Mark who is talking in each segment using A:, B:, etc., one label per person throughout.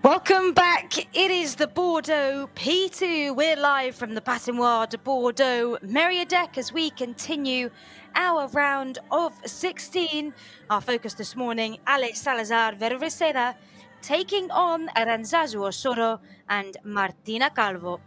A: Welcome back. It is the Bordeaux P2. We're live from the Patinoire de Bordeaux Meriadec as we continue our round of 16. Our focus this morning, Ale Salazar Virseda taking on Aranzazu Osoro and Martina Calvo.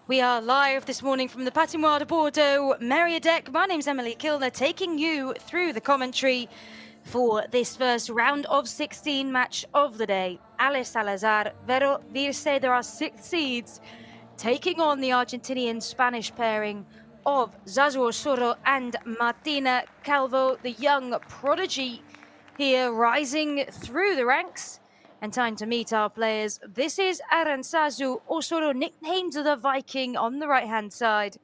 A: We are live this morning from the Patinoire de Bordeaux Meriadec. My name's Emily Kilner, taking you through the commentary for this first round of 16 match of the day. Ale Salazar, Virseda are 6 seeds, taking on the Argentinian-Spanish pairing of Zazu Osoro and Martina Calvo, the young prodigy here rising through the ranks. And time to meet our players. This is Aranzazu Osoro, nicknamed the Viking, on the right-hand side.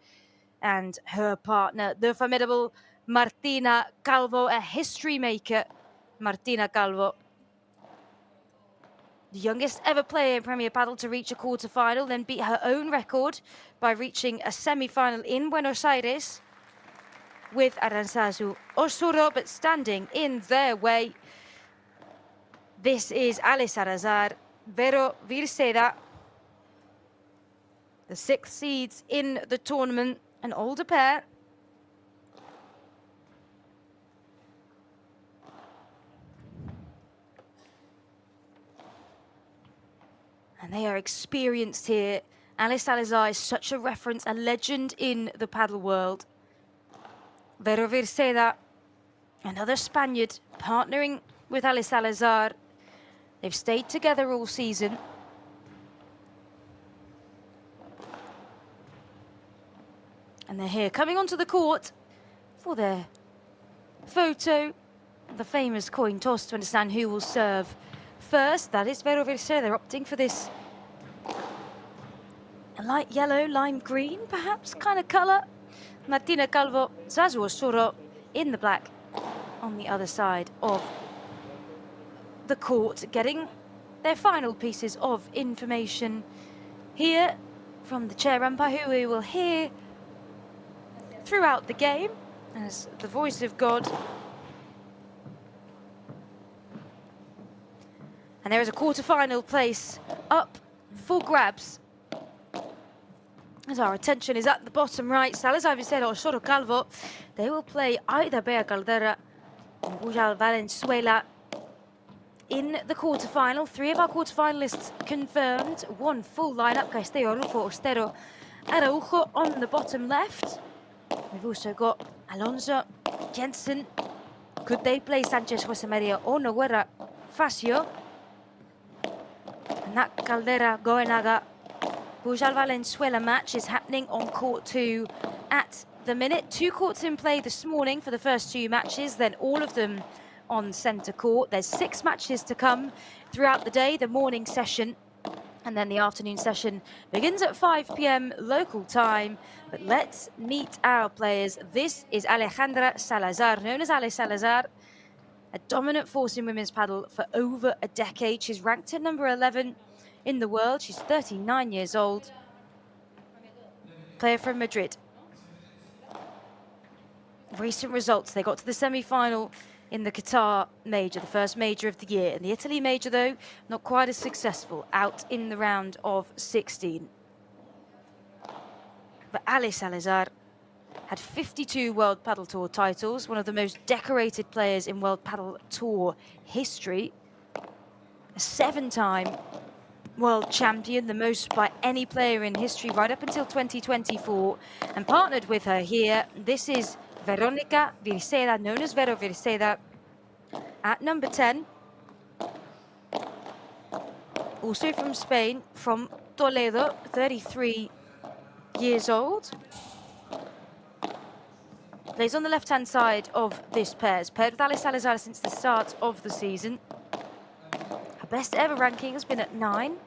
A: And her partner, the formidable Martina Calvo, a history maker. Martina Calvo, the youngest ever player in Premier Padel to reach a quarter-final, then beat her own record by reaching a semi-final in Buenos Aires with Aranzazu Osoro, but standing in their way. This is Ale Salazar, Virseda, the 6th seeds in the tournament, an older pair. And they are experienced here. Ale Salazar is such a reference, a legend in the paddle world. Virseda, another Spaniard, partnering with Ale Salazar. They've stayed together all season. And they're here coming onto the court for their photo, the famous coin toss to understand who will serve first. That is Virseda. They're opting for this a light yellow, lime green, perhaps, kind of colour. Martina Calvo, Zazu Osoro in the black on the other side of the court, getting their final pieces of information here from the chair umpire, who we will hear throughout the game as the voice of God. And there is a quarter-final place up for grabs. As our attention is at the bottom right, Salazar, Virseda, Osoro, Calvo. They will play either Bea Caldera and Bujal Valenzuela in the quarter-final. 3 of our quarter-finalists confirmed. 1 full lineup: Castillo, Rufo, Ostero, Araujo on the bottom left. We've also got Alonso, Jensen. Could they play Sanchez, Jose Maria, or Noguera, Facio? And that Caldera, Goenaga, Bujal Valenzuela match is happening on court 2 at the minute. 2 courts in play this morning for the first 2 matches, then all of them on centre court. There's 6 matches to come throughout the day. The morning session and then the afternoon session begins at 5 p.m. local time. But let's meet our players. This is Alejandra Salazar, known as Ale Salazar, a dominant force in women's paddle for over a decade. She's ranked at number 11 in the world. She's 39 years old. Player from Madrid. Recent results: they got to the semi-final in the Qatar major, the first major of the year. In the Italy major, though, not quite as successful, out in the round of 16. But Ale Salazar had 52 World Padel Tour titles, one of the most decorated players in World Padel Tour history. A 7-time world champion, the most by any player in history right up until 2024. And partnered with her here, this is Veronica Virseda, known as Virseda, at number 10. Also from Spain, from Toledo, 33 years old. Plays on the left-hand side of this pair. It's paired with Alice Salazar since the start of the season. Her best ever ranking has been at 9.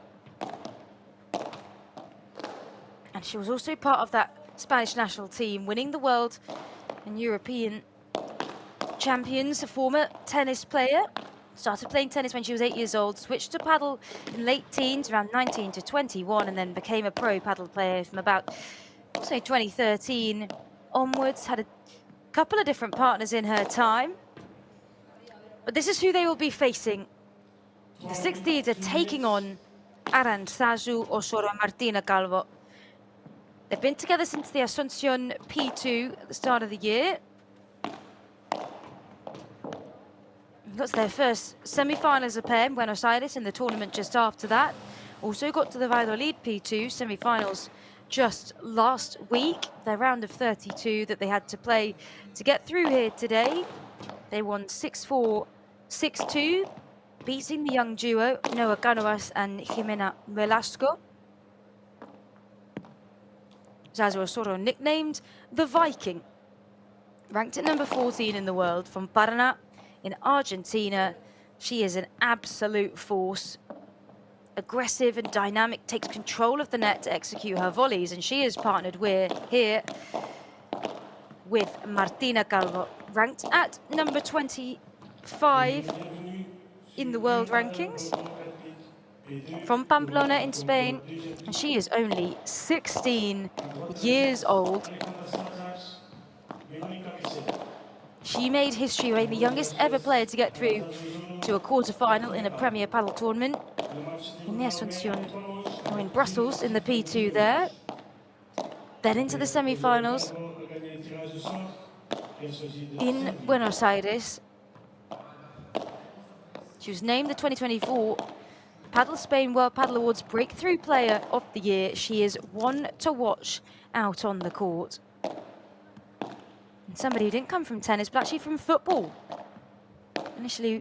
A: And she was also part of that Spanish national team, winning the world and European champions. A former tennis player. Started playing tennis when she was 8 years old, switched to paddle in late teens, around 19 to 21, and then became a pro paddle player from about, say, 2013 onwards. Had a couple of different partners in her time. But this is who they will be facing. The 16s are taking on Aranzazu, Osoro, and Martina Calvo. They've been together since the Asunción P2 at the start of the year. That's their first semi-final as a pair in Buenos Aires, in the tournament just after that. Also got to the Valladolid P2 semi-finals just last week. Their round of 32 that they had to play to get through here today. They won 6-4, 6-2, beating the young duo, Noah Canovas and Jimena Velasco. Zazu Osoro, nicknamed the Viking, ranked at number 14 in the world, from Paraná in Argentina. She is an absolute force. Aggressive and dynamic, takes control of the net to execute her volleys, and she is partnered here with Martina Calvo, ranked at number 25 in the world rankings, from Pamplona in Spain, and she is only 16 years old. She made history, being the youngest ever player to get through to a quarter-final in a Premier Paddle tournament in the Asunción, or in Brussels, in the P2 there. Then into the semi-finals in Buenos Aires. She was named the 2024 Paddle Spain World Paddle Awards Breakthrough Player of the Year. She is one to watch out on the court. And somebody who didn't come from tennis, but actually from football. Initially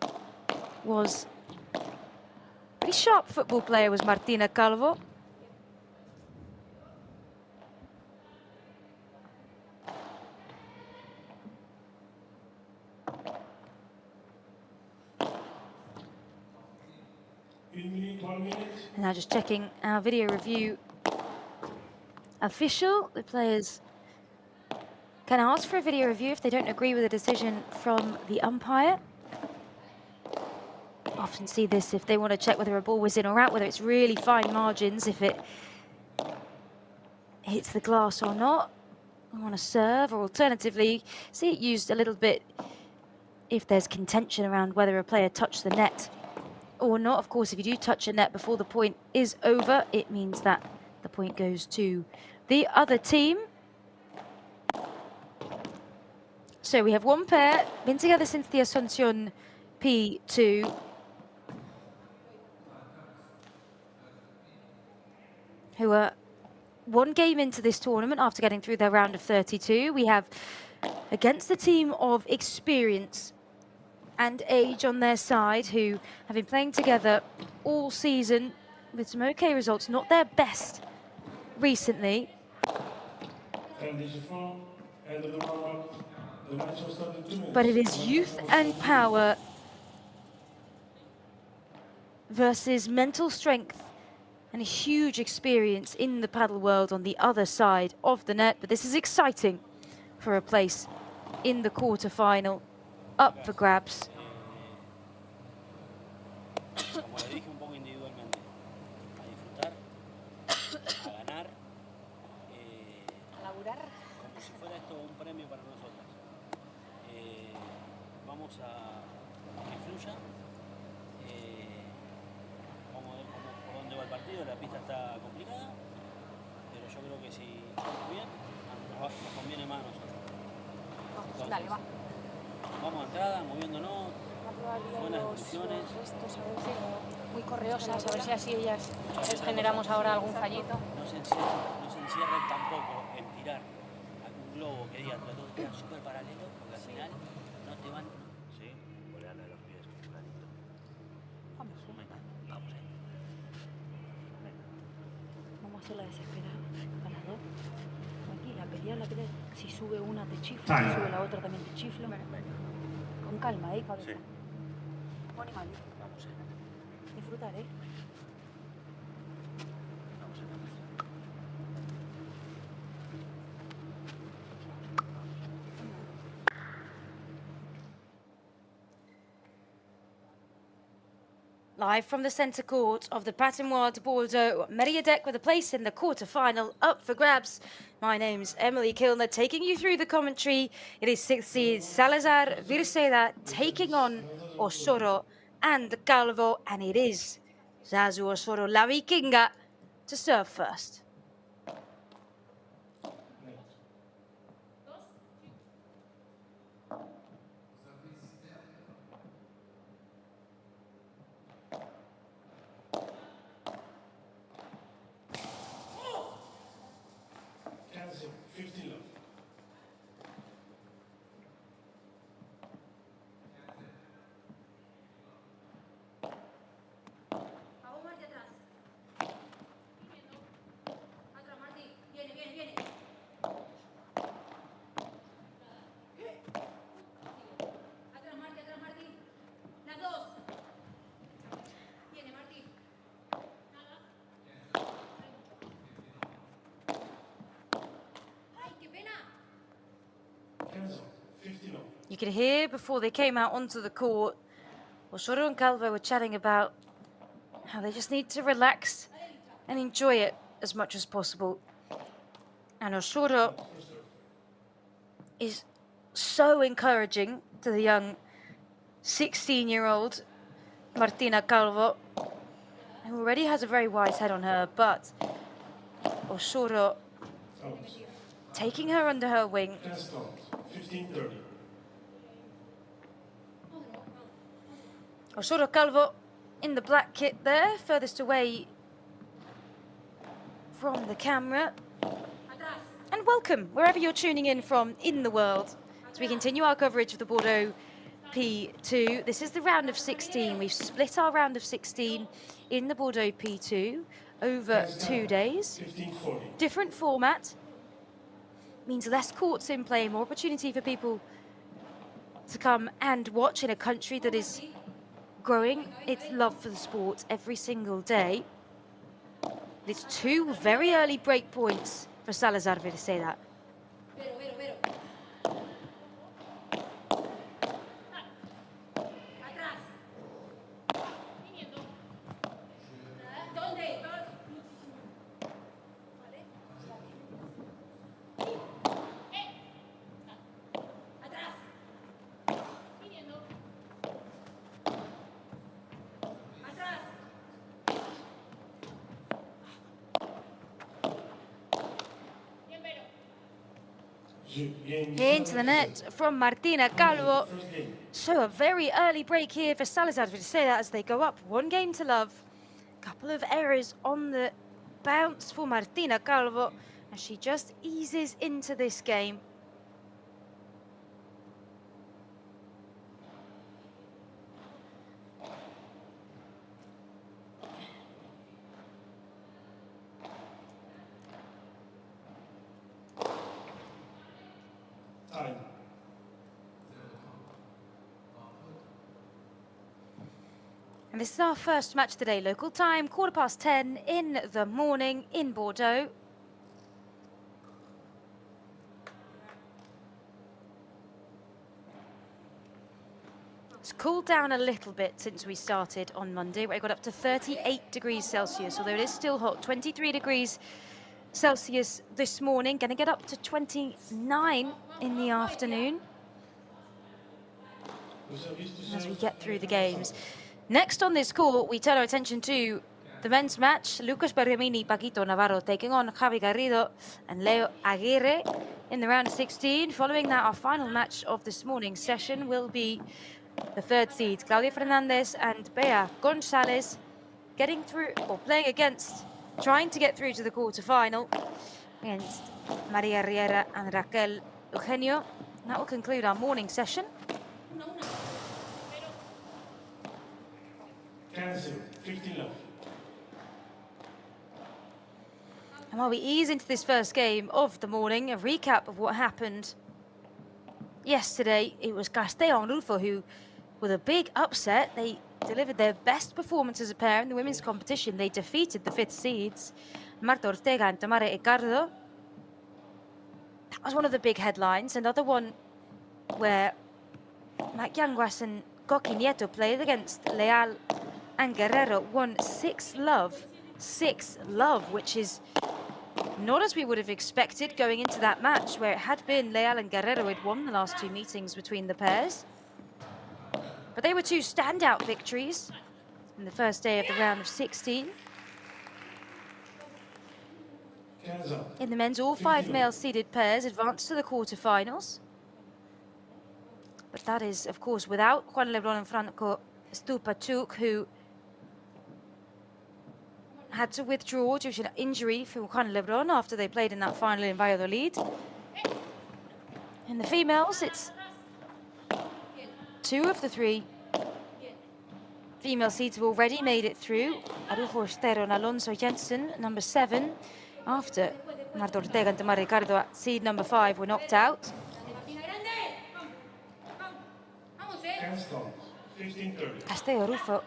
A: was a pretty sharp football player, was Martina Calvo. And now just checking our video review official. The players can ask for a video review if they don't agree with a decision from the umpire. Often see this if they want to check whether a ball was in or out, whether it's really fine margins, if it hits the glass or not. I want to serve, or alternatively, see it used a little bit if there's contention around whether a player touched the net or not. Of course, if you do touch a net before the point is over, it means that the point goes to the other team. So we have one pair, been together since the Asunción P2. Who are one game into this tournament after getting through their round of 32. We have against the team of experience and age on their side, who have been playing together all season with some okay results, not their best recently. But it is youth and power versus mental strength and a huge experience in the paddle world on the other side of the net. But this is exciting for a place in the quarter-final, up for grabs.
B: La pista está complicada, pero yo creo que si jugamos bien, nos conviene más a nosotros. Entonces, dale, va. Vamos a entrada, moviéndonos, buenas posiciones.
C: Muy correosas, a ver si así ellas les generamos ahora algún fallito.
B: No se encierren tampoco en tirar algún globo que diga, trató de tirar súper paralelo, porque al final no te van. Sí, volarle a los pies, clarito. Vamos, venga, vamos.
C: sola desesperada. Ganador. Aquí, la pelea. Si sube una te chiflo, si sube la otra también te chiflo. Con calma, cabeza.
B: Sí.
C: Buen animal.
B: Vamos allá.
C: Disfrutar,
B: Vamos allá.
A: Live from the centre court of the Patinoire de Bordeaux, Mériadeck with a place in the quarter-final up for grabs. My name's Emily Kilner, taking you through the commentary. It is 6th seed Salazar Virseda taking on Osoro and Calvo, and it is Zazu Osoro La Vikinga to serve first. You could hear before they came out onto the court, Osoro and Calvo were chatting about how they just need to relax and enjoy it as much as possible. And Osoro is so encouraging to the young 16-year-old Martina Calvo, who already has a very wise head on her, but Osoro taking her under her wing.
D: 15-30.
A: Osoro Calvo in the black kit there, furthest away from the camera. And welcome, wherever you're tuning in from in the world, as we continue our coverage of the Bordeaux P2. This is the round of 16. We've split our round of 16 in the Bordeaux P2 over 2 days.
D: 15-40.
A: Different format. Means less courts in play, more opportunity for people to come and watch in a country that is growing its love for the sport every single day. It's 2 very early break points for Salazar Virseda. Into the net from Martina Calvo. So a very early break here for Salazar Virseda as they go up 1 game to love. Couple of errors on the bounce for Martina Calvo as she just eases into this game. And this is our first match today, local time, 10:15 in the morning in Bordeaux. It's cooled down a little bit since we started on Monday, where it got up to 38 degrees Celsius, although it is still hot, 23 degrees Celsius this morning, going to get up to 29 in the afternoon as we get through the games. Next on this court, we turn our attention to the men's match. Lucas Bergamini, Paquito Navarro taking on Javier Garrido and Leo Aguirre in the round of 16. Following that, our final match of this morning's session will be the 3rd seeds, Claudia Fernandez and Bea Gonzalez, getting through, or playing against, trying to get through to the quarter-final against Maria Riera and Raquel Eugenio. And that will conclude our morning session. And while we ease into this first game of the morning, a recap of what happened yesterday. It was Castello and Rufo who, with a big upset, they delivered their best performance as a pair in the women's competition. They defeated the 5th seeds, Marta Ortega and Tamara Ricardo. That was one of the big headlines. Another one where Mac Yanguas and Coqui Nieto played against Leal and Guerrero, won 6-love. 6-love, which is not as we would have expected going into that match, where it had been Leal and Guerrero who had won the last 2 meetings between the pairs. But they were 2 standout victories in the first day of the round of 16. In the men's, all 5 male-seeded pairs advanced to the quarterfinals. But that is, of course, without Juan Lebron and Franco Stupachuk, who had to withdraw due to an injury for Juan Lebron after they played in that final in Valladolid. In the females, it's 2 of the 3 female seeds have already made it through. Arujo Estero and Alonso Jensen, number 7, after Marta Ortega and Tamara Ricardo at seed number 5 were knocked out. Castello Rufo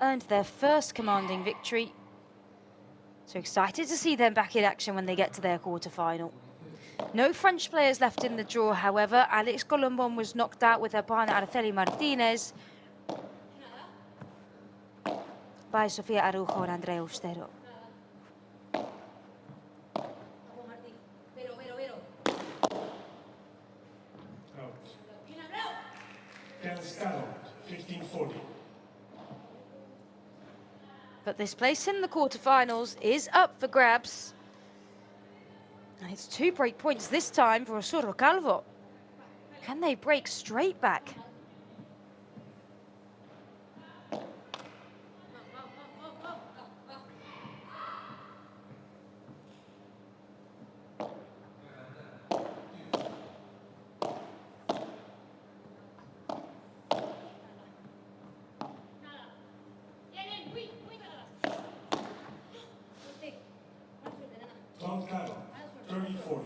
A: earned their first commanding victory. So excited to see them back in action when they get to their quarterfinal. No French players left in the draw, however. Alex Colombon was knocked out with her partner Araceli Martinez by Sofia Arujo and Andrea Ustero.
D: Galan, 15-40.
A: But this place in the quarterfinals is up for grabs. And it's 2 break points this time for Osoro Calvo. Can they break straight back?
D: Galan, 30-40.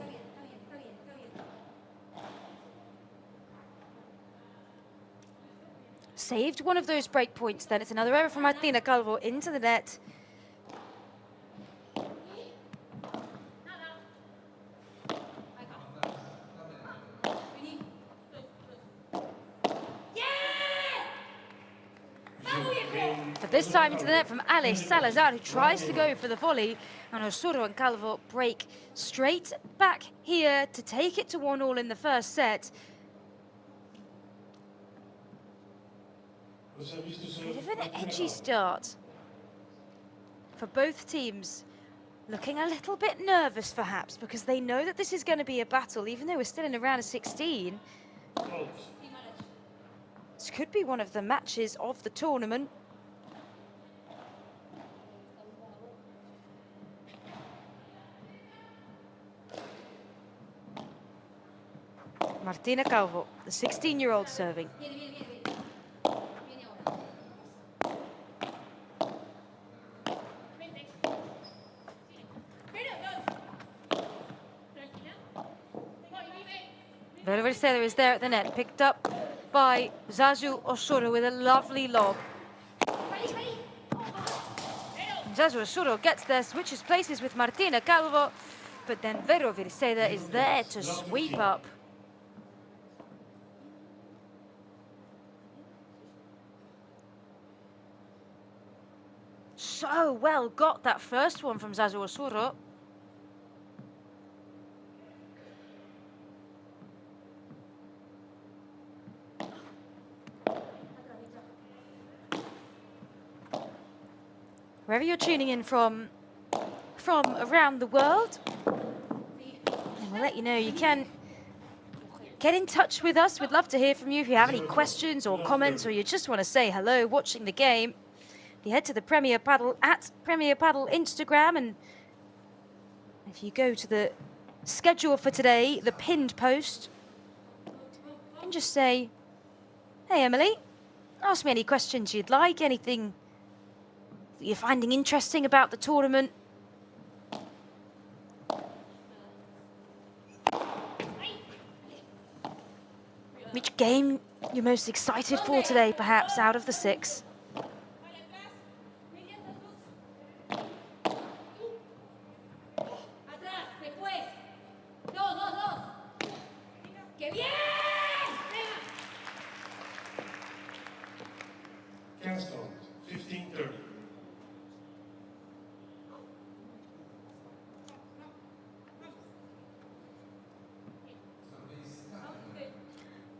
A: Saved one of those break points then. It's another error from Martina Calvo into the net. But this time into the net from Alice Salazar, who tries to go for the volley. And Osoro and Calvo break straight back here to take it to 1-1 in the first set. Bit of an edgy start for both teams. Looking a little bit nervous, perhaps, because they know that this is going to be a battle, even though we're still in a round of 16. This could be one of the matches of the tournament. Martina Calvo, the 16-year-old serving. Virseda is there at the net, picked up by Zazu Osoro with a lovely lob. Zazu Osoro gets there, switches places with Martina Calvo, but then Virseda is there to sweep up. So well got that first one from Zazu Osoro. Wherever you're tuning in from around the world, and we'll let you know you can get in touch with us. We'd love to hear from you if you have any questions or comments, or you just want to say hello watching the game. If you head to the Premier Padel at Premier Padel Instagram, and if you go to the schedule for today, the pinned post, you can just say, "Hey Emily, ask me any questions you'd like, anything that you're finding interesting about the tournament." Which game you're most excited for today, perhaps, out of the 6?
D: Cancelled. 15-30.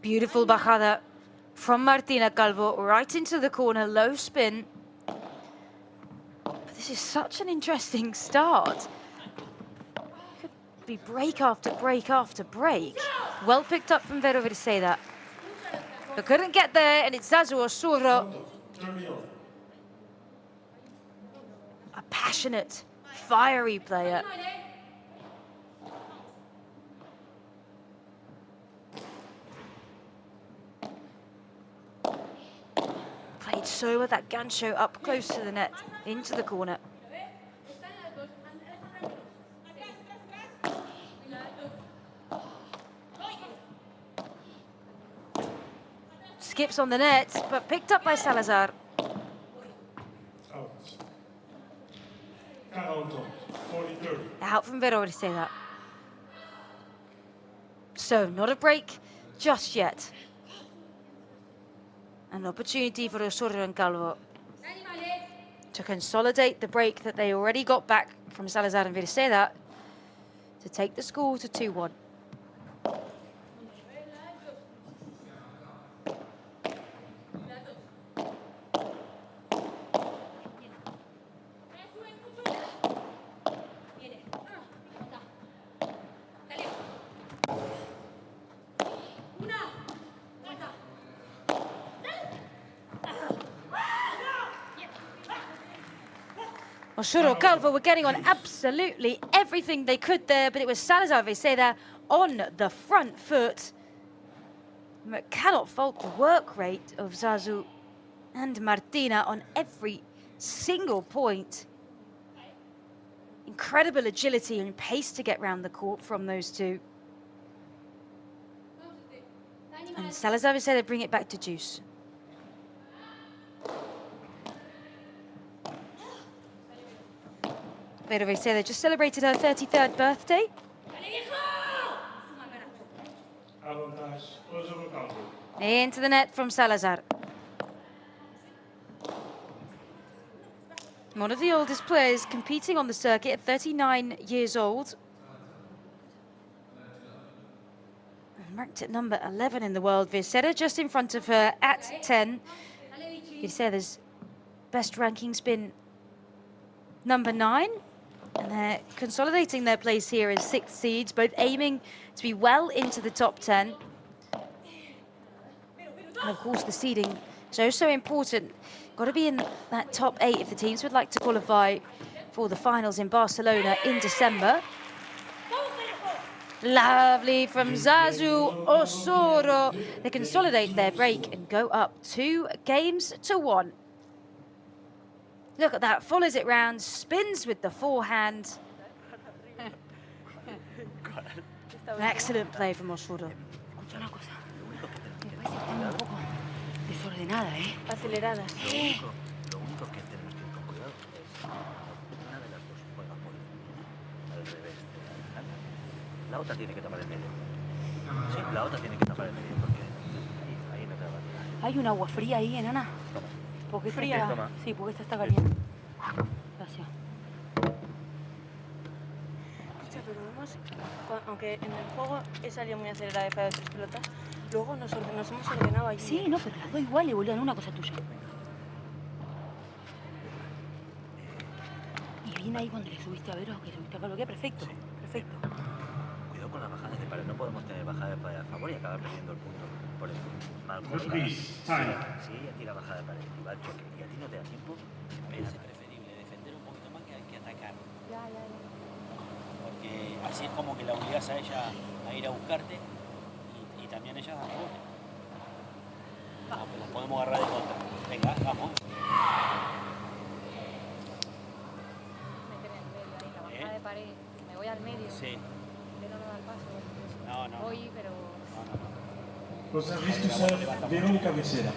A: Beautiful bajada from Martina, Calvo, right into the corner, low spin. But this is such an interesting start. Could be break after break after break. Well picked up from Virseda. But couldn't get there, and it's Zazu Osoro. A passionate, fiery player. Played so with that gancho up close to the net, into the corner. Skips on the net, but picked up by Salazar. Out from Veronica. So, not a break just yet. An opportunity for Osoro and Calvo to consolidate the break that they already got back from Salazar and Virseda to take the score to 2-1. Osoro, Calvo were getting on absolutely everything they could there, but it was Salazar Virseda on the front foot. But cannot fault the work rate of Zazu and Martina on every single point. Incredible agility and pace to get round the court from those two. And Salazar Virseda bring it back to juice. Virseda just celebrated her 33rd birthday. Into the net from Salazar. One of the oldest players competing on the circuit at 39 years old. And ranked at number 11 in the world. Virseda just in front of her at 10. Virseda's best ranking's been number 9. And they're consolidating their place here as 6th seeds, both aiming to be well into the top 10. And of course, the seeding is so important. Got to be in that top 8 if the teams would like to qualify for the finals in Barcelona in December. Lovely from Zazu Osoro. They consolidate their break and go up 2-1. Look at that, follows it round, spins with the forehand. An excellent play from Osoro.
C: Escucha una cosa. Me parece que está un poco desordenada, ¿eh? Acelerada.
B: Lo único que tenemos que ir con cuidado es una de las dos juega por al revés de la Alejandra. La otra tiene que tapar el medio. Sí, la otra tiene que tapar el medio porque ahí no te va a tirar.
C: ¿Hay un agua fría ahí, enana?
B: Toma.
C: Porque esta
B: Fría.
C: está,
B: Toma.
C: sí, porque esta está caliente. Gracias.
E: Pero además, aunque en el juego he salido muy acelerada de fallar 3 pelotas, luego nos hemos ordenado allí.
C: Sí, no, pero las dos iguales, boludo, en una cosa tuya. Y bien ahí cuando le subiste a Vero, que subiste a Calvo, que perfecto,
B: Sí.
C: perfecto.
B: Cuidado con las bajadas de pared. No podemos tener bajada de pared a favor y acabar perdiendo el punto. Por eso, mal si ella tira bajada de pared y va al choque y a ti no te da tiempo, es preferible defender un poquito más que hay que atacar.
E: Ya.
B: Porque así es como que la obligas a ella a ir a buscarte y también ella a rebote. No, pues las podemos agarrar de contra. Venga, vamos.
F: Meter en el medio ahí, la bajada de pared, me voy al medio.
B: Sí.
F: Pero no da el paso.
B: No.
F: Voy, pero...
B: No.
D: Con service to serve, Veronica Virseda.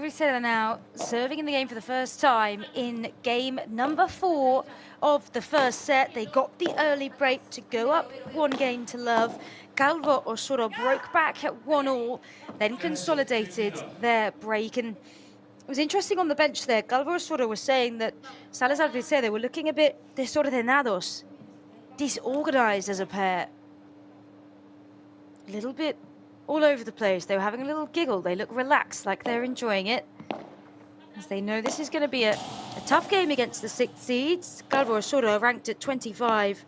A: Virseda now serving in the game for the first time in game number 4 of the first set. They got the early break to go up 1-0. Calvo Osoro broke back at 1-1, then consolidated their break. And it was interesting on the bench there. Calvo Osoro was saying that Salazar Virseda were looking a bit desordenados, disorganized as a pair. A little bit all over the place. They were having a little giggle. They look relaxed, like they're enjoying it, as they know this is going to be a tough game against the 6th seeds. Calvo Osoro ranked at 25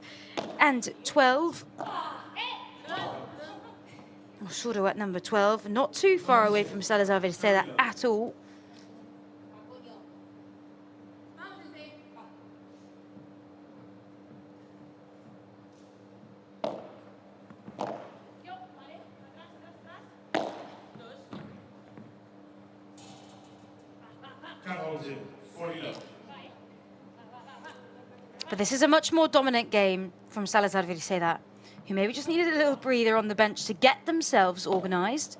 A: and 12. Osoro at number 12, not too far away from Salazar Virseda at all. But this is a much more dominant game from Salazar Virseda, who maybe just needed a little breather on the bench to get themselves organised.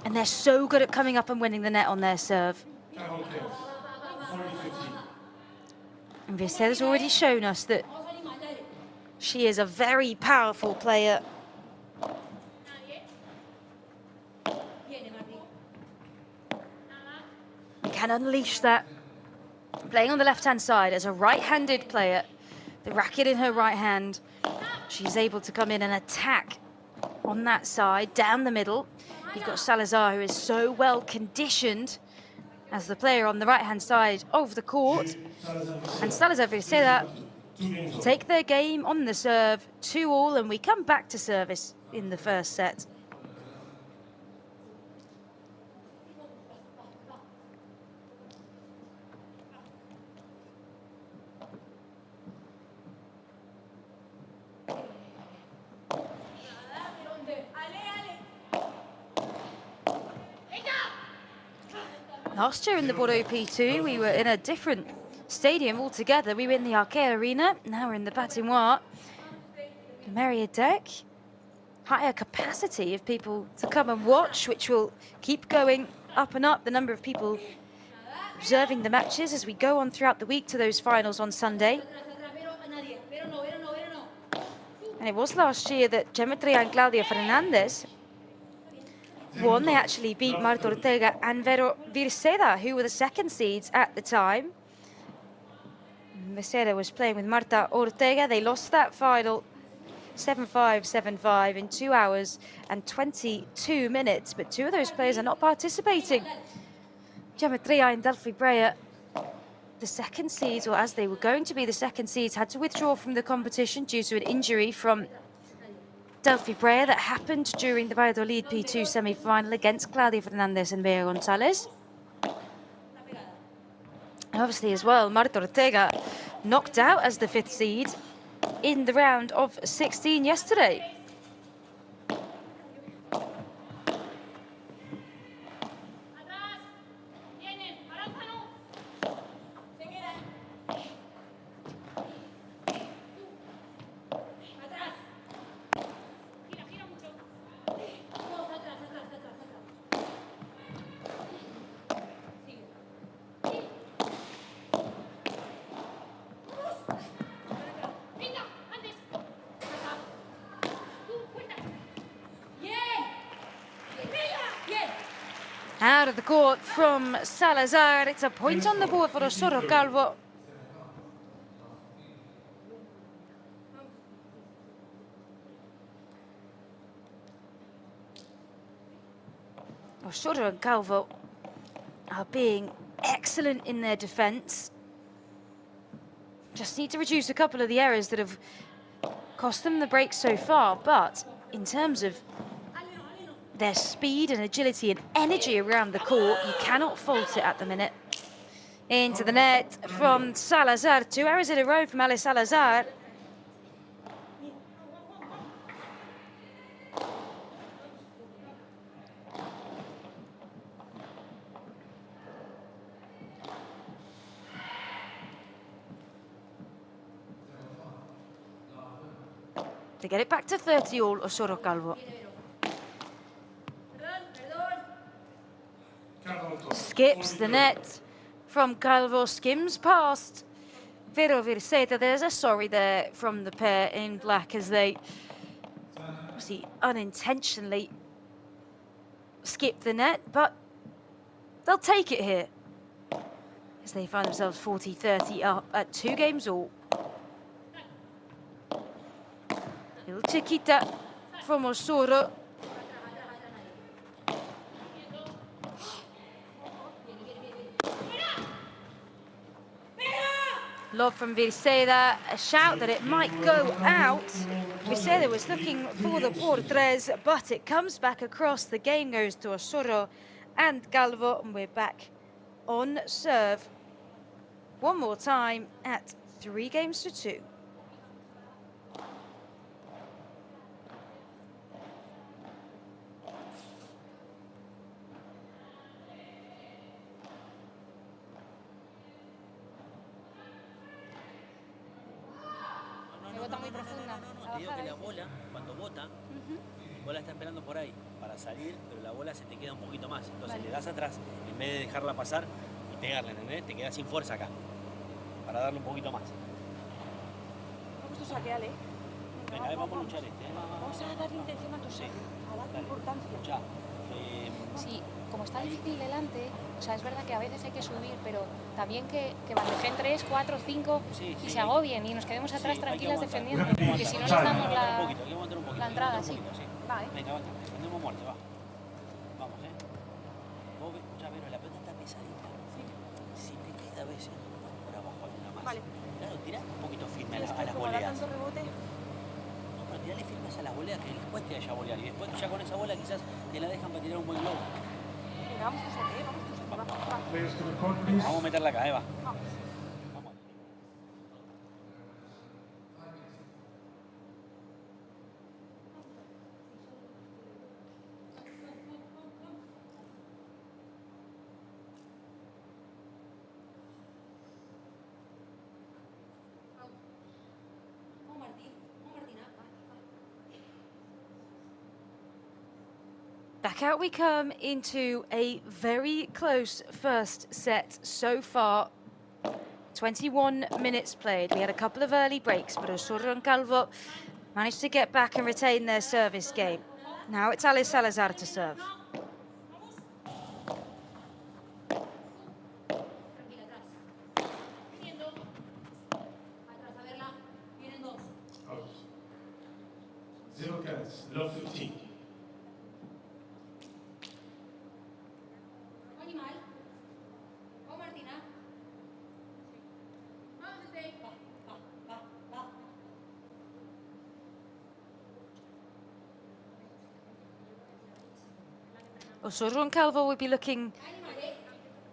A: And they're so good at coming up and winning the net on their serve. And Virseda's already shown us that she is a very powerful player. And can unleash that. Playing on the left-hand side as a right-handed player, the racket in her right hand, she's able to come in and attack on that side, down the middle. You've got Salazar, who is so well conditioned as the player on the right-hand side of the court. And Salazar Virseda take their game on the serve, 2-2, and we come back to service in the first set. Last year in the Bordeaux P2, we were in a different stadium altogether. We were in the Arquet Arena, now we're in the Patinoire. Marriott deck, higher capacity of people to come and watch, which will keep going up and up, the number of people observing the matches as we go on throughout the week to those finals on Sunday. And it was last year that Geometria and Claudia Fernandez won. They actually beat Marta Ortega and Virseda, who were the 2nd seeds at the time. Virseda was playing with Marta Ortega. They lost that final 7-5, 7-5 in 2 hours and 22 minutes. But 2 of those players are not participating. Geometria and Delphi Brea, the 2nd seeds, or as they were going to be the 2nd seeds, had to withdraw from the competition due to an injury from Delphi Brea that happened during the Valladolid P2 semi-final against Claudia Fernandez and Bea Gonzalez. And obviously as well, Marta Ortega knocked out as the 5th seed in the round of 16 yesterday. Out of the court from Salazar. It's a point on the board for Osoro Calvo. Osoro and Calvo are being excellent in their defence. Just need to reduce a couple of the errors that have cost them the break so far, but in terms of their speed and agility and energy around the court, you cannot fault it at the minute. Into the net from Salazar. 2 errors in a row from Alex Salazar. To get it back to 30 all, Osoro Calvo. Skips the net from Calvo, skims past Virseda. There's a sorry there from the pair in black as they obviously unintentionally skip the net, but they'll take it here as they find themselves 40-30 up at 2 games all. Little chiquita from Osoro. Lob from Virseda, a shout that it might go out. Virseda was looking for the portres, but it comes back across. The game goes to Osoro and Calvo, and we're back on serve. One more time at 3 games to 2.
B: Te digo que la bola, cuando bota, la bola está esperando por ahí para salir, pero la bola se te queda un poquito más. Entonces le das atrás, en vez de dejarla pasar y pegarla, ¿entendés? Te quedas sin fuerza acá, para darle un poquito más.
E: Vamos a saquear, ¿eh?
B: Venga, vamos a luchar este.
E: Vamos a darle intención a tu saque, a darle importancia.
B: Lucha.
F: Sí, como está difícil delante, o sea, es verdad que a veces hay que subir, pero también que bandejen 3, 4, 5 y se agobien y nos quedemos atrás tranquilas defendiendo, porque si no les damos la entrada, sí.
E: Va, ¿eh?
B: Venga, defendemos muerte, va. Vamos, ¿eh? Vos ves, escuchá, Vero, la pelota está pesadita. Sí. Si te queda a veces por abajo alguna más. Vale. Claro, tirá un poquito firme a las voleas.
E: Tanto rebote.
B: No, pero tirale firmes a las voleas que después te vaya a volear. Y después ya con esa bola quizás te la dejan para tirar un buen globo.
E: Venga, vamos a saquear, vamos a saquear.
D: Players to the court, please.
B: Vamos a meterla acá, Eva.
E: Vamos.
B: Vamos.
A: Back out we come into a very close first set so far. 21 minutes played. We had a couple of early breaks, but Osoro and Calvo managed to get back and retain their service game. Now it's Alex Salazar to serve.
D: Out. 0 cats, love 15.
A: Osoro and Calvo will be looking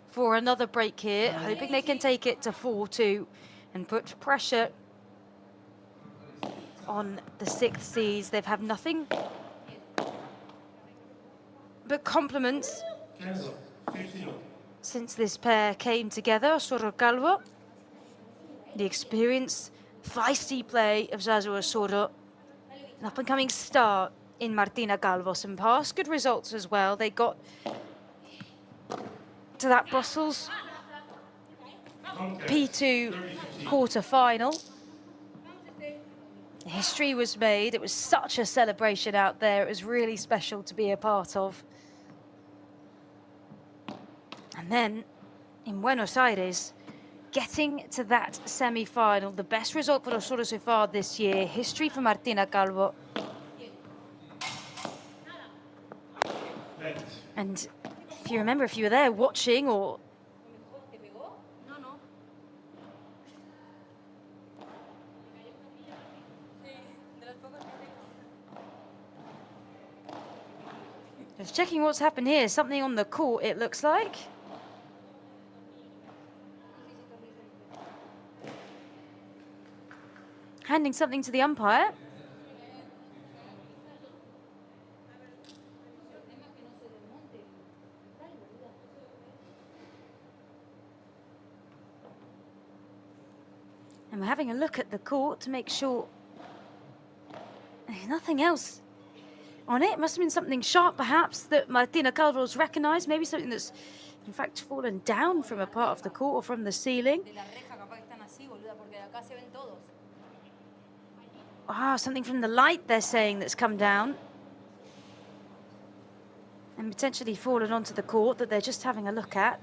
A: for another break here, hoping they can take it to 4-2 and put pressure on the 6th seeds. They've had nothing but compliments since this pair came together. Osoro Calvo, the experienced, feisty play of Zazu Osoro, an up-and-coming star in Martina Calvo. Some past good results as well. They got to that Brussels P2 quarter-final. History was made. It was such a celebration out there. It was really special to be a part of. And then in Buenos Aires, getting to that semi-final, the best result for Osoro so far this year. History for Martina Calvo. And if you remember, if you were there watching or... Just checking what's happened here. Something on the court, it looks like. handing something to the umpire. And we're having a look at the court to make sure there's nothing else on it. It must have been something sharp, perhaps, that Martina Calvo's recognised. Maybe something that's, in fact, fallen down from a part of the court or from the ceiling. Wow, something from the light, they're saying, that's come down. And potentially fallen onto the court that they're just having a look at.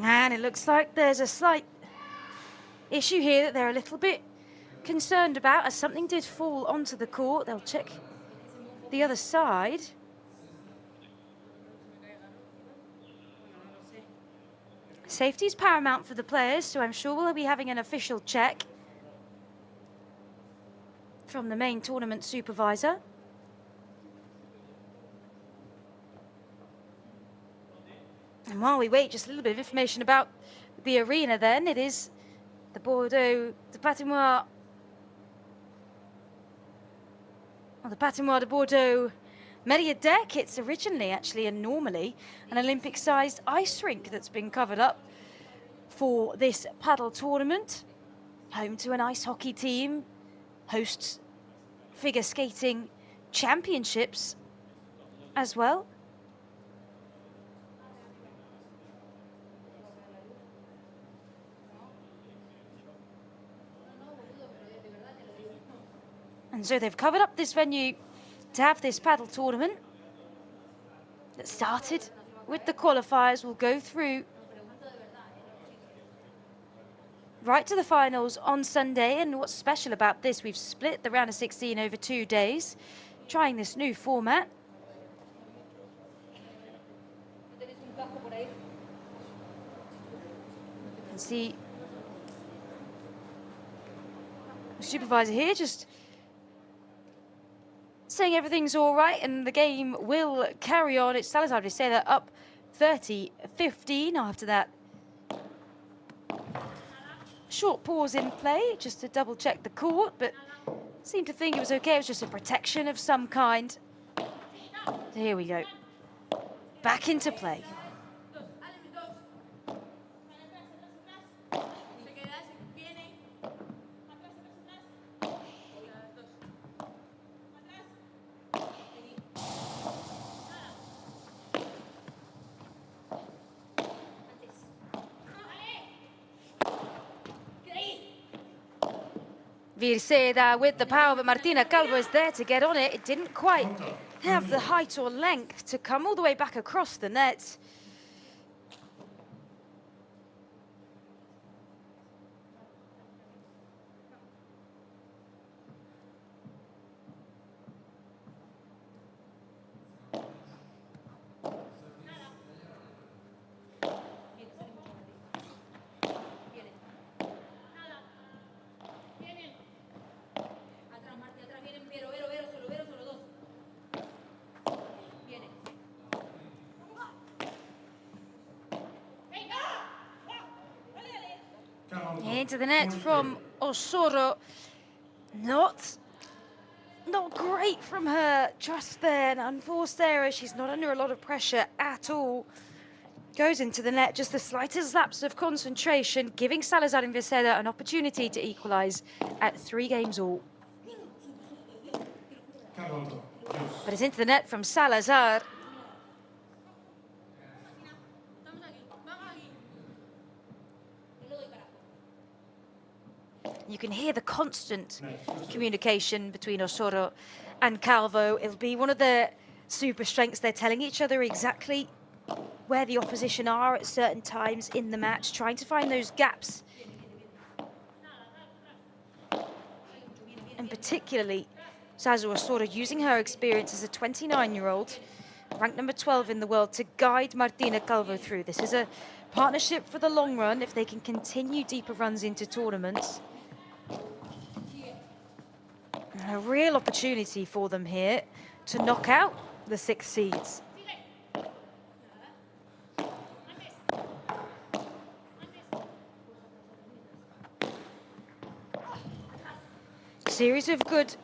A: And it looks like there's a slight issue here that they're a little bit concerned about, as something did fall onto the court. They'll check the other side. Safety is paramount for the players, so I'm sure we'll be having an official check from the main tournament supervisor. And while we wait, just a little bit of information about the arena then. It is the Bordeaux, the Patinoire de Bordeaux Media Deck. It's originally, actually, and normally, an Olympic-sized ice rink that's been covered up for this paddle tournament. Home to an ice hockey team, hosts figure skating championships as well. And so they've covered up this venue to have this paddle tournament that started with the qualifiers. Will go through right to the finals on Sunday. And what's special about this, we've split the round of 16 over 2 days, trying this new format. You can see the supervisor here just saying everything's all right and the game will carry on. It's Salazar Virseda up 30-15 after that short pause in play, just to double check the court, but seemed to think it was okay. It was just a protection of some kind. So here we go. Back into play. Virseda with the power, but Martina Calvo is there to get on it. It didn't quite have the height or length to come all the way back across the net. Into the net from Osoro. Not great from her just there. An unforced error. She's not under a lot of pressure at all. Goes into the net. Just the slightest lapse of concentration, giving Salazar and Virseda an opportunity to equalise at 3 games all. But it's into the net from Salazar. You can hear the constant communication between Osoro and Calvo. It'll be one of the super strengths. They're telling each other exactly where the opposition are at certain times in the match, trying to find those gaps. And particularly, Zazu Osoro using her experience as a 29-year-old ranked number 12 in the world, to guide Martina Calvo through. This is a partnership for the long run if they can continue deeper runs into tournaments. A real opportunity for them here to knock out the 6 seeds. Series of good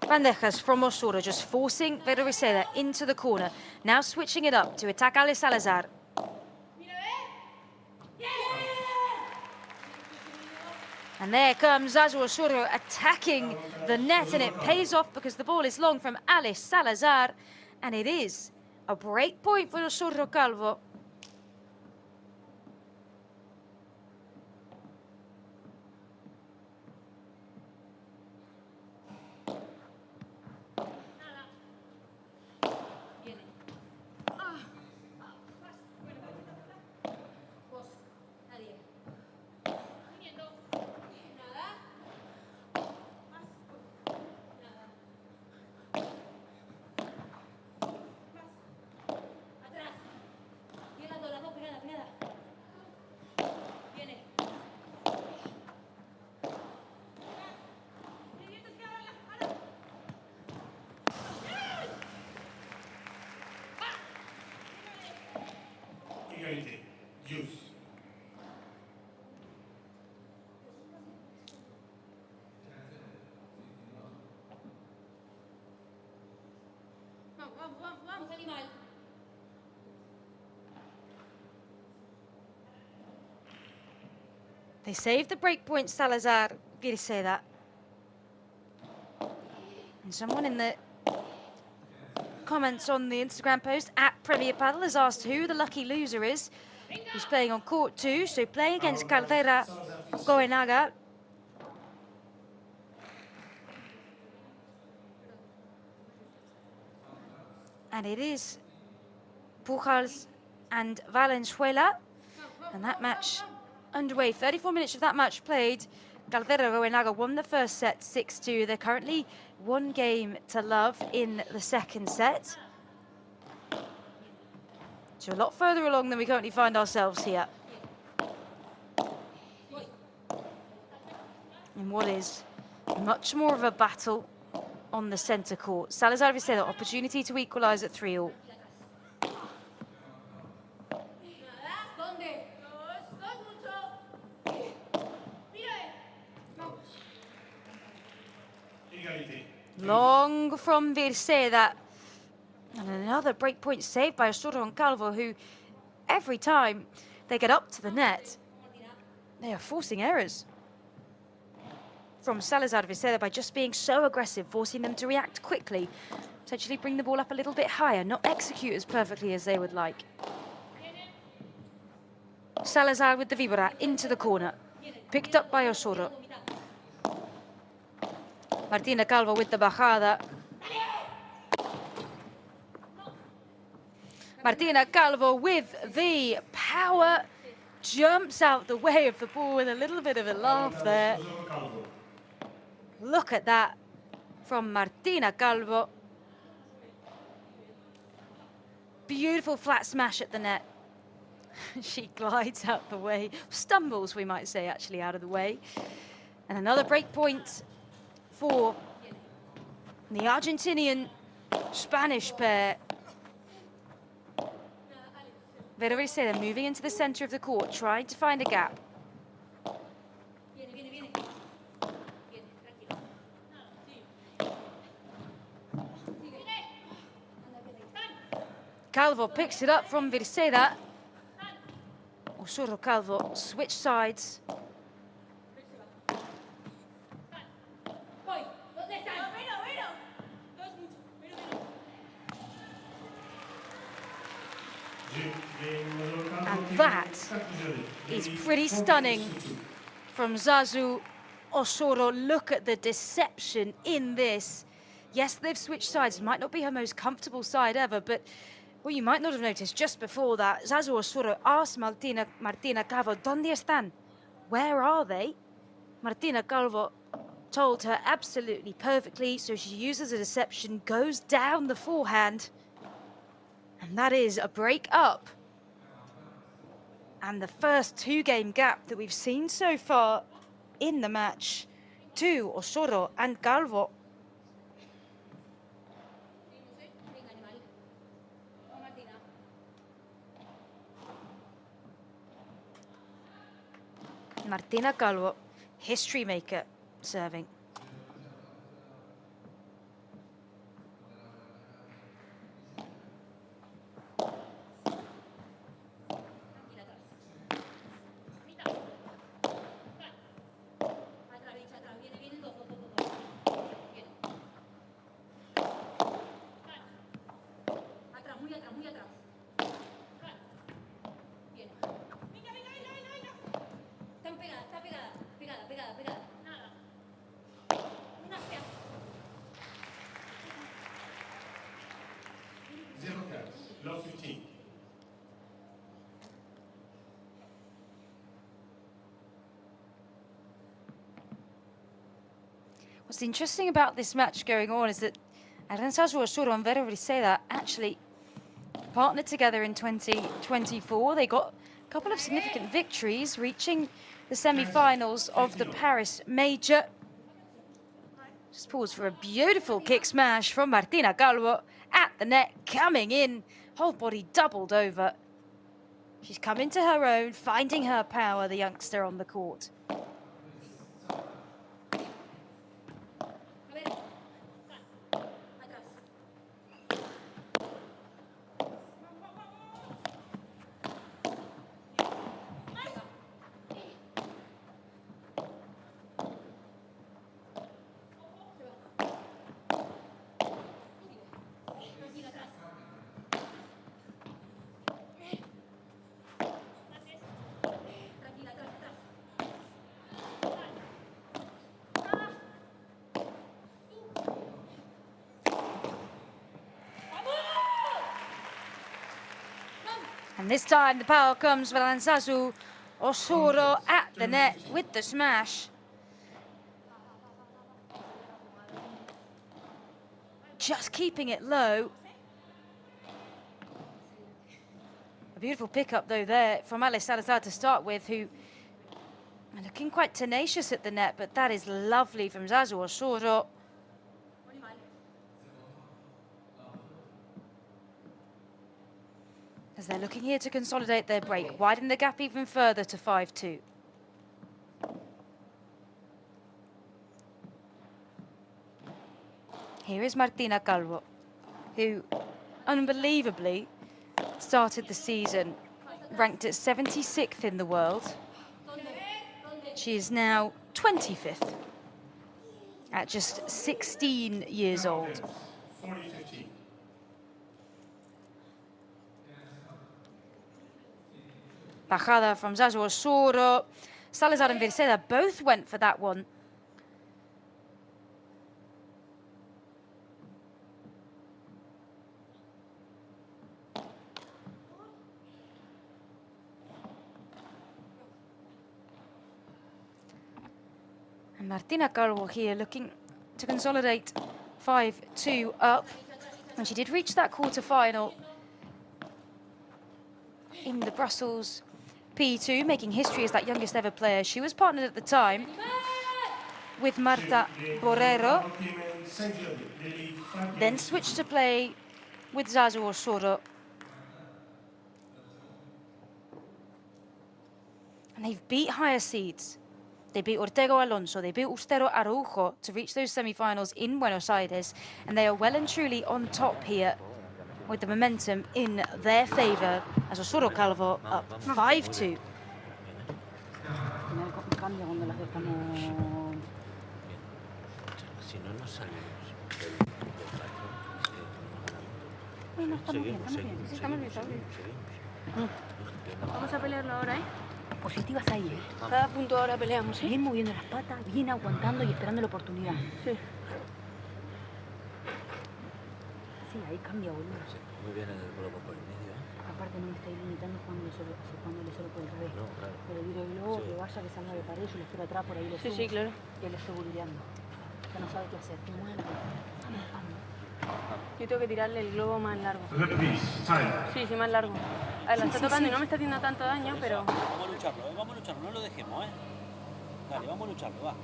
A: bandejas from Osoro, just forcing Virseda into the corner. Now switching it up to attack Ale Salazar. And there comes Osoro attacking the net, and it pays off because the ball is long from Ale Salazar. And it is a break point for Osoro Calvo. They saved the breakpoint, Salazar, Virseda. And someone in the comments on the Instagram post at Premier Padel has asked who the lucky loser is. He's playing on court 2, so playing against Caldera Goenaga. And it is Pujals and Valenzuela. And that match underway. 34 minutes of that match played. Caldera Goenaga won the first set 6-2. They're currently 1 game to love in the second set. So a lot further along than we currently find ourselves here. In what is much more of a battle on the centre court. Salazar Virseda, opportunity to equalise at 3-all. Long from Virseda. And another breakpoint saved by Osoro and Calvo, who every time they get up to the net, they are forcing errors from Salazar Virseda by just being so aggressive, forcing them to react quickly, potentially bring the ball up a little bit higher, not execute as perfectly as they would like. Salazar with the vibra into the corner, picked up by Osoro. Martina Calvo with the bajada. Martina Calvo with the power, jumps out the way of the ball with a little bit of a laugh there. Look at that from Martina Calvo. Beautiful flat smash at the net. She glides out the way, stumbles we might say actually out of the way. And another break point for the Argentinian Spanish pair. Virseda moving into the centre of the court, trying to find a gap. Calvo picks it up from Virseda. Osoro Calvo switch sides. And that is pretty stunning from Zazu Osoro. Look at the deception in this. Yes, they've switched sides. Might not be her most comfortable side ever, but what you might not have noticed just before that, Zazu Osoro asked Martina Calvo, ¿Dónde están? Where are they? Martina Calvo told her absolutely perfectly, so she uses a deception, goes down the forehand. And that is a break up. And the first 2-game gap that we've seen so far in the match to Osoro and Calvo. Martina Calvo, history maker, serving.
D: Love 15.
A: What's interesting about this match going on is that Aranzazu, Osoro and Virseda actually partnered together in 2024. They got a couple of significant victories, reaching the semi-finals of the Paris Major. Just pause for a beautiful kick smash from Martina Calvo at the net, coming in, whole body doubled over. She's come into her own, finding her power, the youngster on the court. And this time the power comes for Aranzazu. Osoro at the net with the smash. Just keeping it low. A beautiful pickup though there from Salazar to start with, who are looking quite tenacious at the net, but that is lovely from Zazu Osoro. As they're looking here to consolidate their break, widen the gap even further to 5-2. Here is Martina Calvo, who unbelievably started the season ranked at 76th in the world. She is now 25th at just 16 years old. Bajada from Zazu Osoro. Salazar and Virseda both went for that one. And Martina Calvo here looking to consolidate 5-2 up. And she did reach that quarter-final in the Brussels P2, making history as that youngest ever player. She was partnered at the time with Marta Borrero, then switched to play with Zazu Osoro. And they've beat higher seeds. They beat Ortego Alonso, they beat Ustero Araujo to reach those semi-finals in Buenos Aires, and they are well and truly on top here with the momentum in their favor as Osoro Calvo up 5-2.
E: Vamos a pelearlo ahora, ¿eh?
C: Positivas ahí, ¿eh?
E: Cada punto ahora peleamos, ¿eh?
C: Bien moviendo las patas, bien aguantando y esperando la oportunidad.
E: Sí.
C: Sí, ahí cambia, boludo.
B: Sí, muy bien en el globo por el medio, ¿eh?
C: Aparte no me estáis limitando cuando le solo por el revés.
B: No, claro.
C: Pero digo el globo,
B: Sí.
C: que vaya, que salga de pared, yo lo espero atrás, por ahí lo
E: Sí,
C: subo.
E: sí, claro.
C: Y él lo estoy burleando. Ya no sabe qué hacer. Qué bueno. Vamos, vamos.
E: Yo tengo que tirarle el globo más largo.
D: Please, time.
E: Sí, sí, más largo. A ver, la está tocando y no me está haciendo tanto daño, pero...
B: Vamos a lucharlo, no lo dejemos, ¿eh? Dale, vamos a lucharlo, va.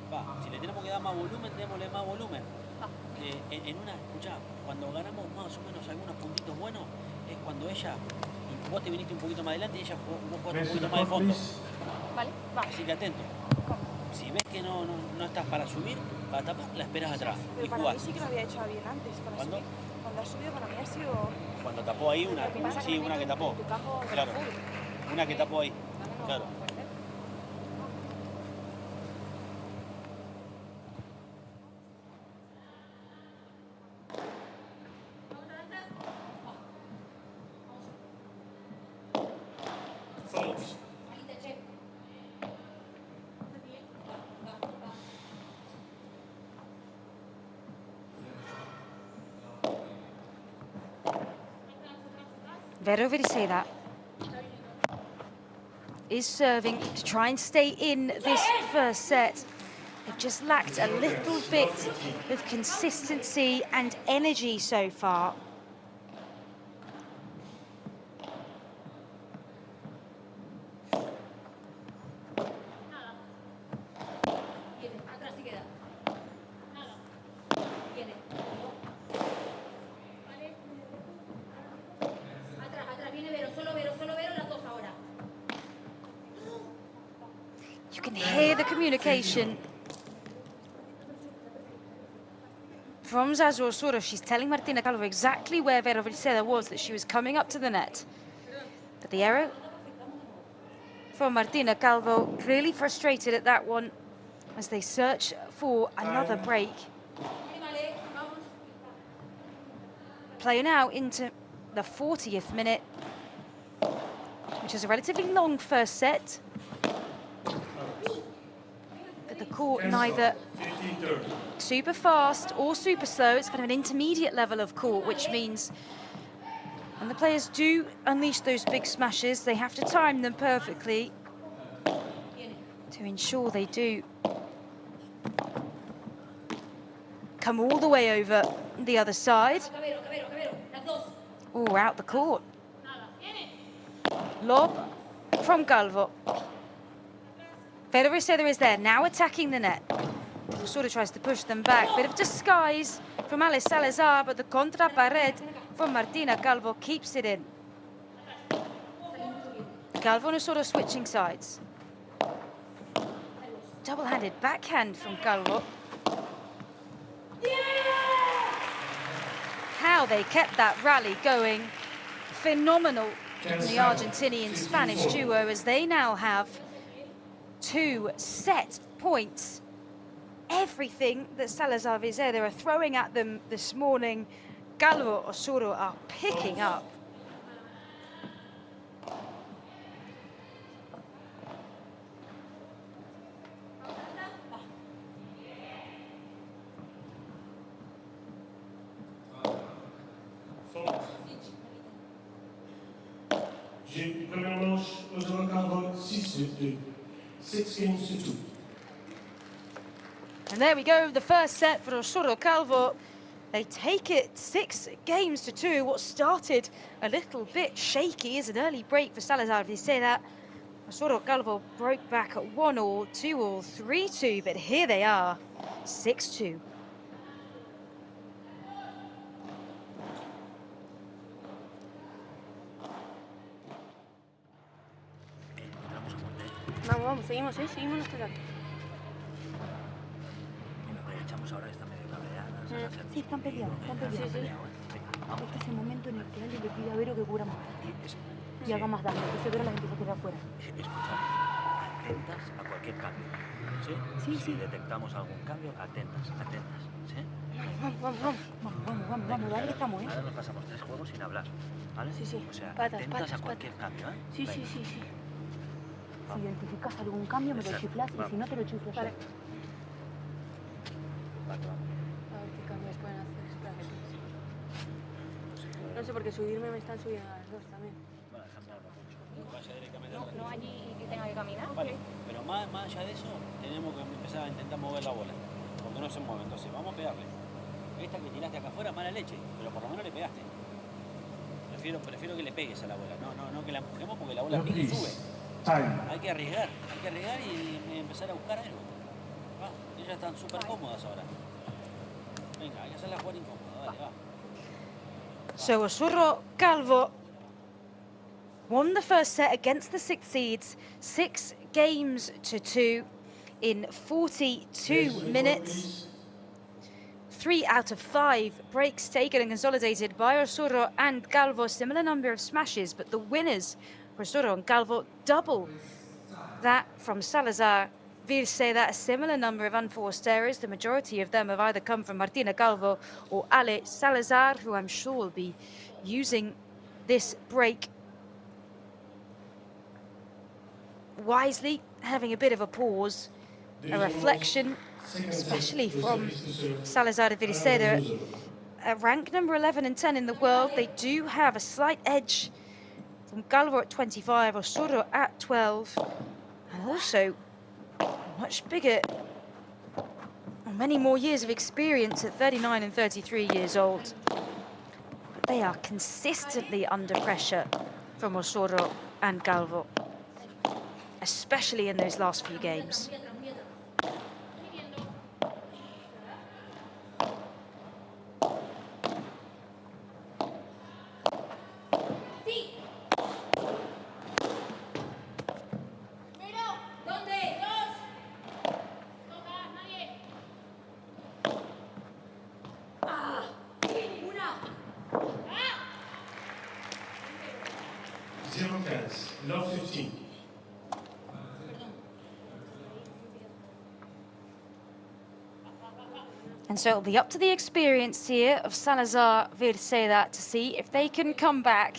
B: Si le tenemos que dar más volumen, démosle más volumen. Escuchá, cuando ganamos más o menos algunos puntitos buenos, es cuando ella, vos te viniste un poquito más adelante y ella vos jugaste un poquito más de fondo.
F: Vale, va.
B: Así que atento. Si ves que no estás para subir, para tapar, la esperas atrás
G: Pero
B: y
G: para
B: jugás.
G: mí sí que lo había hecho bien antes. Para
B: ¿Cuándo?
G: subir. Cuando ha subido para mí ha sido...
B: Cuando tapó ahí una, sí, una que tapó. Claro, una que tapó ahí, claro.
D: False.
A: Virseda is serving to try and stay in this first set. They've just lacked a little bit of consistency and energy so far. You can hear the communication from Osoro. She's telling Martina Calvo exactly where Virseda was, that she was coming up to the net. But the error from Martina Calvo, clearly frustrated at that one as they search for another break. Play now into the 40th minute, which is a relatively long first set. But the court neither super fast or super slow. It's kind of an intermediate level of court, which means when the players do unleash those big smashes, they have to time them perfectly to ensure they do come all the way over the other side. Oh, out the court. Lob from Calvo. Virseda is there, now attacking the net. Sort of tries to push them back. Bit of disguise from Salazar, but the contra-pared from Martina Calvo keeps it in. Calvo is sort of switching sides. Double-handed backhand from Calvo. How they kept that rally going. Phenomenal from the Argentinian Spanish duo, as they now have 2 set points. Everything that Salazar Virseda are throwing at them this morning, Calvo or Osoro are picking up.
D: Osoro Calvo 6-2. 6 games to 2.
A: And there we go, the first set for Osoro Calvo. They take it 6 games to 2. What started a little bit shaky is an early break for Salazar Virseda. Osoro Calvo broke back at 1-all, 2-all, 3-2, but here they are, 6-2.
E: Vamos, vamos, seguimos, seguimos nuestro ataque.
B: Echamos ahora esta medio cabreada.
C: Sí, están peleados, están peleados.
E: Sí, sí.
C: Este es el momento en el que alguien le pide a Vero que cubra más y haga más daño, que se Vero las empieza a tirar afuera.
B: Atentas a cualquier cambio. ¿Sí?
C: Sí,
B: Si
C: sí.
B: detectamos algún cambio, atentas. ¿Sí?
C: Vamos, dale que estamos, ¿eh?
B: Ahora nos pasamos 3 juegos sin hablar. ¿Vale?
E: Sí, sí.
B: O sea,
E: Patas,
B: atentas
E: patas,
B: a cualquier cambio, ¿eh?
E: Sí,
B: Venga.
E: sí.
C: Si identificas algún cambio, me lo
B: Exacto.
C: chiflas, y si no, te lo chiflas.
E: Vale.
B: Vale, vamos.
E: A ver qué cambios pueden hacer. Espera que no sé, porque subirme me están subiendo a las 2 también.
B: Vale, Alejandra, mucho. Vaya directamente al
F: No allí que tenga que caminar.
B: Vale, pero más allá de eso, tenemos que empezar a intentar mover la bola. Porque no se mueve, entonces vamos a pegarle. Esta que tiraste acá afuera, mala leche, pero por lo menos le pegaste. Prefiero que le pegues a la bola, no que la empujemos porque la bola pica y sube. Hay que arriesgar y empezar a buscar algo. Ellas están súper cómodas ahora. Venga, hay que hacerla jugar incómoda, dale, va.
A: So Osoro Calvo won the first set against the 6 seeds, 6 games to 2 in 42 minutes. 3 out of 5 breaks taken and consolidated by Osoro and Calvo. Similar number of smashes, but the winners for Osoro and Calvo double that from Salazar. Virseda, a similar number of unforced errors. The majority of them have either come from Martina Calvo or Ale Salazar, who I'm sure will be using this break wisely, having a bit of a pause, a reflection, especially from Salazar and Virseda. Rank number 11 and 10 in the world. They do have a slight edge from Calvo at 25, Osoro at 12, and also much bigger, many more years of experience at 39 and 33 years old. But they are consistently under pressure from Osoro and Calvo, especially in those last few games.
D: Love 15.
A: And so it'll be up to the experience here of Salazar Virseda to see if they can come back.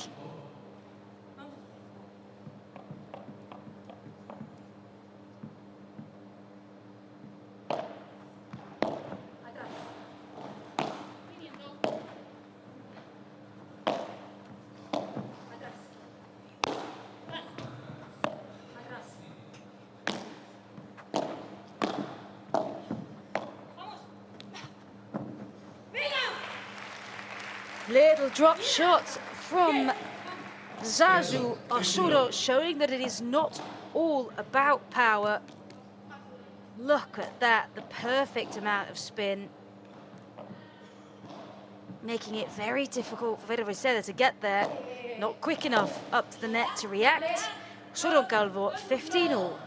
A: Little drop shot from Zazu Osoro, showing that it is not all about power. Look at that, the perfect amount of spin, making it very difficult for Virseda to get there. Not quick enough up to the net to react. Osoro Calvo 15 all.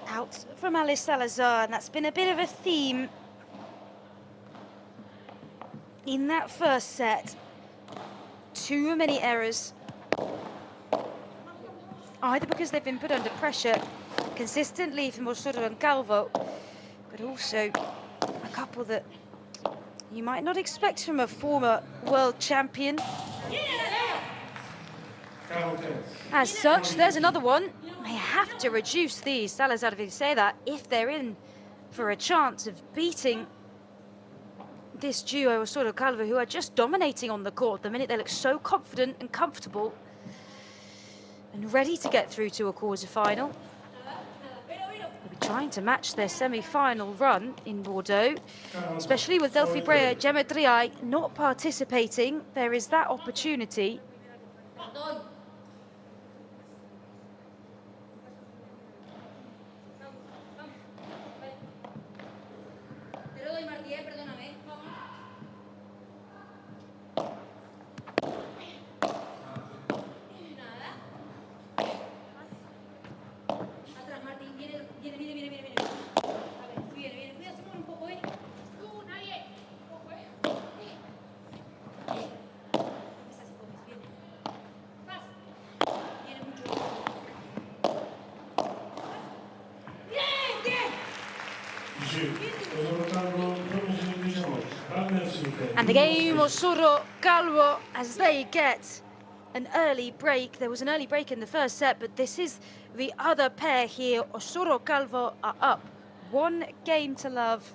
A: Out from Ale Salazar, and that's been a bit of a theme in that first set. Too many errors, either because they've been put under pressure consistently from Osoro and Calvo, but also a couple that you might not expect from a former world champion. As such, there's another one. They have to reduce these, Salazar Virseda, if they're in for a chance of beating this duo, Osoro Calvo, who are just dominating on the court. The minute they look so confident and comfortable and ready to get through to a quarter-final. They'll be trying to match their semi-final run in Bordeaux, especially with Delphi Brea, Geometria not participating. There is that opportunity. And the game, Osoro Calvo, as they get an early break. There was an early break in the first set, but this is the other pair here. Osoro Calvo are up 1 game to love.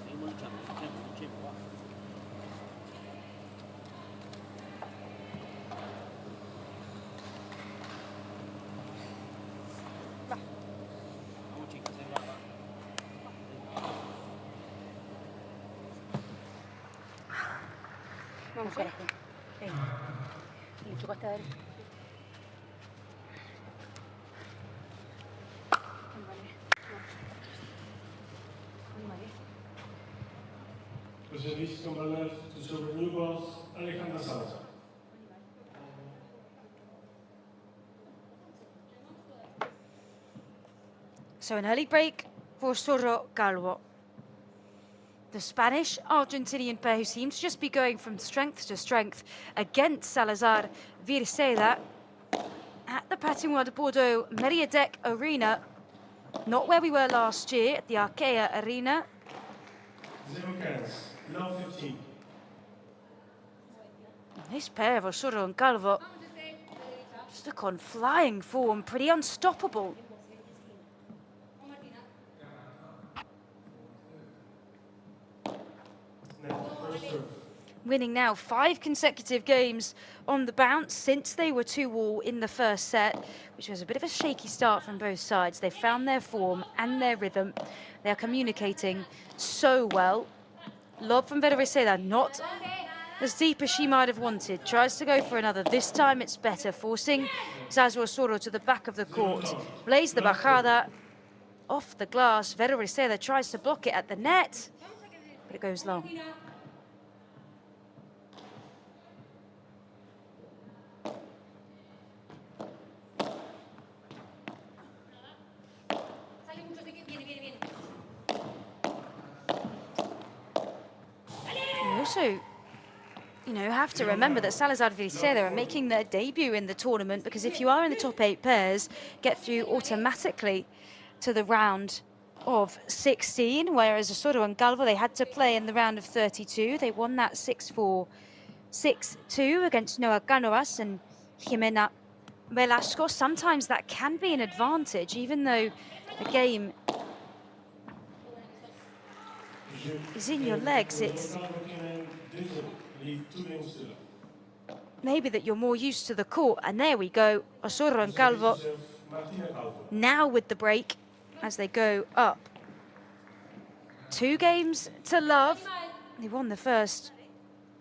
B: Seguimos luchando, luchemos, va. Vamos chicas, va.
C: Vamos, carajo. Le chocaste a ver.
D: Le service number 9 to serve new balls, Alejandra Salazar.
A: So an early break for Osoro Calvo. The Spanish-Argentinian pair who seems to just be going from strength to strength against Salazar Virseda at the Patinoire de Bordeaux Meriadec Arena. Not where we were last year at the Arkea Arena.
D: 0-15, love 15.
A: This pair of Osoro and Calvo just look on flying form, pretty unstoppable. Winning now 5 consecutive games on the bounce since they were 2-all in the first set, which was a bit of a shaky start from both sides. They found their form and their rhythm. They are communicating so well. Lob from Veronica, not as deep as she might have wanted. Tries to go for another. This time it's better, forcing Zazu Osoro to the back of the court. Blaze the bajada off the glass. Veronica tries to block it at the net, but it goes long. Also, have to remember that Salazar Virseda are making their debut in the tournament, because if you are in the top 8 pairs, get through automatically to the round of 16, whereas Osoro and Calvo, they had to play in the round of 32. They won that 6-4, 6-2 against Noah Canoas and Jimena Velasco. Sometimes that can be an advantage, even though the game is in your legs. It's maybe that you're more used to the court. And there we go, Osoro and Calvo now with the break as they go up 2 games to love. They won the first.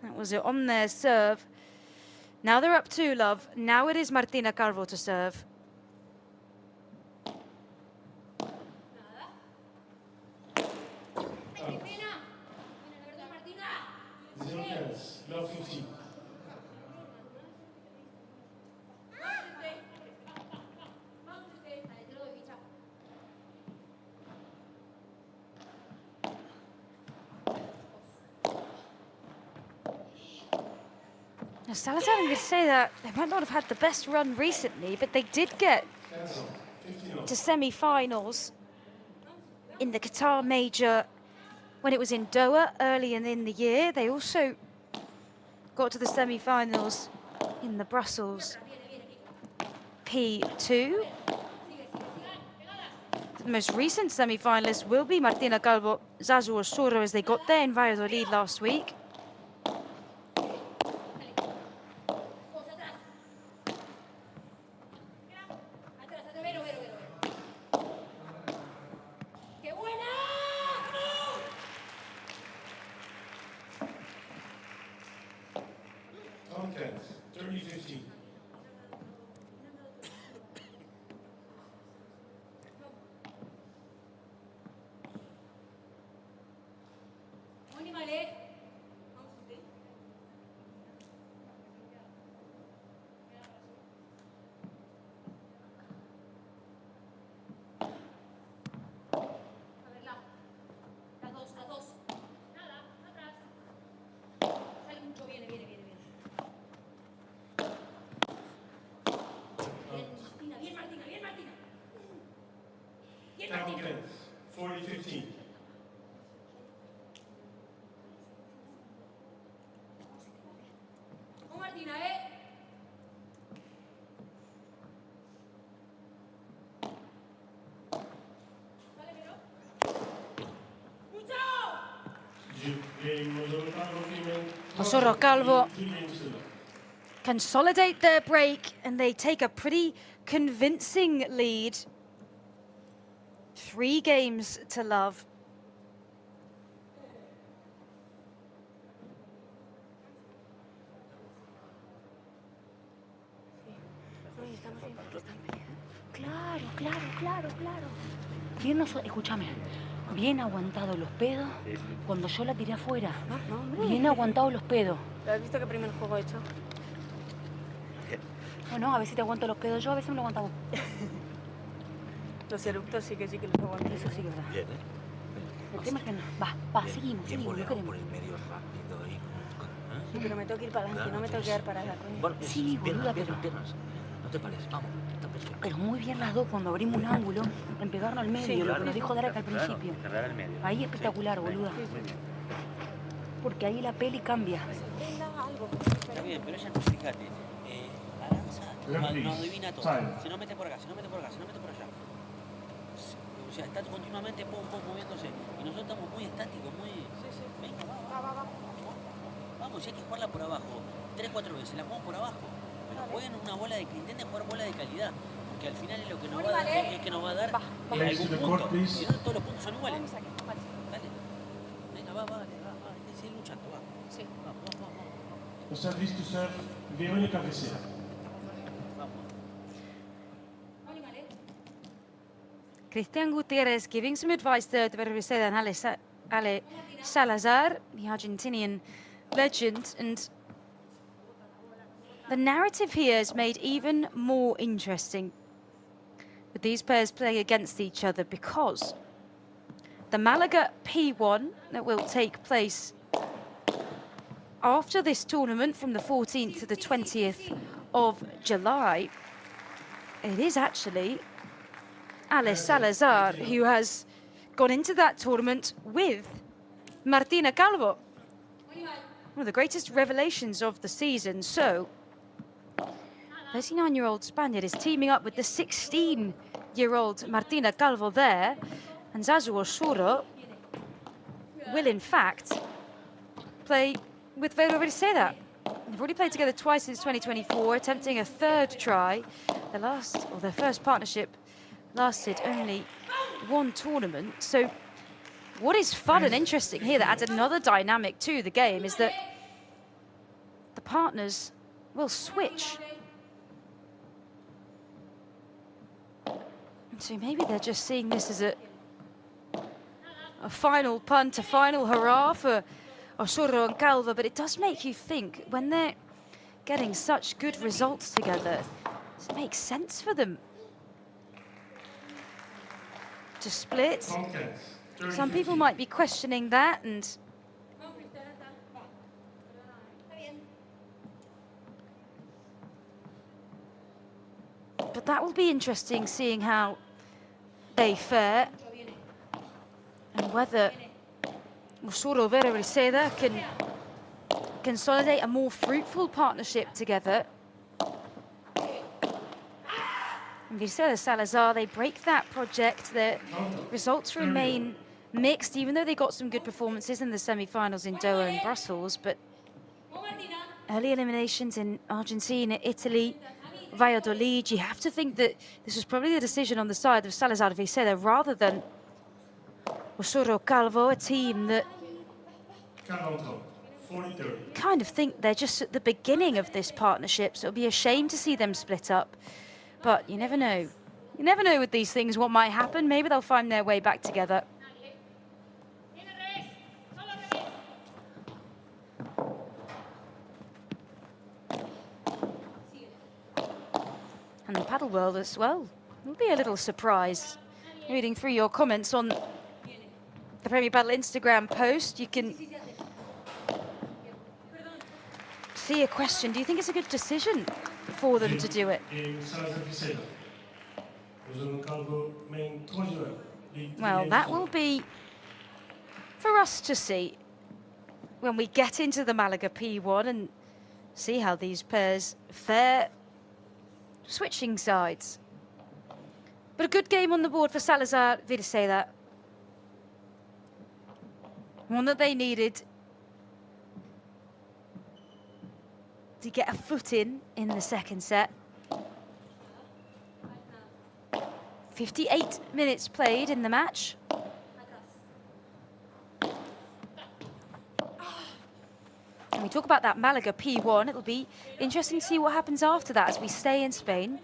A: That was it on their serve. Now they're up 2 love. Now it is Martina Calvo to serve.
D: Love 15.
A: Now Salazar and Virseda, they might not have had the best run recently, but they did get to semi-finals in the Qatar Major when it was in Doha early in the year. They also got to the semi-finals in the Brussels P2. The most recent semi-finalist will be Martina Calvo, Zazu Osoro, as they got there in Valladolid last week.
D: Down 10, 40-15.
A: Osoro, Calvo consolidate their break and they take a pretty convincing lead. 3 games to love.
C: Claro. Bien, escúchame. Bien aguantado los pedos cuando yo la tiré afuera. Bien aguantado los pedos.
E: ¿Lo has visto qué primer juego he hecho?
C: Bueno, a veces te aguanto los pedos yo, a veces me lo aguanto vos.
E: Los eructos sí que los aguanto.
C: Eso sí que es verdad.
H: Bien,
C: El tema es que no. Va, seguimos,
H: bien
C: no
H: voleado
C: queremos.
H: por el medio rápido y
E: Sí, pero me tengo que ir para adelante, no me tengo que quedar parada, coño.
H: Bueno,
C: Sí, boluda, pero...
H: piernas. No te pares, vamos. Está perfecto.
C: Pero muy bien las dos cuando abrimos un ángulo, en pegarnos al medio,
E: Sí,
C: lo
H: claro.
C: que nos dijo Darek al principio.
H: Cerrar el medio.
C: Ahí espectacular, boluda.
H: Muy bien.
C: Porque ahí la peli cambia.
B: Está bien, pero ella no, fíjate. Aranza no adivina todo. Si no mete por acá, si no mete por acá, si no mete por allá. O sea, está continuamente moviéndose. Y nosotros estamos muy estáticos, muy... Venga, va. Vamos, si hay que jugarla por abajo 3-4 veces, la jugamos por abajo. Pero jueguen una bola de... Intenten jugar bola de calidad. Porque al final es lo que nos va a dar, es que nos va a dar algún punto. Si no, todos los puntos son iguales. Dale. Venga, va. Hay que seguir luchando, va.
F: Sí.
B: Vamos.
D: Au service to serve, Veronica Virseda.
A: Cristian Gutierrez giving some advice there to Virseda and Ale Salazar, the Argentinian legend. And the narrative here is made even more interesting with these pairs playing against each other, because the Malaga P1 that will take place after this tournament from the 14th to the 20th of July, it is actually Ale Salazar who has gone into that tournament with Martina Calvo, one of the greatest revelations of the season. So 39-year-old Spaniard is teaming up with the 16-year-old Martina Calvo there, and Zazu Osoro will in fact play with Virseda. They've already played together twice since 2024, attempting a 3rd try. Their first partnership lasted only 1 tournament. So what is fun and interesting here, that adds another dynamic to the game, is that the partners will switch. So maybe they're just seeing this as a final punt, a final hurrah for Osoro and Calvo, but it does make you think, when they're getting such good results together, does it make sense for them to split? Some people might be questioning that, and but that will be interesting, seeing how they fare and whether Osoro Virseda can consolidate a more fruitful partnership together. And Virseda Salazar, they break that project. Their results remain mixed, even though they got some good performances in the semi-finals in Doha and Brussels. But early eliminations in Argentina, Italy, Valladolid, you have to think that this was probably the decision on the side of Salazar Virseda rather than Osoro Calvo, a team that kind of think they're just at the beginning of this partnership, so it'll be a shame to see them split up. But you never know. You never know with these things what might happen. Maybe they'll find their way back together. And the paddle world as well will be a little surprised. Reading through your comments on the Premier Paddle Instagram post, you can see a question. Do you think it's a good decision for them to do it? Well, that will be for us to see when we get into the Malaga P1 and see how these pairs fare switching sides. But a good game on the board for Salazar Virseda. One that they needed to get a foot in the second set. 58 minutes played in the match. And we talk about that Malaga P1. It'll be interesting to see what happens after that as we stay in Spain.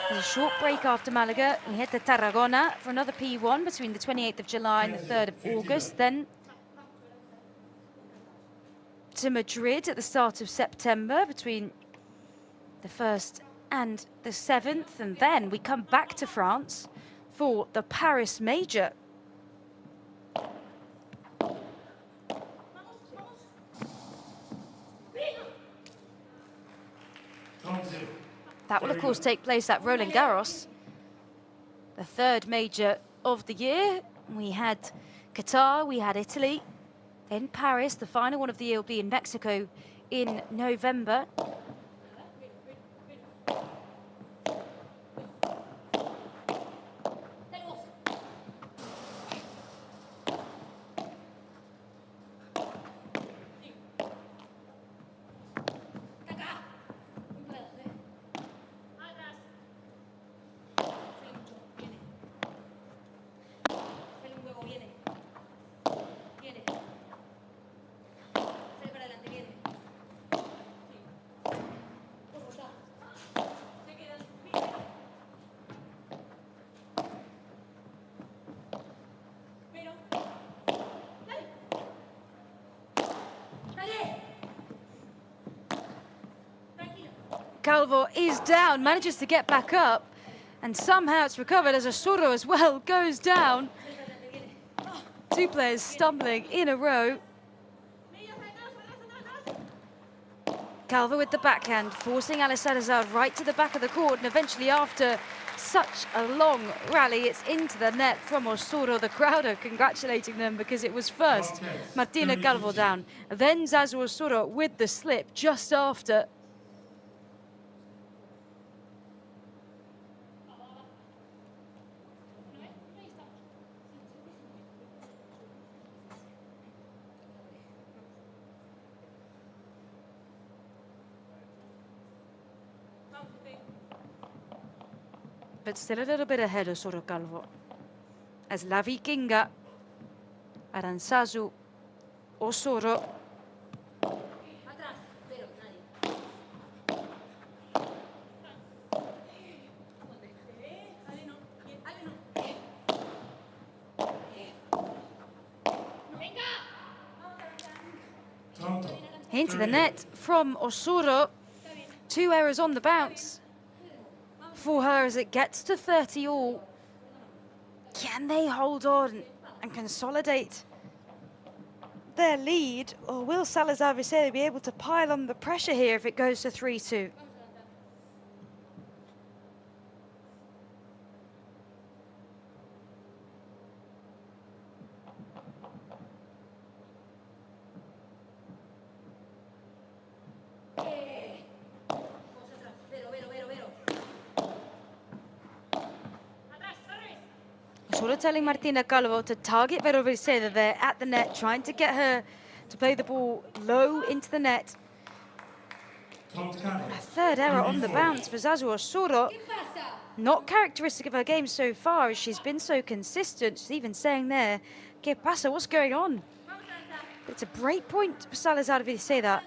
A: There's a short break after Malaga. We head to Tarragona for another P1 between the 28th of July and the 3rd of August. Then to Madrid at the start of September between the 1st and the 7th. And then we come back to France for the Paris Major. That will, of course, take place at Roland Garros, the 3rd major of the year. We had Qatar, we had Italy, then Paris. The final one of the year will be in Mexico in November. Calvo is down, manages to get back up, and somehow it's recovered as Osoro as well goes down. Two players stumbling in a row. Calvo with the backhand, forcing Salazar right to the back of the court, and eventually after such a long rally, it's into the net from Osoro. The crowd are congratulating them because it was first Martina Calvo down, then Zazu Osoro with the slip just after. But still a little bit ahead of Osoro Calvo. As La Vikinga, Aranzazu, Osoro. Into the net from Osoro. 2 errors on the bounce for her as it gets to 30 all. Can they hold on and consolidate their lead, or will Salazar Virseda be able to pile on the pressure here if it goes to 3-2? Sort of telling Martina Calvo to target Virseda there at the net, trying to get her to play the ball low into the net. A third error on the bounce for Zazu Osoro. Not characteristic of her game so far, as she's been so consistent. She's even saying there, ¿Qué pasa? What's going on? But it's a break point for Salazar Virseda.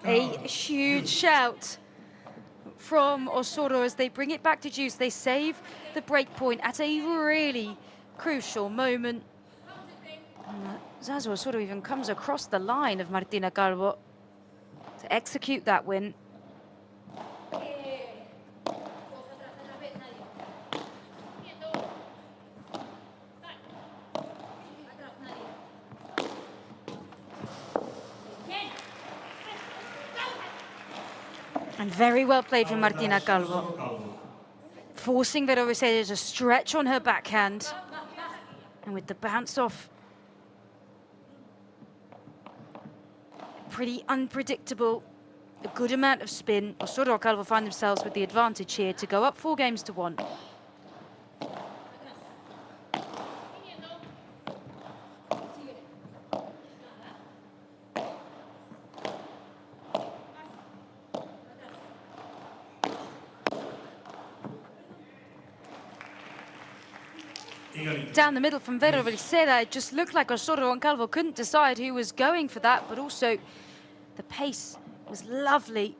A: A huge shout from Osoro as they bring it back to juice. They save the break point at a really crucial moment. Zazu Osoro even comes across the line of Martina Calvo to execute that win. And very well played from Martina Calvo. Forcing Veronica to stretch on her backhand. And with the bounce off, pretty unpredictable, a good amount of spin. Osoro and Calvo find themselves with the advantage here to go up 4-1. Down the middle from Virseda, it just looked like Osoro and Calvo couldn't decide who was going for that, but also the pace was lovely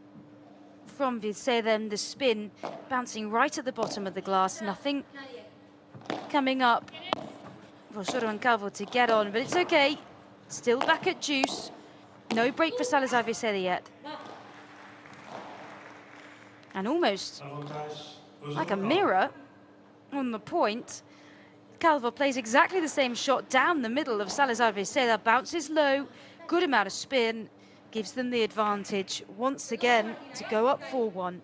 A: from Virseda and the spin bouncing right at the bottom of the glass. Nothing coming up for Osoro and Calvo to get on, but it's okay. Still back at juice. No break for Salazar Virseda yet. And almost like a mirror on the point. Calvo plays exactly the same shot down the middle of Salazar Virseda, bounces low, good amount of spin, gives them the advantage once again to go up 4-1.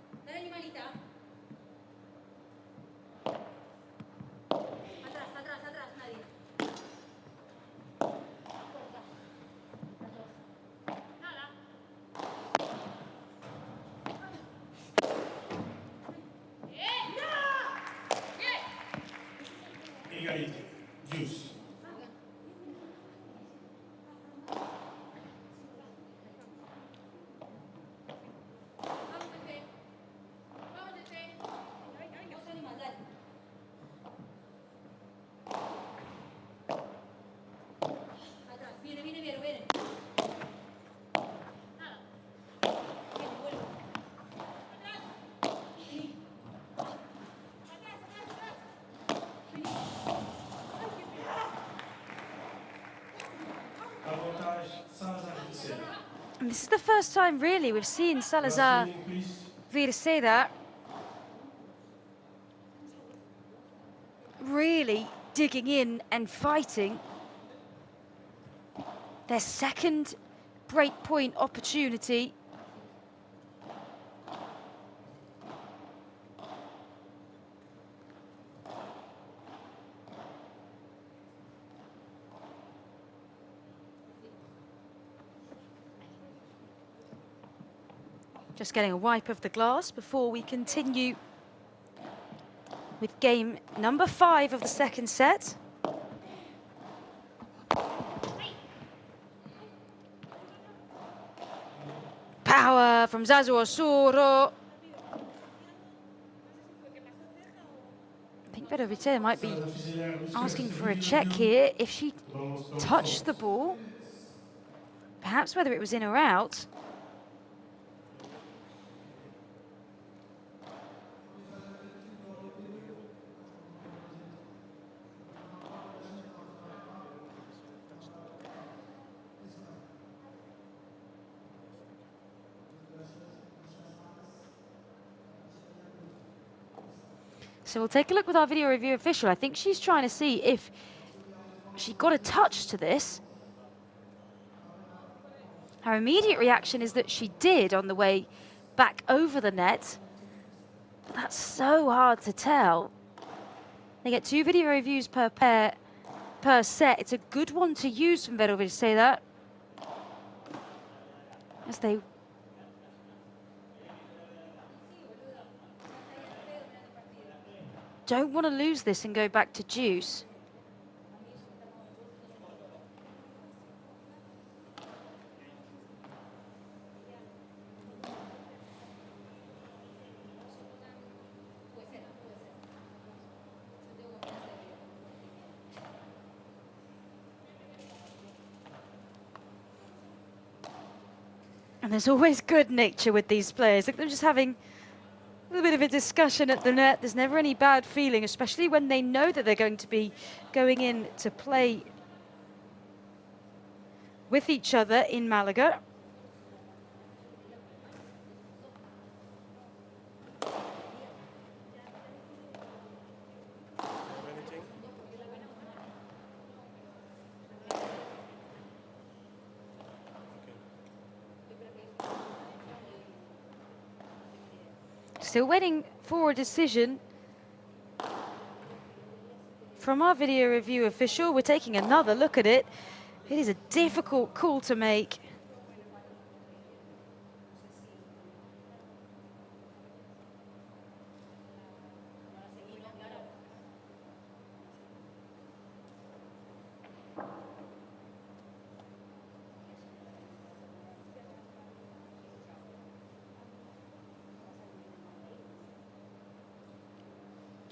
A: And this is the first time, really, we've seen Salazar Virseda really digging in and fighting. Their second break point opportunity. Just getting a wipe of the glass before we continue with game number 5 of the second set. Power from Zazu Osoro. I think Veronica might be asking for a check here. If she touched the ball, perhaps whether it was in or out. So we'll take a look with our video review official. I think she's trying to see if she got a touch to this. Her immediate reaction is that she did on the way back over the net. But that's so hard to tell. They get 2 video reviews per pair, per set. It's a good one to use from Veronica to say that. As they don't want to lose this and go back to juice. And there's always good nature with these players. Look, they're just having a little bit of a discussion at the net. There's never any bad feeling, especially when they know that they're going to be going in to play with each other in Malaga. Still waiting for a decision from our video review official. We're taking another look at it. It is a difficult call to make.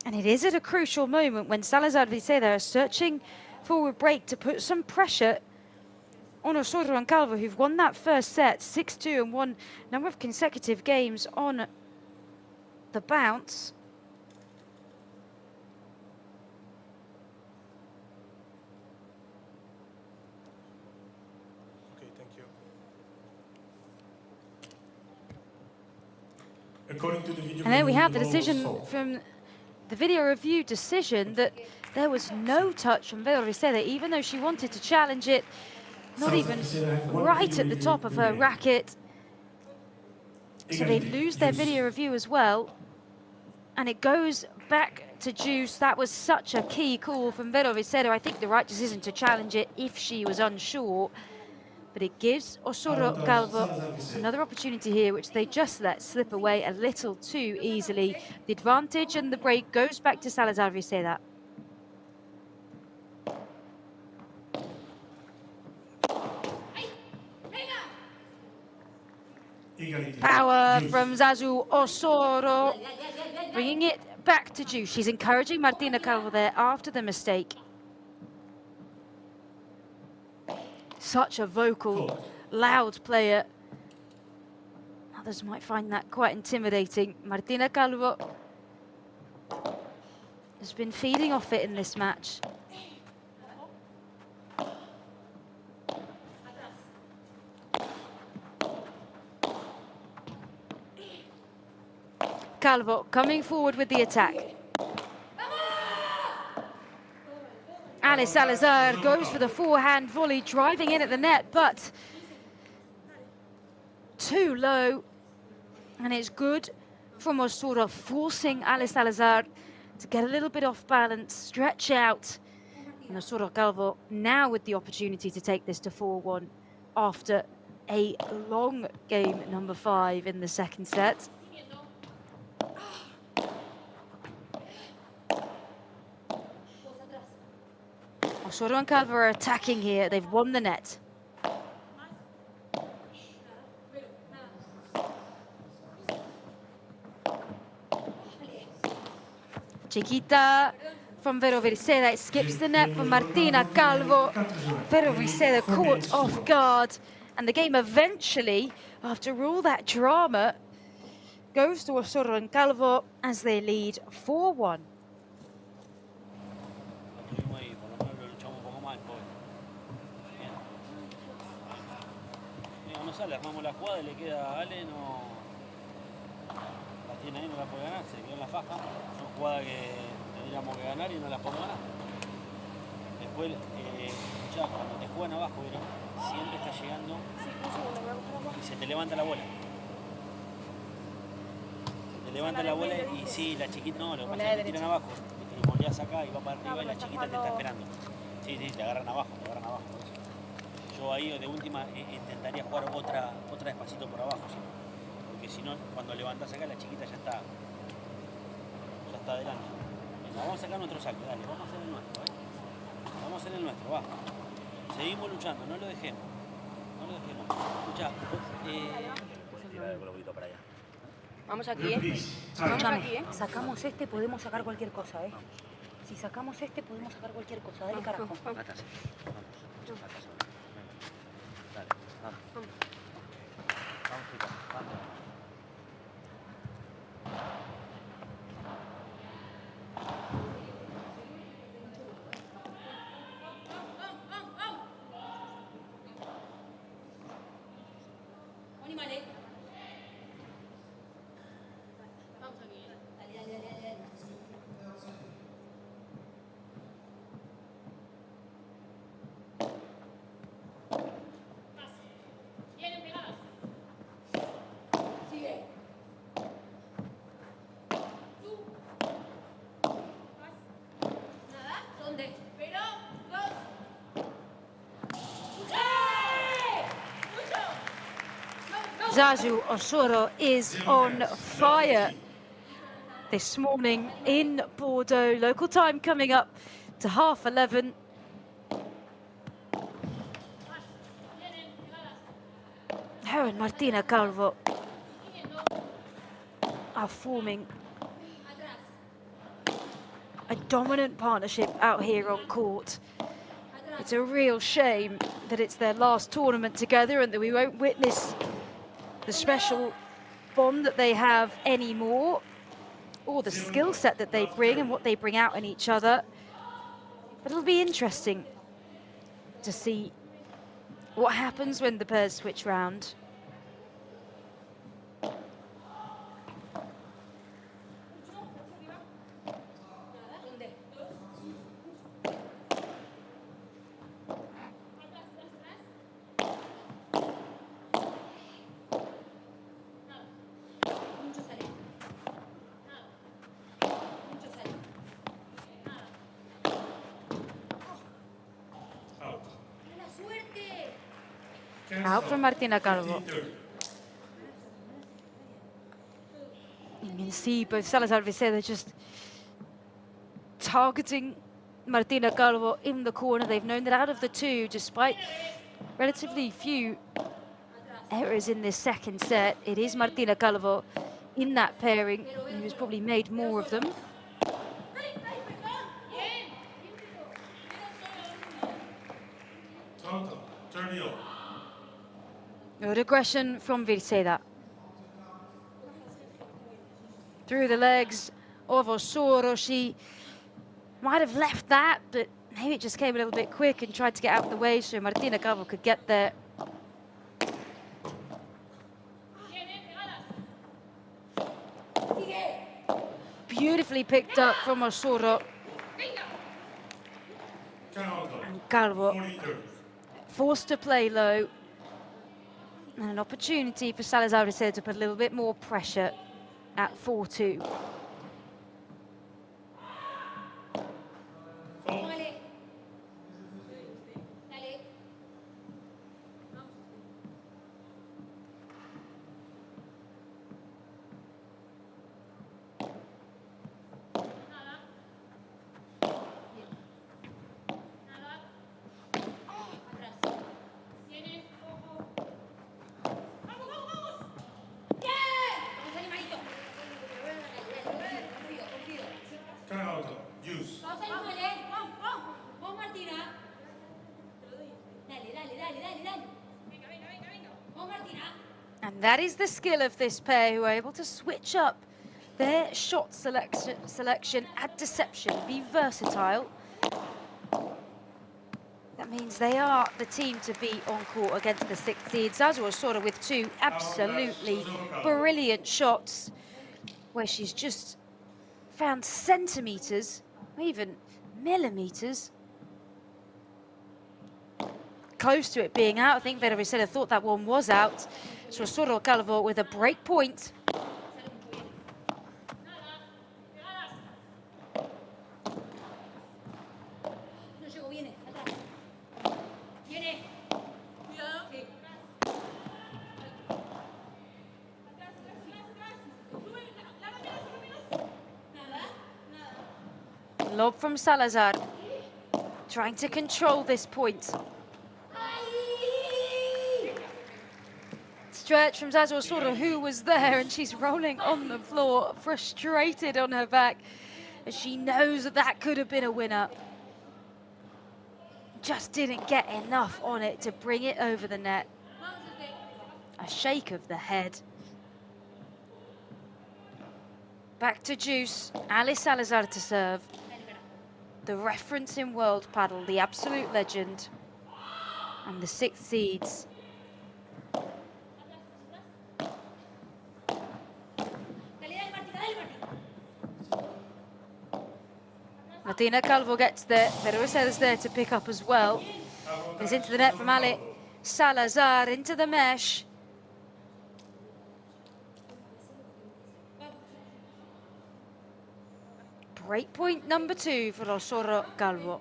A: And it is at a crucial moment when Salazar and Virseda are searching for a break to put some pressure on Osoro and Calvo, who've won that first set 6-2 and won a number of consecutive games on the bounce.
D: Okay, thank you. According to the video,
A: And then we have the
D: review,
A: decision
D: Osoro.
A: from the video review decision that there was no touch from Virseda, even though she wanted to challenge it, not even right at the top of her racket. So they lose their video review as well, and it goes back to juice. That was such a key call from Virseda. I think the right decision to challenge it if she was unsure, but it gives Osoro Calvo another opportunity here, which they just let slip away a little too easily. The advantage and the break goes back to Salazar Virseda. Power from Zazu Osoro, bringing it back to juice. She's encouraging Martina Calvo there after the mistake. Such a vocal, loud player. Others might find that quite intimidating. Martina Calvo has been feeding off it in this match. Calvo coming forward with the attack. Salazar goes for the forehand volley, driving in at the net, but too low. And it's good from Osoro, forcing Salazar to get a little bit off balance, stretch out. And Osoro Calvo now with the opportunity to take this to 4-1 after a long game number 5 in the second set. Osoro and Calvo are attacking here. They've won the net. Chiquita from Virseda. It skips the net for Martina Calvo. Virseda caught off guard. And the game eventually, after all that drama, goes to Osoro and Calvo as they lead 4-1.
B: Le armamos la jugada y le queda a Ale, no la tiene ahí, no la puede ganar, se quedó en la faja. Son jugadas que tendríamos que ganar y no las podemos ganar. Después, ya cuando te juegan abajo, siempre está llegando y se te levanta la bola. Se te levanta la bola y sí, la chiquita, no, lo que pasa es que te tiran abajo, te volvías acá y va para arriba y la chiquita te está esperando. Sí, te agarran abajo, Yo ahí de última intentaría jugar otra despacito por abajo, ¿sí? Porque si no, cuando levantas acá la chiquita ya está adelante. Venga, vamos a sacar nuestro saque, dale, vamos a hacer el nuestro, Vamos a hacer el nuestro, va. Seguimos luchando, no lo dejemos. Escuchá, para allá.
E: Vamos aquí, Vamos aquí,
C: Sacamos este, podemos sacar cualquier cosa, Si sacamos este, podemos sacar cualquier cosa. Dale, carajo.
B: Vamos. Dale, vamos. Vamos, chica, vamos.
A: Zazu Osoro is on fire this morning in Bordeaux. Local time coming up to 11:30. Her and Martina Calvo are forming a dominant partnership out here on court. It's a real shame that it's their last tournament together and that we won't witness the special bond that they have anymore, or the skill set that they bring and what they bring out in each other. But it'll be interesting to see what happens when the pairs switch round. Out from Martina Calvo. You can see both Salazar and Virseda just targeting Martina Calvo in the corner. They've known that out of the two, despite relatively few errors in this second set, it is Martina Calvo in that pairing who has probably made more of them. Good aggression from Virseda. Through the legs of Osoro. She might have left that, but maybe it just came a little bit quick and tried to get out of the way so Martina Calvo could get there. Beautifully picked up from Osoro. And Calvo forced to play low. And an opportunity for Salazar to put a little bit more pressure at 4-2. And that is the skill of this pair, who are able to switch up their shot selection, add deception, be versatile. That means they are the team to be on court against the 6th seed. Zazu Osoro with two absolutely brilliant shots, where she's just found centimetres, or even millimetres, close to it being out. I think Veronica thought that one was out. So Osoro Calvo with a break point. Lob from Salazar, trying to control this point. Stretch from Zazu Osoro, who was there, and she's rolling on the floor, frustrated on her back, as she knows that that could have been a winner. Just didn't get enough on it to bring it over the net. A shake of the head. Back to Juice, Ali Salazar to serve. The reference in world paddle, the absolute legend, and the 6th seeds. Martina Calvo gets there, Veronica is there to pick up as well. It's into the net from Ali Salazar, into the mesh. Break point number 2 for Osoro Calvo.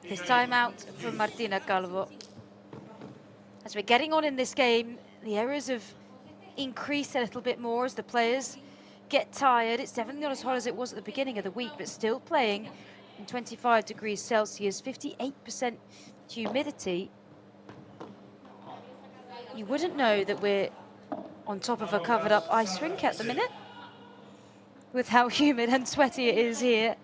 A: This time out for Martina Calvo. As we're getting on in this game, the errors have increased a little bit more as the players get tired. It's definitely not as hot as it was at the beginning of the week, but still playing in 25 degrees Celsius, 58% humidity. You wouldn't know that we're on top of a covered up ice rink at the minute, with how humid and sweaty it is here.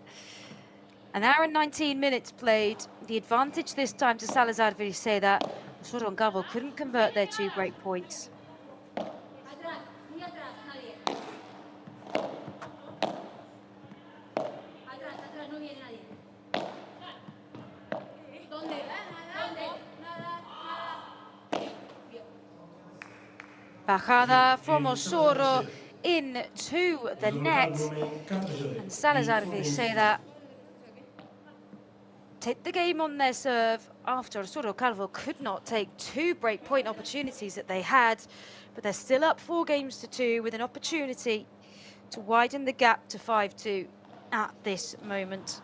A: An hour and 19 minutes played. The advantage this time to Salazar Virseda. Osoro and Calvo couldn't convert their 2 break points. Bajada from Osoro into the net, and Salazar Virseda take the game on their serve after Osoro Calvo could not take 2 breakpoint opportunities that they had, but they're still up 4 games to 2 with an opportunity to widen the gap to 5-2 at this moment.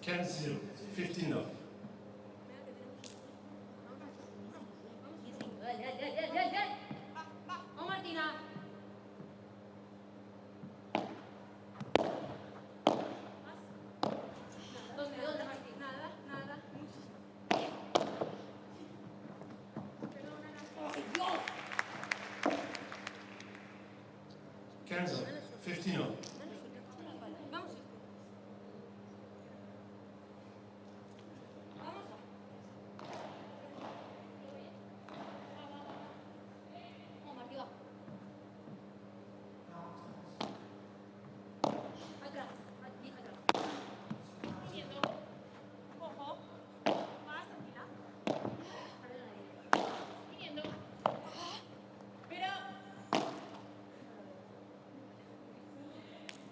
D: Cancel, 15 off. Cancel, 15 off.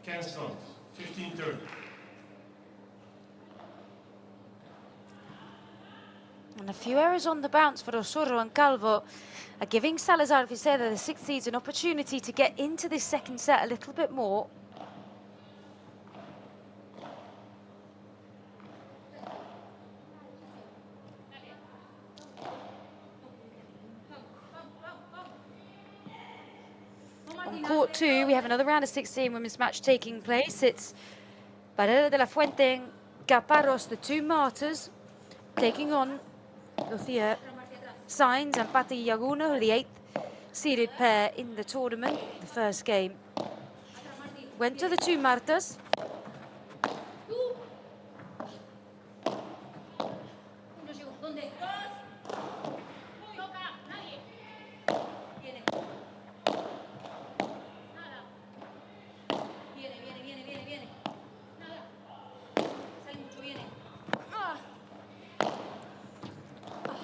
D: Cancel, 15-30.
A: And a few errors on the bounce for Osoro and Calvo are giving Salazar Virseda, the 6th seeds, an opportunity to get into this second set a little bit more. On court 2, we have another round of 16 women's match taking place. It's Barrera de la Fuente and Caparros, the 2 martyrs, taking on Lucia Sainz and Pati Yaguno, the 8th seeded pair in the tournament. The first game went to the 2 martyrs.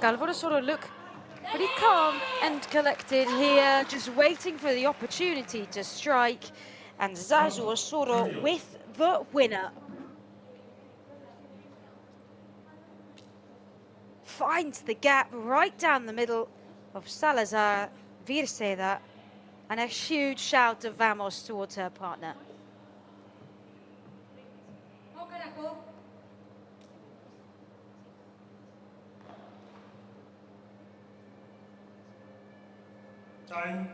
A: Calvo sort of look pretty calm and collected here, just waiting for the opportunity to strike. And Zazu Osoro with the winner. Finds the gap right down the middle of Salazar Virseda, and a huge shout of vamos towards her partner.
D: Time.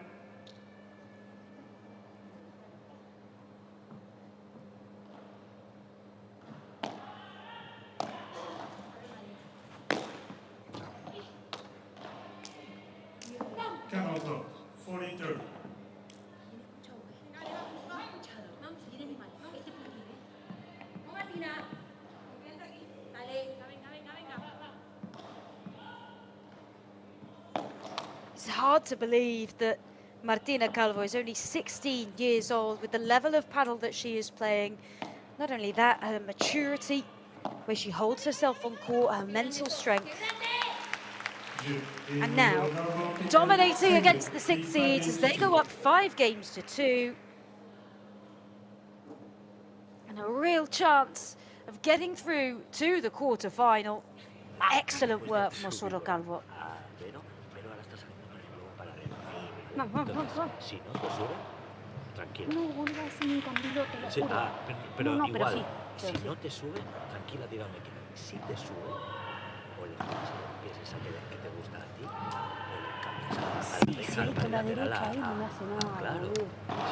D: Chingotto, 40-30.
A: It's hard to believe that Martina Calvo is only 16 years old with the level of paddle that she is playing. Not only that, her maturity, where she holds herself on court, her mental strength. And now, dominating against the 6 seeds as they go up 5 games to 2. And a real chance of getting through to the quarter-final. Excellent work from Osoro Calvo.
H: Pero ahora está saliendo para luego para Ariana.
C: Vamos, vamos,
H: Entonces,
C: vamos.
H: si no te sube, tranquila.
C: No vuelvas en un camino, te lo
H: Sí,
C: juro.
H: pero
C: No,
H: igual,
C: pero sí.
H: si no te sube, tranquila, tira donde quieras. Si te sube, o le cambias los pies esa que te gusta a ti, o le cambias
C: Con la
H: al lateral
C: derecha ahí no me hace nada.
H: Claro,
C: boludo.
H: si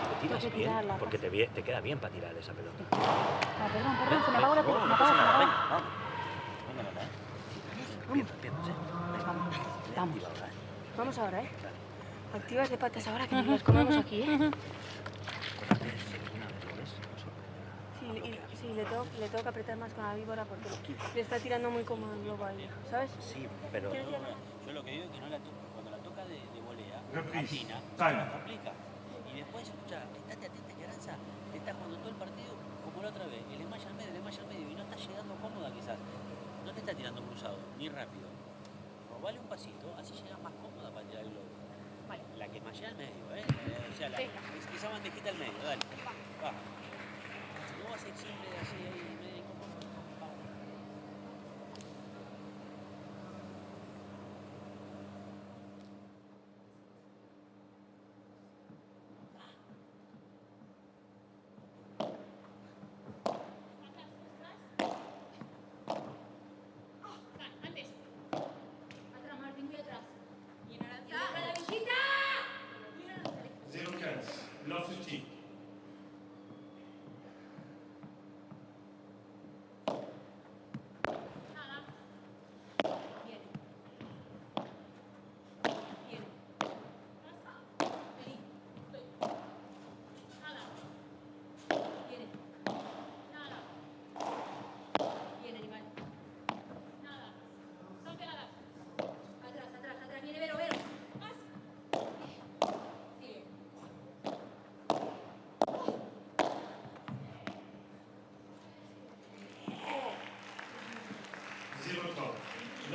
H: le tiras
C: Tengo que
H: bien,
C: tirarla,
H: porque te queda bien para tirar esa pelota.
C: Ah, perdón, se me apagó la tele, se me apagó, se me apagó.
B: Venga, venga,
H: Piernas,
C: Vamos.
H: ahora,
E: Vamos ahora, ¿eh? Activas de patas ahora que nos las comemos aquí, ¿eh? Sí, le tengo que apretar más con la víbora porque le está tirando muy como en globo ahí, ¿sabes?
H: Sí, pero...
B: Yo lo que digo es que no la cuando la toca de volea,
D: Reprise.
B: Martina,
D: Time.
B: la complica. Y después, escucha, estate atenta que Aranza te está jugando todo el partido como la otra vez. Y le malla al medio, y no está llegando cómoda quizás. No te está tirando cruzado, ni rápido. Robale un pasito, así llegas más cómoda para tirar el globo. Vale. La que malla al medio, ¿eh? O sea, esa bandejita al medio, dale. Va. No vas a ir siempre así ahí, medio incómodo.
D: Zero cans. Love 15.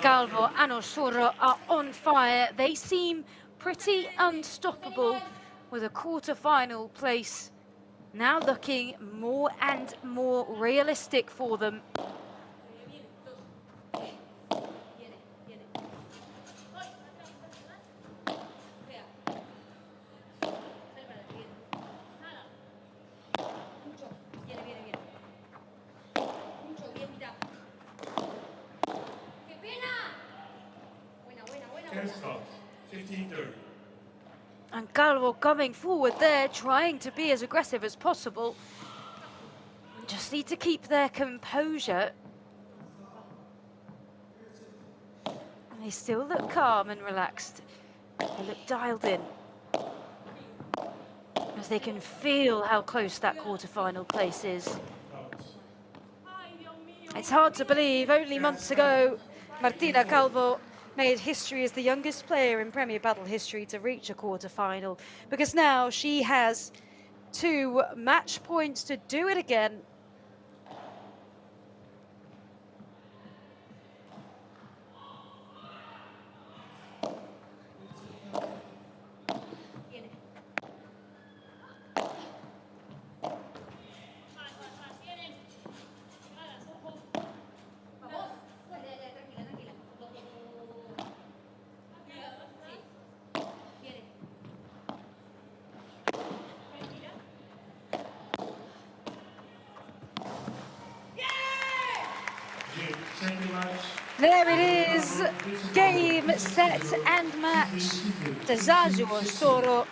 A: Calvo and Osoro are on fire. They seem pretty unstoppable with a quarter-final place now looking more and more realistic for them.
D: Can start. 15-30.
A: And Calvo coming forward there, trying to be as aggressive as possible. Just need to keep their composure. And they still look calm and relaxed. They look dialed in. As they can feel how close that quarter-final place is. It's hard to believe, only months ago, Martina Calvo made history as the youngest player in Premier Padel history to reach a quarter-final, because now she has 2 match points to do it again. There it is, game, set and match. Aranzazu, Osoro,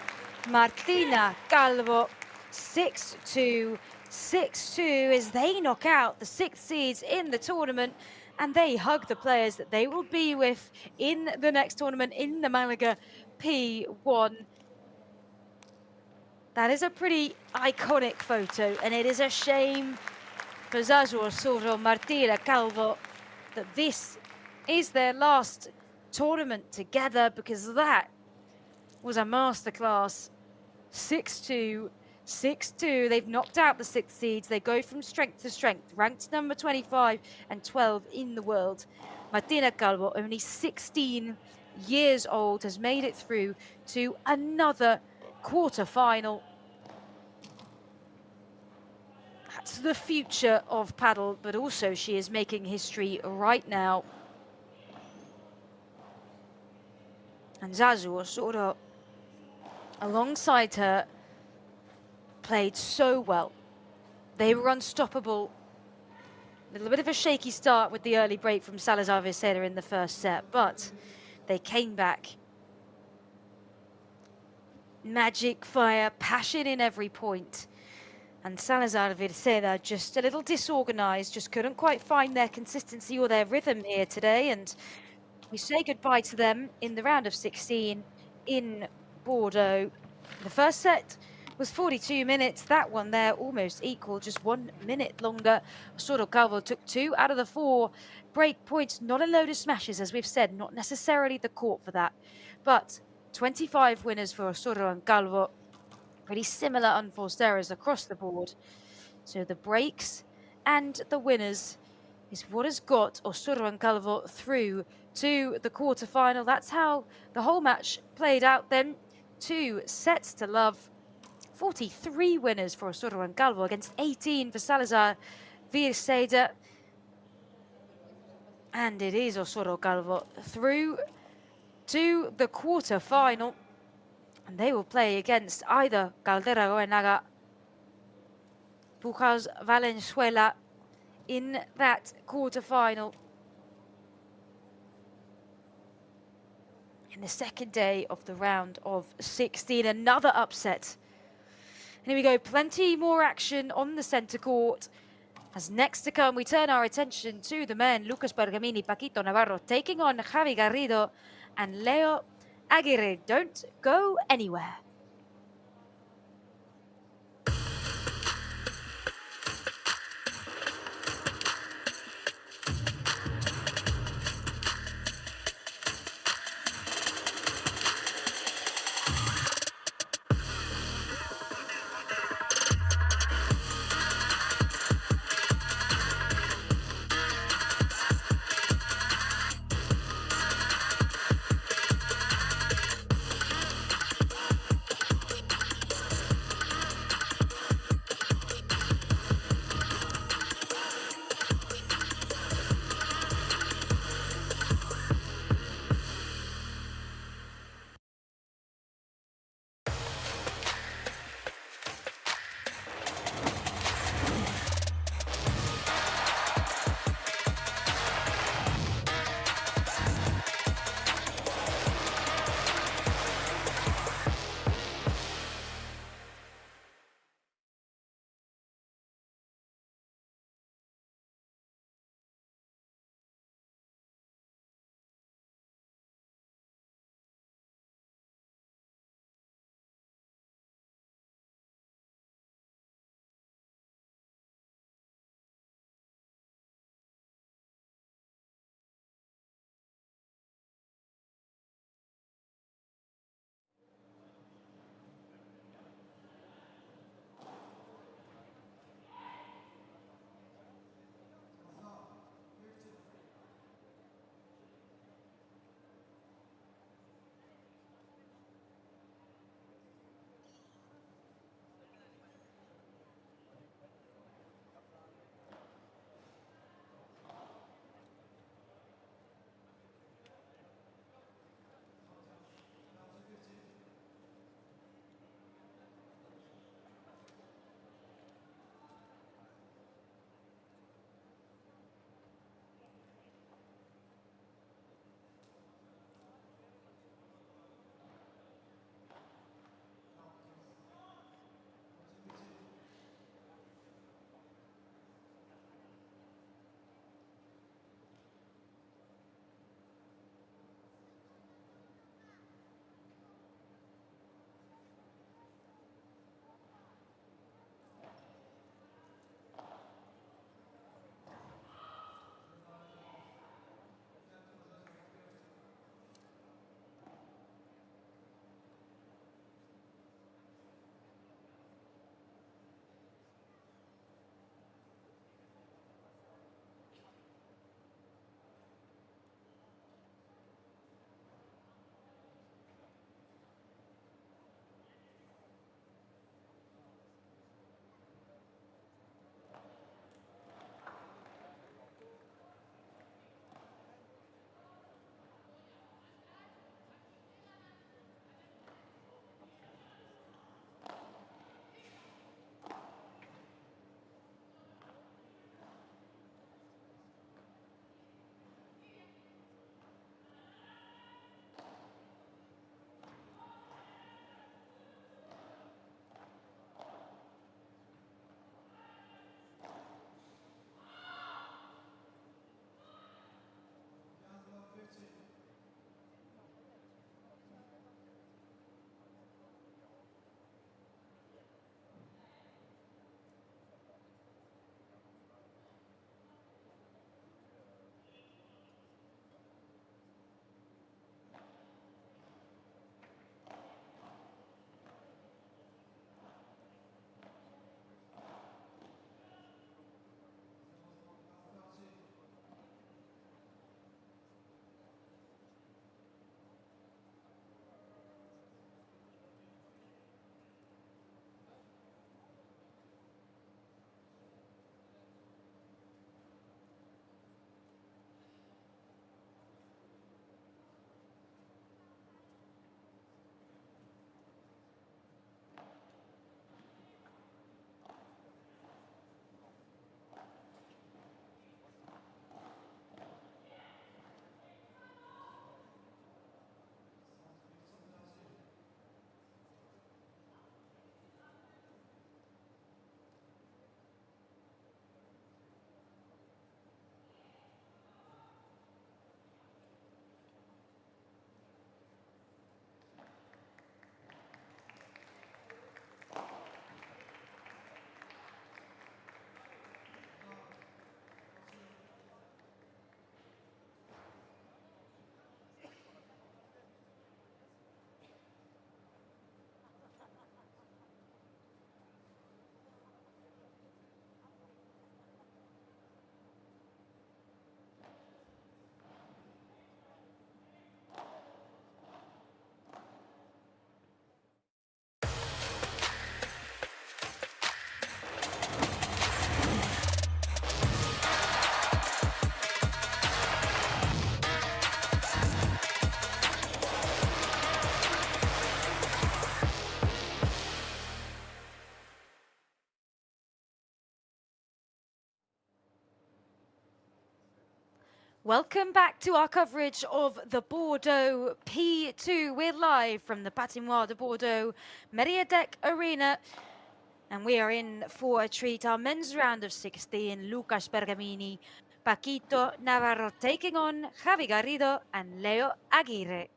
A: Martina Calvo, 6-2, 6-2 as they knock out the 6th seeds in the tournament and they hug the players that they will be with in the next tournament in the Malaga P1. That is a pretty iconic photo and it is a shame for Aranzazu, Osoro, Martina Calvo that this is their last tournament together, because that was a masterclass. 6-2, 6-2. They've knocked out the 6 seeds. They go from strength to strength, ranked number 25 and 12 in the world. Martina Calvo, only 16 years old, has made it through to another quarter-final. That's the future of paddle, but also she is making history right now. And Zazu, Osoro, alongside her, played so well. They were unstoppable. A little bit of a shaky start with the early break from Salazar Virseda in the first set, but they came back. Magic, fire, passion in every point. And Salazar Virseda just a little disorganized, just couldn't quite find their consistency or their rhythm here today. And we say goodbye to them in the round of 16 in Bordeaux. The first set was 42 minutes. That one there almost equal, just 1 minute longer. Osoro Calvo took 2 out of the 4 break points. Not a load of smashes, as we've said, not necessarily the court for that. But 25 winners for Osoro and Calvo. Pretty similar unforced errors across the board. So the breaks and the winners is what has got Osoro and Calvo through to the quarterfinal. That's how the whole match played out then. 2 sets to love. 43 winners for Osoro and Calvo against 18 for Salazar Virseda. And it is Osoro Calvo through to the quarterfinal. And they will play against either Caldera Goenaga, Pujals Valenzuela in that quarterfinal. In the second day of the round of 16, another upset. And here we go, plenty more action on the centre court. As next to come, we turn our attention to the men, Lucas Bergamini, Paquito Navarro, taking on Javi Garrido and Leo Aguirre. Don't go anywhere. Welcome back to our coverage of the Bordeaux P2. We're live from the Patinoire de Bordeaux Meriadec Arena. And we are in for a treat. Our men's round of 16, Lucas Bergamini, Paquito Navarro taking on Javi Garrido and Leo Aguirre.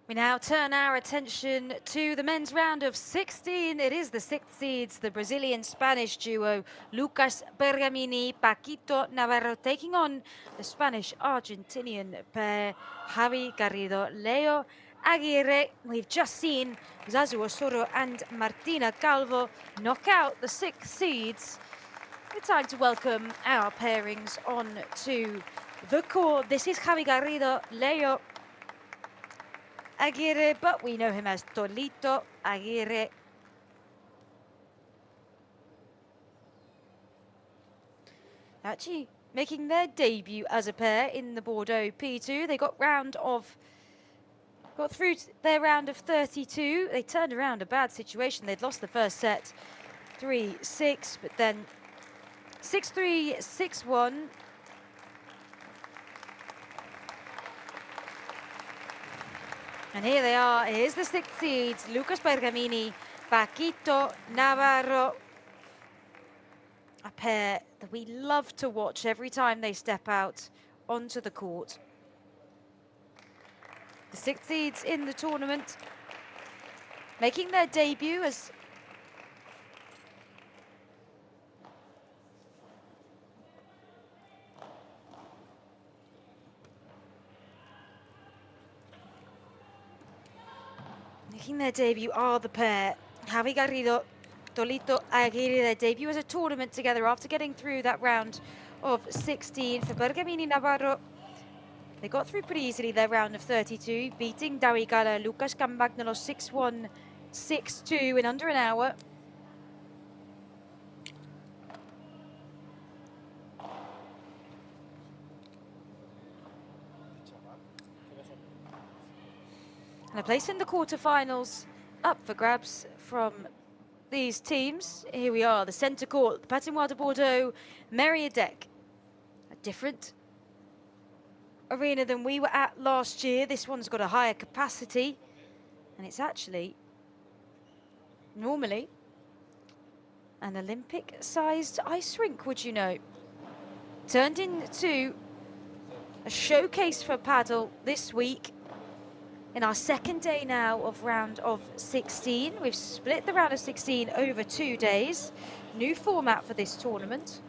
A: We now turn our attention to the men's round of 16. It is the 6th seeds, the Brazilian-Spanish duo, Lucas Bergamini, Paquito Navarro, taking on the Spanish-Argentinian pair, Javi Garrido, Leo Aguirre. We've just seen Zazu Osoro and Martina Calvo knock out the 6th seeds. It's time to welcome our pairings on to the court. This is Javi Garrido, Leo Aguirre, but we know him as Tolito Aguirre. Actually making their debut as a pair in the Bordeaux P2. They got through their round of 32. They turned around a bad situation. They'd lost the first set 3-6, but then 6-3, 6-1. And here they are. Here's the 6th seeds, Lucas Bergamini, Paquito Navarro. A pair that we love to watch every time they step out onto the court. The 6th seeds in the tournament, making their debut as are the pair, Javi Garrido, Tolito Aguirre. Their debut as a tournament together after getting through that round of 16. For Bergamini Navarro, they got through pretty easily their round of 32, beating Dawi Gala, Lucas Cambagnolo 6-1, 6-2 in under an hour. And a place in the quarterfinals up for grabs from these teams. Here we are, the centre court, the Patinoire de Bordeaux, Meriadec. A different arena than we were at last year. This one's got a higher capacity, and it's actually normally an Olympic-sized ice rink, would you know. Turned into a showcase for paddle this week. In our second day now of round of 16, we've split the round of 16 over 2 days. New format for this tournament.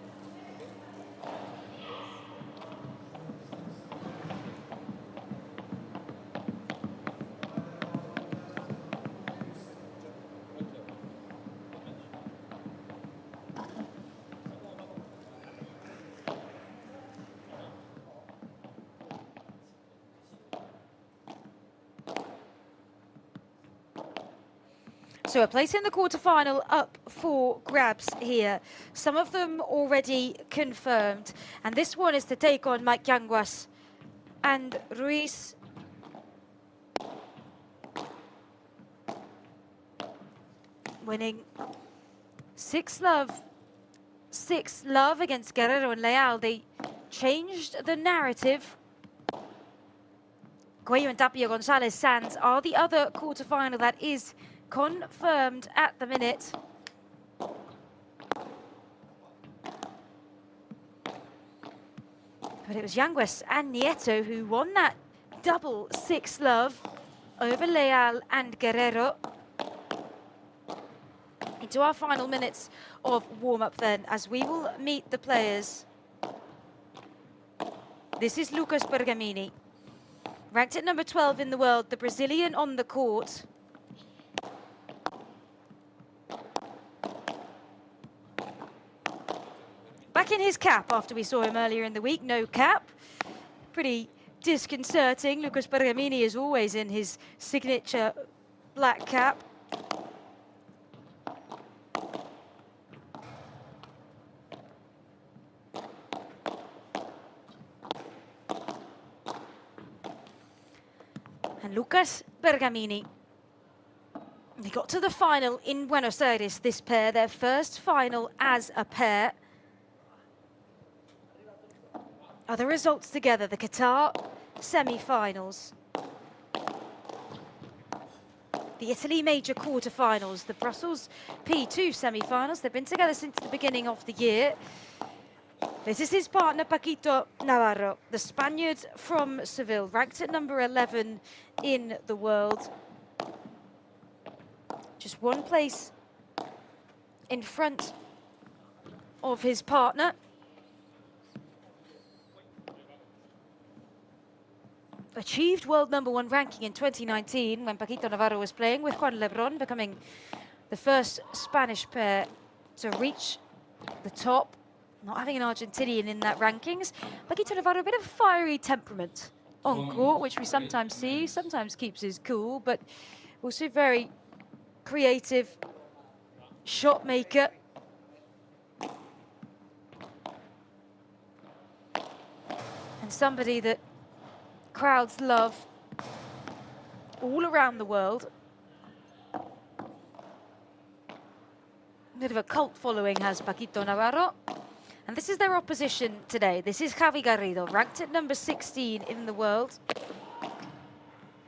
A: So a place in the quarterfinal up for grabs here. Some of them already confirmed. And this one is to take on Mike Yanguas and Ruiz. Winning 6-love. 6-love against Guerrero and Leal. They changed the narrative. Cuello and Tapia, Gonzalez, Sands are the other quarterfinal that is confirmed at the minute. But it was Yanguas and Nieto who won that double 6-love over Leal and Guerrero. Into our final minutes of warm-up then, as we will meet the players. This is Lucas Bergamini. Ranked at number 12 in the world, the Brazilian on the court. Back in his cap after we saw him earlier in the week, no cap. Pretty disconcerting. Lucas Bergamini is always in his signature black cap. And Lucas Bergamini. They got to the final in Buenos Aires, this pair, their first final as a pair. Other results together, the Qatar semi-finals, the Italy major quarter-finals, the Brussels P2 semi-finals. They've been together since the beginning of the year. This is his partner, Paquito Navarro, the Spaniard from Seville, ranked at number 11 in the world. Just one place in front of his partner. Achieved world #1 ranking in 2019 when Paquito Navarro was playing with Juan Lebron, becoming the first Spanish pair to reach the top, not having an Argentinian in that rankings. Paquito Navarro, a bit of fiery temperament on court, which we sometimes see, sometimes keeps his cool, but also very creative shot maker. And somebody that crowds love all around the world. A bit of a cult following has Paquito Navarro. And this is their opposition today. This is Javi Garrido, ranked at number 16 in the world.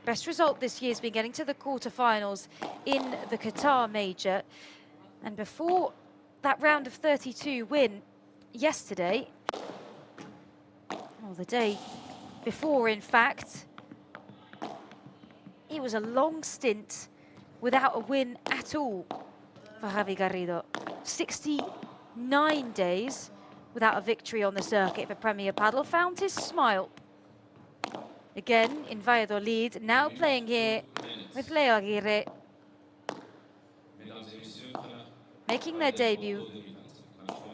A: Best result this year has been getting to the quarterfinals in the Qatar major. And before that round of 32 win yesterday, well, the day before, in fact, it was a long stint without a win at all for Javi Garrido. 69 days without a victory on the circuit for Premier Padel. Found his smile again in Valladolid, now playing here with Leo Aguirre, making their debut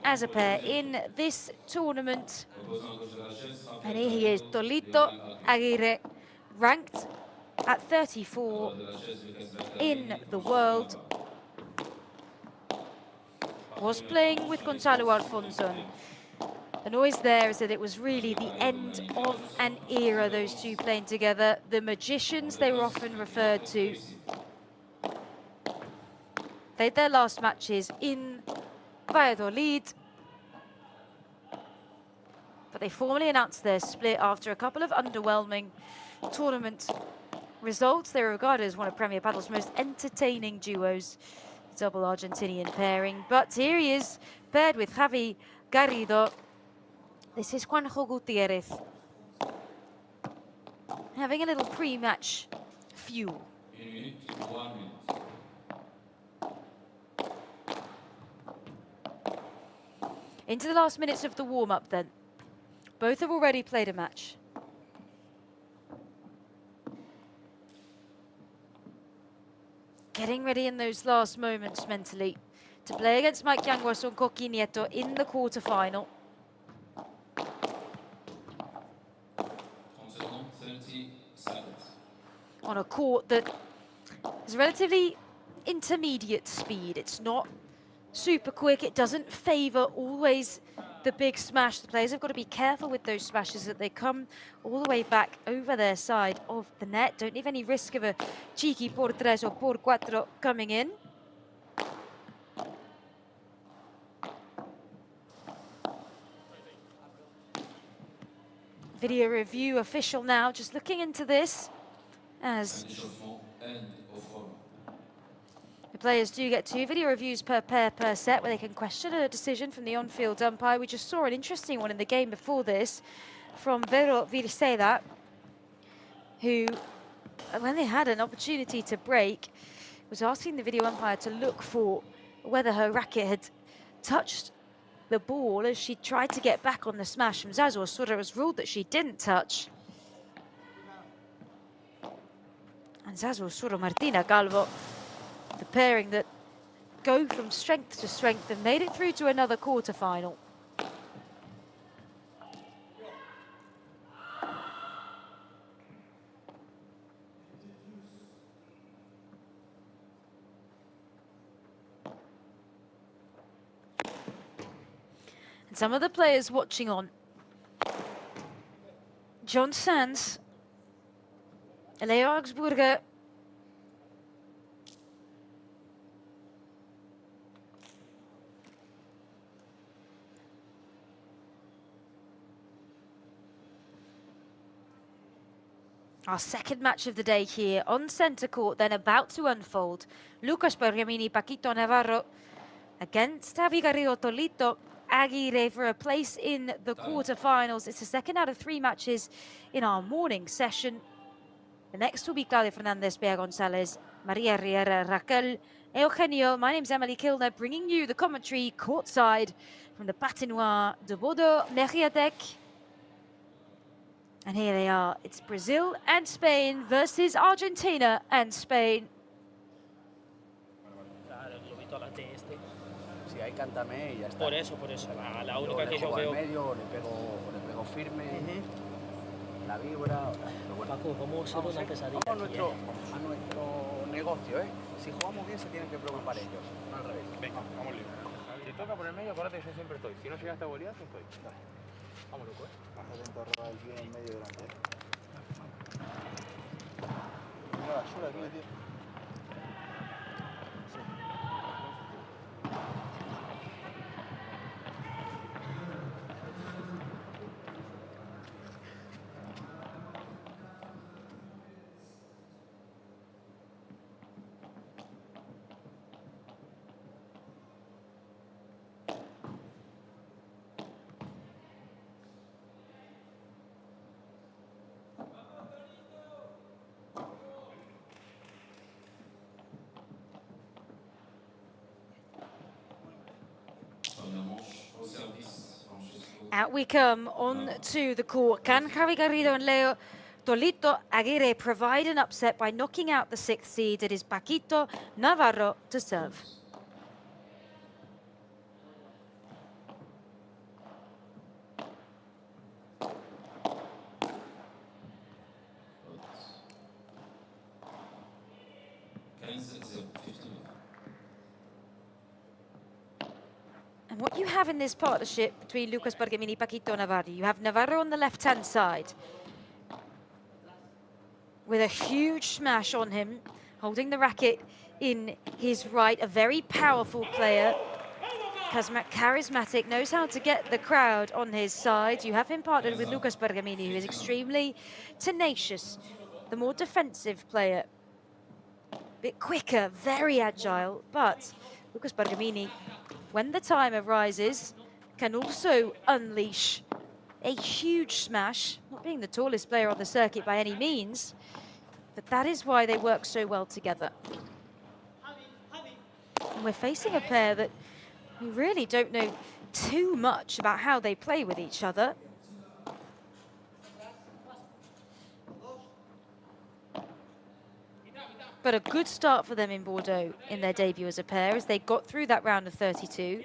A: as a pair in this tournament. And here he is, Tolito Aguirre, ranked at 34 in the world. Was playing with Gonzalo Alfonso. The noise there is that it was really the end of an era, those two playing together. The magicians they were often referred to. They had their last matches in Valladolid, but they formally announced their split after a couple of underwhelming tournament results. They were regarded as one of Premier Padel's most entertaining duos, double Argentinian pairing. But here he is, paired with Javi Garrido. This is Juanjo Gutierrez, having a little pre-match fuel. Into the last minutes of the warm-up then. Both have already played a match. Getting ready in those last moments mentally to play against Mike Yanguas on Coqui Nieto in the quarter-final. On a court that is relatively intermediate speed. It's not super quick. It doesn't favour always the big smash. The players have got to be careful with those smashes, that they come all the way back over their side of the net. Don't leave any risk of a cheeky por tres or por cuatro coming in. Video review official now, just looking into this, as the players do get 2 video reviews per pair per set, where they can question a decision from the on-field umpire. We just saw an interesting one in the game before this from Virseda, who, when they had an opportunity to break, was asking the video umpire to look for whether her racket had touched the ball as she tried to get back on the smash from Zazu. Osoro was ruled that she didn't touch. Aranzazu, Osoro, Martina, Calvo, the pairing that go from strength to strength and made it through to another quarterfinal. And some of the players watching on: John Sands, Leo Augsburger, our second match of the day here on centre court, then about to unfold. Lucas Bergamini, Paquito Navarro against Javier, Garrido, Tolito, Aguirre for a place in the quarterfinals. It's the second out of 3 matches in our morning session. The next will be Claudia, Fernandez, Gonzalez, Maria, Riera, Raquel, Eugenio. My name's Emily Kilner, bringing you the commentary courtside from the Patinoire de Bordeaux, Meriadec. And here they are. It's Brazil and Spain versus Argentina and Spain.
B: Claro, el globito a la T este.
H: Si hay, cántame y ya está.
B: Por eso, la
H: Yo
B: única
H: le
B: que yo
H: juego al
B: veo.
H: medio, le pego firme, la vibra. Pero bueno,
B: Paco, ¿cómo se
H: vamos,
B: una pesadilla
H: vamos
B: aquí,
H: a nuestro negocio, ¿eh? Si jugamos bien se tienen que preocupar ellos, no al revés.
I: Venga, vamos libre. Si toca por el medio, acuérdate que yo siempre estoy. Si no llegaste a golear, estoy. Dale. Vamos, loco, ¿eh? Vas a intentar robar el pie en medio delante, ¿eh? Mira, basura aquí, tío.
A: Out we come on to the court. Can Javier, Garrido and Leo Tolito Aguirre provide an upset by knocking out the 6th seed? It is Paquito Navarro to serve. And what you have in this partnership between Lucas Bergamini, Paquito Navarro, you have Navarro on the left-hand side with a huge smash on him, holding the racket in his right, a very powerful player, charismatic, knows how to get the crowd on his side. You have him partnered with Lucas Bergamini, who is extremely tenacious, the more defensive player, a bit quicker, very agile, but Lucas Bergamini, when the time arises, can also unleash a huge smash, not being the tallest player on the circuit by any means, but that is why they work so well together. And we're facing a pair that we really don't know too much about how they play with each other. But a good start for them in Bordeaux in their debut as a pair, as they got through that round of 32.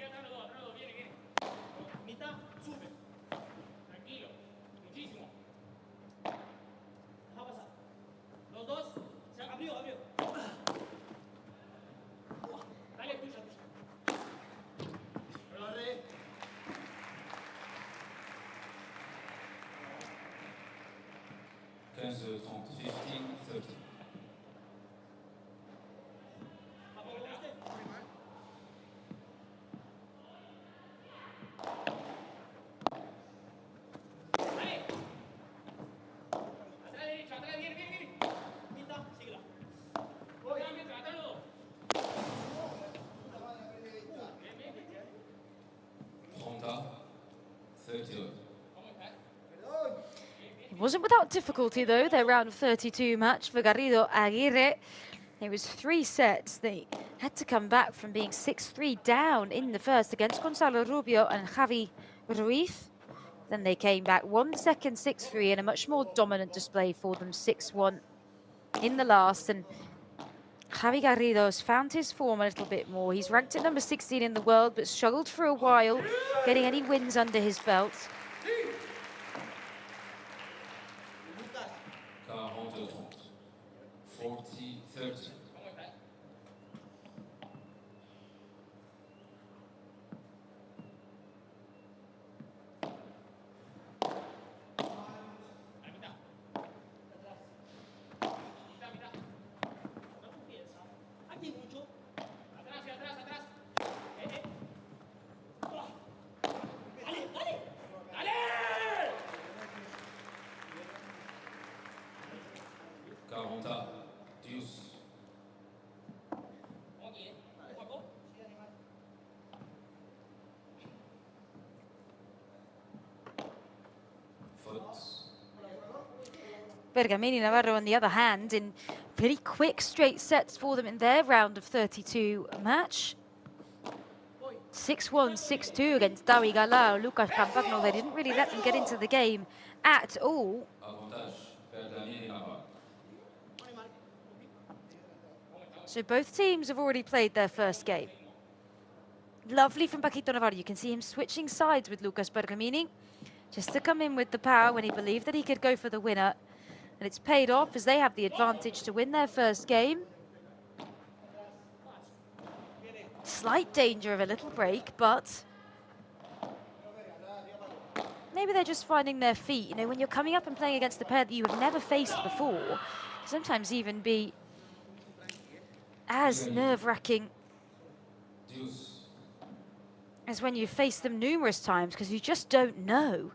A: It wasn't without difficulty, though, their round of 32 match for Garrido Aguirre. It was 3 sets. They had to come back from being 6-3 down in the first against Gonzalo Rubio and Javi Ruiz. Then they came back 1 second, 6-3, and a much more dominant display for them, 6-1 in the last, and Javi Garrido's found his form a little bit more. He's ranked at number 16 in the world, but struggled for a while getting any wins under his belt.
J: 40-30.
A: Bergamini Navarro, on the other hand, in pretty quick straight sets for them in their round of 32 match. 6-1, 6-2 against Davi Galan, Lucas Campagno. They didn't really let them get into the game at all. So both teams have already played their first game. Lovely from Paquito Navarro. You can see him switching sides with Lucas Bergamini, just to come in with the power when he believed that he could go for the winner. And it's paid off as they have the advantage to win their first game. Slight danger of a little break, but maybe they're just finding their feet. You know, when you're coming up and playing against a pair that you have never faced before, sometimes even be as nerve-wracking as when you face them numerous times, because you just don't know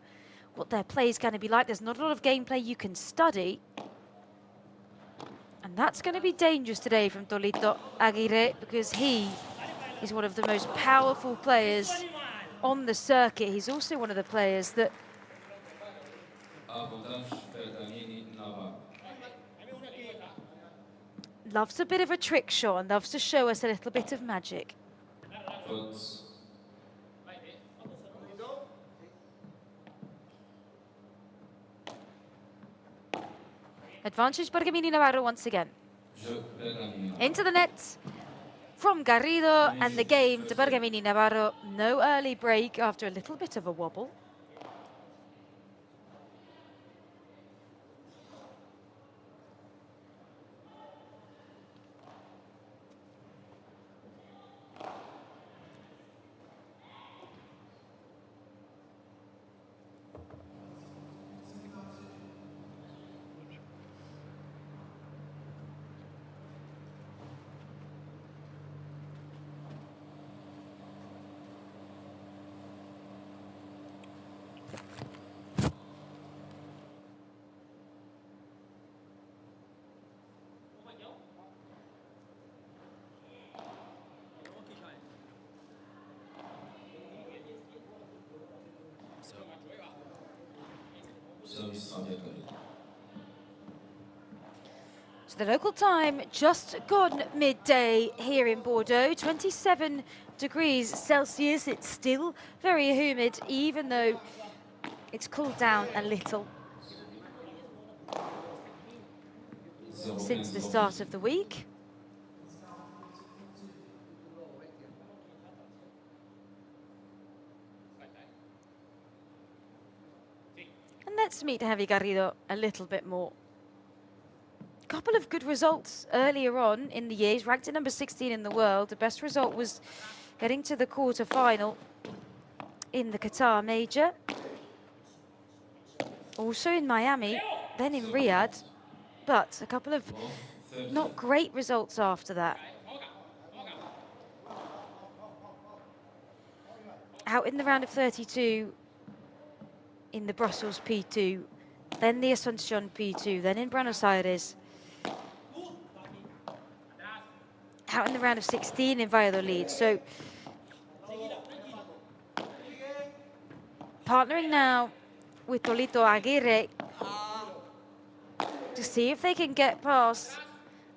A: what their play is going to be like. There's not a lot of gameplay you can study. And that's going to be dangerous today from Tolito Aguirre, because he is one of the most powerful players on the circuit. He's also one of the players that loves a bit of a trick shot and loves to show us a little bit of magic. Advantage Bergamini Navarro once again. Into the net from Garrido, and the game to Bergamini Navarro. No early break after a little bit of a wobble. So the local time just gone midday here in Bordeaux, 27 degrees Celsius. It's still very humid, even though it's cooled down a little since the start of the week. And let's meet Javier Garrido a little bit more. Couple of good results earlier on in the year. He's ranked at number 16 in the world. The best result was getting to the quarter-final in the Qatar Major. Also in Miami, then in Riyadh. But a couple of not great results after that. Out in the round of 32 in the Brussels P2, then the Asuncion P2, then in Buenos Aires. Out in the round of 16 in Valladolid. So partnering now with Tolito Aguirre to see if they can get past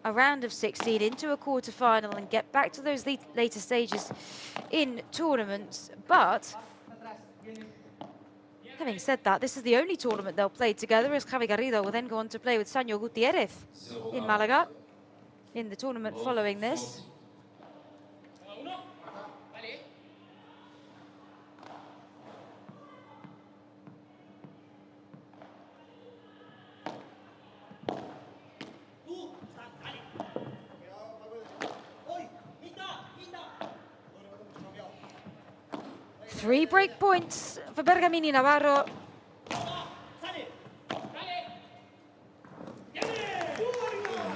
A: a round of 16 into a quarter-final and get back to those later stages in tournaments. But Having said that, this is the only tournament they'll play together, as Javier Garrido will then go on to play with Sanyo Gutierrez in Malaga in the tournament following this. Three break points for Bergamini Navarro.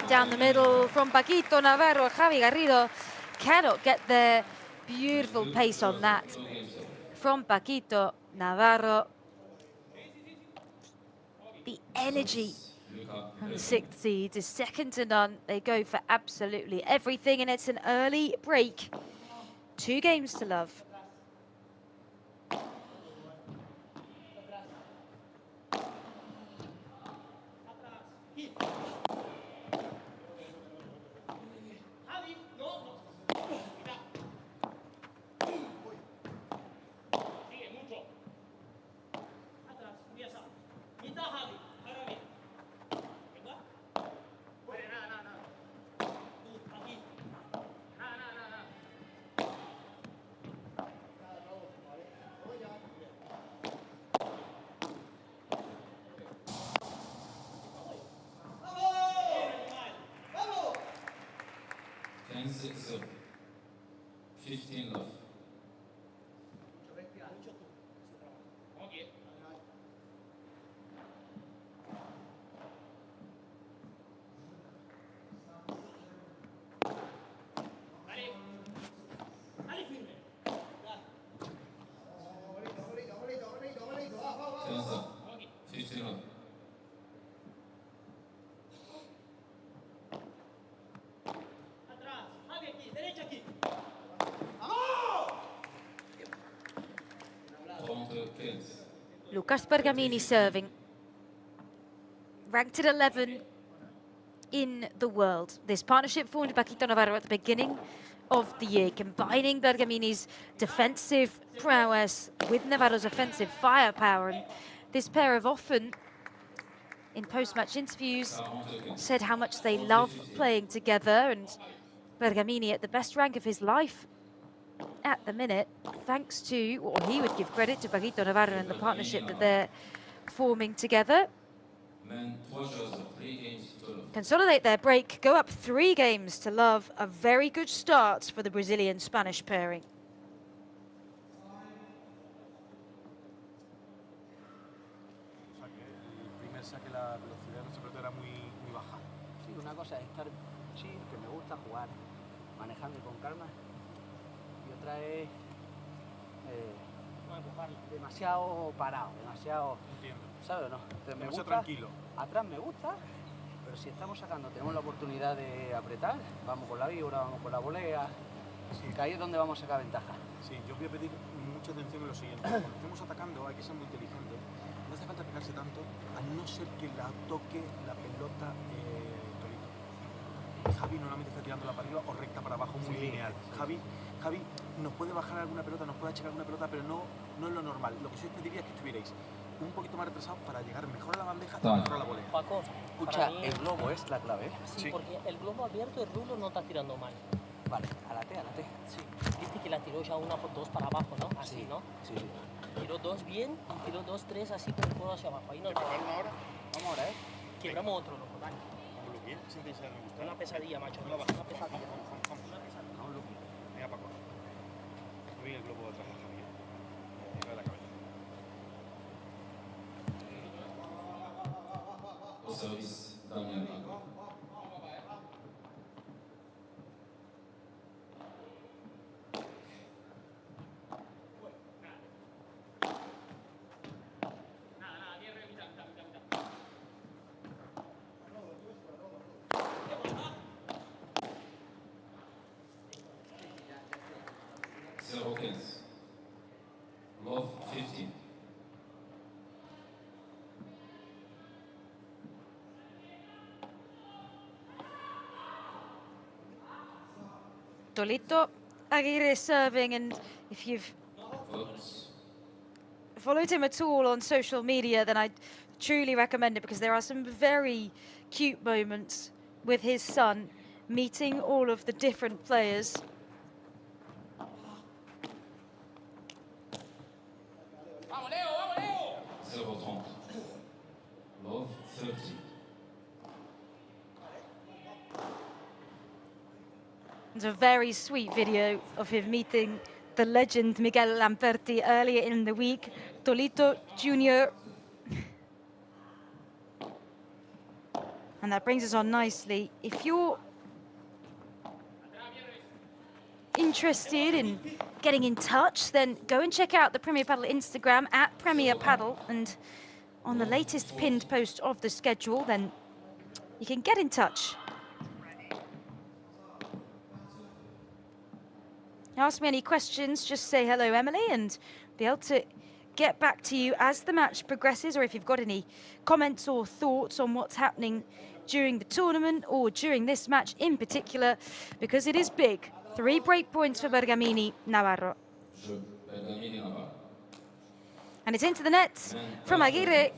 A: Down the middle from Paquito Navarro. Javi Garrido cannot get there. Beautiful pace on that from Paquito Navarro. The energy from the 6th seed is second to none. They go for absolutely everything, and it's an early break. 2 games to love. Lucas Bergamini serving. Ranked at 11 in the world. This partnership formed Paquito Navarro at the beginning of the year, combining Bergamini's defensive prowess with Navarro's offensive firepower. And this pair have often, in post-match interviews, said how much they love playing together, and Bergamini at the best rank of his life at the minute, thanks to, or he would give credit to Paquito Navarro and the partnership that they're forming together. Consolidate their break, go up 3 games to love. A very good start for the Brazilian-Spanish pairing.
I: El primer saque la velocidad de nuestro pelota era muy baja.
H: Sí, una cosa es estar chill, que me gusta jugar manejando con calma, y otra es demasiado parado, demasiado...
I: Entiendo.
H: ¿Sabes o no? Me gusta,
I: tranquilo.
H: Atrás me gusta, pero si estamos sacando, tenemos la oportunidad de apretar, vamos con la víbora, vamos con la volea, sí. Que ahí es donde vamos a sacar ventaja.
I: Sí, yo voy a pedir mucha atención en lo siguiente. Cuando estemos atacando hay que ser muy inteligente. No hace falta pegarse tanto, a no ser que la toque la pelota Torito. Javi normalmente está tirando para arriba o recta para abajo, muy lineal. Javi nos puede bajar alguna pelota, nos puede achicar alguna pelota, pero no es lo normal. Lo que yo os pediría es que estuvierais un poquito más retrasados para llegar mejor a la bandeja y mejor a la volea.
B: Paco,
H: escucha, el globo es la clave.
B: Sí, porque el globo abierto, el rulo no está tirando mal.
H: Vale, a la T.
B: Sí, viste que la tiró ya una por 2 para abajo, ¿no? Así,
H: sí,
B: ¿no?
H: Sí.
B: Tiró 2 bien y tiró 2, 3 así con el codo hacia abajo. Ahí no
I: ¿Una hora?
H: Vamos ahora,
B: Quebramos otro, loco, dale.
I: Vamos, bien, esa intensidad me gusta.
B: Una pesadilla, macho.
I: No la
B: Una
I: bajas.
B: pesadilla.
I: Vamos. Venga, Paco. Muy bien el globo detrás de Javier. Arriba de la cabeza.
J: Love 15.
A: Tolito Aguirre serving, and if you've followed him at all on social media, then I truly recommend it, because there are some very cute moments with his son, meeting all of the different players.
J: Love 30.
A: It's a very sweet video of him meeting the legend Miguel Lamperti earlier in the week. Tolito Jr. And that brings us on nicely. If you're interested in getting in touch, then go and check out the Premier Padel Instagram at Premier Padel, and on the latest pinned post of the schedule, then you can get in touch. Ask me any questions, just say hello, Emily, and be able to get back to you as the match progresses, or if you've got any comments or thoughts on what's happening during the tournament or during this match in particular, because it is big. 3 break points for Bergamini, Navarro. And it's into the net from Aguirre,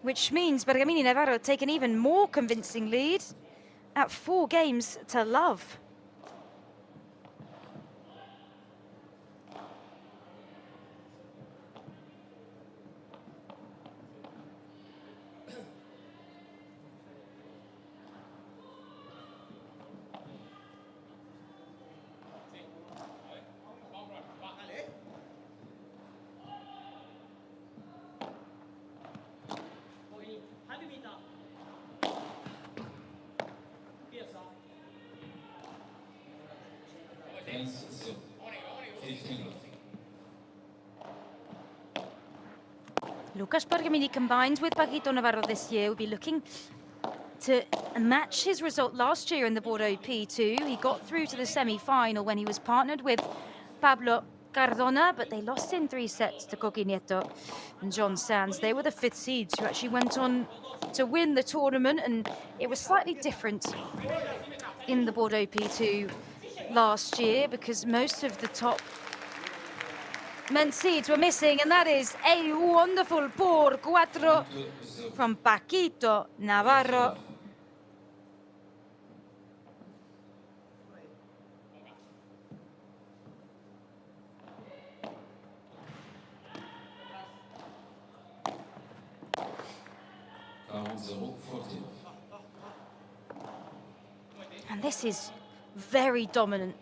A: which means Bergamini, Navarro take an even more convincing lead at 4 games to love. Lucas Bergamini combined with Paquito Navarro this year will be looking to match his result last year in the Bordeaux P2. He got through to the semi-final when he was partnered with Pablo Cardona, but they lost in 3 sets to Coqui Nieto and John Sands. They were the 5th seeds who actually went on to win the tournament, and it was slightly different in the Bordeaux P2 last year because most of the top men's seeds were missing, and that is a wonderful por 4 from Paquito Navarro. And this is very dominant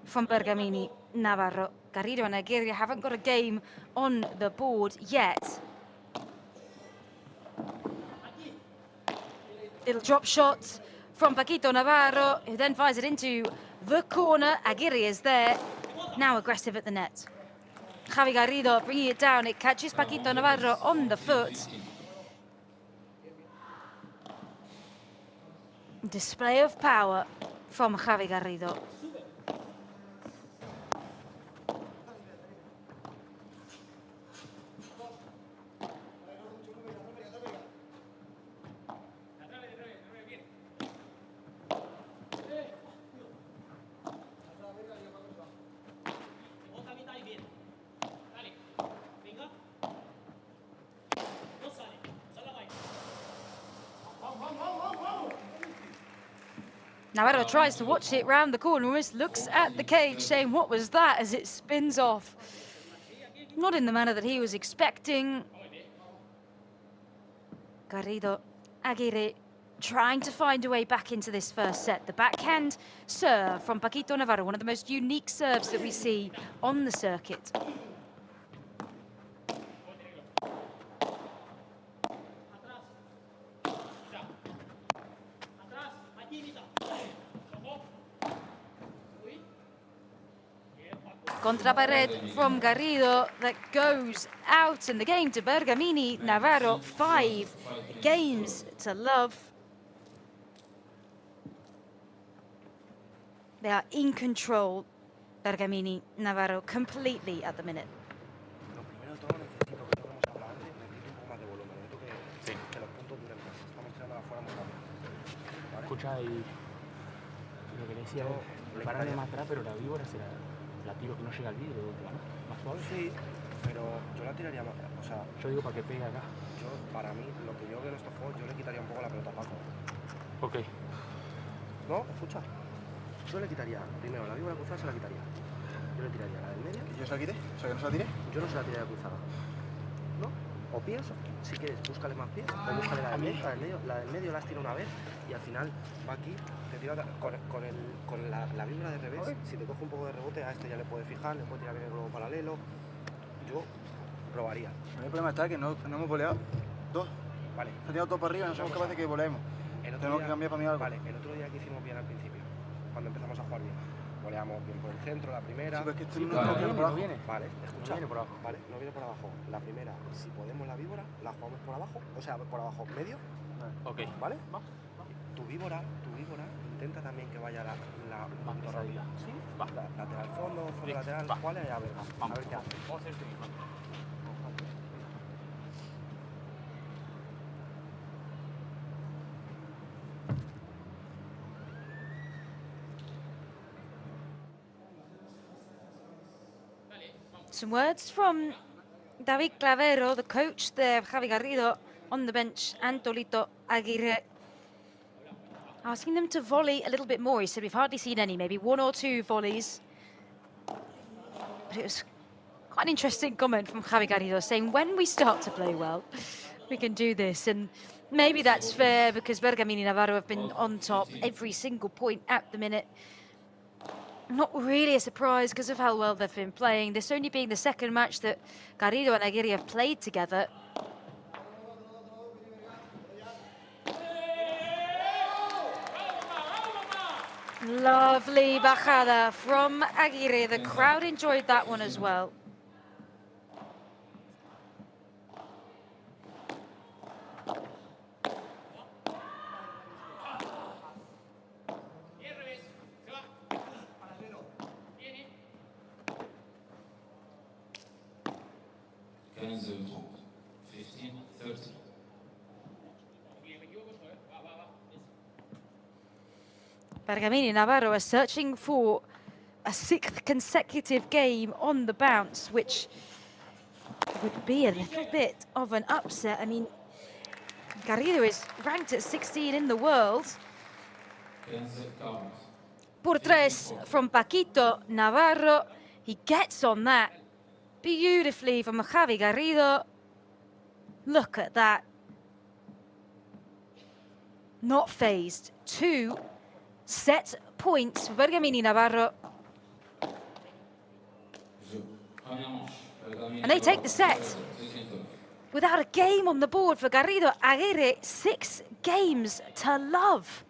A: from Bergamini Navarro. Garrido and Aguirre haven't got a game on the board yet. Little drop shot from Paquito Navarro, who then fires it into the corner. Aguirre is there, now aggressive at the net. Javi Garrido bringing it down. It catches Paquito Navarro on the foot. Display of power from Javi Garrido. Navarro tries to watch it round the corner, almost looks at the cage saying, what was that, as it spins off. Not in the manner that he was expecting. Garrido, Aguirre trying to find a way back into this first set. The backhand serve from Paquito Navarro, one of the most unique serves that we see on the circuit. Contra pared from Garrido that goes out, and the game to Bergamini Navarro. 5 games to love. They are in control, Bergamini Navarro, completely at the minute.
I: Lo primero de todo necesito, que es lo que hemos hablado antes, necesito un poco más de volumen, necesito que los puntos duren más. Estamos tirando afuera muy rápido. ¿Vale?
K: Escucha, y lo que le decía, prepararle más atrás, pero la víbora será la tiro que no llega al vidrio, ¿no? Más suave.
I: Sí, pero
L: yo la tiraría más, o sea...
K: Yo digo para que pegue acá.
L: Yo, para mí, lo que yo veo en estos juegos, yo le quitaría un poco la pelota a Paco.
K: Ok.
L: ¿No? Escucha. Yo le quitaría, primero, la víbora cruzada se la quitaría. Yo le tiraría la del medio.
I: ¿Y yo se la quité? O sea, que no se la tiré.
L: Yo no se la tiraría cruzada. ¿No? O pienso, si quieres, búscale más pies, o búscale la del medio, la del medio la has tirado una vez y al final va aquí, te tira con la víbora de revés, si te coge un poco de rebote, a este ya le puedes fijar, le puedes tirar bien el globo paralelo. Yo probaría.
I: El problema está que no hemos voleado dos.
L: Vale.
I: Se ha tirado todo para arriba y no somos capaces de que voleemos. Tenemos que cambiar para mí algo.
L: Vale, el otro día que hicimos bien al principio, cuando empezamos a jugar bien. Voleamos bien por el centro, la primera.
I: Sí, pero es que esto no viene.
L: Vale, escucha.
K: No viene por abajo.
L: Vale, no viene por abajo. La primera, si podemos la víbora, la jugamos por abajo, o sea, por abajo medio.
K: Ok.
L: ¿Vale? Tu víbora, intenta también que vaya la un poquito rápida. ¿Sí? Va. Lateral fondo lateral, ¿cuál es? A ver qué hace.
K: Vamos a hacer esto mismo.
A: Some words from David Clavero, the coach there, Javier Garrido on the bench, and Tolito Aguirre, asking them to volley a little bit more. He said we've hardly seen any, maybe one or two volleys. But it was quite an interesting comment from Javier Garrido, saying when we start to play well, we can do this. And maybe that's fair because Bergamini and Navarro have been on top every single point at the minute. Not really a surprise because of how well they've been playing. This only being the second match that Garrido and Aguirre have played together. Lovely bajada from Aguirre. The crowd enjoyed that one as well. Bergamini and Navarro are searching for a 6th consecutive game on the bounce, which would be a little bit of an upset. I mean, Garrido is ranked at 16 in the world. Por tres from Paquito Navarro. He gets on that beautifully from Javier Garrido. Look at that. Not phased. 2 set points for Bergamini Navarro. And they take the set. Without a game on the board for Garrido Aguirre, 6 games to love.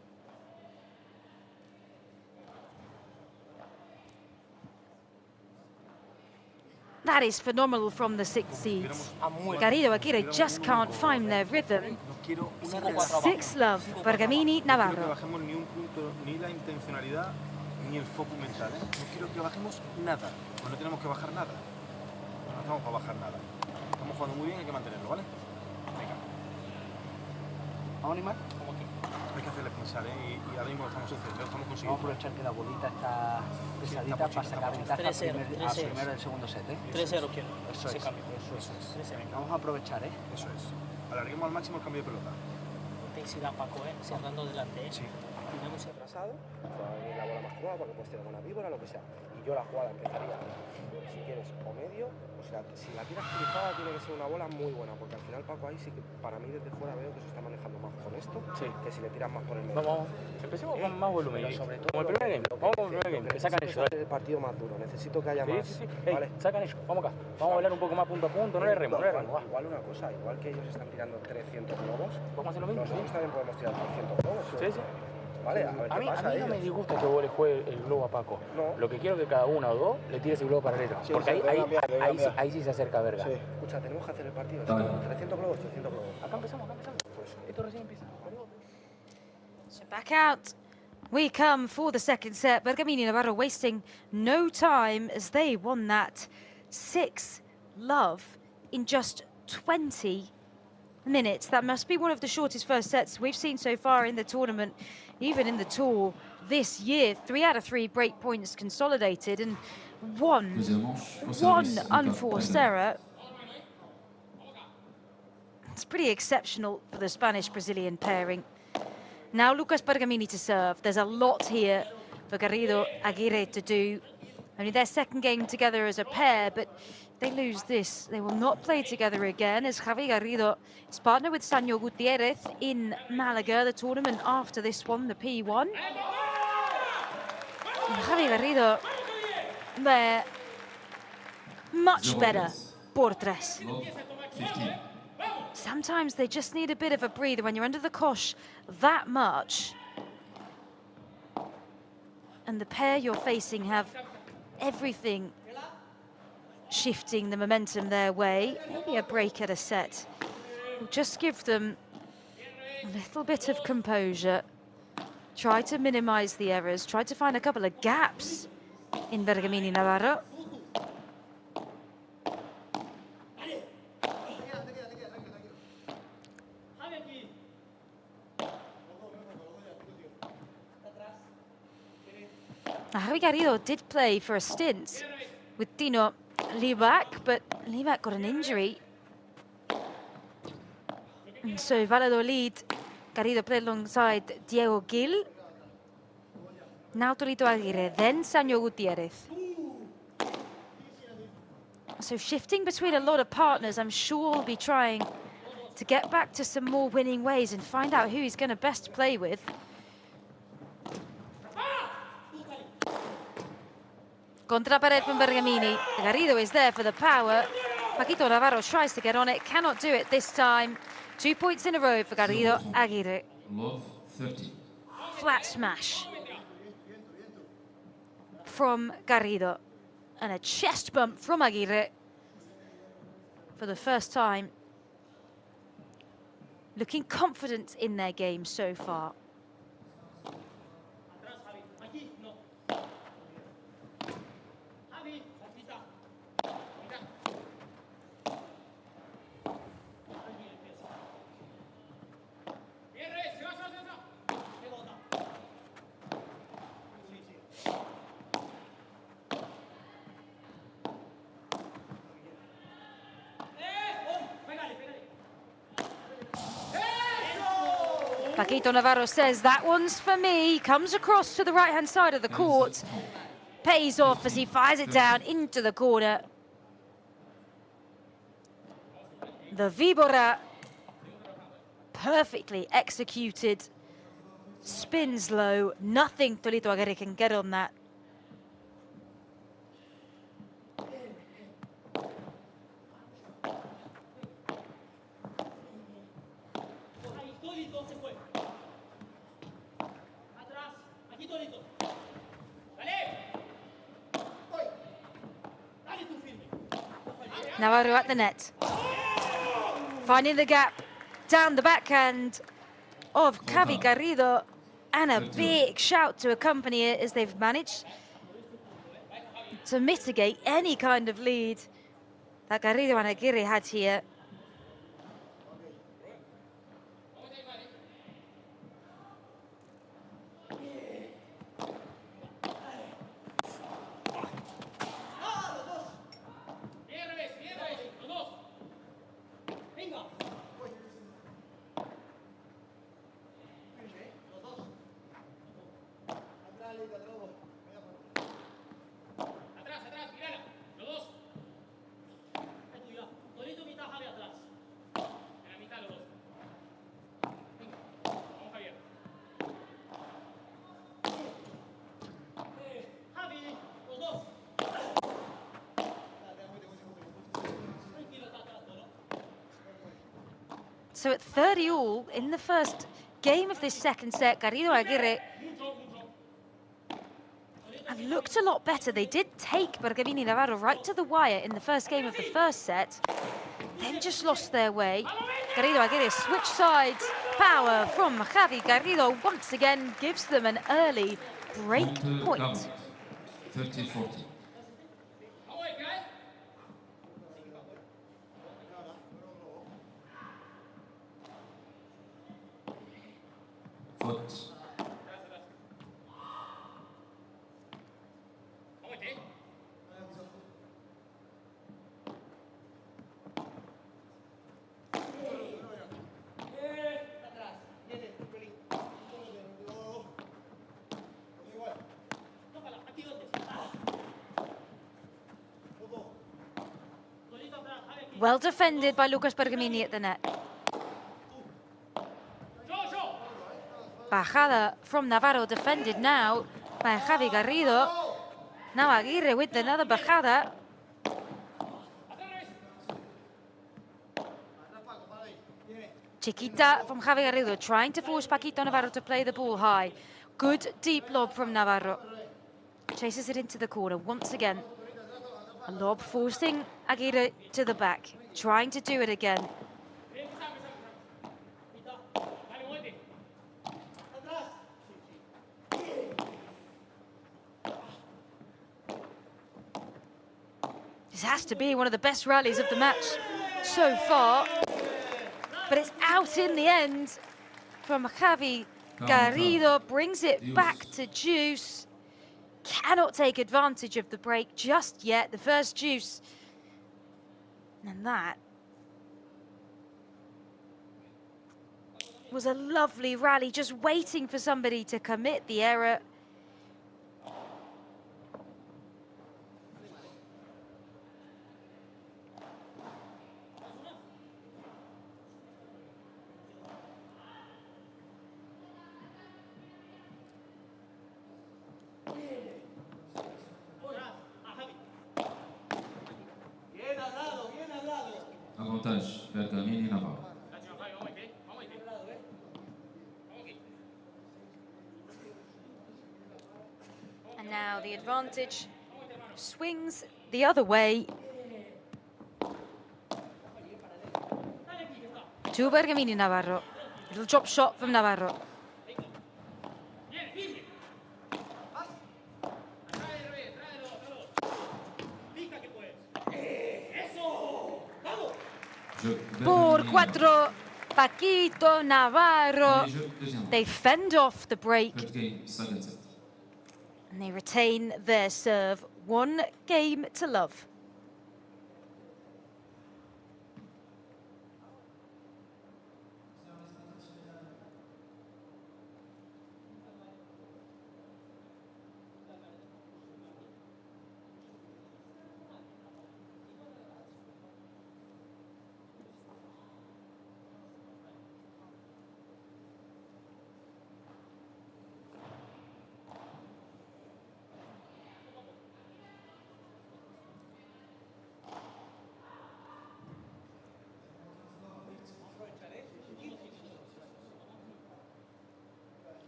A: That is phenomenal from the 6 seeds. Garrido Aguirre just can't find their rhythm. 6 love, Bergamini Navarro.
I: No quiero que bajemos ni un punto, ni la intencionalidad, ni el foco mental. No quiero que bajemos nada. Pues no tenemos que bajar nada. No estamos para bajar nada. Estamos jugando muy bien, hay que mantenerlo, ¿vale? Venga.
H: ¿Vamos a animar?
I: Hay que hacerles pensar, ¿eh? Y ahora mismo lo estamos haciendo, lo estamos consiguiendo.
H: Vamos a aprovechar que la bolita está pesadita para sacar ventaja al primero del segundo set, ¿eh?
B: 3-0 quiero.
H: Eso es. Vamos a aprovechar, ¿eh?
I: Eso es. Alarguemos al máximo el cambio de pelota.
B: Intensidad, Paco, ¿eh? Cerrando delante, ¿eh?
I: Sí.
L: Tiramos atrasado, va a venir la bola más jugada porque puedes tirar con una víbora, lo que sea. Y yo la jugada empezaría, si quieres, o medio, o sea, si la tiras cruzada tiene que ser una bola muy buena, porque al final Paco ahí sí que para mí desde fuera veo que se está manejando más con esto que si le tiras más por el medio.
K: Vamos, empecemos con más volumen.
L: Sobre todo,
K: como el primer game, vamos con el primer game, que sacan ellos.
L: El partido más duro, necesito que haya más.
K: Sí.
L: ¿Vale?
K: Sacan ellos, vamos acá. Vamos a bailar un poco más punto a punto, no le remo,
L: Igual una cosa, igual que ellos están tirando 300 globos,
K: vamos a hacer lo mismo.
L: nosotros también podemos tirar 300 globos.
K: Sí.
L: Vale, a ver
K: A
L: qué
K: mí
L: pasa.
K: no me disgusta que vos le juegue el globo a Paco.
L: No.
K: Lo que quiero es que cada uno o dos le tire ese globo paralelo.
I: Sí,
K: porque
I: sí,
K: ahí sí se acerca verga.
I: Sí.
L: Escucha, tenemos que hacer el partido. 300 globos, 300 globos.
K: Acá empezamos.
L: Pues,
K: Esto recién empieza.
A: So back out we come for the second set. Bergamini Navarro wasting no time as they won that 6 love in just 20 minutes. That must be one of the shortest first sets we've seen so far in the tournament, even in the tour this year. 3 out of 3 break points consolidated and one unforced error. It's pretty exceptional for the Spanish-Brazilian pairing. Now Lucas Bergamini to serve. There's a lot here for Garrido Aguirre to do. Only their second game together as a pair, but if they lose this, they will not play together again, as Javier Garrido is partnered with Sanyo Gutierrez in Malaga, the tournament after this one, the P1. And Javier Garrido, they're much better por tres. Sometimes they just need a bit of a breather when you're under the cosh that much. And the pair you're facing have everything shifting the momentum their way. Maybe a break at a set will just give them a little bit of composure. Try to minimize the errors, try to find a couple of gaps in Bergamini Navarro. Javier Garrido did play for a stint with Tino Libac, but Libac got an injury. And so Valladolid, Garrido played alongside Diego Gil. Now Torito Aguirre, then Sanyo Gutierrez. So shifting between a lot of partners, I'm sure we'll be trying to get back to some more winning ways and find out who he's going to best play with. Contra pared from Bergamini. Garrido is there for the power. Paquito Navarro tries to get on it, cannot do it this time. 2 points in a row for Garrido Aguirre.
J: Love 30.
A: Flat smash from Garrido. And a chest bump from Aguirre for the first time. Looking confident in their game so far. Paquito Navarro says, that one's for me. Comes across to the right-hand side of the court. Pays off as he fires it down into the corner. The Víbora, perfectly executed. Spins low. Nothing Torito Aguirre can get on that. Navarro at the net. Finding the gap down the backhand of Javier Garrido, and a big shout to accompany it as they've managed to mitigate any kind of lead that Garrido and Aguirre had here. So at 30 all, in the first game of this second set, Garrido Aguirre have looked a lot better. They did take Bergamini Navarro right to the wire in the first game of the first set, then just lost their way. Garrido Aguirre switch sides. Power from Javier Garrido once again gives them an early break point.
J: 30-40. Foot.
A: Well defended by Lucas Bergamini at the net. Bajada from Navarro, defended now by Javi Garrido. Now Aguirre with another bajada. Chiquita from Javi Garrido, trying to force Paquito Navarro to play the ball high. Good deep lob from Navarro. Chases it into the corner once again. A lob forcing Aguirre to the back, trying to do it again. This has to be one of the best rallies of the match so far. But it's out in the end from Javi Garrido, brings it back to Juice. Cannot take advantage of the break just yet, the first Juice. And that was a lovely rally, just waiting for somebody to commit the error.
J: Avantage, Bergamini, Navarro.
A: And now the advantage swings the other way to Bergamini Navarro. Little drop shot from Navarro. Por cuatro, Paquito Navarro. They fend off the break. And they retain their serve. 1 game to love.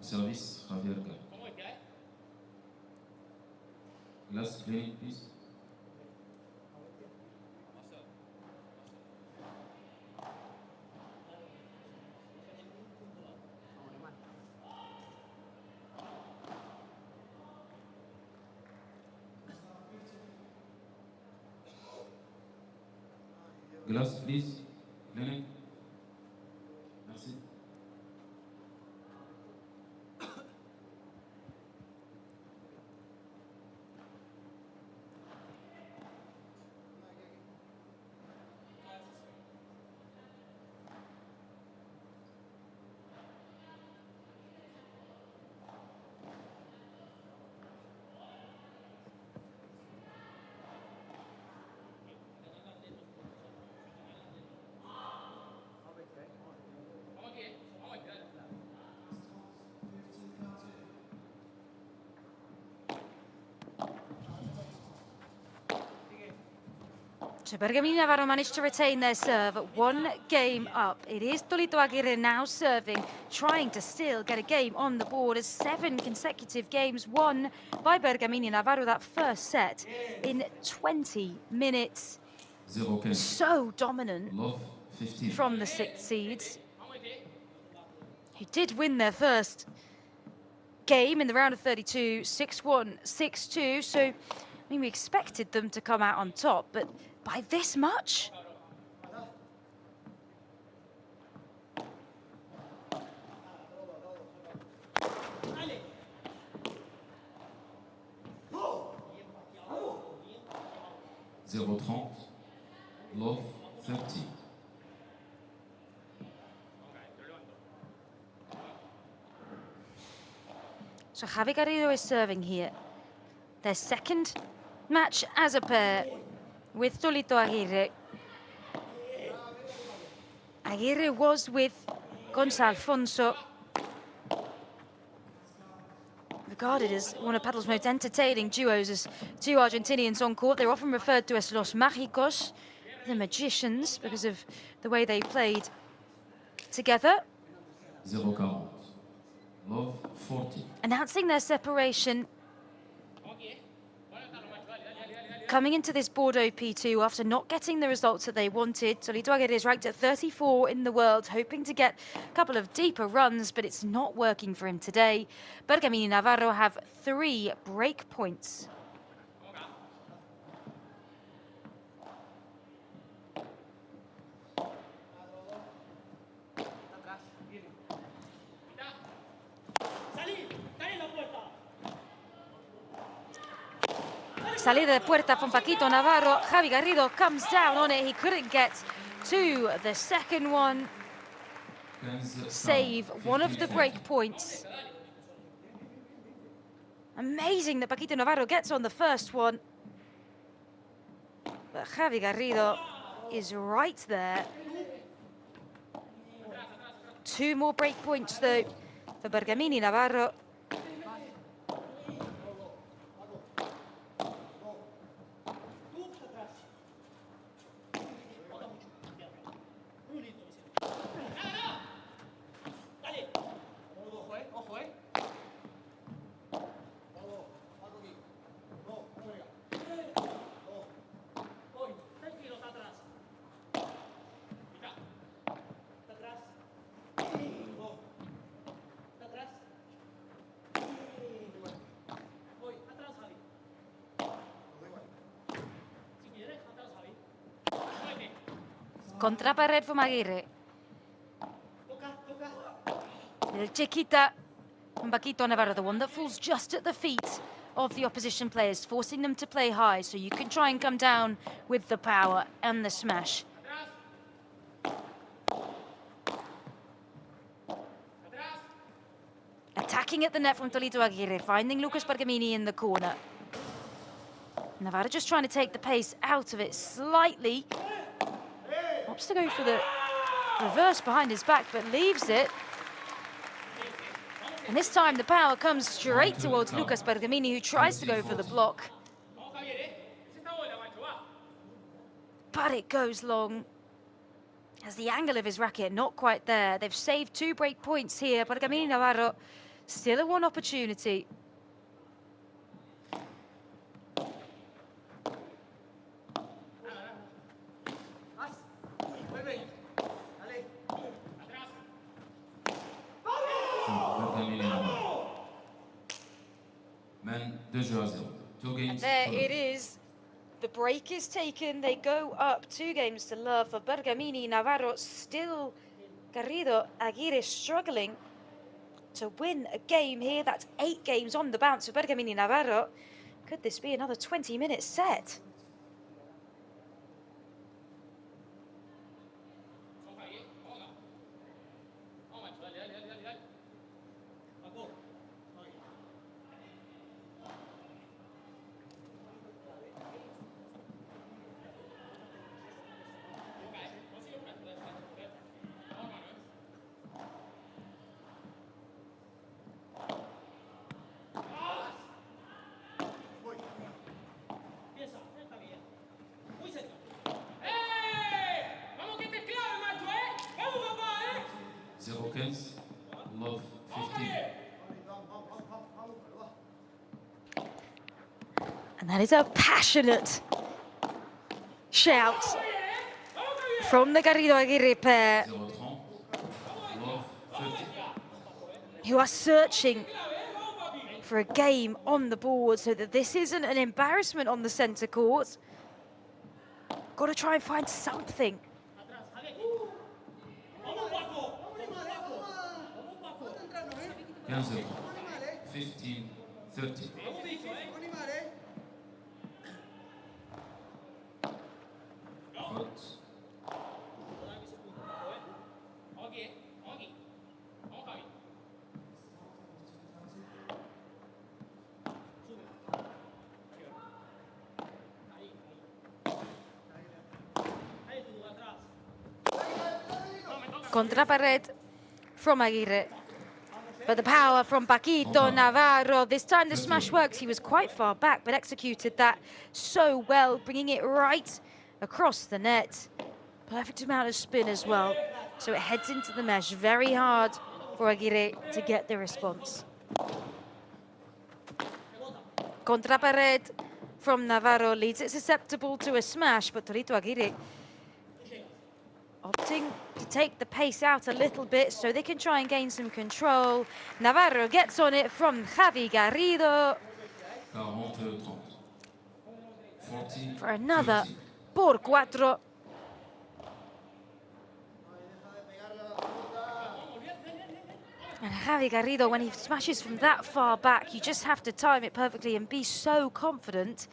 J: Service, Javier. Glass cleaning, please. Glass, please. Cleaning. Merci.
A: So Bergamini Navarro managed to retain their serve at 1 game up. It is Tolito Aguirre now serving, trying to still get a game on the board as 7 consecutive games won by Bergamini Navarro that first set in 20 minutes. So dominant from the 6 seeds, who did win their first game in the round of 32, 6-1, 6-2. So, I mean, we expected them to come out on top, but by this much?
J: Love 30.
A: So Javi Garrido is serving here. Their second match as a pair with Tolito Aguirre. Aguirre was with Gonzalez, regarded as one of Padel's most entertaining duos, as two Argentinians on court. They're often referred to as Los Mágicos, the magicians, because of the way they played together.
J: 0-40. Love 40.
A: Announcing their separation coming into this Bordeaux P2 after not getting the results that they wanted. Tolito Aguirre is ranked at 34 in the world, hoping to get a couple of deeper runs, but it's not working for him today. Bergamini and Navarro have 3 break points. Salida de puerta from Paquito Navarro. Javi Garrido comes down on it. He couldn't get to the second one. Save one of the break points. Amazing that Paquito Navarro gets on the first one. But Javi Garrido is right there. 2 more break points though for Bergamini Navarro. Contrapared from Aguirre. El Chiquita from Paquito Navarro, the one that falls just at the feet of the opposition players, forcing them to play high so you can try and come down with the power and the smash. Attacking at the net from Tolito Aguirre, finding Lucas Bergamini in the corner. Navarro just trying to take the pace out of it slightly. Opts to go for the reverse behind his back, but leaves it. And this time the power comes straight towards Lucas Bergamini, who tries to go for the block. But it goes long. As the angle of his racket not quite there. They've saved 2 break points here. Bergamini Navarro still a 1 opportunity. And there it is. The break is taken. They go up 2 games to love for Bergamini Navarro. Still Garrido Aguirre struggling to win a game here. That's 8 games on the bounce for Bergamini Navarro. Could this be another 20-minute set?
J: Love 15.
A: And that is a passionate shout from the Garrido Aguirre pair, who are searching for a game on the board so that this isn't an embarrassment on the centre court. Got to try and find something.
J: Cancel. 15, 30.
A: Contra pared from Aguirre. But the power from Paquito Navarro. This time the smash works. He was quite far back, but executed that so well, bringing it right across the net. Perfect amount of spin as well. So it heads into the mesh. Very hard for Aguirre to get the response. Contra pared from Navarro leads it susceptible to a smash, but Torito Aguirre opting to take the pace out a little bit so they can try and gain some control. Navarro gets on it from Javi Garrido.
J: 40-30. 40,
A: For another
J: 50.
A: por cuatro. And Javi Garrido, when he smashes from that far back, you just have to time it perfectly and be so confident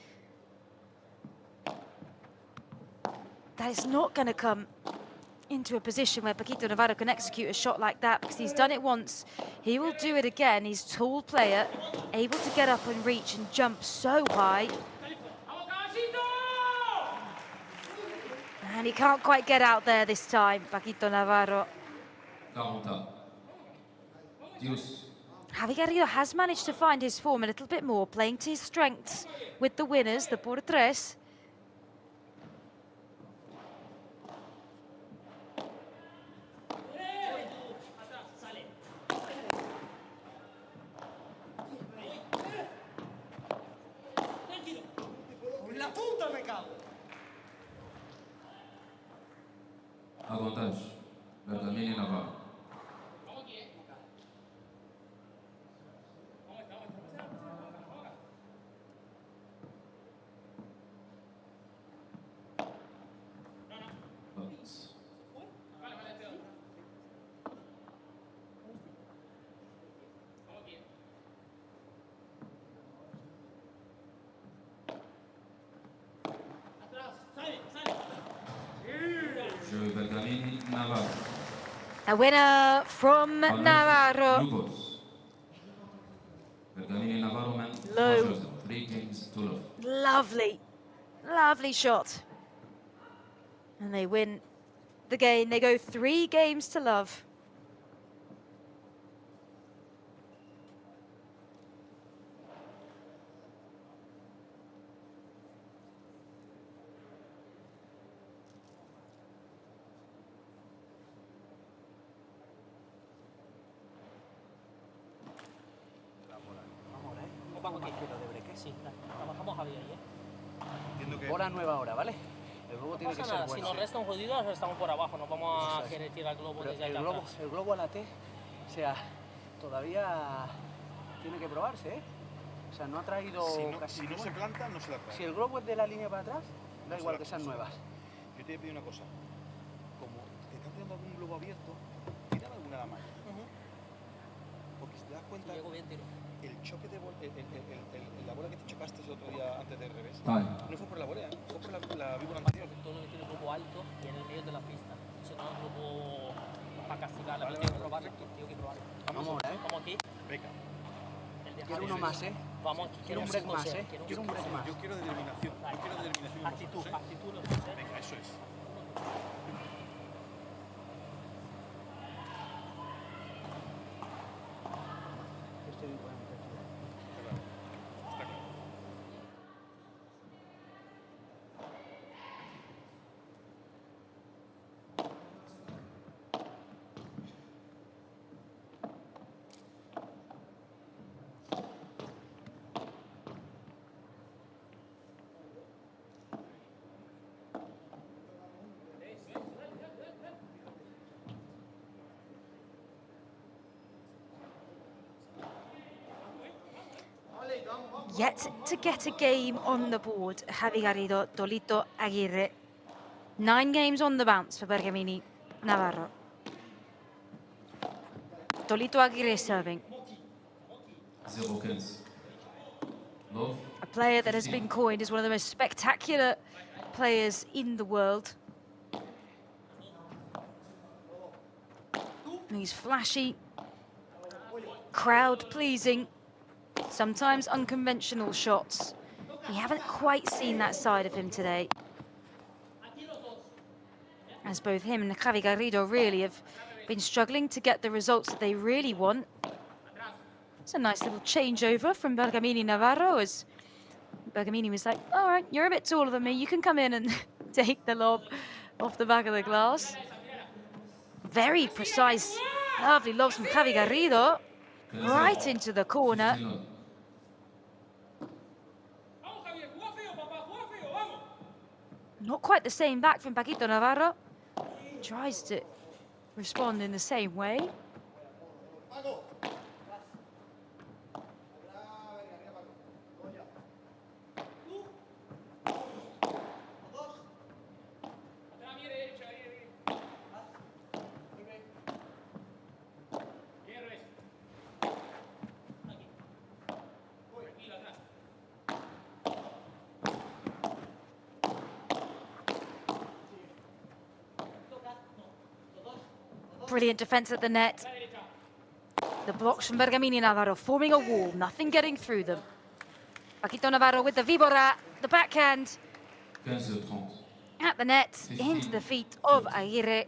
A: that it's not going to come into a position where Paquito Navarro can execute a shot like that, because he's done it once. He will do it again. He's a tall player, able to get up and reach and jump so high. And he can't quite get out there this time, Paquito Navarro.
J: 40. Deuce.
A: Javi Garrido has managed to find his form a little bit more, playing to his strengths with the winners, the por tres.
J: Avantage. Bergamini Navarro. Bergamini Navarro.
A: A winner from Navarro.
J: Lugos. Bergamini Navarro man.
A: Low.
J: 3 games to love.
A: Lovely, lovely shot. And they win the game. They go 3 games to love.
B: Sí, trabajamos Javier, ¿eh?
H: Entiendo que... Bola nueva ahora, ¿vale? El globo tiene que ser bueno.
B: Si nos restan jodidos, estamos por abajo, nos vamos a querer tirar el globo desde allá atrás.
H: El globo a la T, o sea, todavía tiene que probarse, ¿eh? O sea, no ha traído
I: Si no se planta, no se la trae.
H: Si el globo es de la línea para atrás, da igual que sean nuevas.
I: Yo te voy a pedir una cosa. Como te estás tirando algún globo abierto, tira alguna dama. Porque si te das cuenta, el choque de la bola que te chocaste el otro día antes del revés, no fue por la volea, fue por la víbora anterior.
B: Todo lo que tiene un globo alto y en el medio de la pista. Si no, un globo para castigar, tengo que probarlo.
H: Vamos ahora, ¿eh?
B: Vamos aquí.
I: Venga.
H: Quiero uno más, ¿eh?
B: Vamos aquí.
H: Quiero un break más, ¿eh? Quiero un break más.
I: Yo quiero determinación. Yo quiero determinación.
B: Actitud, actitud.
I: Venga, eso es.
A: Yet to get a game on the board, Javi Garrido, Torito Aguirre. 9 games on the bounce for Bergamini Navarro. Torito Aguirre serving.
J: 0-15. Love.
A: A player that has been coined as one of the most spectacular players in the world. And he's flashy, crowd pleasing. Sometimes unconventional shots. We haven't quite seen that side of him today. as both him and Javi Garrido really have been struggling to get the results that they really want. It's a nice little changeover from Bergamini Navarro, as Bergamini was like, all right, you're a bit taller than me, you can come in and take the lob off the back of the glass. Very precise, lovely lobs from Javi Garrido, right into the corner. Not quite the same back from Paquito Navarro. Tries to respond in the same way. Brilliant defense at the net. The blocks from Bergamini Navarro forming a wall, nothing getting through them. Paquito Navarro with the víbora, the backhand at the net, into the feet of Aguirre.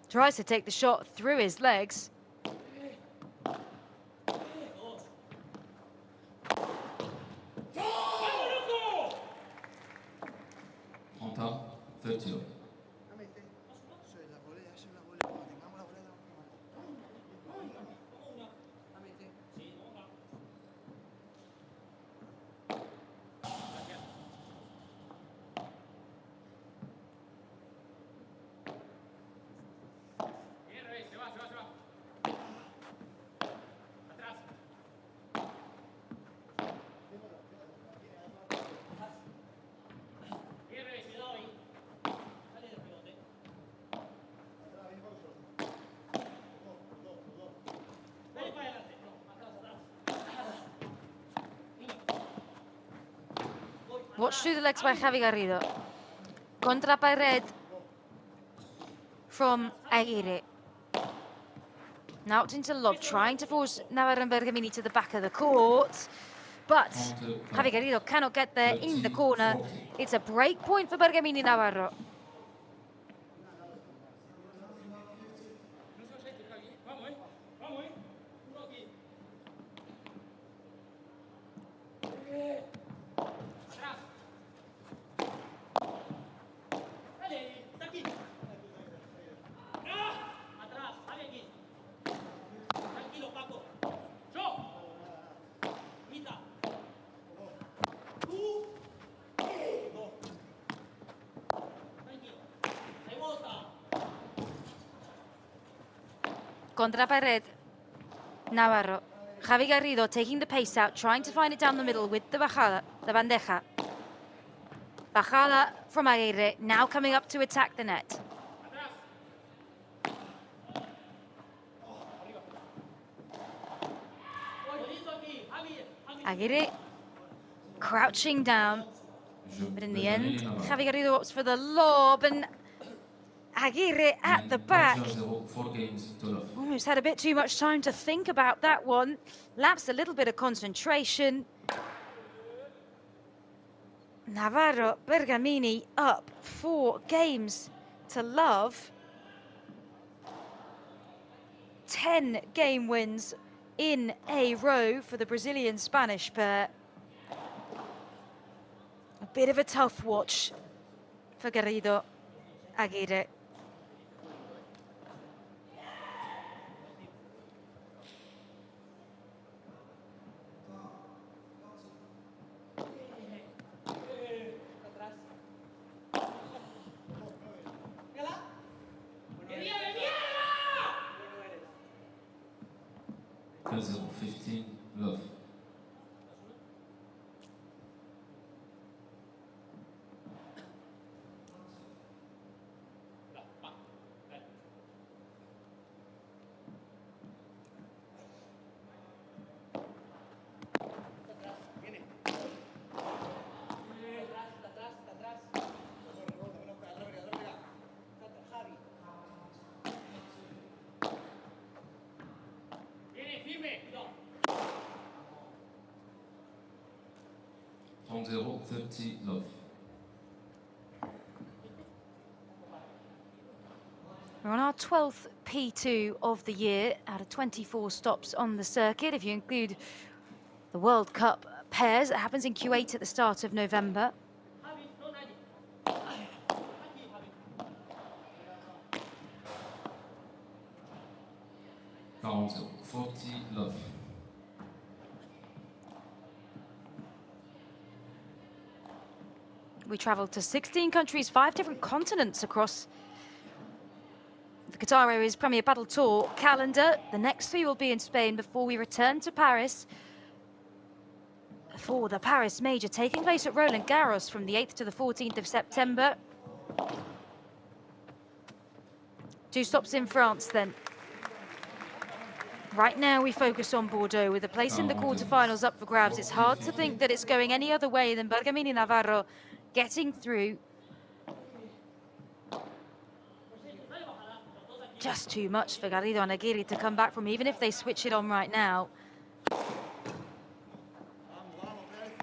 A: Tries to take the shot through his legs. Watch through the legs by Javi Garrido. Contra pared from Aguirre. Now out into lob, trying to force Navarro and Bergamini to the back of the court. But Javi Garrido cannot get there in the corner. It's a break point for Bergamini Navarro. Contra pared, Navarro. Javi Garrido taking the pace out, trying to find it down the middle with the bajada, the bandeja. Bajada from Aguirre, now coming up to attack the net. Aguirre crouching down, but in the end, Javi Garrido opts for the lob, and Aguirre at the back. Almost had a bit too much time to think about that one. Lapsed a little bit of concentration. Navarro, Bergamini up 4 games to love. 10 game wins in a row for the Brazilian-Spanish pair. A bit of a tough watch for Garrido, Aguirre.
J: Calvo, 15, love. 30, 30 love.
A: We're on our 12th P2 of the year out of 24 stops on the circuit. If you include the World Cup pairs, it happens in Kuwait at the start of November.
J: Count 40 love.
A: We travelled to 16 countries, 5 different continents across the Qatar Airways Premier Padel Tour calendar. The next 3 will be in Spain before we return to Paris for the Paris Major, taking place at Roland Garros from the 8th to the 14th of September. 2 stops in France then. Right now we focus on Bordeaux with a place in the quarterfinals up for grabs. It's hard to think that it's going any other way than Bergamini Navarro getting through. Just too much for Garrido and Aguirre to come back from, even if they switch it on right now.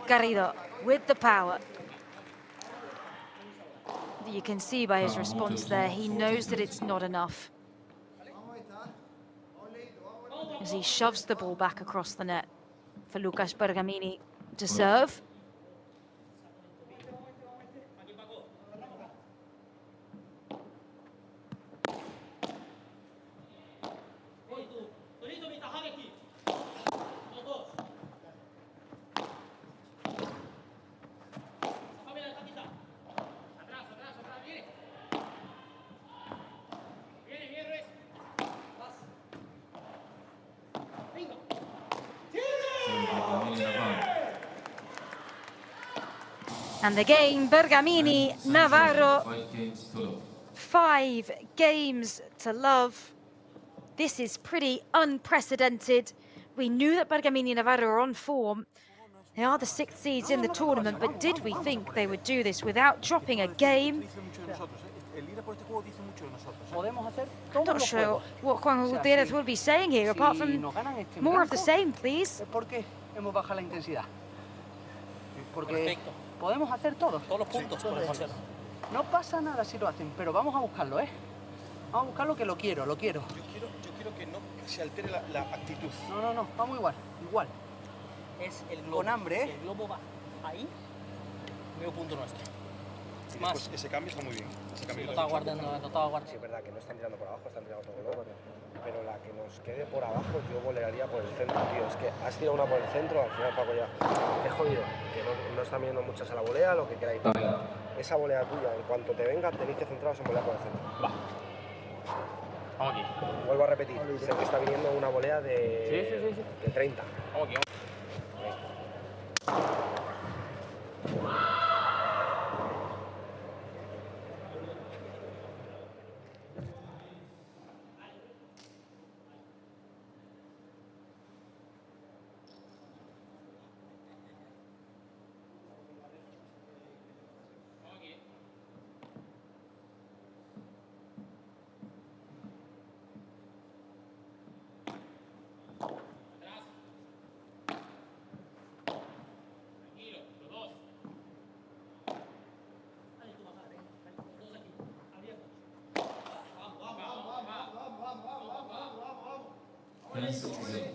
A: Garrido with the power. You can see by his response there, he knows that it's not enough. As he shoves the ball back across the net for Lucas Bergamini to serve. And the game, Bergamini, Navarro, 5 games to love. This is pretty unprecedented. We knew that Bergamini and Navarro are on form. They are the 6th seeds in the tournament, but did we think they would do this without dropping a game? I'm not sure what Juan Gutiérrez will be saying here, apart from more of the same, please.
H: Podemos hacer todo.
B: Todos los puntos podemos hacer.
H: No pasa nada si lo hacen, pero vamos a buscarlo, ¿eh? Vamos a buscarlo, que lo quiero.
I: Yo quiero que no se altere la actitud.
H: No, vamos igual.
B: Es el globo.
H: Con hambre, ¿eh?
B: Si el globo va ahí, medio punto nuestro.
I: Y después ese cambio está muy bien. Ese cambio
B: lo estaba guardando.
L: Sí, es verdad que no están tirando por abajo, están tirando todo globo. Pero la que nos quede por abajo, yo volaría por el centro, tío. Es que has tirado una por el centro, al final Paco ya. Qué jodido, que no están viendo muchas a la volea, lo que queráis. Esa volea tuya, en cuanto te venga, tenéis que centraros en volea por el centro.
K: Va. Vamos aquí.
L: Vuelvo a repetir, sé que está viniendo una volea de, de 30.
K: Vamos aquí.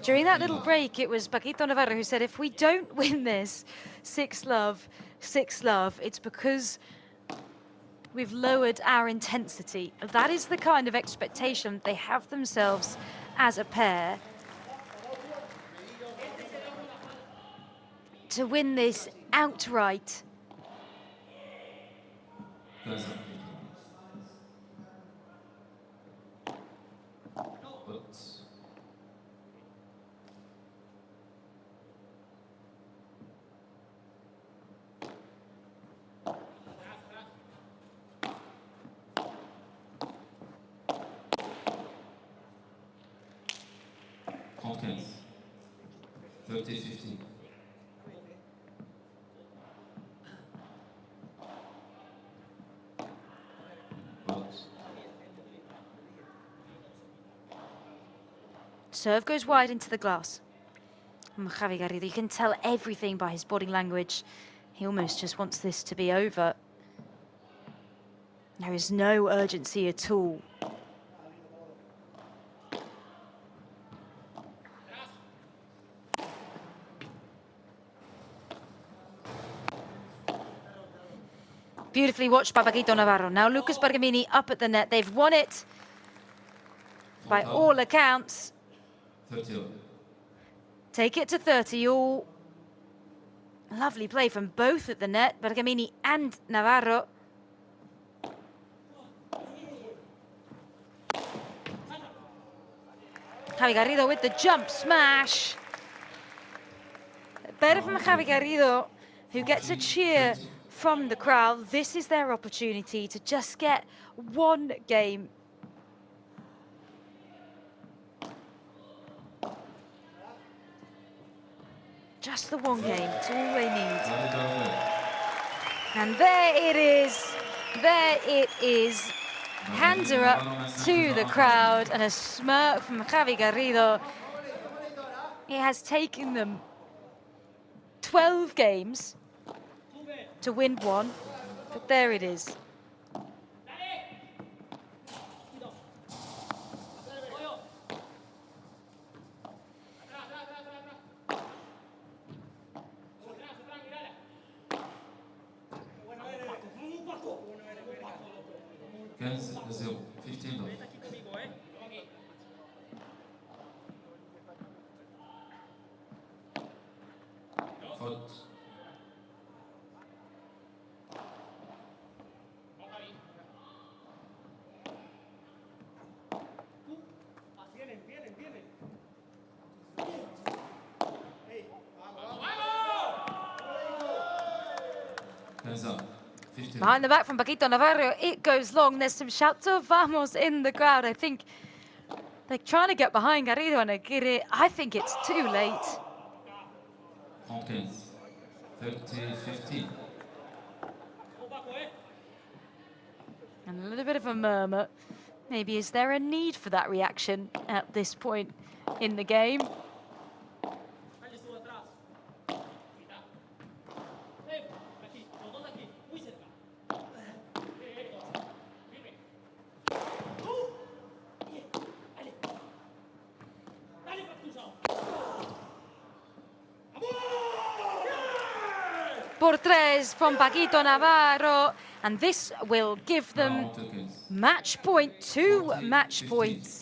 A: During that little break, it was Paquito Navarro who said, if we don't win this 6-love, it's because we've lowered our intensity. That is the kind of expectation they have themselves as a pair. To win this outright.
J: Okay. 30-15.
A: Serve goes wide into the glass. Javier Garrido, you can tell everything by his body language. He almost just wants this to be over. There is no urgency at all. Beautifully watched by Paquito Navarro. Now Lucas Bergamini up at the net. They've won it by all accounts.
J: 30.
A: Take it to 30 all. Lovely play from both at the net, Bergamini and Navarro. Javi Garrido with the jump smash. Better from Javi Garrido, who gets a cheer from the crowd. This is their opportunity to just get one game. Just the one game, it's all they need. And there it is, there it is. Hands are up to the crowd and a smirk from Javi Garrido. It has taken them 12 games to win one, but there it is. Behind the back from Paquito Navarro, it goes long. There's some shouts of vamos in the crowd. I think they're trying to get behind Garrido and Aguirre. I think it's too late.
J: 30-15.
A: And a little bit of a murmur. Maybe is there a need for that reaction at this point in the game? Por tres from Paquito Navarro, and this will give them match point, 2 match points.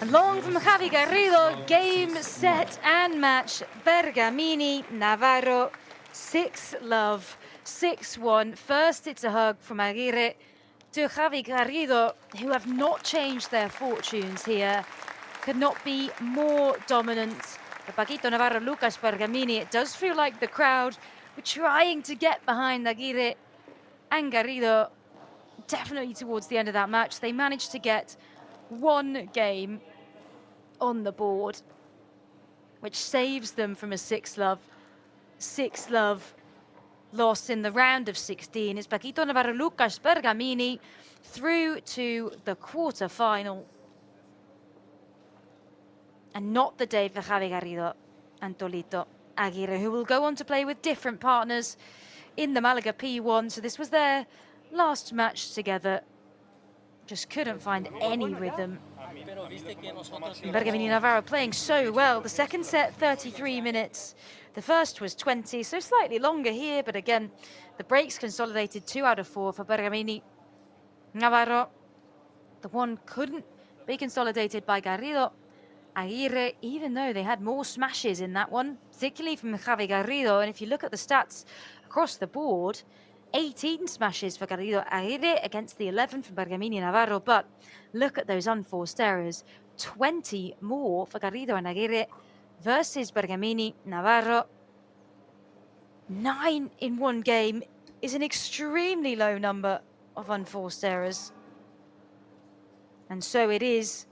A: Long from Javi Garrido, game, set and match. Bergamini, Navarro, 6-love, 6-1. First it's a hug from Aguirre to Javi Garrido, who have not changed their fortunes here. Could not be more dominant. The Paquito Navarro, Lucas Bergamini, it does feel like the crowd were trying to get behind Aguirre and Garrido. Definitely towards the end of that match, they managed to get one game on the board, which saves them from a 6-love loss in the round of 16. It's Paquito Navarro, Lucas Bergamini through to the quarter-final. And not the day for Javi Garrido and Tolito Aguirre, who will go on to play with different partners in the Malaga P1. So this was their last match together. Just couldn't find any rhythm. Bergamini Navarro playing so well. The second set, 33 minutes. The first was 20, so slightly longer here, but again, the breaks consolidated 2 out of 4 for Bergamini Navarro. The one couldn't be consolidated by Garrido Aguirre, even though they had more smashes in that one, particularly from Javi Garrido. And if you look at the stats across the board, 18 smashes for Garrido Aguirre against the 11 for Bergamini Navarro. But look at those unforced errors. 20 more for Garrido and Aguirre versus Bergamini Navarro. 9 in one game is an extremely low number of unforced errors. And so it is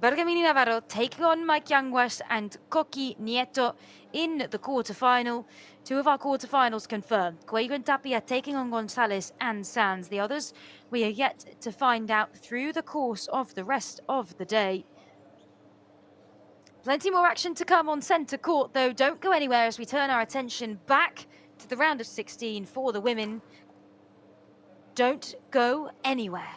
A: Bergamini Navarro taking on Mike Yanguas and Coqui Nieto in the quarterfinal. 2 of our quarterfinals confirmed. Cuello and Tapia taking on Gonzalez and Sanz. The others we are yet to find out through the course of the rest of the day. Plenty more action to come on centre court, though. Don't go anywhere as we turn our attention back to the round of 16 for the women. Don't go anywhere.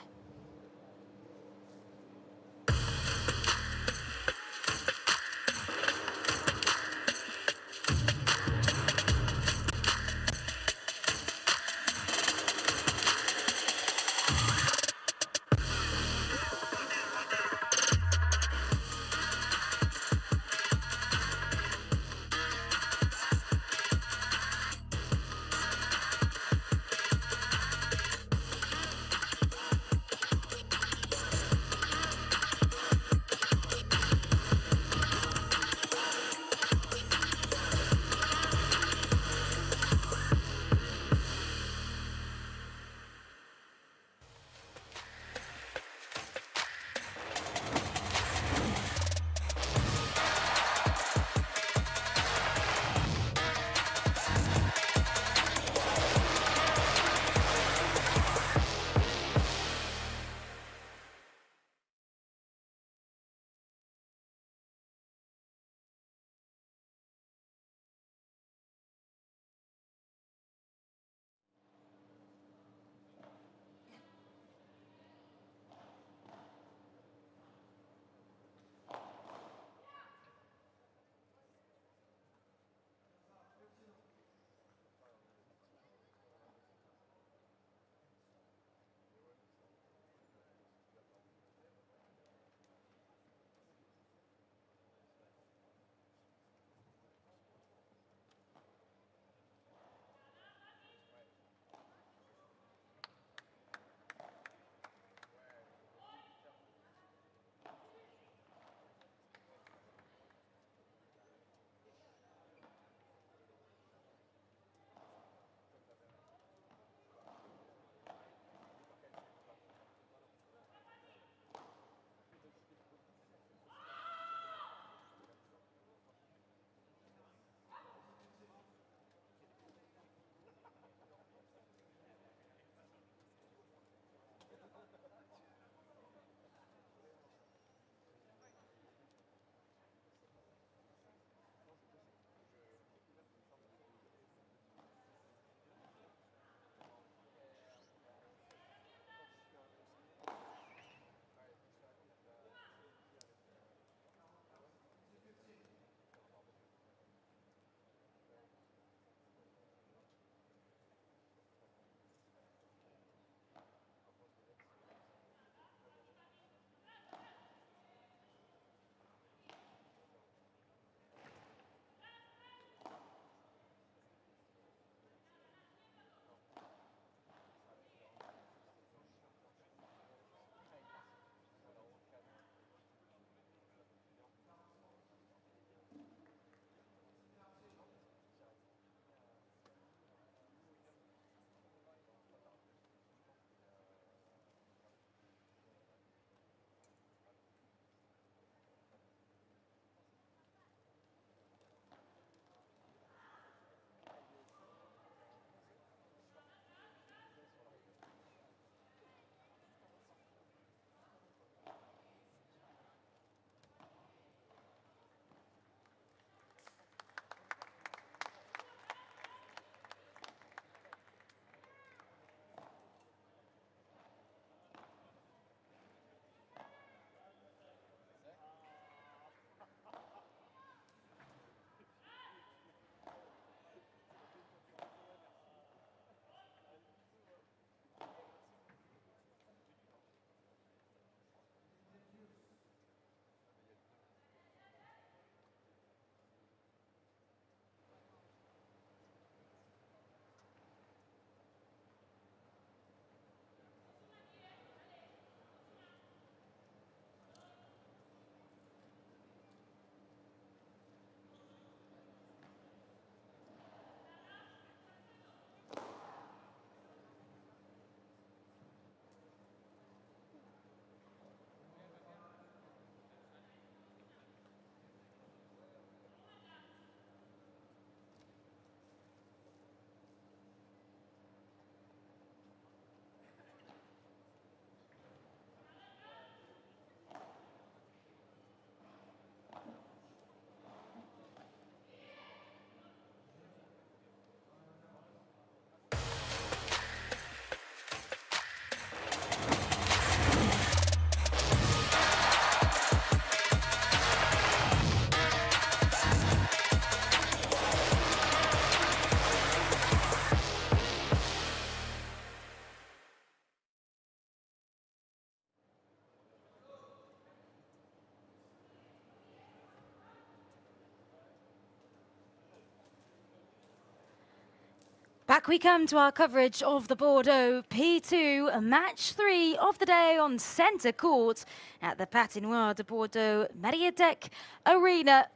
A: Back we come to our coverage of the Bordeaux P2 match 3 of the day on centre court at the Patinoire de Bordeaux Mariadec Arena.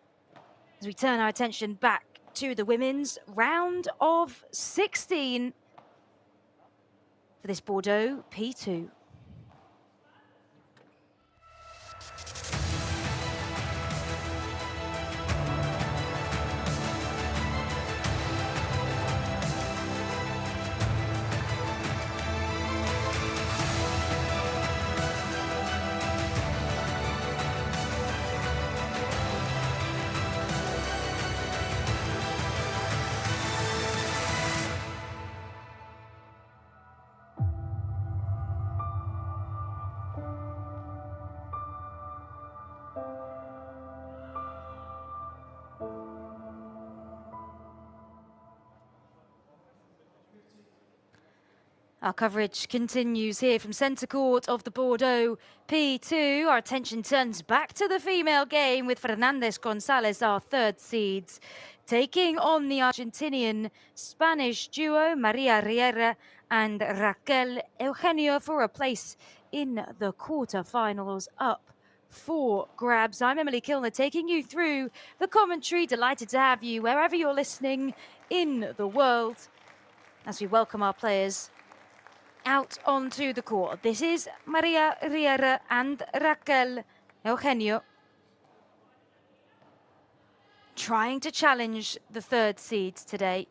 A: As we turn our attention back to the women's round of 16 for this Bordeaux P2. Our coverage continues here from centre court of the Bordeaux P2. Our attention turns back to the female game with Fernandez Gonzalez, our third seeds, taking on the Argentinian-Spanish duo Maria Riera and Raquel Eugenio for a place in the quarterfinals up for grabs. I'm Emily Kilner taking you through the commentary. Delighted to have you wherever you're listening in the world as we welcome our players out onto the court. This is Maria Riera and Raquel Eugenio trying to challenge the third seeds today.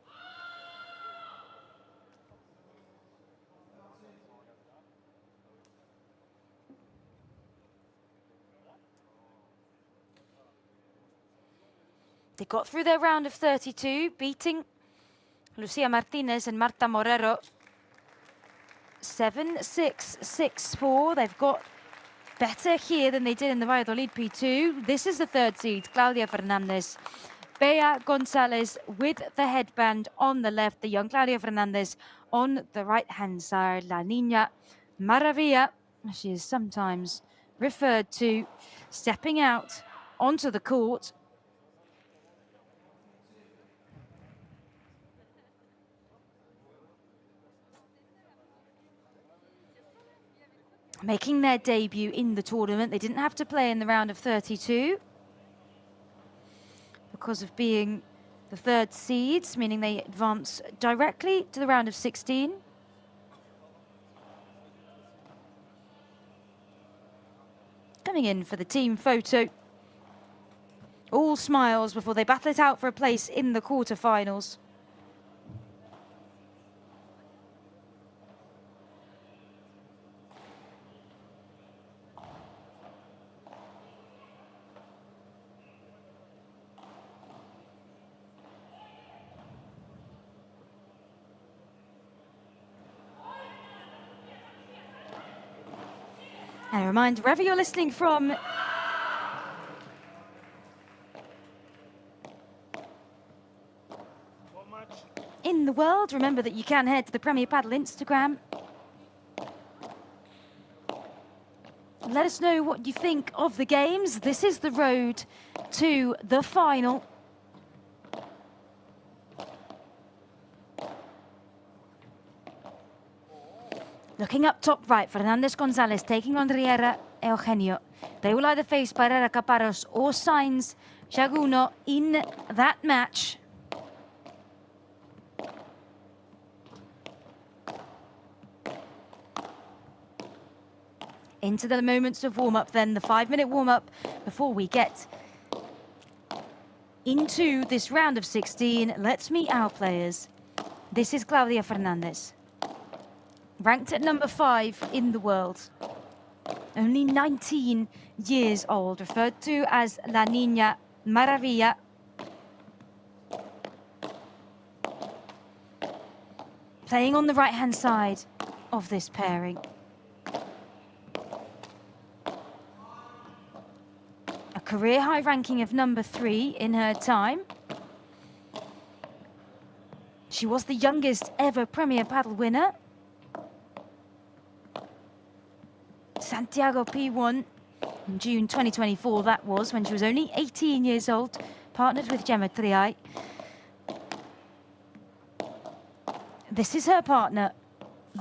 A: They got through their round of 32, beating Lucia Martinez and Marta Morero 7-6, 6-4. They've got better here than they did in the Valladolid P2. This is the third seed, Claudia Fernandez. Bea Gonzalez with the headband on the left, the young Claudia Fernandez on the right-hand side. La Niña Maravilla, she is sometimes referred to, stepping out onto the court. Making their debut in the tournament. They didn't have to play in the round of 32 because of being the third seeds, meaning they advance directly to the round of 16. Coming in for the team photo. All smiles before they battle it out for a place in the quarterfinals. And a reminder, wherever you're listening from, in the world, remember that you can head to the Premier Padel Instagram. Let us know what you think of the games. This is the road to the final. Looking up top right, Fernandez Gonzalez taking on Riera Eugenio. They will either face Barrera Caparros or Sainz Chaguno in that match. Into the moments of warm-up then, the 5-minute warm-up before we get into this round of 16. Let's meet our players. This is Claudia Fernandez, ranked at number 5 in the world. Only 19 years old, referred to as La Niña Maravilla. Playing on the right-hand side of this pairing. A career high ranking of number 3 in her time. She was the youngest ever Premier Padel winner. Santiago P1 in June 2024, that was, when she was only 18 years old, partnered with Gemma Triay. This is her partner,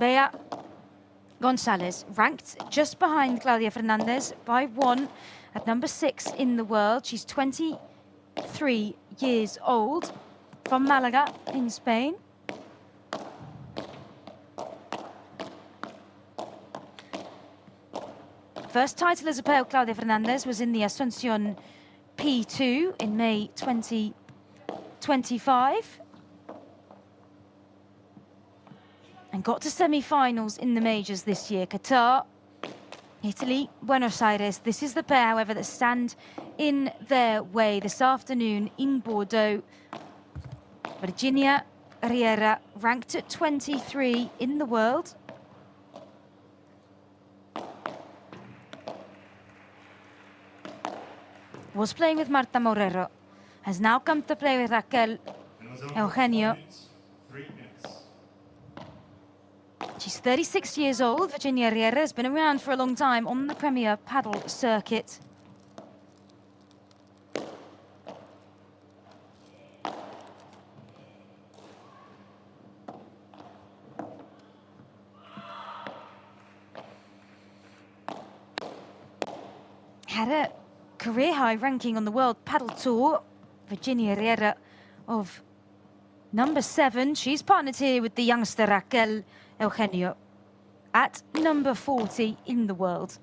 A: Bea Gonzalez, ranked just behind Claudia Fernandez by 1 at number 6 in the world. She's 23 years old, from Malaga in Spain. First title as a pair of Claudia Fernandez was in the Asuncion P2 in May 2025. And got to semi-finals in the majors this year. Qatar, Italy, Buenos Aires. This is the pair, however, that stand in their way this afternoon in Bordeaux. Virginia Riera, ranked at 23 in the world. Was playing with Marta Morero. Has now come to play with Raquel, Eugenio. She's 36 years old. Virginia Riera has been around for a long time on the Premier Padel circuit. Had a career-high ranking on the World Padel Tour. Virginia Riera of number 7. She's partnered here with the youngster Raquel Eugenio at number 40 in the world.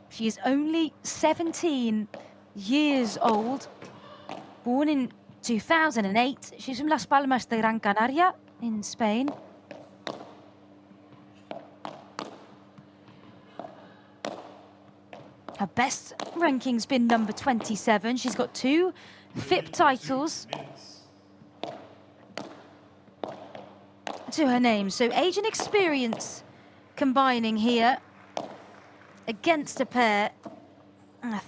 A: She is only 17 years old, born in 2008. She's from Las Palmas de Gran Canaria in Spain. Her best ranking's been number 27. She's got 2 FIP titles to her name. So age and experience combining here against a pair,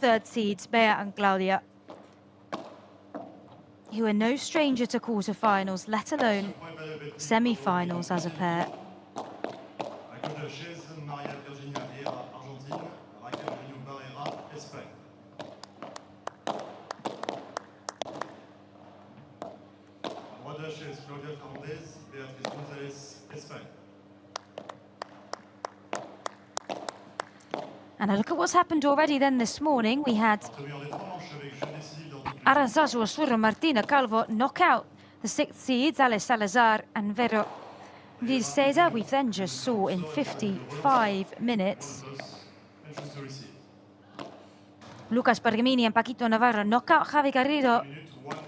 A: third seeds, Bea and Claudia, who are no stranger to quarterfinals, let alone semi-finals as a pair.
M: Claudia Fernandez, Beatriz, Gonzalez, Espagne.
A: And a look at what's happened already then this morning. We had Aranzazu, Osoro, Martina, Calvo knock out the 6th seeds, Salazar and Virseda. We then just saw in 55 minutes Lucas Bergamini and Paquito Navarro knock out Javier Garrido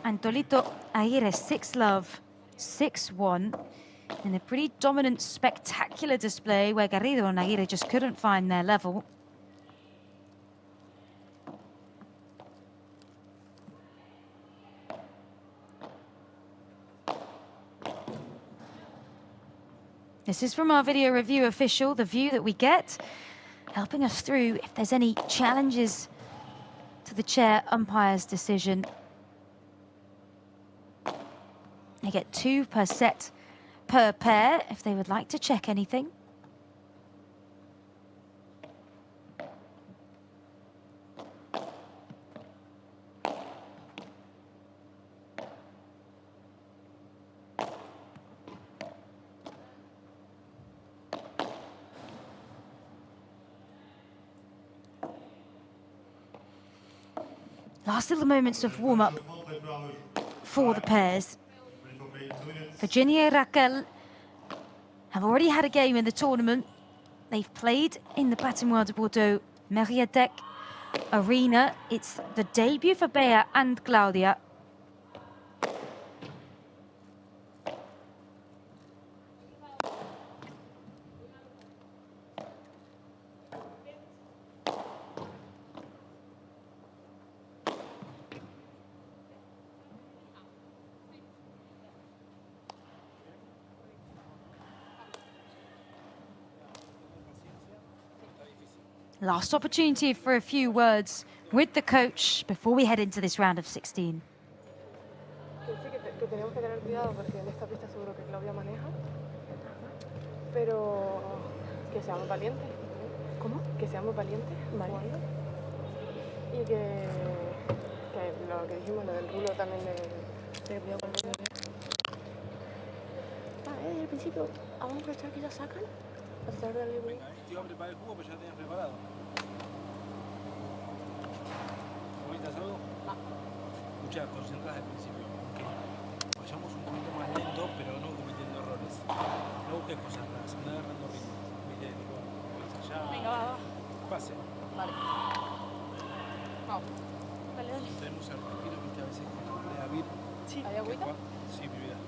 A: and Tolito Aguirre 6-love, 6-1 in a pretty dominant, spectacular display where Garrido and Aguirre just couldn't find their level. This is from our video review official, the view that we get, helping us through if there's any challenges to the chair umpire's decision. They get 2 per set per pair if they would like to check anything. Last little moments of warm-up for the pairs. Virginia and Raquel have already had a game in the tournament. They've played in the Patinoire de Bordeaux Meriadec Arena. It's the debut for Bea and Claudia. Last opportunity for a few words with the coach before we head into this round of 16.
E: Que tenemos que tener cuidado porque en esta pista seguro que Claudia maneja, pero que seamos valientes. ¿Cómo? Que seamos valientes jugando y que lo que dijimos, lo del rulo también de principio, vamos a aprovechar que ya sacan. A tratar de darle
I: Venga, te iba a preparar el jugo, pero ya lo tenías preparado. ¿Vomitas algo?
E: No.
I: Escucha, concentrada al principio. Que vayamos un poquito más lento, pero no cometiendo errores. No busques cosas raras, anda agarrando ritmo. Viste, tipo, ya.
E: Venga, va.
I: Pase.
E: Vale. Vamos. Dale, dale.
I: Tenemos el respiro, viste, a veces con la marea vir.
E: Sí. ¿Hay agüita?
I: Sí, mi vida.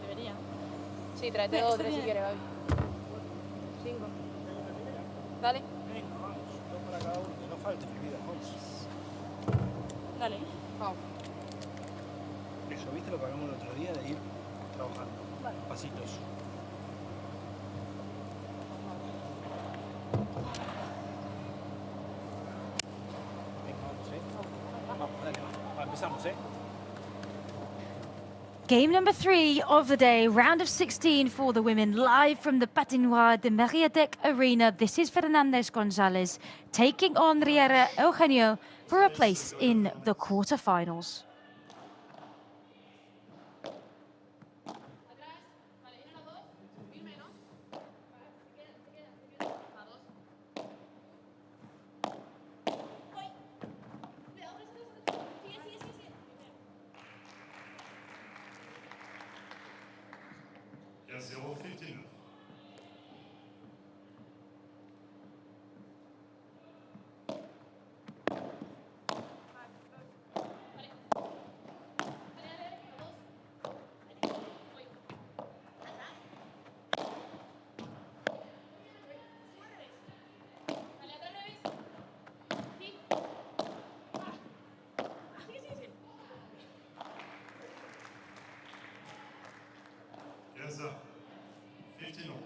E: Debería.
F: Sí, tráete 2 o 3 si quieres, Gaby.
E: 5.
F: Dale.
I: Venga, vamos. 2 para cada uno, que no falte, mi vida. Vamos.
E: Dale.
F: Vamos.
I: Eso, ¿viste lo que hablamos el otro día de ir trabajando?
E: Vale.
I: Pasitos. Venga, vamos, Vamos, dale, va. Empezamos,
A: Game number 3 of the day, round of 16 for the women, live from the Patinoire de Mariadec Arena. This is Fernandez Gonzalez taking on Riera Eugenio for a place in the quarterfinals.
M: Il y a 0,59. Yes, sir. 15 non.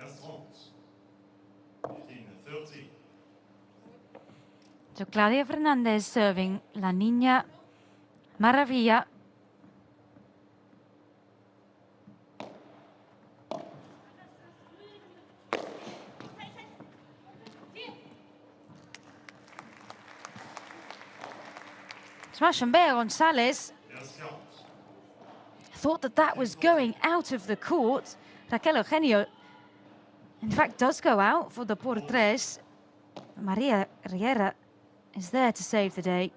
M: Yes, 30. 15, 30.
A: So Claudia Fernandez serving La Niña Maravilla. Smash and bear Gonzalez.
M: Yes, count.
A: Thought that was going out of the court. Raquel Eugenio, in fact, does go out for the por tres. Maria Riera is there to save the day.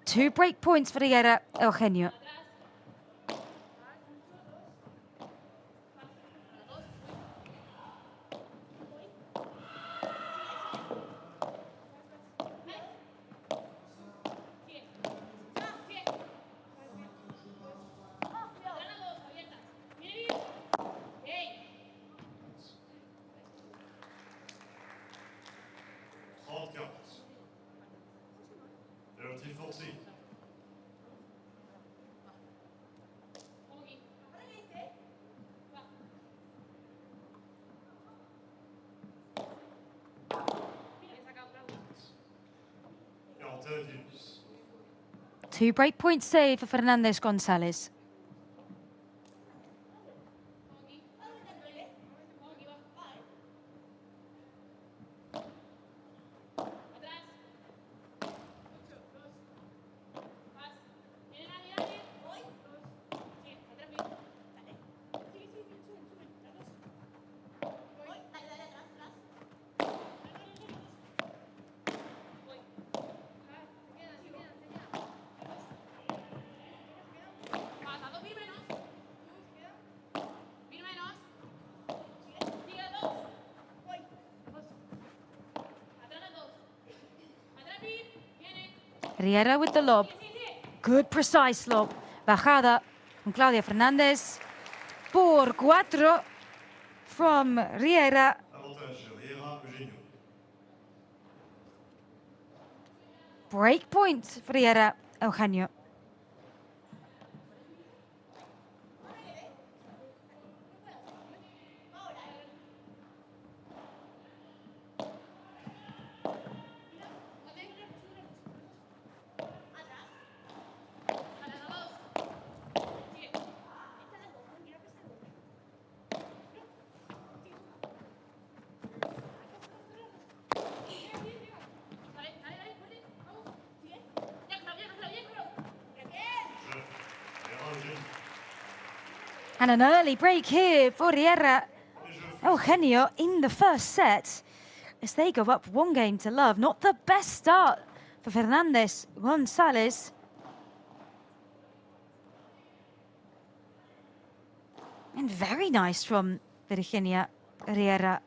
A: 2 break points for Riera Eugenio.
M: Counts. 30, 40.
A: Two break points save for Fernandez Gonzalez. Riera with the lob. Good precise lob. Bajada con Claudia Fernandez. Por 4 from Riera.
M: Avantage Riera, Eugenio.
A: Break point for Riera Eugenio. And an early break here for Riera. Eugenio in the first set as they go up 1-0. Not the best start for Fernandez. Gonzalez. And very nice from Virginia Riera.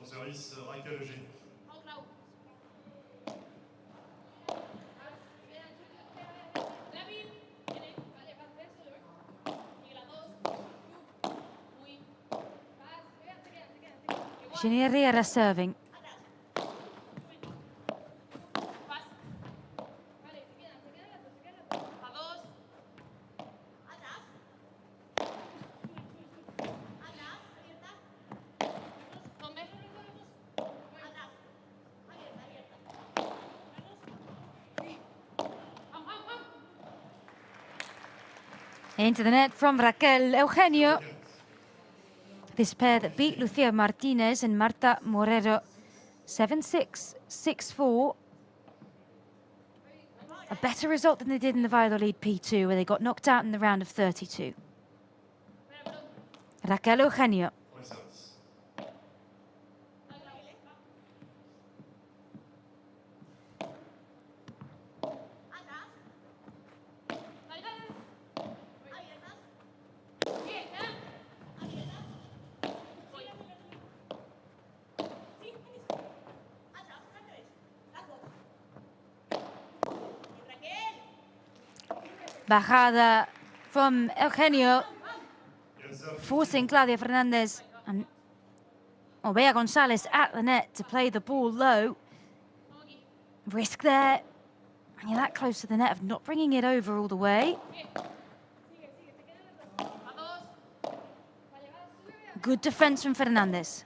M: Au service, Raquel Eugenio.
A: Virginia Riera serving. Into the net from Raquel. Eugenio. This pair that beat Lucia Martinez and Marta Morero 7-6, 6-4. A better result than they did in the Valladolid P2, where they got knocked out in the round of 32. Raquel Eugenio. Bajada from Eugenio, forcing Claudia Fernandez and Bea Gonzalez at the net to play the ball low. Risk there, and you're that close to the net of not bringing it over all the way. Good defense from Fernandez.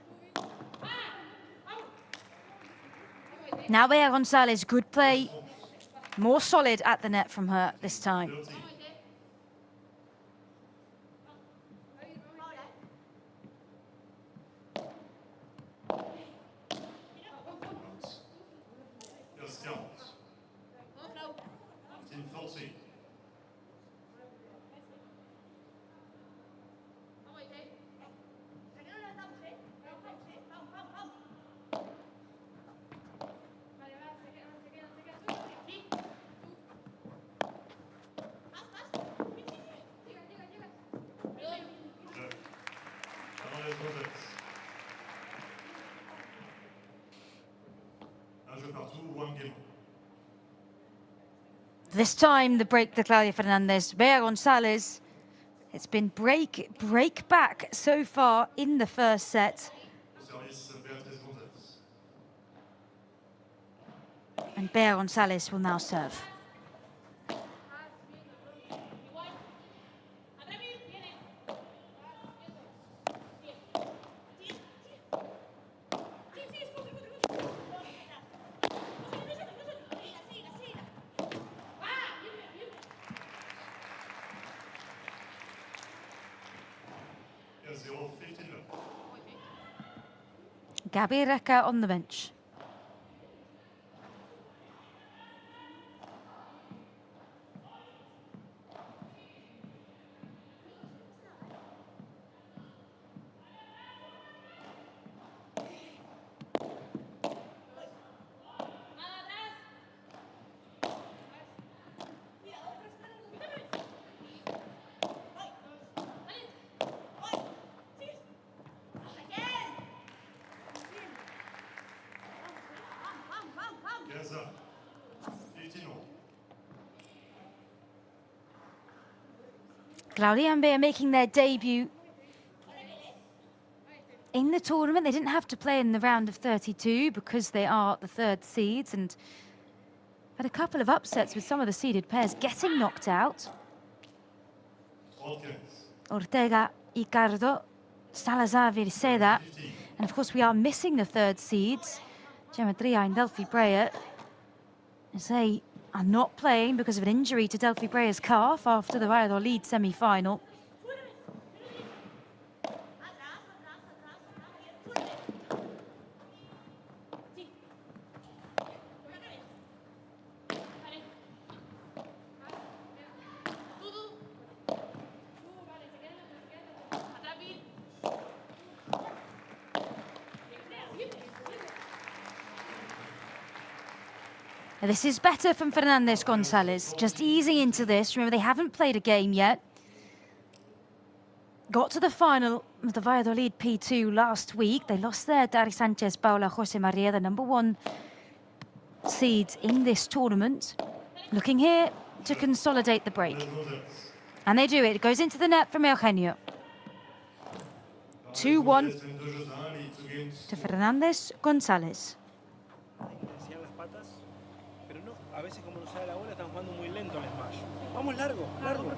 A: Now Bea Gonzalez, good play. More solid at the net from her this time. This time the break to Claudia Fernandez. Bea Gonzalez. It's been break back so far in the first set. And Bea Gonzalez will now serve. Gabriel on the bench. Claudia and Bea making their debut in the tournament. They didn't have to play in the round of 32 because they are the third seeds, and had a couple of upsets with some of the seeded pairs getting knocked out. Ortega, Ricardo, Salazar, Virseda. And of course we are missing the third seeds. Geometria and Delphi Breyer, as they are not playing because of an injury to Delphi Breyer's calf after the Valladolid semi-final. This is better from Fernandez Gonzalez, just easing into this. Remember, they haven't played a game yet. Got to the final of the Valladolid P2 last week. They lost there to Ari Sanchez, Paula, Jose Maria, the #1 seeds in this tournament. Looking here to consolidate the break. And they do it. It goes into the net from Eugenio. 2-1 to Fernandez Gonzalez.
I: A veces como no sale la bola están jugando muy lento el smash. Vamos largo, largo.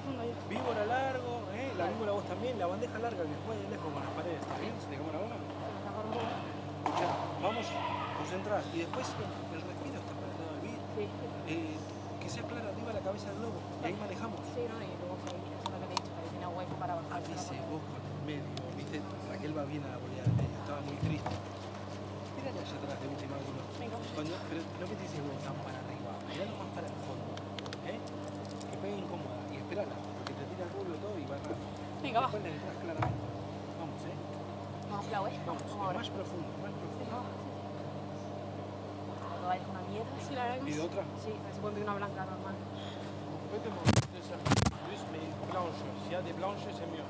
I: Víbora largo, la víbora vos también, la bandeja larga que juegue de lejos con las paredes, ¿está bien? ¿Se te come la bola? Escucha, vamos, concentrar. Y después el respiro está para el lado de Vir. Que sea clara arriba la cabeza del globo. Y ahí manejamos.
C: Sí, no, y luego eso es lo que te he dicho, que tiene hueco para bajar.
I: A veces vos con el medio, viste, Raquel va bien a la volea del medio, estaba muy triste. Míralo allá atrás de última uno. Pero lo que te dice vos, están para arriba. Miralo más para el fondo, que pegue incómoda y esperala, porque te tira el rubio todo y va raro.
C: Venga, va.
I: Después le entras claramente. Vamos,
C: Vamos, Clau,
I: Vamos, más profundo, más profundo.
C: Cuando vayas una mierda. Sí, la verdad que
I: ¿Y de otra?
C: Sí, se puede pedir una blanca normal.
I: Mais blanche, s'il y a des blanches, c'est mieux.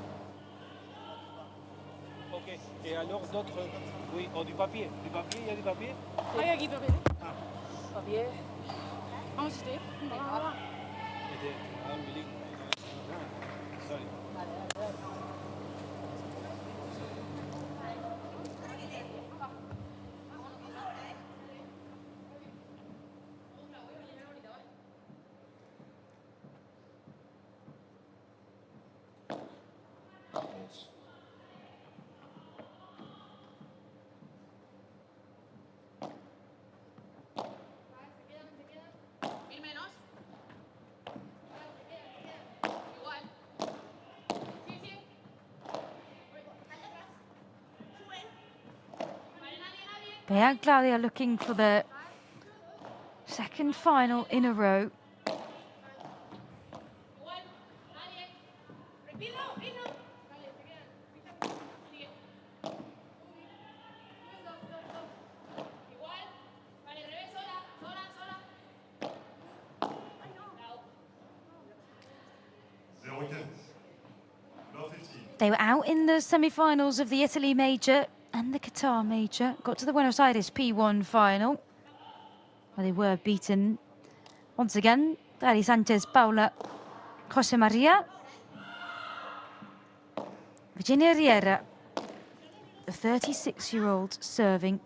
I: Ok, et alors d'autres, oui, oh, du papier, il y a du papier?
C: Hay aquí papier. Papier. Vamos, estoy.
I: Sorry.
A: Bea and Claudia looking for the second final in a row. They were out in the semi-finals of the Italy Major and the Qatar Major. Got to the Buenos Aires P1 final, where they were beaten once again. Ari Sanchez, Paula, Jose Maria. Virginia Riera, the 36-year-old serving.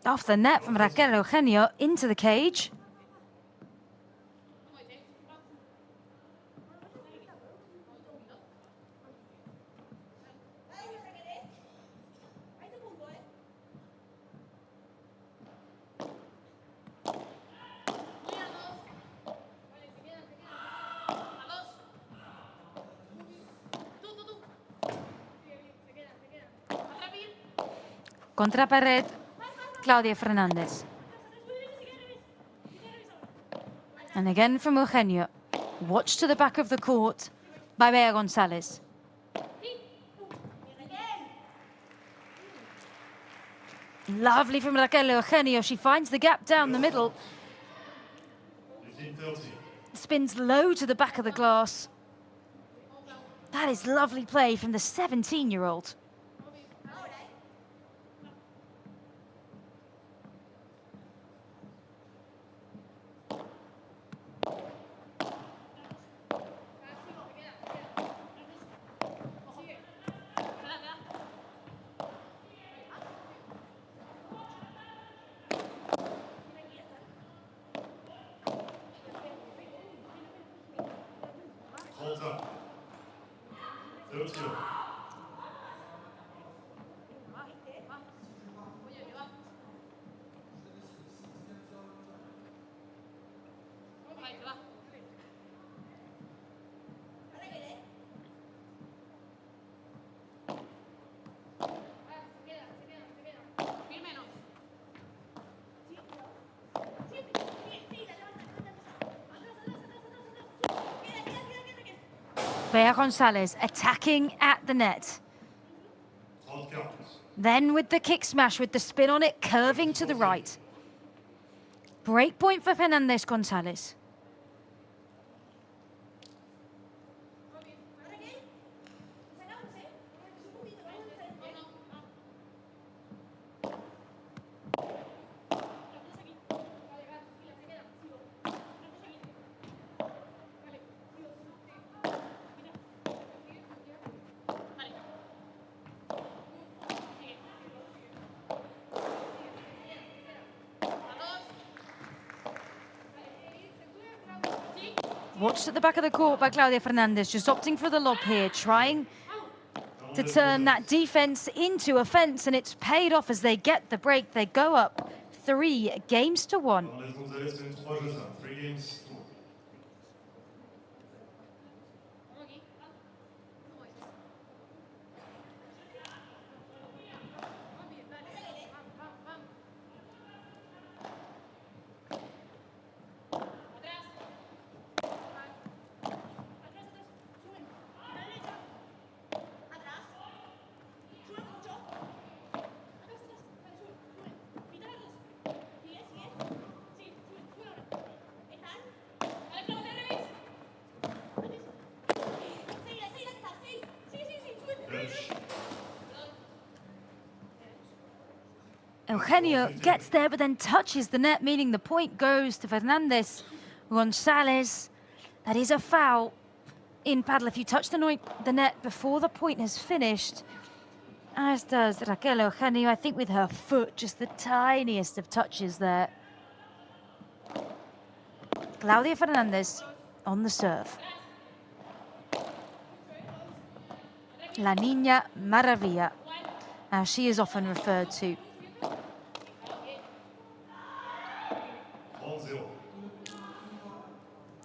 A: Off the net from Raquel Eugenio into the cage. Contra pared, Claudia Fernandez. And again from Eugenio. Watch to the back of the court by Bea Gonzalez. Lovely from Raquel Eugenio. She finds the gap down the middle. Spins low to the back of the glass. That is lovely play from the 17-year-old.
M: 30 love.
A: Gonzalez attacking at the net. Then with the kick smash, with the spin on it, curving to the right. Break point for Fernandez Gonzalez. Watched at the back of the court by Claudia Fernandez, just opting for the lob here, trying to turn that defense into offense, and it's paid off as they get the break. They go up 3-1. Eugenio gets there, but then touches the net, meaning the point goes to Fernandez Gonzalez. That is a foul in paddle. If you touch the net before the point has finished, as does Raquel Eugenio, I think with her foot, just the tiniest of touches there. Claudia Fernandez on the serve. La Niña Maravilla, as she is often referred to.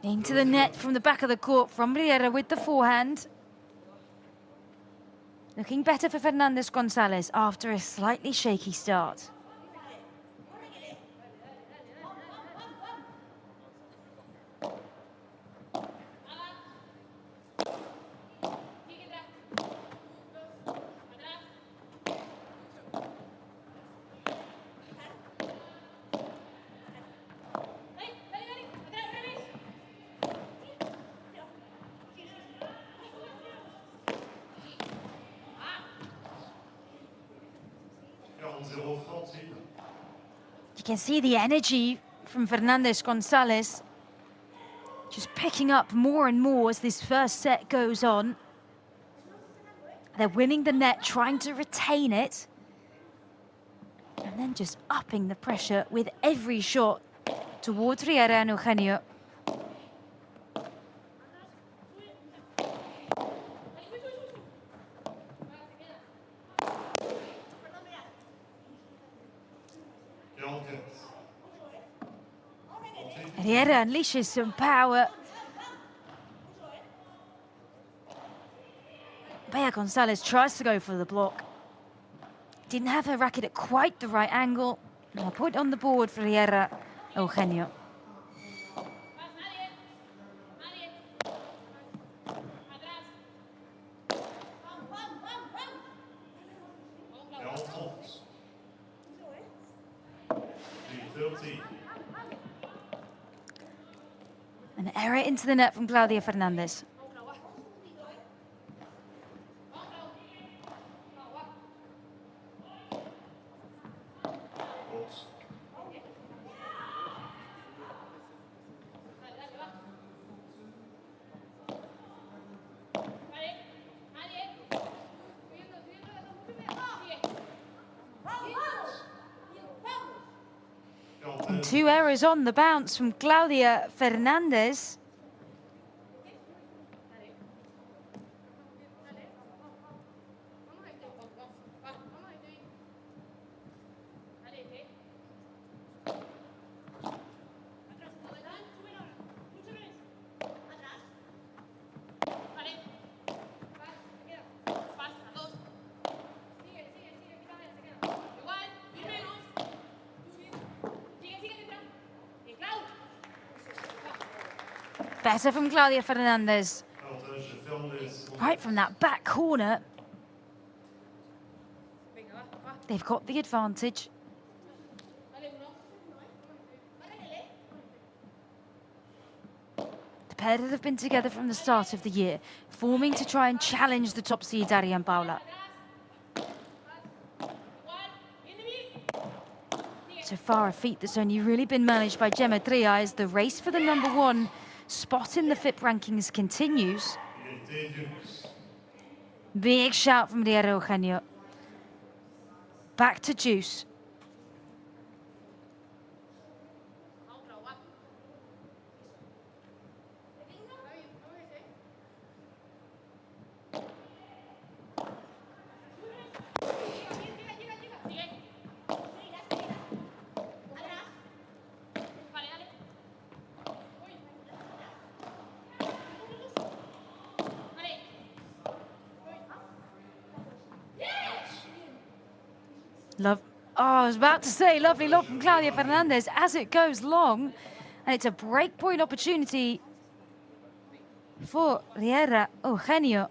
A: Into the net from the back of the court from Riera with the forehand. Looking better for Fernandez Gonzalez after a slightly shaky start. You can see the energy from Fernandez Gonzalez just picking up more and more as this first set goes on. They're winning the net, trying to retain it, and then just upping the pressure with every shot towards Riera and Eugenio. Riera unleashes some power. Gonzalez tries to go for the block. Didn't have her racket at quite the right angle. A point on the board for Riera Eugenio. An error into the net from Claudia Fernandez. And two errors on the bounce from Claudia Fernandez. Better from Claudia Fernandez.
M: Avantage Fernandez.
A: Right from that back corner. They've got the advantage. The pair that have been together from the start of the year, forming to try and challenge the top seeds Ari and Paula. So far, a feat that's only really been managed by Gemma Tria as the race for the #1 spot in the FIP rankings continues. Big shout from Riera Eugenio. Back to Juice. Love. Oh, I was about to say, lovely lob from Claudia Fernandez as it goes long. And it's a breakpoint opportunity for Riera Eugenio.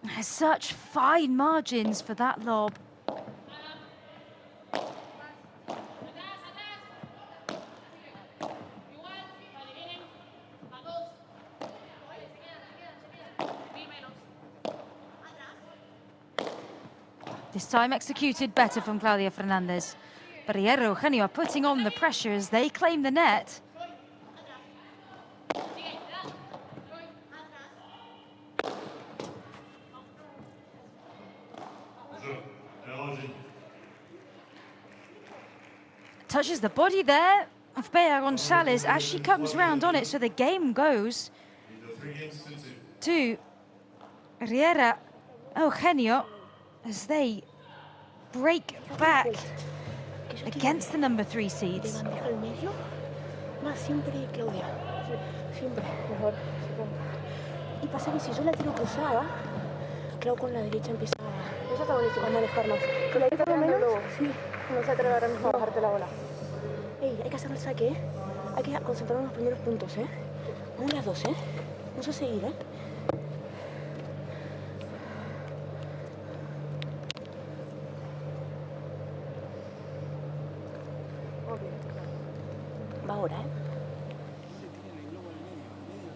A: Has such fine margins for that lob. This time executed better from Claudia Fernandez. But Riera Eugenio are putting on the pressure as they claim the net. Touches the body there of Gonzalez as she comes round on it, so the game goes to Riera Eugenio as they break back against the #3 seeds.
N: Más siempre Claudia. Siempre, mejor. Y pasa que si yo la tiro cruzada, creo con la derecha empieza a manejar más. Con la derecha por lo menos, sí, no se atreve ahora mismo a bajarte la bola. Ey, hay que hacer el saque, ¿eh? Hay que concentrarnos en los primeros puntos, ¿eh? Vamos las dos, ¿eh? Vamos a seguir, ¿eh? Va ahora, ¿eh?
B: Tiene el globo en el medio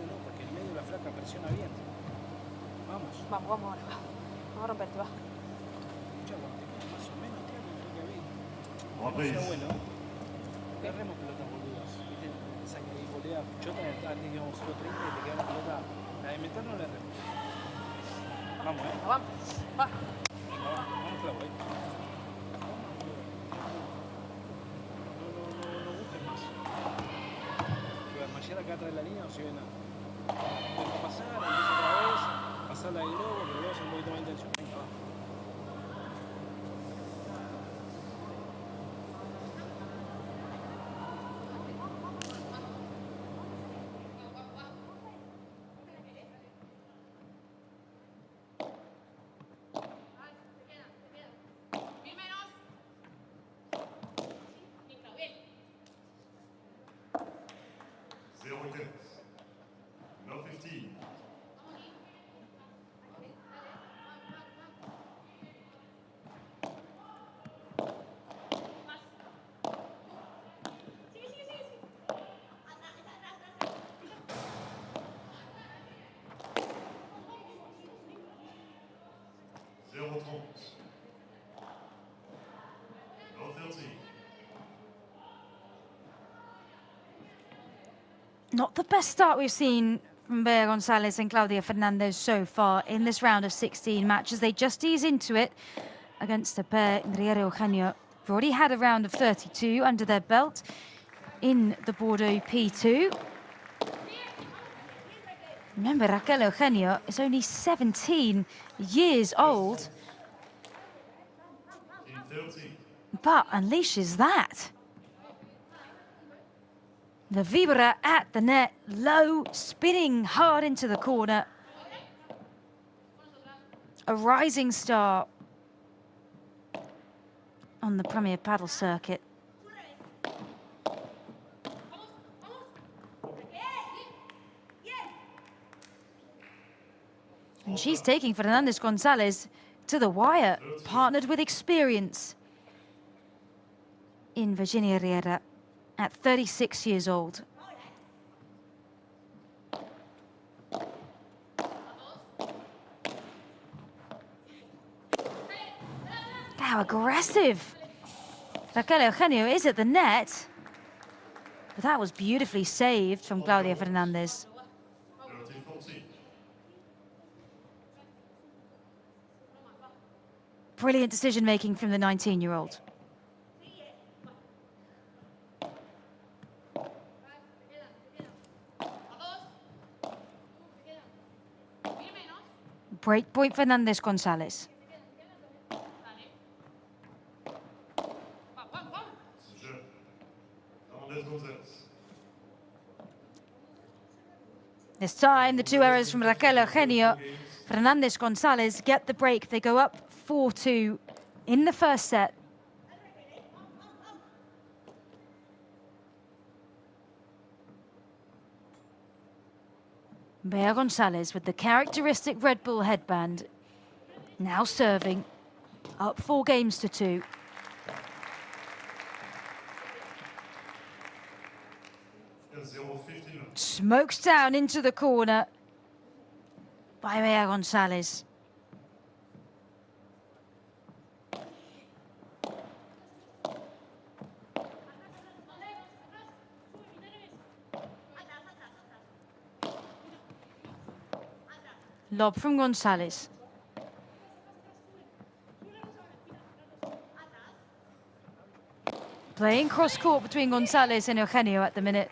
B: no, porque en el medio la flaca presiona bien. Vamos.
E: Vamos ahora, va. Vamos a romperte, va.
B: Mucha guante, más o menos tiene que bien.
M: Vamos,
B: No sea bueno, ¿eh? Agarremos pelotas boludas, ¿viste? Esa que ahí volea chota, antes íbamos 0.30 y te queda una pelota. La de meter no la erremos. Vamos, ¿eh?
E: Vamos, va.
B: Vamos, Clavo, ¿eh? Acá atrás de la línea no se ve nada. Deja pasar, empieza otra vez, pasarla del globo, pero luego es un poquito más intención. Venga, va.
A: Not the best start we've seen from Gonzalez and Claudia Fernandez so far in this round of 16 matches. They just ease into it against the pair in Riera Eugenio. They've already had a round of 32 under their belt in the Bordeaux P2. Remember, Raquel Eugenio is only 17 years old, but unleashes that. The Vibra at the net, low, spinning hard into the corner. A rising star on the Premier Padel circuit. And she's taking Fernandez Gonzalez to the wire, partnered with experience in Virginia Riera at 36 years old. How aggressive. Raquel Eugenio is at the net, but that was beautifully saved from Claudia Fernandez. Brilliant decision-making from the 19-year-old. Break point Fernandez Gonzalez. This time, the two errors from Raquel Eugenio. Fernandez Gonzalez get the break. They go up 4-2 in the first set. Bea Gonzalez with the characteristic Red Bull headband. Now serving. Up 4 games to 2. Smokes down into the corner by Bea Gonzalez. Lob from Gonzalez. Playing cross-court between Gonzalez and Eugenio at the minute.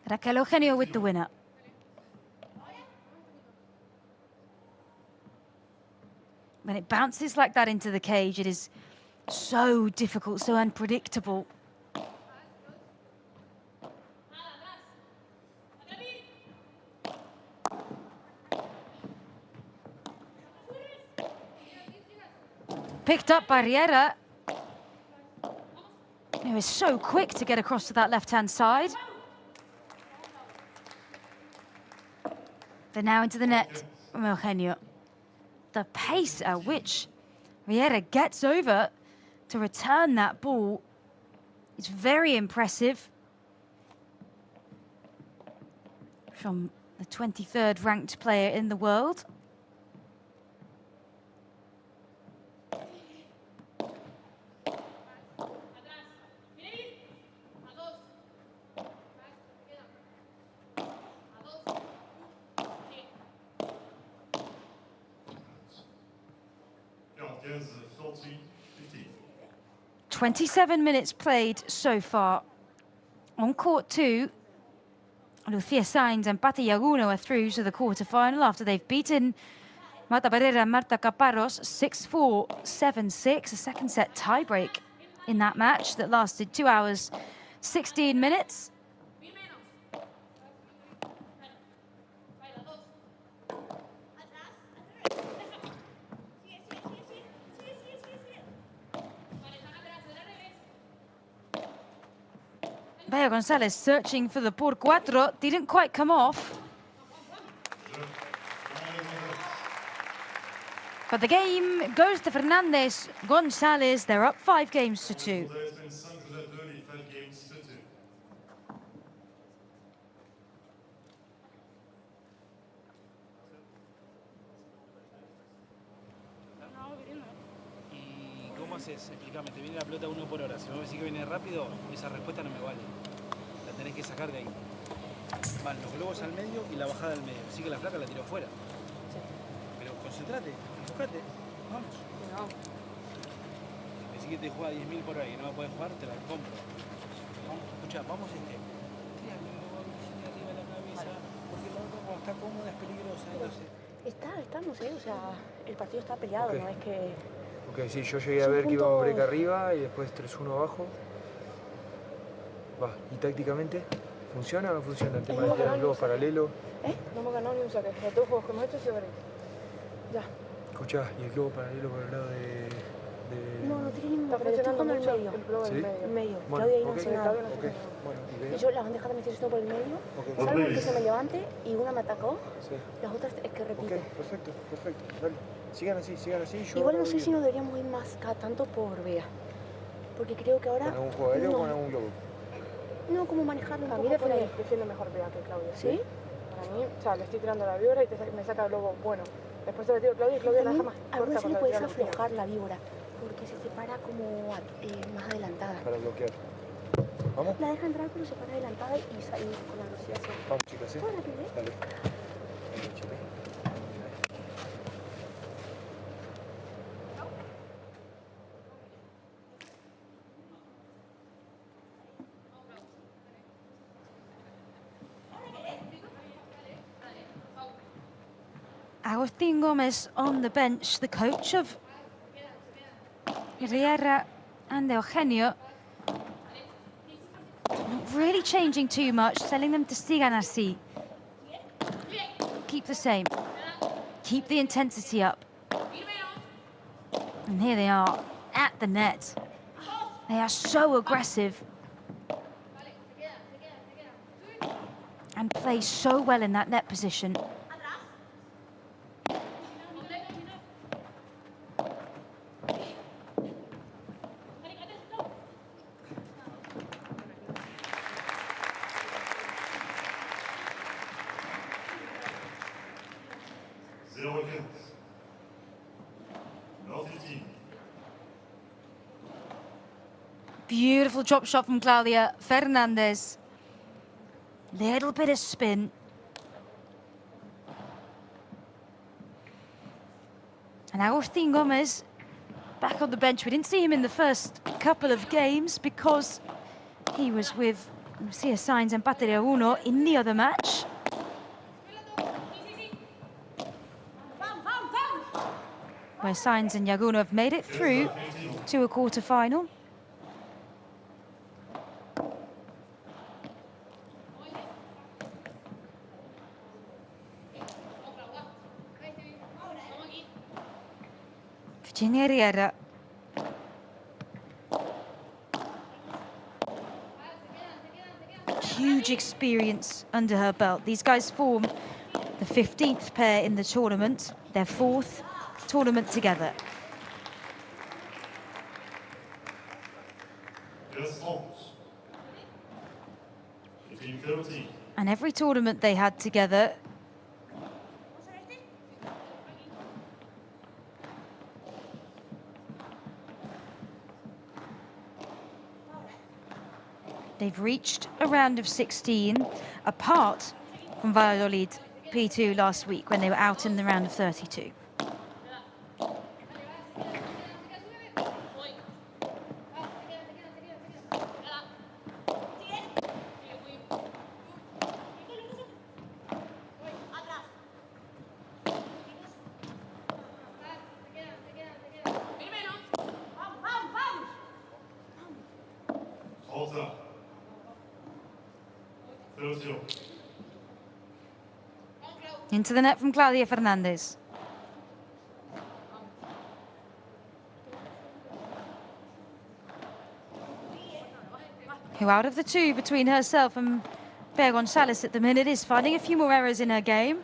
A: Raquel Eugenio with the winner. When it bounces like that into the cage, it is so difficult, so unpredictable. Picked up by Riera. He was so quick to get across to that left-hand side. They're now into the net from Eugenio. The pace at which Riera gets over to return that ball is very impressive. From the 23rd ranked player in the world.
M: Yes, 40-15.
A: 27 minutes played so far. On court 2, Lucía Sainz and Pati Yaguno are through to the quarterfinal after they've beaten Marta Barrera and Marta Caparros 6-4, 7-6, a second set tiebreak in that match that lasted 2 hours, 16 minutes. Bea Gonzalez searching for the por cuatro, didn't quite come off. But the game goes to Fernandez Gonzalez. They're up 5 games to 2.
H: ¿Y cómo haces? Explícame, te viene la pelota 1 por hora. Si vos me decís que viene rápido, esa respuesta no me vale. La tenés que sacar de ahí. Van los globos al medio y la bajada al medio. Así que la flaca la tiró afuera. Sí. Pero concentrate, enfocate. Vamos. No. Me decís que te juega 10.000 por hora y no la podés jugar, te la compro. Vamos, escuchá, vamos triángulo, arriba de la cabeza, porque la otra cuando está cómoda es peligrosa, entonces...
N: Estamos, o sea, el partido está peleado, okay. No es que...
O: Ok, sí, yo llegué a ver que iba a break arriba y después 3-1 abajo. Va, ¿y tácticamente? ¿Funciona o no funciona el tema de tirar globos paralelos?
N: No hemos ganado ni un saque, los 2 juegos que hemos hecho sí break. Ya.
O: Escuchá, ¿y el globo paralelo por el lado de...?
N: No, no tiene ningún... Está funcionando mucho el globo en medio.
O: Bueno,
N: Claudia y
O: okay.
N: Nacional.
O: Okay. Bueno,
N: Y yo la bandeja también estoy por el medio, salvo que se me levante y una me atacó, las otras es que repito.
O: Ok, perfecto, dale. Sigan así, yo...
N: Igual no sé si nos deberíamos ir más cada tanto por Bea, porque creo que ahora...
O: ¿Con algún juego aéreo o con algún globo?
N: No, como manejarlo un
G: A
N: poco
G: mí
N: por ahí.
G: defiende mejor Bea que Claudia.
N: ¿Sí?
G: Para mí, o sea, le estoy tirando la víbora y me saca el globo bueno. Después se le tiro a Claudia y Claudia la deja más
N: A
G: corta
N: veces le
G: para
N: puedes
G: tirar lo que tiene.
N: aflojar la víbora, porque se separa como más adelantada.
O: Para bloquear. ¿Vamos?
N: La deja entrar pero se para adelantada y salir con la velocidad así.
O: Vamos, chicas, ¿sí?
N: Hola, bebé.
O: Dale. Venga, chicas.
A: Agustín Gomez on the bench, the coach of Riera and Eugenio. Not really changing too much, telling them to sigan así. Keep the same. Keep the intensity up. And here they are at the net. They are so aggressive. And play so well in that net position. Beautiful drop shot from Claudia. Fernandez. Little bit of spin. And Agustín Gomez back on the bench. We didn't see him in the first couple of games because he was with Sia Sainz and Pateria Uno in the other match. Where Sainz and Yaguno have made it through to a quarter-final. Virginia Riera. Huge experience under her belt. These guys form the 15th pair in the tournament, their 4th tournament together. And every tournament they had together, they've reached a round of 16, apart from Valladolid P2 last week when they were out in the round of 32. Into the net from Claudia Fernandez. Who, out of the two between herself and Gonzalez at the minute, is finding a few more errors in her game.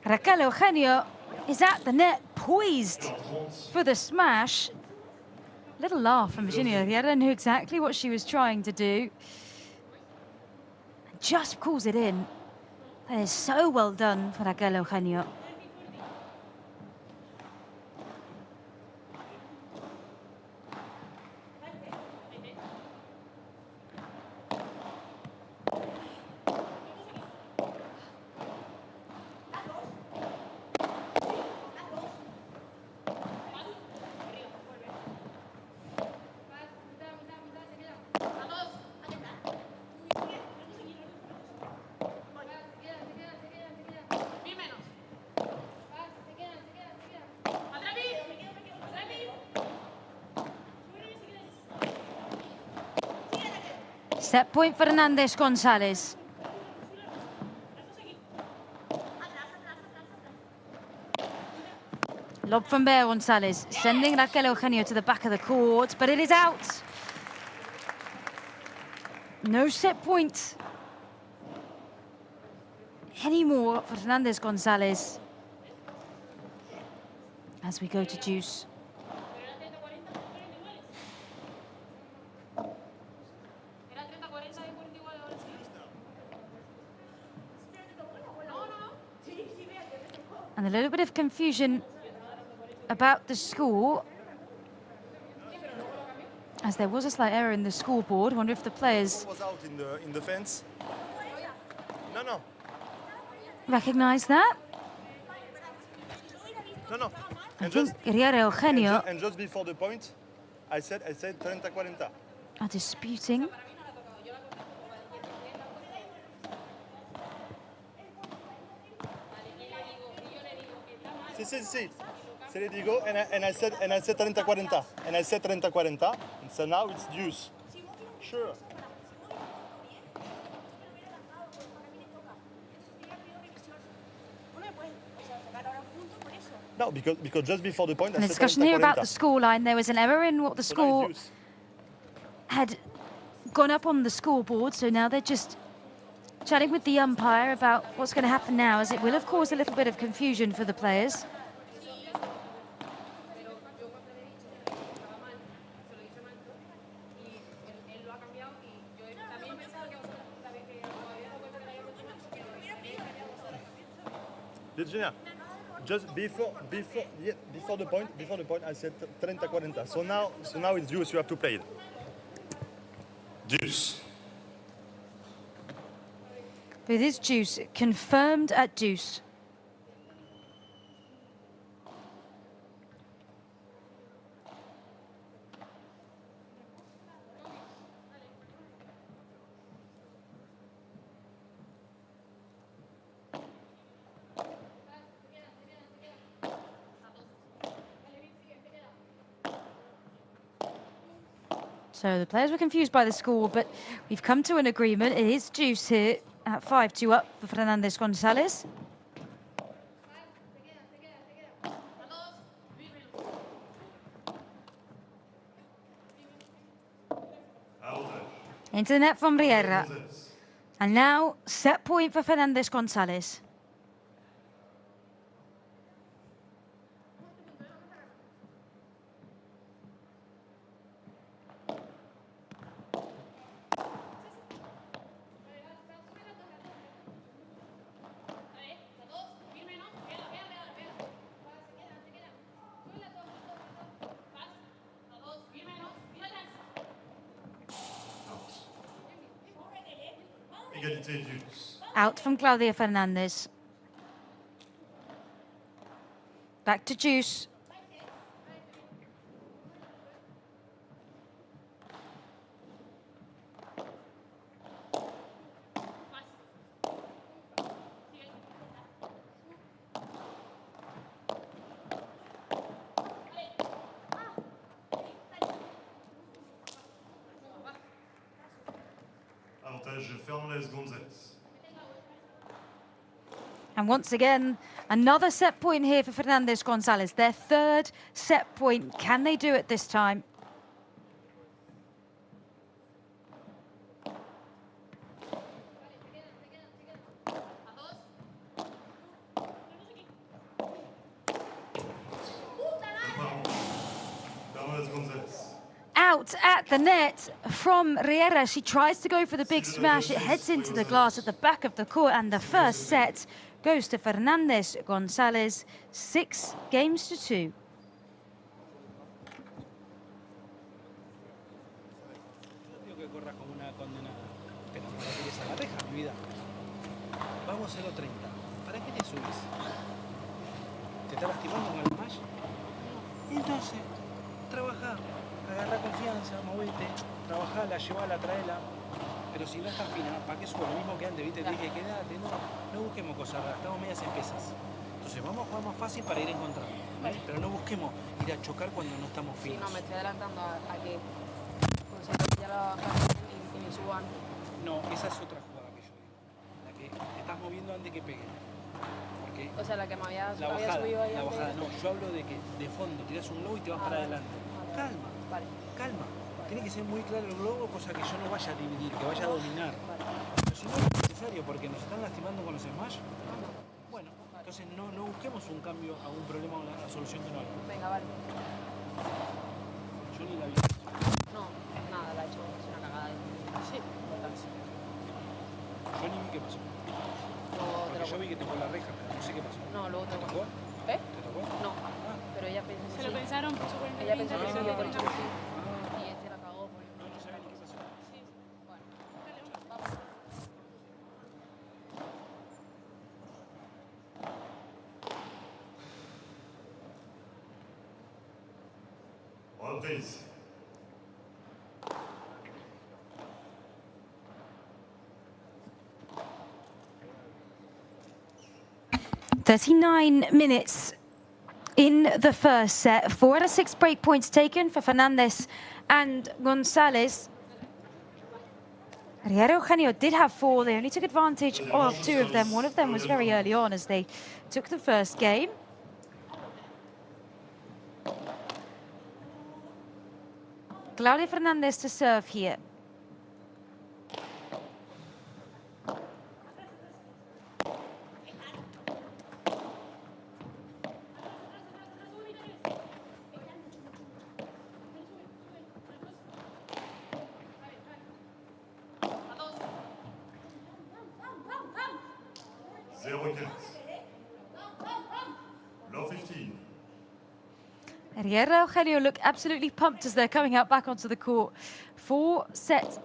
A: Raquel Eugenio is at the net, poised for the smash. Little laugh from Virginia. Riera knew exactly what she was trying to do. Just calls it in. That is so well done for Raquel Eugenio. Set point Fernandez Gonzalez. Lob from Gonzalez, sending Raquel Eugenio to the back of the court, but it is out. No set point anymore for Fernandez Gonzalez as we go to juice. And a little bit of confusion about the score, as there was a slight error in the scoreboard. I wonder if the players
M: was out in the fence. No.
A: recognize that.
M: No.
A: I think Riera Eugenio
M: And just before the point, I said 30-40.
A: are disputing.
M: Si. Se le digo, and I said 30-40. And I said 30-40. And so now it's deuce. Sure. No, because just before the point,
A: And
M: I
A: a
M: said
A: discussion here about the
M: 30-40.
A: scoreline. There was an error in what the
M: So now
A: score
M: it's deuce.
A: had gone up on the scoreboard, so now they're just chatting with the umpire about what's going to happen now, as it will have caused a little bit of confusion for the players.
M: Virginia, just before the point, I said 30-40. So now it's deuce. You have to play it. Deuce.
A: But it is deuce, confirmed at deuce. So the players were confused by the score, but we've come to an agreement. It is deuce here at 5-2 up for Fernandez Gonzalez. Into the net from Riera. And now set point for Fernandez Gonzalez. Out from Claudia Fernandez. Back to juice.
M: Fernandez Gonzalez.
A: And once again, another set point here for Fernandez Gonzalez. Their third set point. Can they do it this time? Out at the net from Riera. She tries to go for the big smash. It heads into the glass at the back of the court, and the first set goes to Fernandez Gonzalez, 6-2.
H: Digo que corras como una condenada, pero no te tires a la reja, mi vida. Vamos 0-30. ¿Para qué te subes? ¿Te está lastimando con el smash? Entonces, trabaja. Agarra confianza, movete, trabajala, llevala, traela. Pero si no estás fina, ¿para qué subo? Lo mismo que antes, ¿viste? Te dije, quédate, no busquemos cosas raras, estamos medias espesas. Entonces vamos a jugar más fácil para ir encontrando, ¿vale? Pero no busquemos ir a chocar cuando no estamos finos.
G: Sí, no, me estoy adelantando a que consiga pillar la baja y me suban.
H: No, esa es otra jugada que yo digo. La que te estás moviendo antes que pegue. Porque porque
G: O sea, la que me había
H: bajada,
G: subido ahí.
H: la bajada, no, yo hablo de que de fondo tirás un globo y te vas para adelante. Calma, calma. Tiene que ser muy claro el globo, cosa que yo no vaya a dividir, que vaya a dominar. Pero si no es necesario, porque nos están lastimando con los smash. Bueno, entonces no busquemos un cambio a un problema o la solución de algo.
G: Venga, vale.
H: Yo ni la vi.
G: No, nada, la he hecho. Es una cagada. Sí.
H: Yo ni vi qué pasó. Porque yo vi que tocó la reja, pero no sé qué pasó.
G: No, luego
H: ¿Te tocó?
G: ¿Eh?
H: ¿Te tocó?
G: No. Pero ella pensó que
E: Se lo pensaron, puso 40
G: ella pensó que sí, yo por hecho que sí.
H: Ah.
G: Y este la cagó por
H: No, no sabía ni qué pasó.
G: Sí. Bueno. Vamos.
M: Reprise.
A: .39 in the first set. 4 out of 6 break points taken for Fernandez and Gonzalez. Riera Eugenio did have 4. They only took advantage of 2 of them. One of them was very early on as they took the first game. Claudia Fernandez to serve here. Riera Eugenio look absolutely pumped as they're coming out back onto the court for set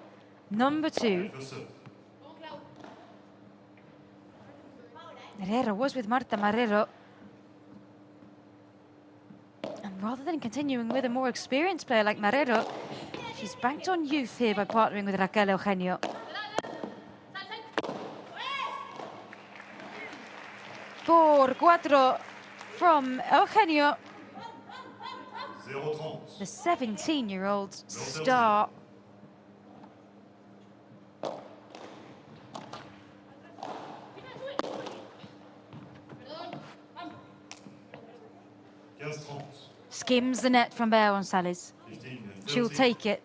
A: number 2. Riera was with Marta Marrero. And rather than continuing with a more experienced player like Marrero, she's banked on youth here by partnering with Raquel Eugenio. Por 4 from Eugenio. The 17-year-old star. Skims the net from Bea Gonzalez. She'll take it.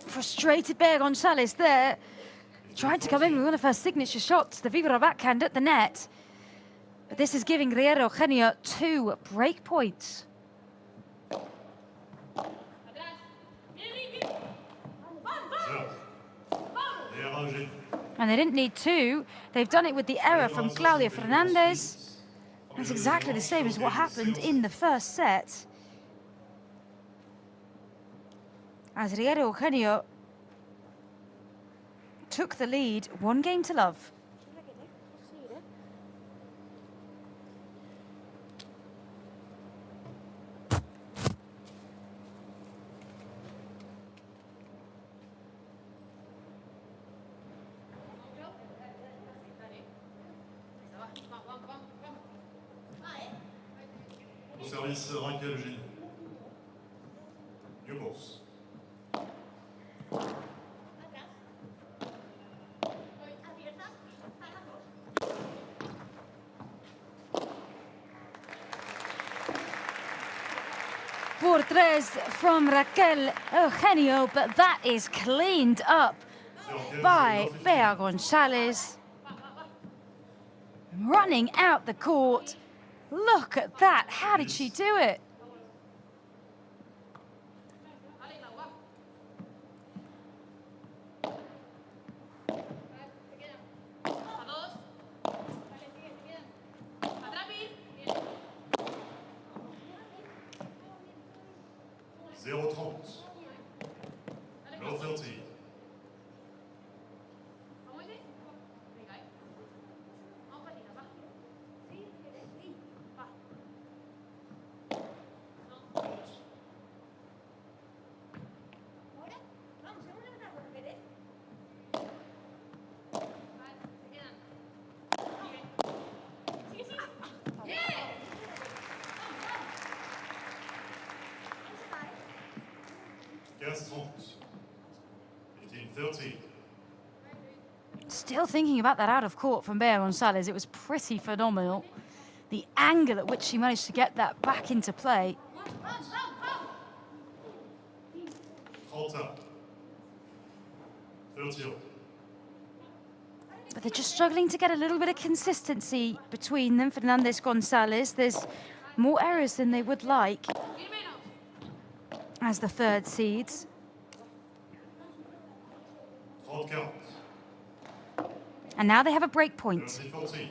A: Frustrated Bea Gonzalez there. Tried to come in with one of her signature shots, the Vibra backhand at the net. But this is giving Riera Eugenio 2 break points. And they didn't need 2. They've done it with the error from Claudia Fernandez. That's exactly the same as what happened in the first set. As Riera Eugenio took the lead, 1 game to love.
M: Au service, Raquel Eugenio. New balls.
A: Por 3 from Raquel Eugenio, but that is cleaned up by Bea Gonzalez. Running out the court. Look at that. How did she do it?
D: 15-30.
A: Still thinking about that out of court from Bea Gonzalez. It was pretty phenomenal. The angle at which she managed to get that back into play.
D: 30.
A: But they're just struggling to get a little bit of consistency between them. Fernandez, Gonzalez, there's more errors than they would like as the third seeds.
D: 30.
A: And now they have a break point.
D: 30-40.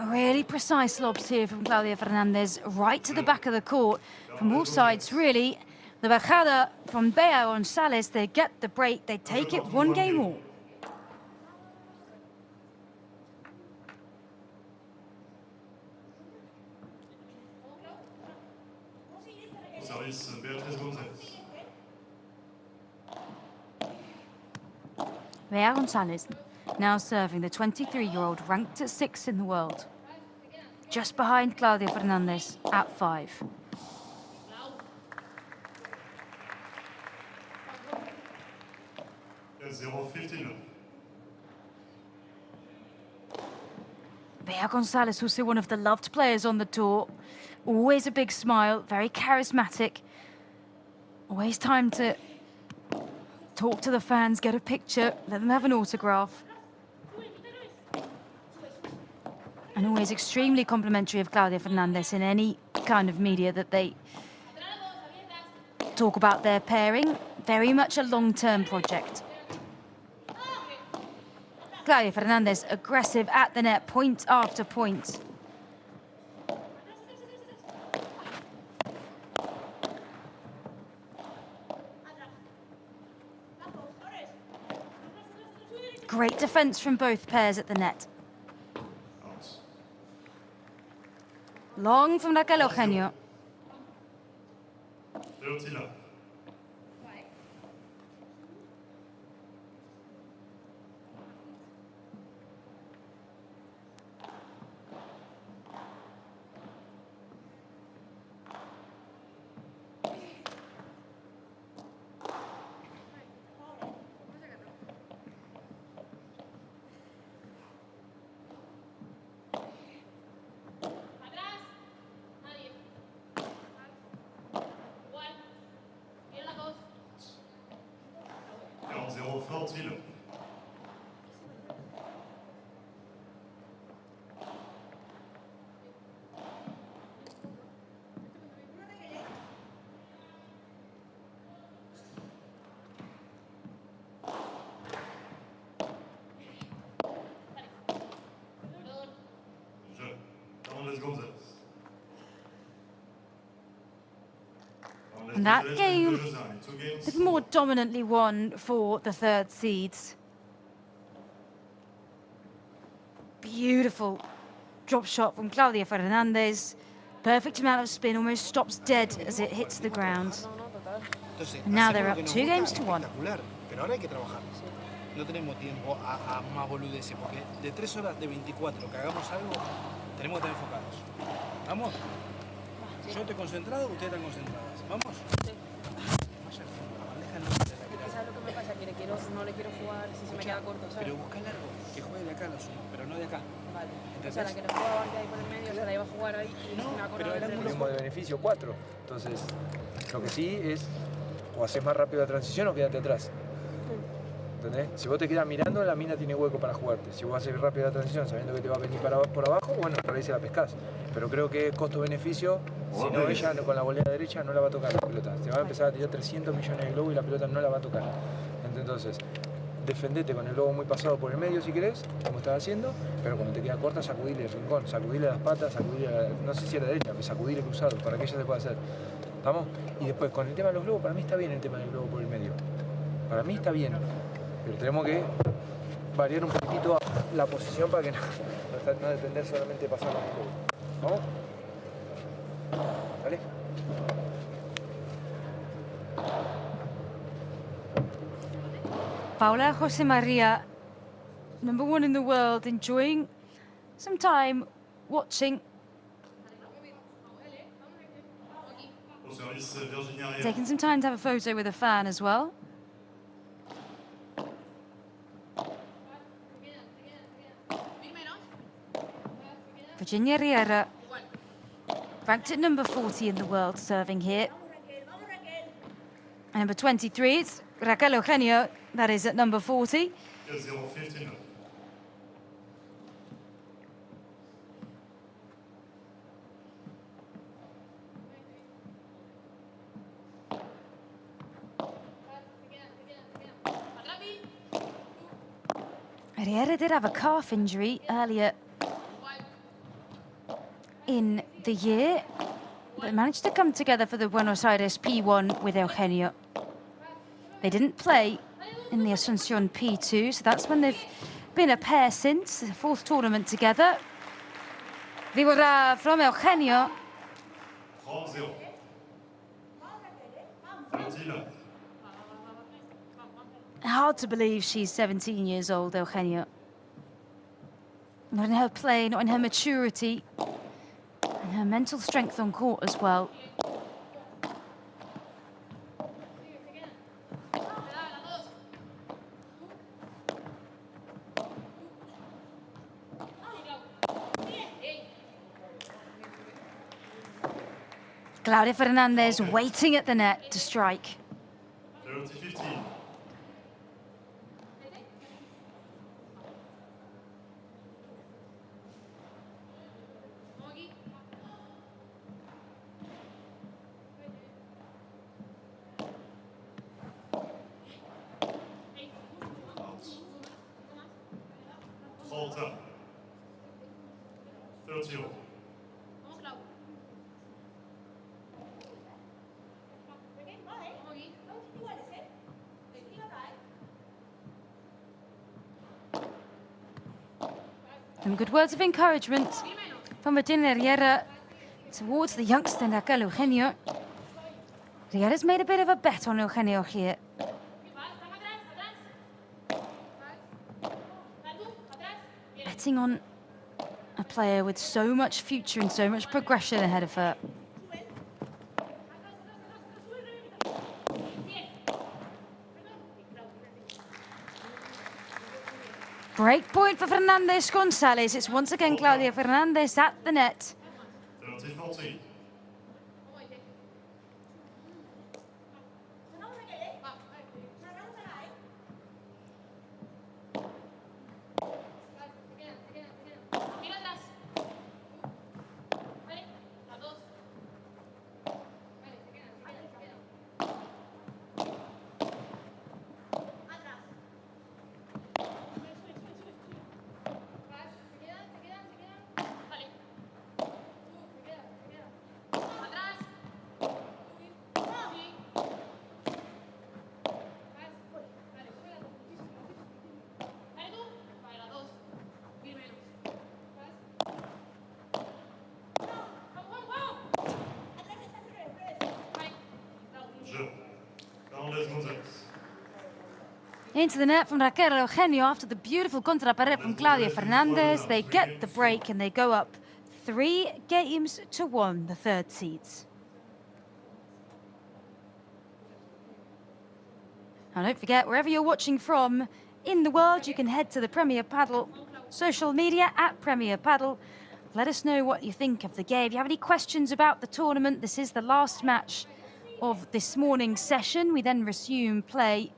A: Really precise lobs here from Claudia Fernandez, right to the back of the court from all sides, really. The bajada from Bea Gonzalez, they get the break, they take it one game all.
D: Service Beatriz Gonzalez.
A: Bea Gonzalez now serving the 23-year-old, ranked at 6 in the world. Just behind Claudia Fernandez at 5.
D: Yes, 0-15.
A: Bea Gonzalez, also one of the loved players on the tour. Always a big smile, very charismatic. Always time to talk to the fans, get a picture, let them have an autograph. And always extremely complimentary of Claudia Fernandez in any kind of media that they talk about their pairing. Very much a long-term project. Claudia Fernandez aggressive at the net, point after point. Great defense from both pairs at the net. Long from Raquel Eugenio.
D: 30 love.
A: And that game a bit more dominantly won for the third seeds. Beautiful drop shot from Claudia Fernandez. Perfect amount of spin, almost stops dead as it hits the ground. And now they're up 2 games to 1.
H: Pero ahora hay que trabajar. No tenemos tiempo a más boludeces, porque de 3 horas de 24 que hagamos algo, tenemos que estar enfocados. ¿Vamos? Yo estoy concentrado, ustedes están concentradas. ¿Vamos? Sí.
G: ¿Sabes lo que me pasa? Que no le quiero jugar si se me queda corto, ¿sabes?
H: Pero busca largo, que juegue de acá los uno, pero no de acá.
G: Vale.
H: ¿Entendés?
G: O sea, la que le jugaba ahí por el medio, se la iba a jugar ahí y no, me acuerdo de
O: Tenemos de beneficio 4. Entonces, lo que sí es, o haces más rápido la transición o quédate atrás. ¿Entendés? Si vos te quedas mirando, la mina tiene hueco para jugarte. Si vos haces rápido la transición sabiendo que te va a venir por abajo, bueno, por ahí se la pescás. Pero creo que costo-beneficio, si no, ella con la volea derecha no la va a tocar la pelota. Te va a empezar a tirar 300 millones de globos y la pelota no la va a tocar. Entonces, defendete con el lobo muy pasado por el medio si querés, como estás haciendo, pero cuando te queda corta, sacudile el rincón, sacudile las patas, sacudile, no sé si a la derecha, pero sacudile cruzado, para que ella se pueda hacer. ¿Estamos? Y después, con el tema de los globos, para mí está bien el tema del globo por el medio. Para mí está bien, pero tenemos que variar un poquitito la posición para que no depender solamente de pasar con el globo. ¿Vamos? ¿Vale?
A: Paula Jose Maria, #1 in the world, enjoying some time watching. Taking some time to have a photo with a fan as well. Virginia Riera, ranked at number 40 in the world, serving here. And number 23, it's Raquel Eugenio, that is at number 40. Riera did have a calf injury earlier in the year, but managed to come together for the Buenos Aires P1 with Eugenio. They didn't play in the Asunción P2, so that's when they've been a pair since, the fourth tournament together. Vigorra from Eugenio. Hard to believe she's 17 years old, Eugenio. Not in her play, not in her maturity, and her mental strength on court as well. Claudia Fernandez waiting at the net to strike.
M: 30-15. Volta. 30.
A: Some good words of encouragement from Virginia Riera towards the youngster Raquel Eugenio. Riera's made a bit of a bet on Eugenio here. Betting on a player with so much future and so much progression ahead of her. Break point for Fernandez Gonzalez. It's once again Claudia Fernandez at the net.
M: 30-40.
A: Into the net from Raquel Eugenio after the beautiful contrapared from Claudia Fernandez. They get the break and they go up 3-1, the third seeds. And don't forget, wherever you're watching from in the world, you can head to the Premier Padel social media at Premier Padel. Let us know what you think of the game. If you have any questions about the tournament, this is the last match of this morning's session. We then resume play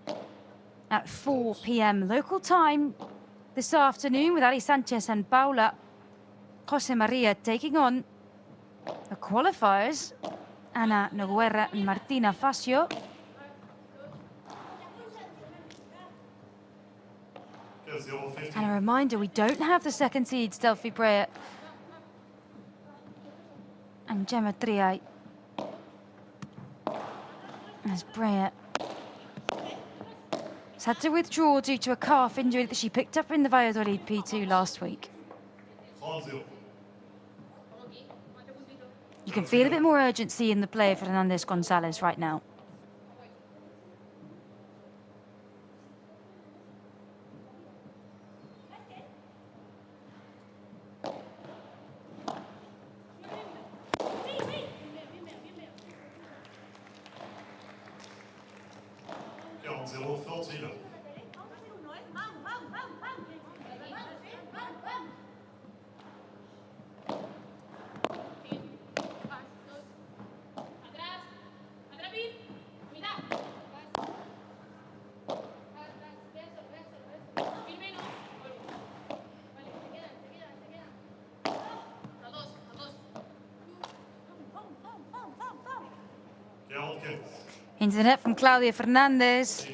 A: at 4 p.m. local time this afternoon with Ali Sanchez and Paula Jose Maria taking on the qualifiers, Ana Noguera and Martina Facio. And a reminder, we don't have the second seeds, Delphi Brea and Gemma Triay. As Brea has had to withdraw due to a calf injury that she picked up in the Valladolid P2 last week. You can feel a bit more urgency in the play of Fernandez Gonzalez right now. Into the net from Claudia Fernandez.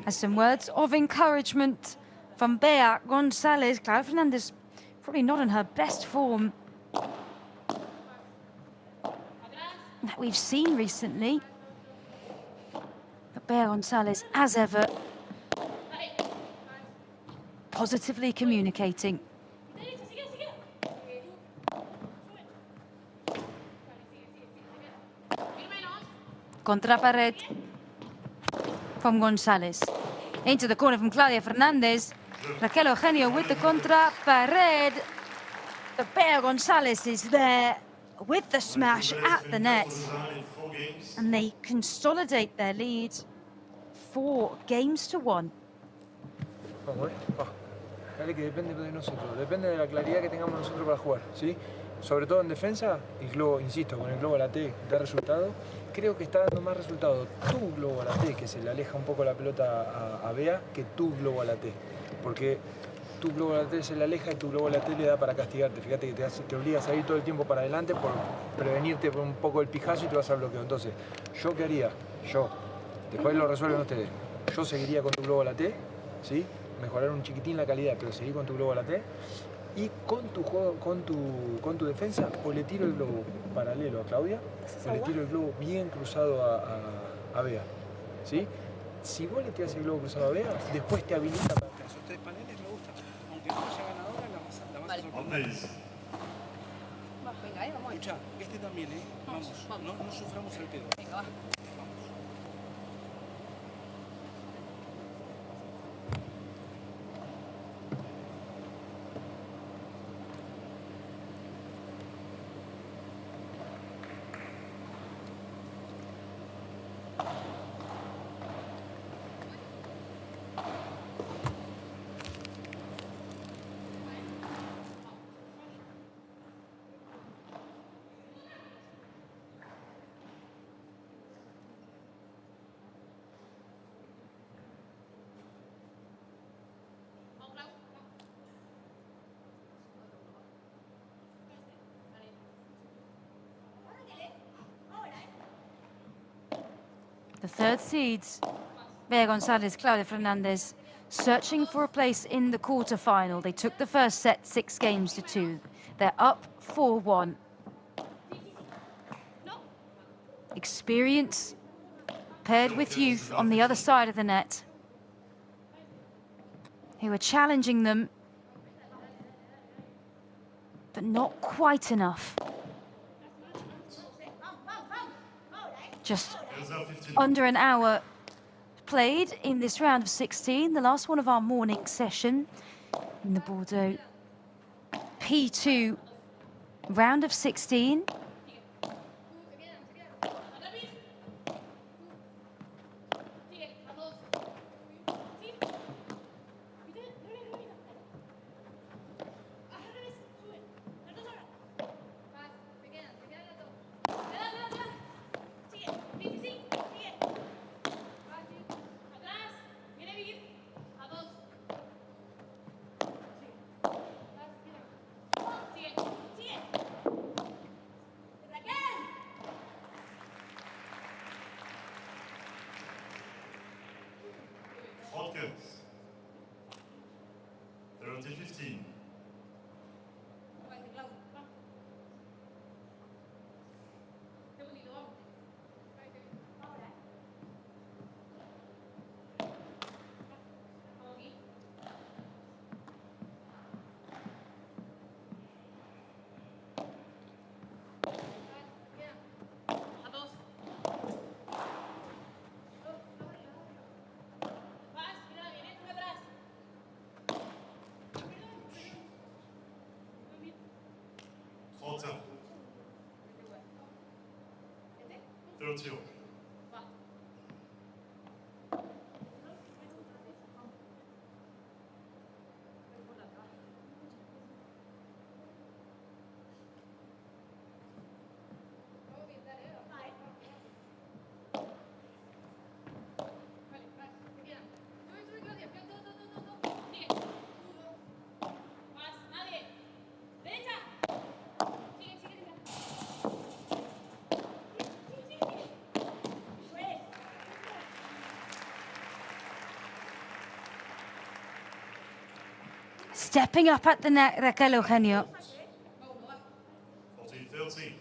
A: Has some words of encouragement from Bea Gonzalez. Claudia Fernandez probably not in her best form that we've seen recently. But Bea Gonzalez, as ever, positively communicating. Contra pared from Gonzalez. Into the corner from Claudia Fernandez. Raquel Eugenio with the contra pared. But Bea Gonzalez is there with the smash at the net. And they consolidate their lead 4 games to 1.
O: Vamos, dale, que depende de nosotros, depende de la claridad que tengamos nosotros para jugar, ¿sí? Sobre todo en defensa, el globo, insisto, con el globo a la T da resultado. Creo que está dando más resultado tu globo a la T, que se le aleja un poco la pelota a Bea, que tu globo a la T. Porque tu globo a la T se le aleja y tu globo a la T le da para castigarte. Fíjate que te obligas a ir todo el tiempo para adelante por prevenirte por un poco el pijazo y te vas al bloqueo. Entonces, ¿yo qué haría? Después lo resuelven ustedes. Yo seguiría con tu globo a la T, ¿sí? Mejorar un chiquitín la calidad, pero seguir con tu globo a la T. Y con tu juego, con tu defensa, o le tiro el globo paralelo a Claudia, o le tiro el globo bien cruzado a Bea, ¿sí? Si vos le tiras el globo cruzado a Bea, después te habilita para atrás.
H: Esos 3 paneles me gustan. Aunque no haya ganadora, la vas a sorprender.
C: Venga, vamos.
H: Escucha, este también, Vamos. No suframos el pedo.
C: Venga, va.
A: The third seeds, Bea Gonzalez, Claudia Fernandez, searching for a place in the quarterfinal. They took the first set 6 games to 2. They're up 4-1. Experience paired with youth on the other side of the net, who are challenging them, but not quite enough. Just under an hour played in this round of 16, the last one of our morning session in the Bordeaux P2 round of 16.
M: 31. 31.
A: Stepping up at the net, Raquel Eugenio.
M: 40-30.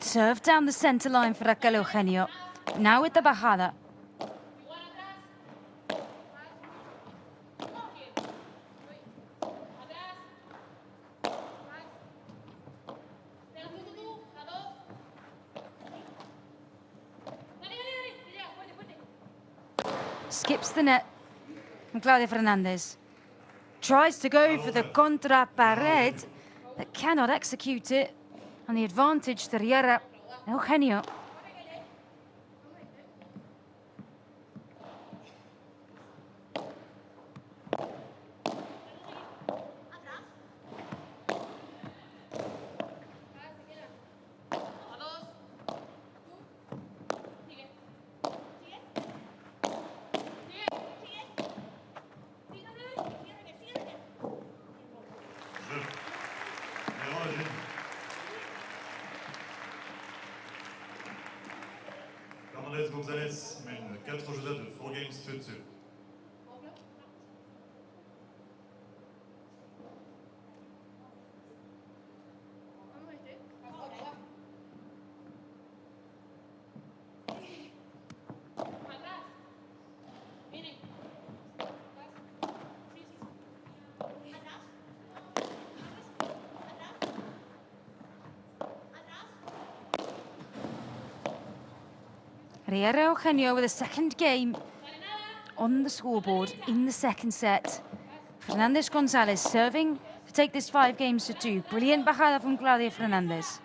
A: Serve down the center line for Raquel Eugenio. Now with the bajada. Skips the net from Claudia Fernandez. Tries to go for the contra pared, but cannot execute it. And the advantage to Riera. Eugenio.
M: Gonzalez mène 4 jeux à 2, 4 games to 2.
A: Riera Eugenio with a second game on the scoreboard in the second set. Fernandez Gonzalez serving to take this 5 games to 2. Brilliant bajada from Claudia Fernandez.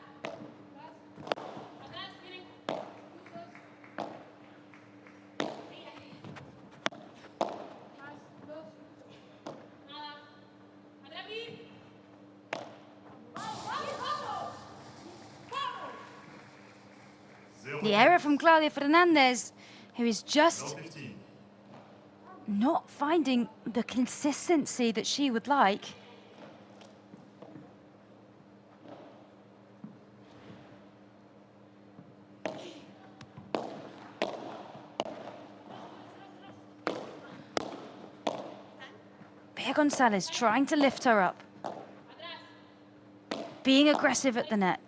A: The error from Claudia Fernandez, who is just not finding the consistency that she would like. Gonzalez trying to lift her up. Being aggressive at the net.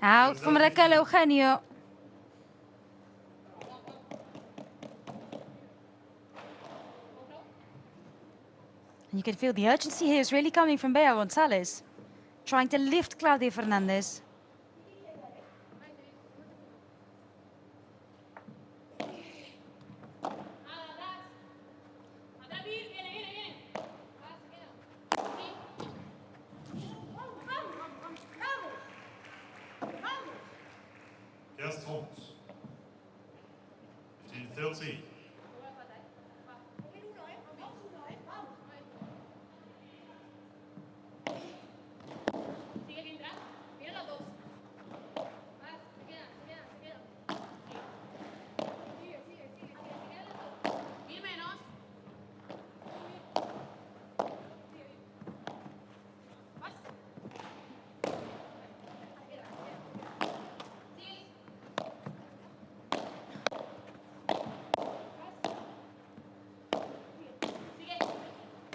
A: Out from Raquel Eugenio. And you can feel the urgency here is really coming from Bea Gonzalez, trying to lift Claudia Fernandez.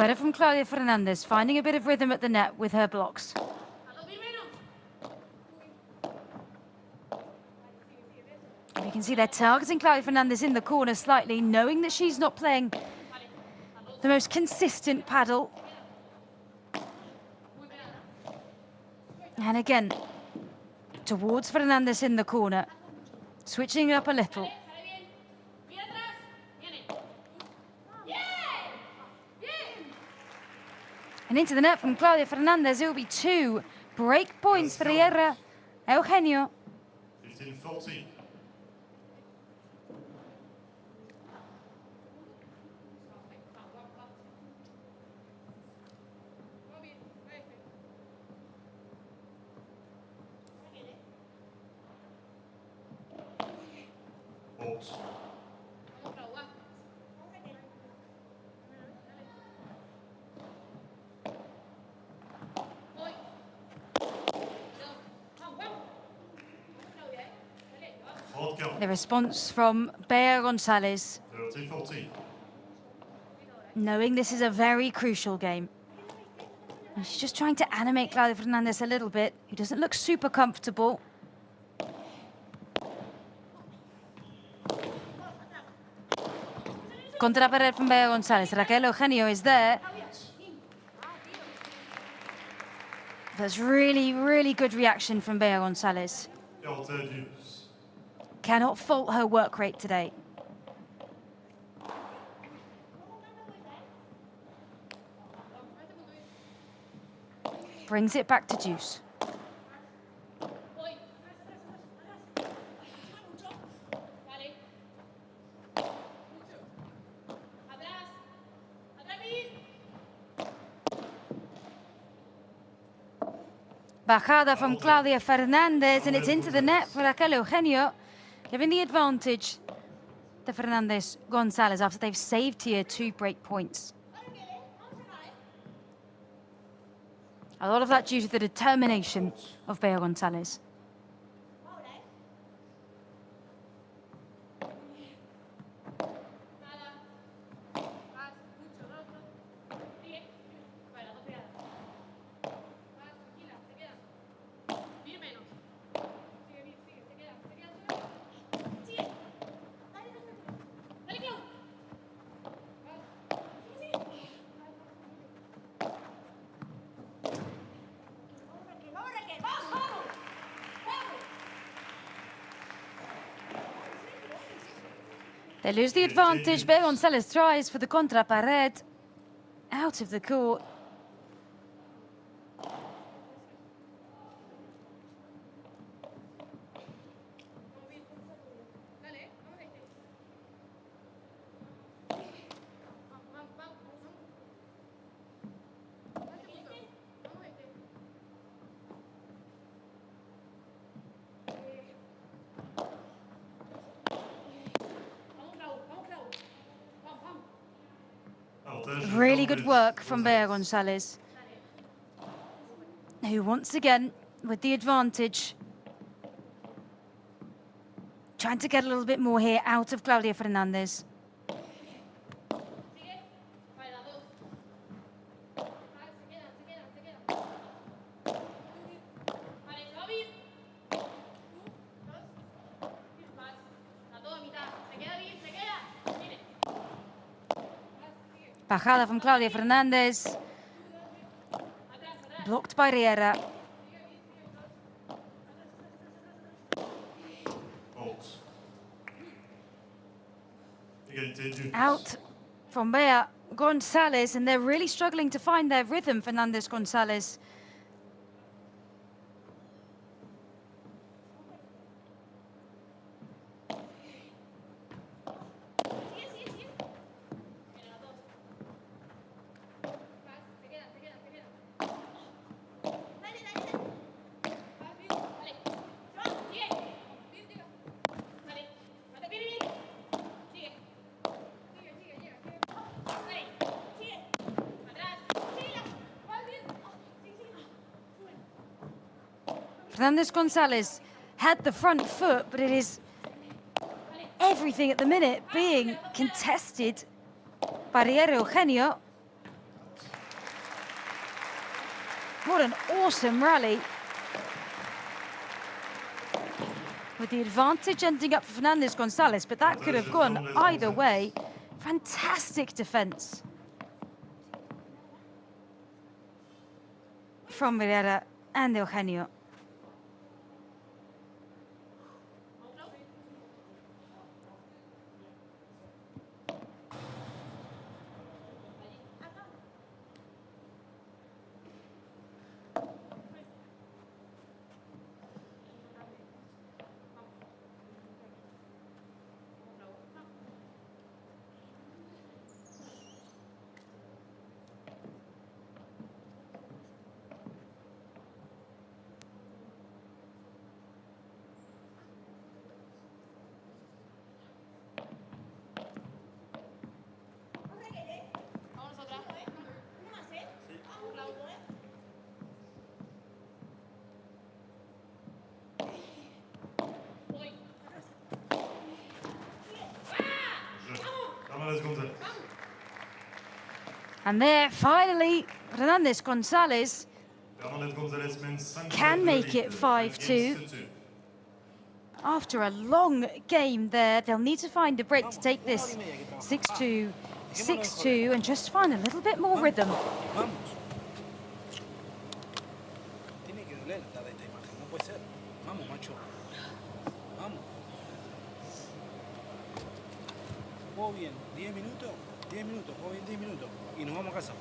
A: better from Claudia Fernandez, finding a bit of rhythm at the net with her blocks. You can see they're targeting Claudia Fernandez in the corner slightly, knowing that she's not playing the most consistent paddle. And again, towards Fernandez in the corner, switching it up a little. And into the net from Claudia Fernandez. It will be 2 break points for Riera. Eugenio.
M: 15-14.
A: The response from Bea Gonzalez,
M: 13-14.
A: knowing this is a very crucial game. And she's just trying to animate Claudia Fernandez a little bit, who doesn't look super comfortable. Contra pared from Bea Gonzalez. Raquel Eugenio is there. That's really, really good reaction from Bea Gonzalez. Cannot fault her work rate today. Brings it back to deuce. Bajada from Claudia Fernandez, and it's into the net for Raquel Eugenio, giving the advantage to Fernandez Gonzalez after they've saved here 2 break points. A lot of that due to the determination of Bea Gonzalez. They lose the advantage. Bea Gonzalez tries for the contra pared. Out of the court. Really good work from Bea Gonzalez, who once again, with the advantage, trying to get a little bit more here out of Claudia Fernandez. Bajada from Claudia Fernandez. Blocked by Riera. Out from Bea Gonzalez, and they're really struggling to find their rhythm, Fernandez Gonzalez. Fernandez Gonzalez had the front foot, but it is everything at the minute being contested by Riera Eugenio. What an awesome rally. With the advantage ending up for Fernandez Gonzalez, but that could have gone either way. Fantastic defense from Riera and Eugenio. And there, finally, Fernandez Gonzalez can make it 5-2. After a long game there, they'll need to find a break to take this 6-2, 6-2, and just find a little bit more rhythm.
H: Tiene que doler esta imagen, no puede ser. Vamos, macho. Vamos. Juego bien, 10 minutos, juego bien 10 minutos y nos vamos a casa.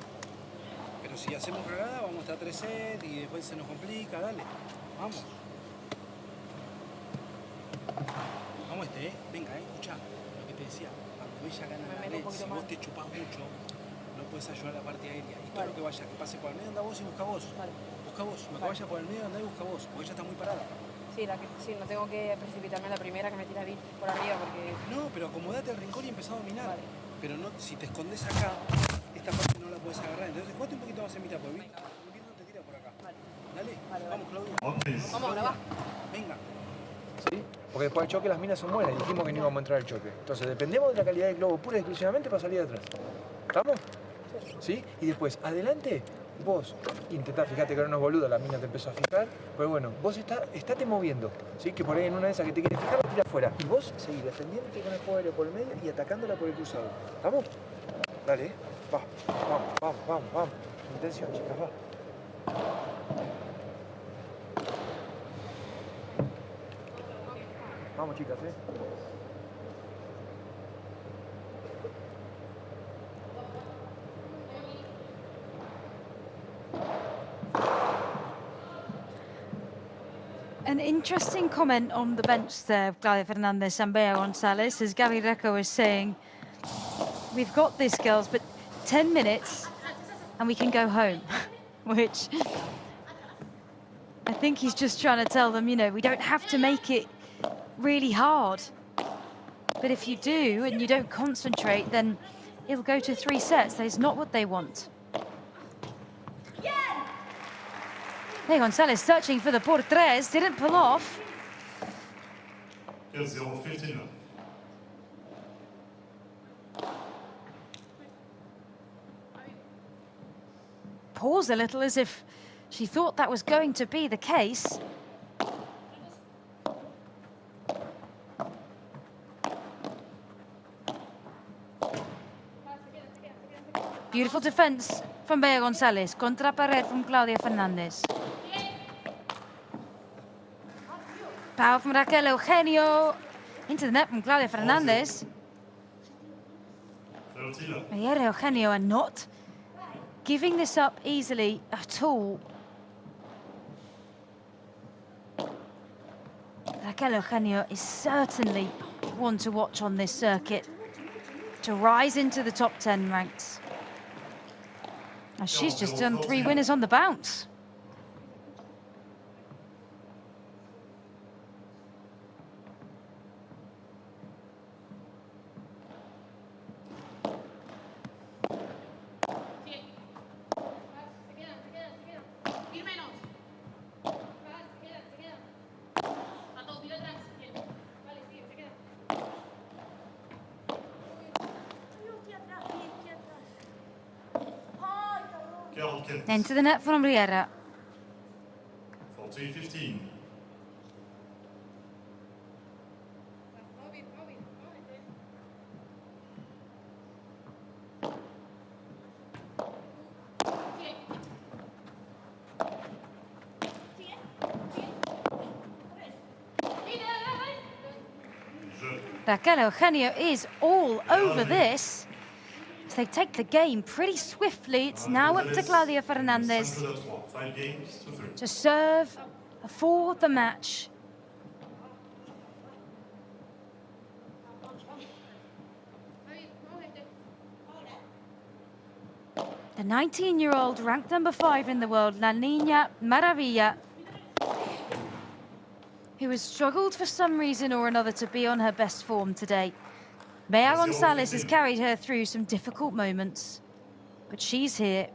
H: Pero si hacemos cagada, vamos a estar 3 sets y después se nos complica, dale. Vamos. Vamos venga, escucha lo que te decía. Cuando ella gana la red, si vos te chupás mucho, no puedes ayudar a la parte aérea. Y todo lo que vaya, que pase por el medio, anda vos y busca vos. Busca vos. Lo que vaya por el medio, anda y busca vos. Porque ella está muy parada.
G: Sí, no tengo que precipitarme en la primera que me tira bien por arriba porque...
H: No, pero acomodate al rincón y empezá a dominar. Pero no, si te escondes acá, esta parte no la puedes agarrar. Entonces, jugate un poquito más en mitad, porque Viendo te tira por acá. Dale, vamos, Claudia.
G: Vamos, ahora va.
H: Venga.
O: ¿Sí? Porque después del choque las minas son buenas, dijimos que no íbamos a entrar al choque. Entonces dependemos de la calidad del globo pura y exclusivamente para salir de atrás. ¿Estamos? ¿Sí? Y después, adelante, vos intentás, fíjate que eran unos boludos, la mina te empezó a fijar, pero bueno, vos estate moviendo, ¿sí? Que por ahí en una de esas que te quiere fijar, la tira afuera. Y vos seguís defendiéndote con el juego aéreo por el medio y atacándola por el cruzado. ¿Estamos? Dale, vamos. Intención, chicas, va. Vamos, chicas,
A: An interesting comment on the bench there, Claudia Fernandez and Bea Gonzalez, as Gavireco was saying, we've got this, girls, but 10 minutes and we can go home, which I think he's just trying to tell them, you know, we don't have to make it really hard. But if you do and you don't concentrate, then it'll go to 3 sets. That is not what they want. Hey, Gonzalez searching for the por tres, didn't pull off. Pause a little as if she thought that was going to be the case. Beautiful defense from Bea Gonzalez. Contra pared from Claudia Fernandez. Power from Raquel. Eugenio. Into the net from Claudia Fernandez. Riera Eugenio are not giving this up easily at all. Raquel Eugenio is certainly one to watch on this circuit to rise into the top 10 ranks. Now she's just done 3 winners on the bounce. Into the net from Riera.
M: 40-15.
A: Raquel Eugenio is all over this. As they take the game pretty swiftly. It's now up to Claudia Fernandez to serve for the match. The 19-year-old ranked number 5 in the world, La Niña Maravilla, who has struggled for some reason or another to be on her best form today. Bea Gonzalez has carried her through some difficult moments, but she's here,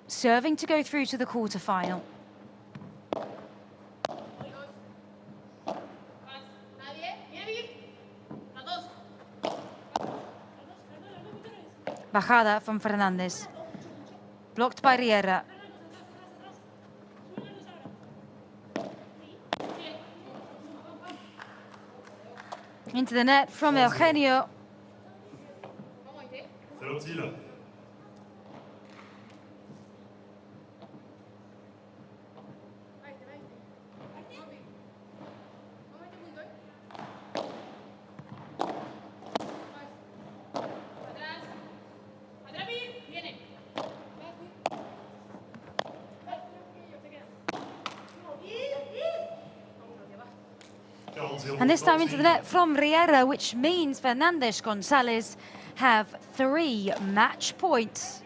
A: serving to go through to the quarterfinal. Bajada from Fernandez, blocked by Riera. Into the net from Eugenio. And this time into the net from Riera, which means Fernandez Gonzalez have 3 match points.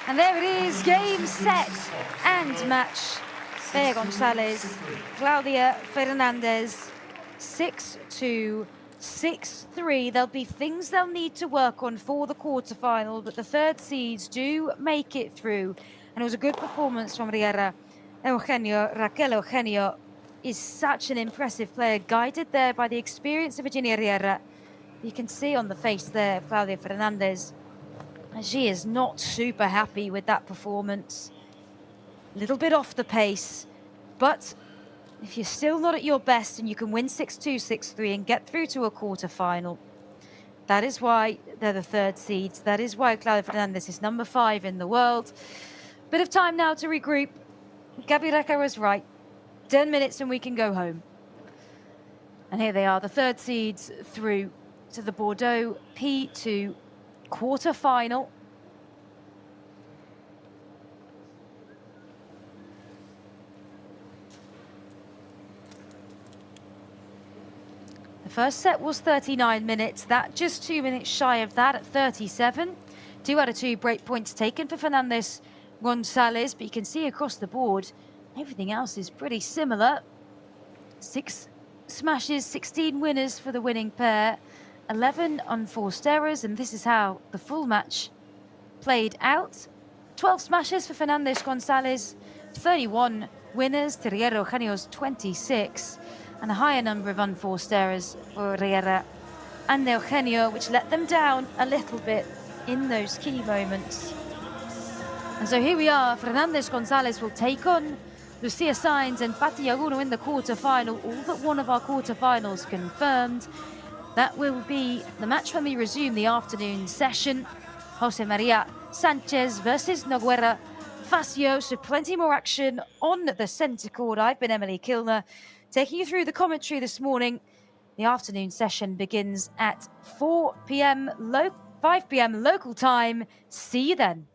A: And there it is, game, set, and match. Bea Gonzalez, Claudia Fernandez, 6-2, 6-3. There'll be things they'll need to work on for the quarterfinal, but the third seeds do make it through. And it was a good performance from Riera. Eugenio, Raquel Eugenio is such an impressive player, guided there by the experience of Virginia Riera. You can see on the face there of Claudia Fernandez, she is not super happy with that performance. A little bit off the pace, but if you're still not at your best and you can win 6-2, 6-3 and get through to a quarterfinal, that is why they're the third seeds. That is why Claudia Fernandez is number 5 in the world. Bit of time now to regroup. Gabireca was right. 10 minutes and we can go home. And here they are, the third seeds through to the Bordeaux P2 quarterfinal. The first set was 39 minutes. That just 2 minutes shy of that at 37. 2 out of 2 break points taken for Fernandez Gonzalez, but you can see across the board, everything else is pretty similar. 6 smashes, 16 winners for the winning pair. 11 unforced errors, and this is how the full match played out. 12 smashes for Fernandez Gonzalez, 31 winners to Riera Eugenio's 26, and a higher number of unforced errors for Riera and Eugenio, which let them down a little bit in those key moments. And so here we are, Fernandez Gonzalez will take on Lucia Sainz and Patti Aguno in the quarterfinal, all but one of our quarterfinals confirmed. That will be the match when we resume the afternoon session. Jose Maria Sanchez versus Noguera Facio. So plenty more action on the centre court. I've been Emily Kilner, taking you through the commentary this morning. The afternoon session begins at 4 p.m. 5 p.m. local time. See you then.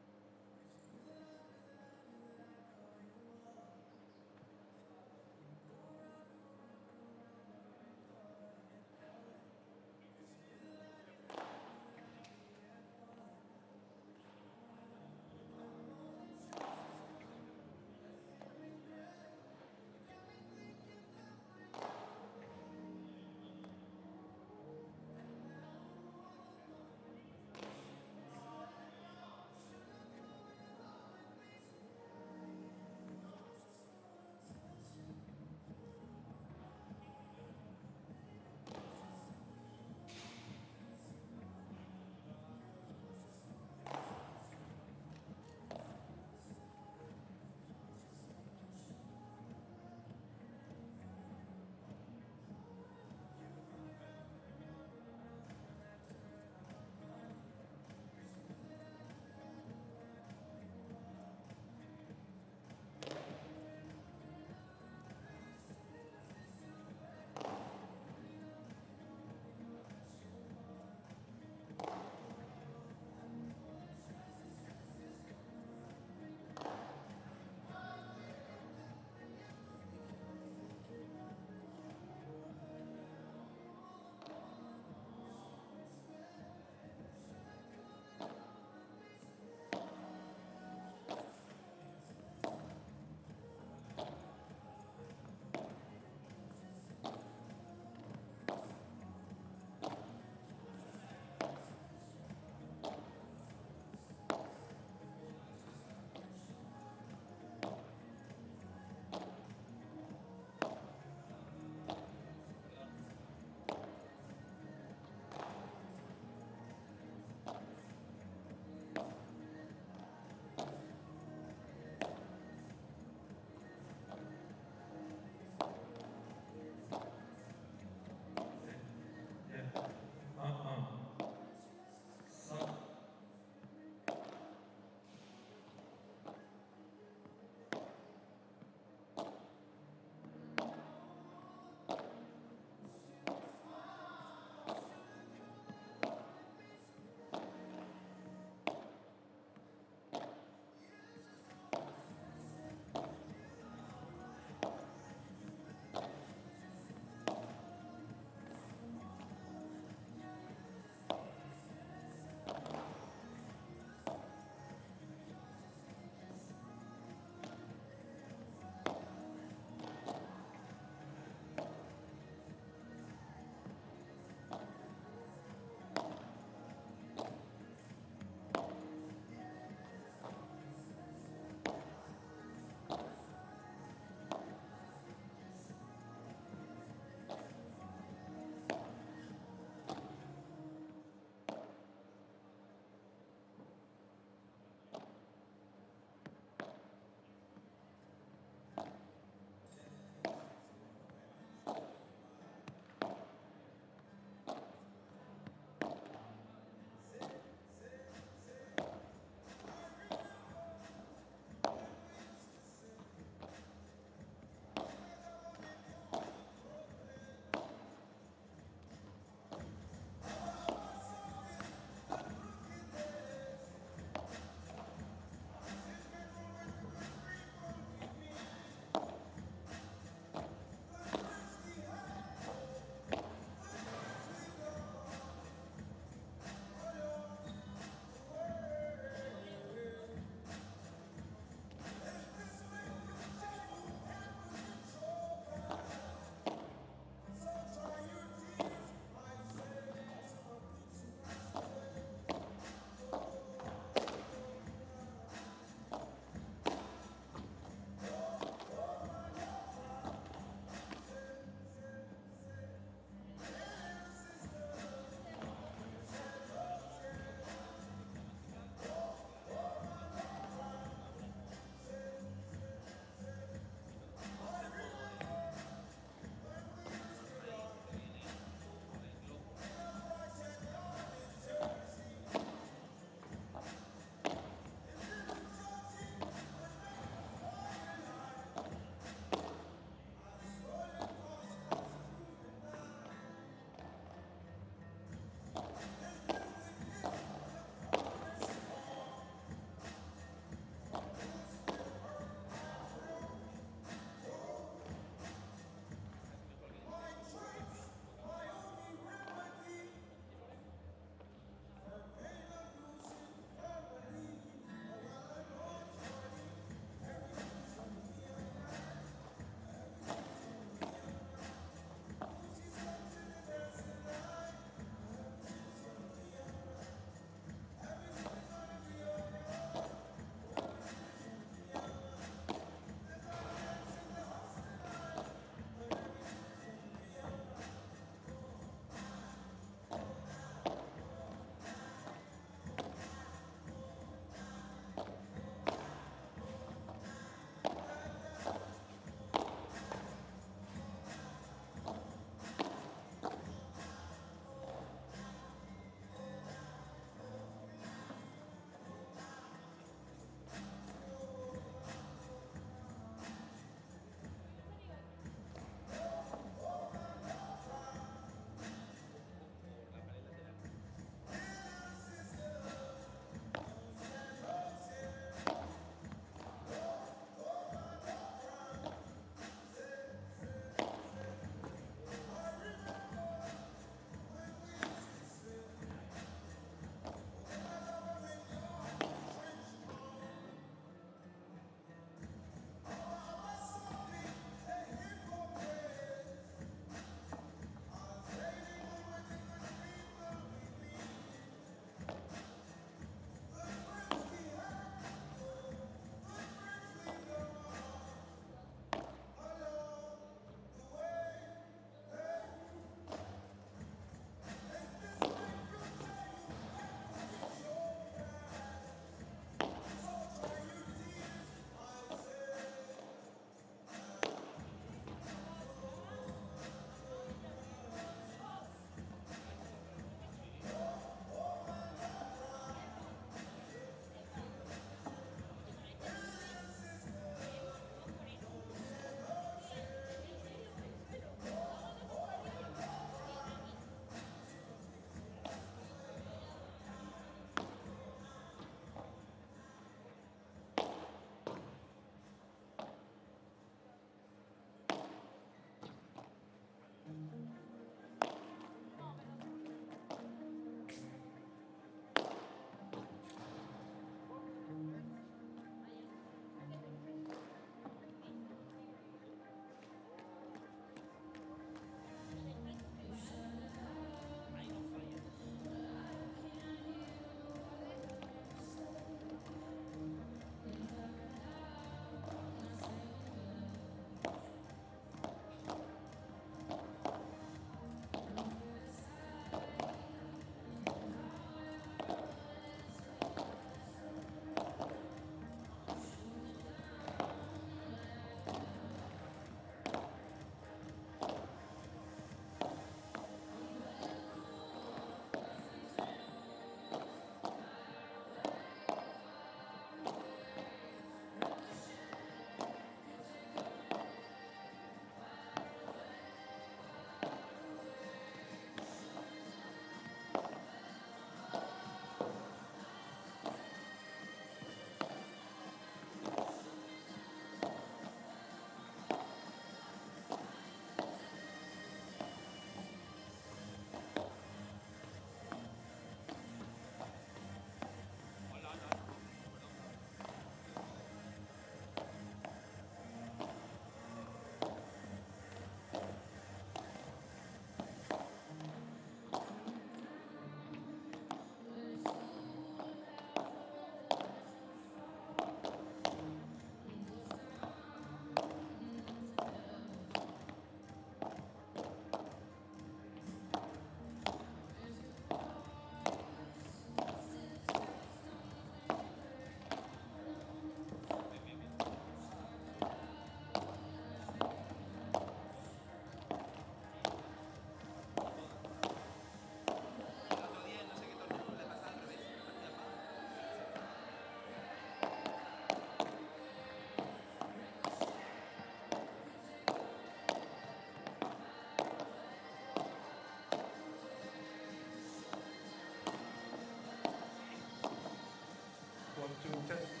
D: 2, test.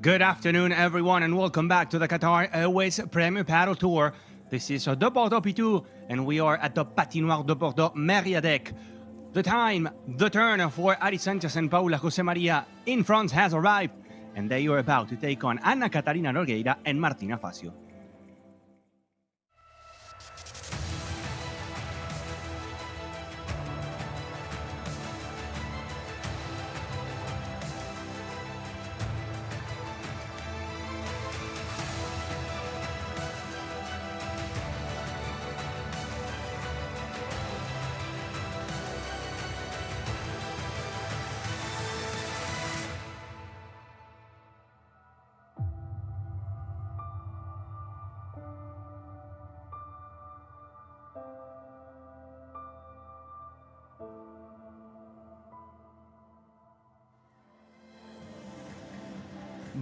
P: Good afternoon, everyone, and welcome back to the Qatar Airways Premier Paddle Tour. This is the Bordeaux P2, and we are at the Patinoire de Bordeaux Mériadec. The time, the turn for Ari Sanchez and Paula José María in France has arrived, and they are about to take on Ana Catarina Nogueira and Martina Facio.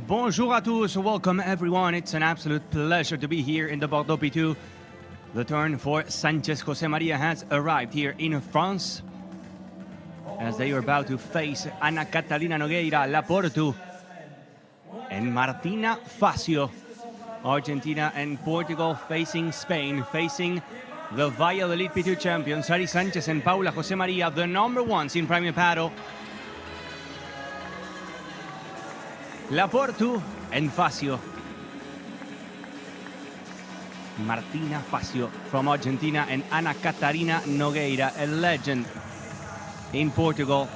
P: Bonjour à tous, welcome everyone. It's an absolute pleasure to be here in the Bordeaux P2. The turn for Sanchez José María has arrived here in France as they are about to face Ana Catarina Nogueira, La Portu, and Martina Facio. Argentina and Portugal facing Spain, facing the Valladolid P2 champions, Ari Sanchez and Paula José María, the number ones in Premier Paddle. La Portu and Facio. Martina Facio from Argentina and Ana Catarina Nogueira, a legend in Portugal.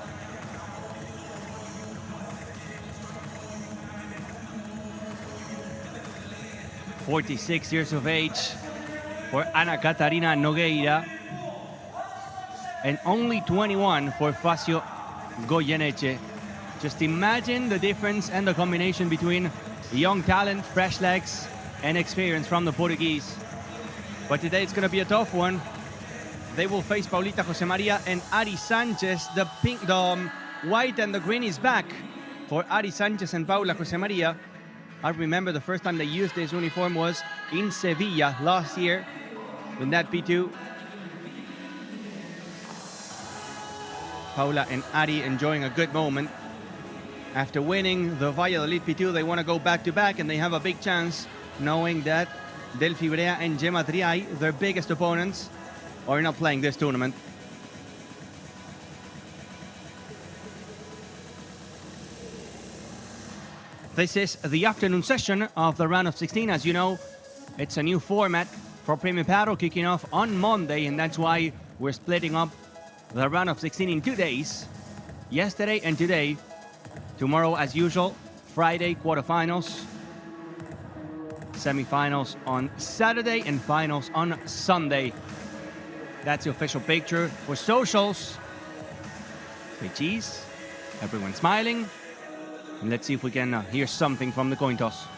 P: "46 years of age for Ana Catarina Nogueira and only 21 for Facio Goyeneche. Just imagine the difference and the combination between young talent, fresh legs, and experience from the Portuguese. But today it's going to be a tough one. They will face Paulita José María and Ari Sanchez. The white and the green is back for Ari Sanchez and Paula José María. I remember the first time they used this uniform was in Sevilla last year in that P2. Paula and Ari enjoying a good moment. After winning the Valladolid P2, they want to go back-to-back, and they have a big chance knowing that Delphi Brea and Gemma Triay, their biggest opponents, are not playing this tournament. This is the afternoon session of the round of 16. As you know, it's a new format for Premier Paddle kicking off on Monday, and that's why we're splitting up the round of 16 in 2 days, yesterday and today. Tomorrow, as usual, Friday quarterfinals, semifinals on Saturday, and finals on Sunday. That's the official picture for socials. Say cheese, everyone smiling, and let's see if we can hear something from the coin toss.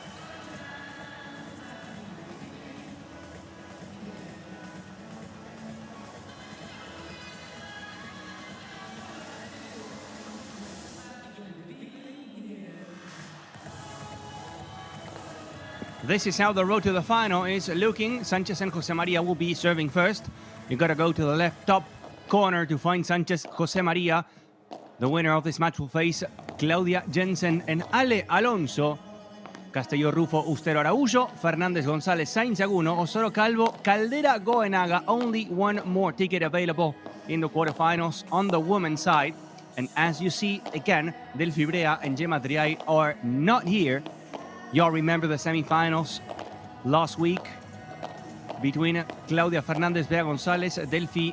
P: This is how the road to the final is looking. Sanchez and José María will be serving first. You gotta go to the left top corner to find Sanchez José María. The winner of this match will face Claudia Jensen and Ale Alonso. Castelló Rufo Ustero Araújo, Fernandez González Sainz Aguno, Osoro Calvo, Caldera Goenaga. Only one more ticket available in the quarterfinals on the women's side. And as you see, again, Delphi Brea and Gemma Triay are not here. Y'all remember the semifinals last week between Claudia Fernandez, Bea González, Delphi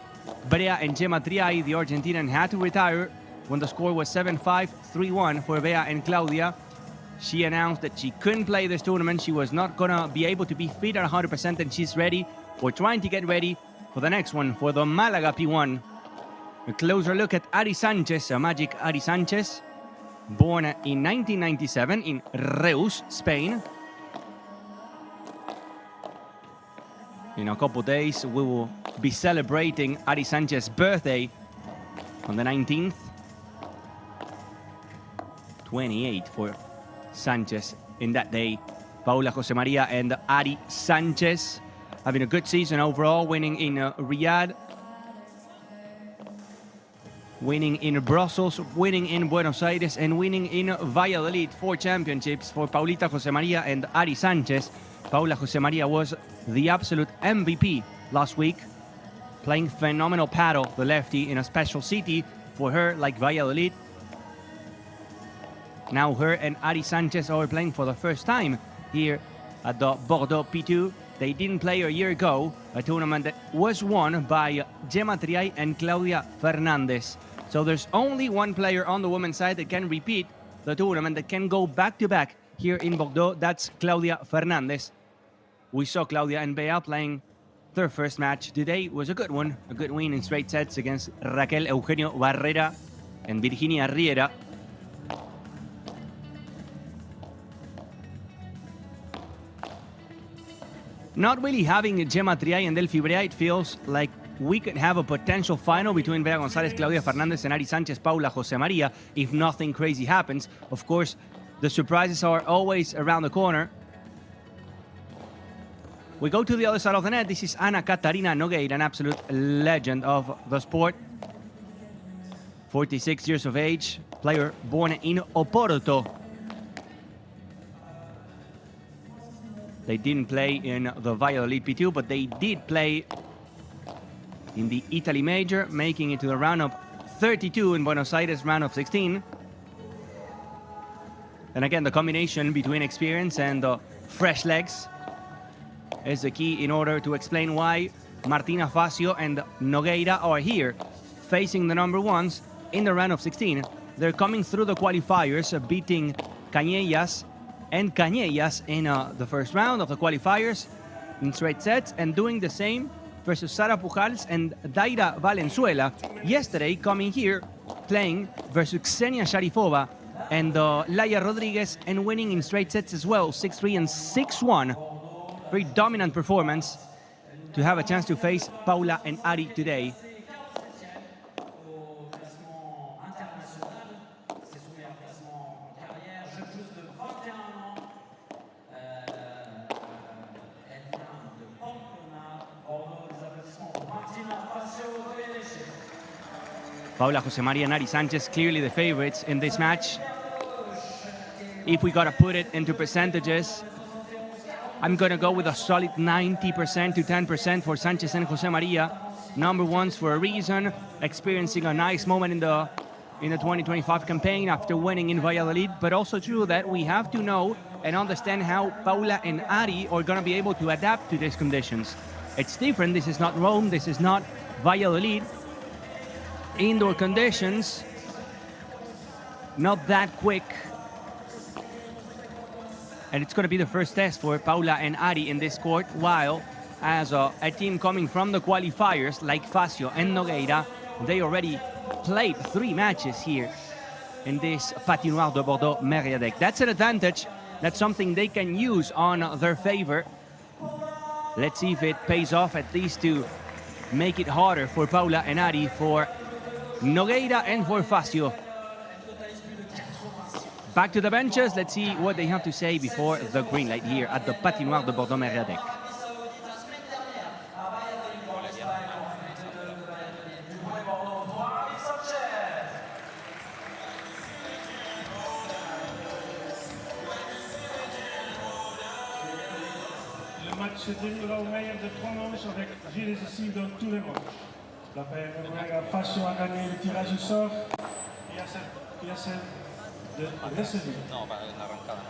P: Brea, and Gemma Triay. The Argentinian had to retire when the score was 7-5, 3-1 for Bea and Claudia. She announced that she couldn't play this tournament. She was not going to be able to be fit at 100%, and she's ready, or trying to get ready for the next one, for the Malaga P1. A closer look at Ari Sanchez, a magic Ari Sanchez. Born in 1997 in Reus, Spain. In a couple days, we will be celebrating Ari Sanchez's birthday on the 19th. 28 for Sanchez in that day. Paula José María and Ari Sanchez having a good season overall, winning in Riyadh, winning in Brussels, winning in Buenos Aires, and winning in Valladolid. 4 championships for Paulita Josemaria and Ari Sanchez. Paula Josemaria was the absolute MVP last week, playing phenomenal paddle, the lefty, in a special city for her like Valladolid. Now her and Ari Sanchez are playing for the first time here at the Bordeaux P2. They didn't play a year ago, a tournament that was won by Gemma Triay and Claudia Fernandez. So there's only one player on the women's side that can repeat the tournament, that can go back-to-back here in Bordeaux. That's Claudia Fernandez. We saw Claudia and Bea playing their first match. Today was a good one, a good win in straight sets against Raquel, Eugenio, Barrera, and Virginia Riera. Not really having Gemma Triay and Delphi Brea, it feels like we could have a potential final between Bea Gonzalez, Claudia Fernandez, and Ari Sanchez, Paula Josemaria, if nothing crazy happens. Of course, the surprises are always around the corner. We go to the other side of the net. This is Ana Catarina Nogueira, an absolute legend of the sport. 46 years of age, player born in Oporto. They didn't play in the Valladolid P2, but they did play in the Italy Major, making it to the round of 32 in Buenos Aires, round of 16. And again, the combination between experience and fresh legs is the key in order to explain why Martina Facio and Nogueira are here, facing the number ones in the round of 16. They're coming through the qualifiers, beating Cañellas and Cañellas in the first round of the qualifiers in straight sets, and doing the same versus Sara Pujals and Daira Valenzuela. Yesterday, coming here, playing versus Ksenia Sharifova and Laia Rodriguez, and winning in straight sets as well, 6-3 and 6-1. Very dominant performance to have a chance to face Paula and Ari today. Paula Josemaria and Ari Sanchez clearly the favorites in this match. If we gotta put it into percentages, I'm gonna go with a solid 90% to 10% for Sanchez and Josemaria. Number ones for a reason, experiencing a nice moment in the 2025 campaign after winning in Valladolid, but also true that we have to know and understand how Paula and Ari are gonna be able to adapt to these conditions. It's different, this is not Rome, this is not Valladolid. Indoor conditions, not that quick. And it's going to be the first test for Paula and Ari in this court, while as a team coming from the qualifiers like Facio and Nogueira, they already played 3 matches here in this Patinoire de Bordeaux Mériadeck. That's an advantage. That's something they can use on their favor. Let's see if it pays off, at least to make it harder for Paula and Ari, for Nogueira and for Facio. Back to the benches, let's see what they have to say before the green light here at the Patinoire de Bordeaux Mériadeck.
D: Le match se déroulera au meilleur de 3 manches avec jeu décisif dans tous les manches. La paire Facio a gagné le tirage au sort et a celle de Alejandro.
K: No, para la arrancada.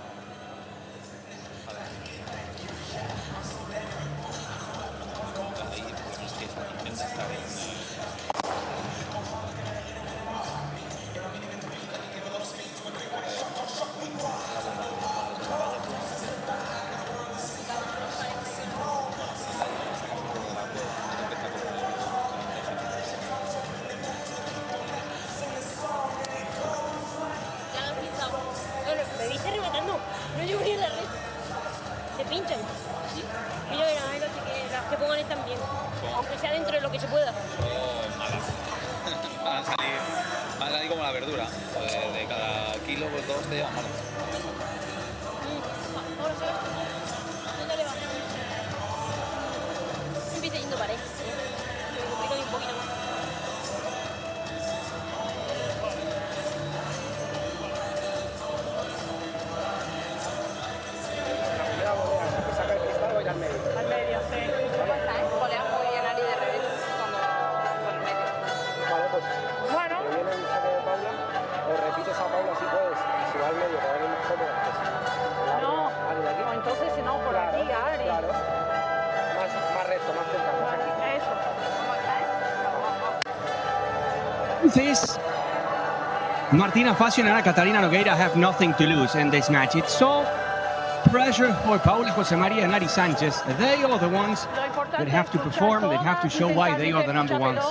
Q: Van a salir como la verdura. De cada kilo, pues 2 te llevan malos.
N: ¿Dónde le va? Empieza yendo parejo. Me complica un poquito más.
P: truth is, Martina Facio and Ana Catarina Nogueira have nothing to lose in this match. It's all pressure for Paula José María and Ari Sanchez. They are the ones that have to perform, that have to show why they are the number ones.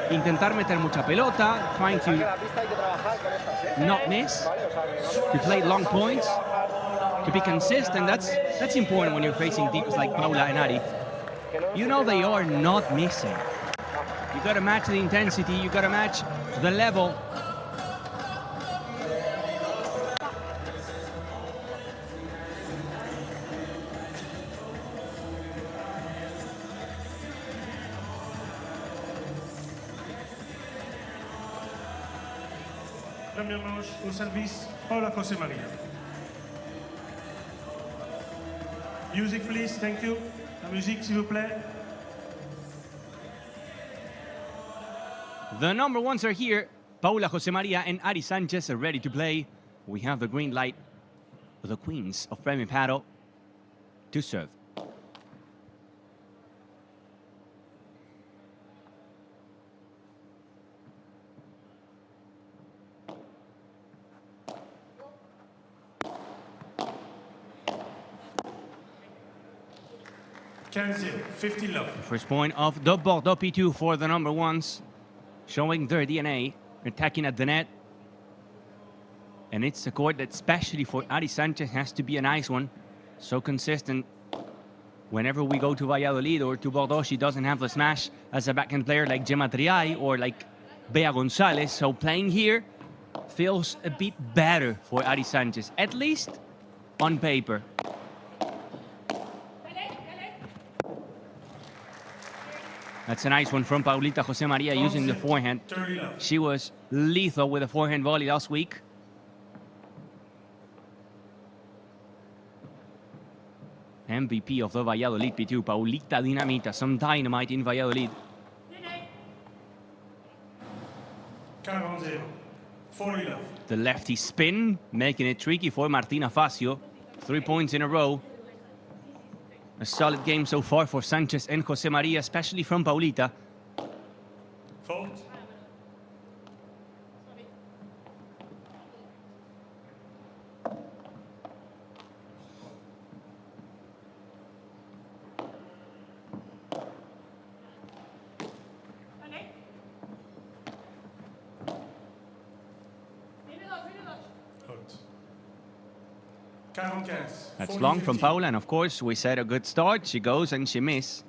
P: Intentar meter mucha pelota, trying to not miss, to play long points, to be consistent. That's important when you're facing deepers like Paula and Ari. You know they are not missing. You got to match the intensity, you got to match the level.
D: Première manche au service, Paula José María. Music, please, thank you. La musique, s'il vous plaît.
P: The number ones are here. Paula José María and Ari Sanchez are ready to play. We have the green light for the queens of Premier Padel to serve. First point of the Bordeaux P2 for the number ones, showing their DNA, attacking at the net. And it's a court that, especially for Ari Sanchez, has to be a nice one. So consistent. Whenever we go to Valladolid or to Bordeaux, she doesn't have the smash as a backhand player like Gemma Triay or like Bea Gonzalez. So playing here feels a bit better for Ari Sanchez, at least on paper. That's a nice one from Paulita José María using the forehand. She was lethal with a forehand volley last week. MVP of the Valladolid P2, Paulita Dinamita, some dynamite in Valladolid.
D: 40.
P: The lefty spin, making it tricky for Martina Facio. 3 points in a row. A solid game so far for Sanchez and José María, especially from Paulita.
D: Fault.
P: That's long from Paula, and of course, we said a good start. She goes and she misses.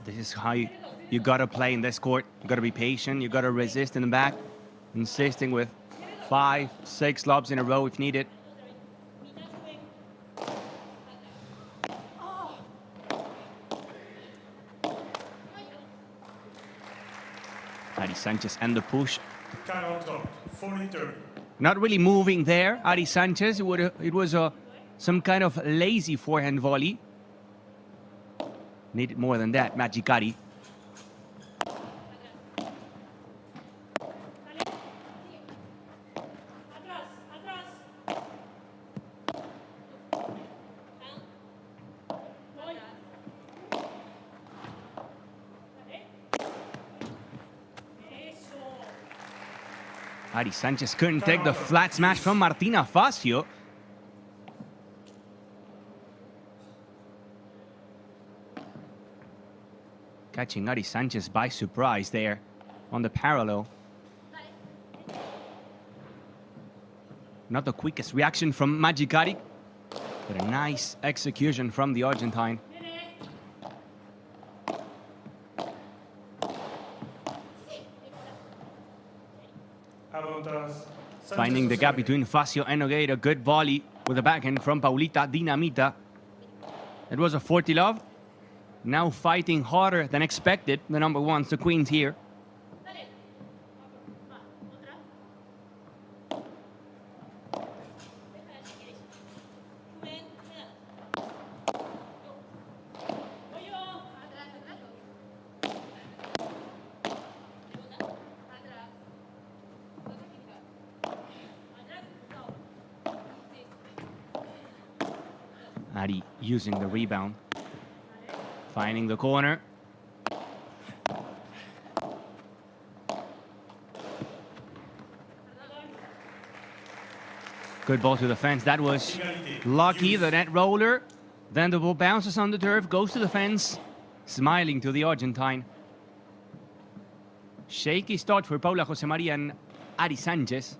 P: This is how you gotta play in this court. You gotta be patient, you gotta resist in the back, insisting with 5, 6 lobs in a row if needed. Ari Sanchez and the push. Not really moving there, Ari Sanchez. It was some kind of lazy forehand volley. Needed more than that, Magicari. Ari Sanchez couldn't take the flat smash from Martina Facio. Catching Ari Sanchez by surprise there on the parallel. Not the quickest reaction from Magicari, but a nice execution from the Argentine. Finding the gap between Facio and Nogueira. Good volley with a backhand from Paulita Dinamita. It was a 40 love. Now fighting harder than expected. The number ones, the queens here. Ari using the rebound. Finding the corner. Good ball to the fence. That was lucky, the net roller. Then the ball bounces on the turf, goes to the fence, smiling to the Argentine. Shaky start for Paula Jose Maria and Ari Sanchez.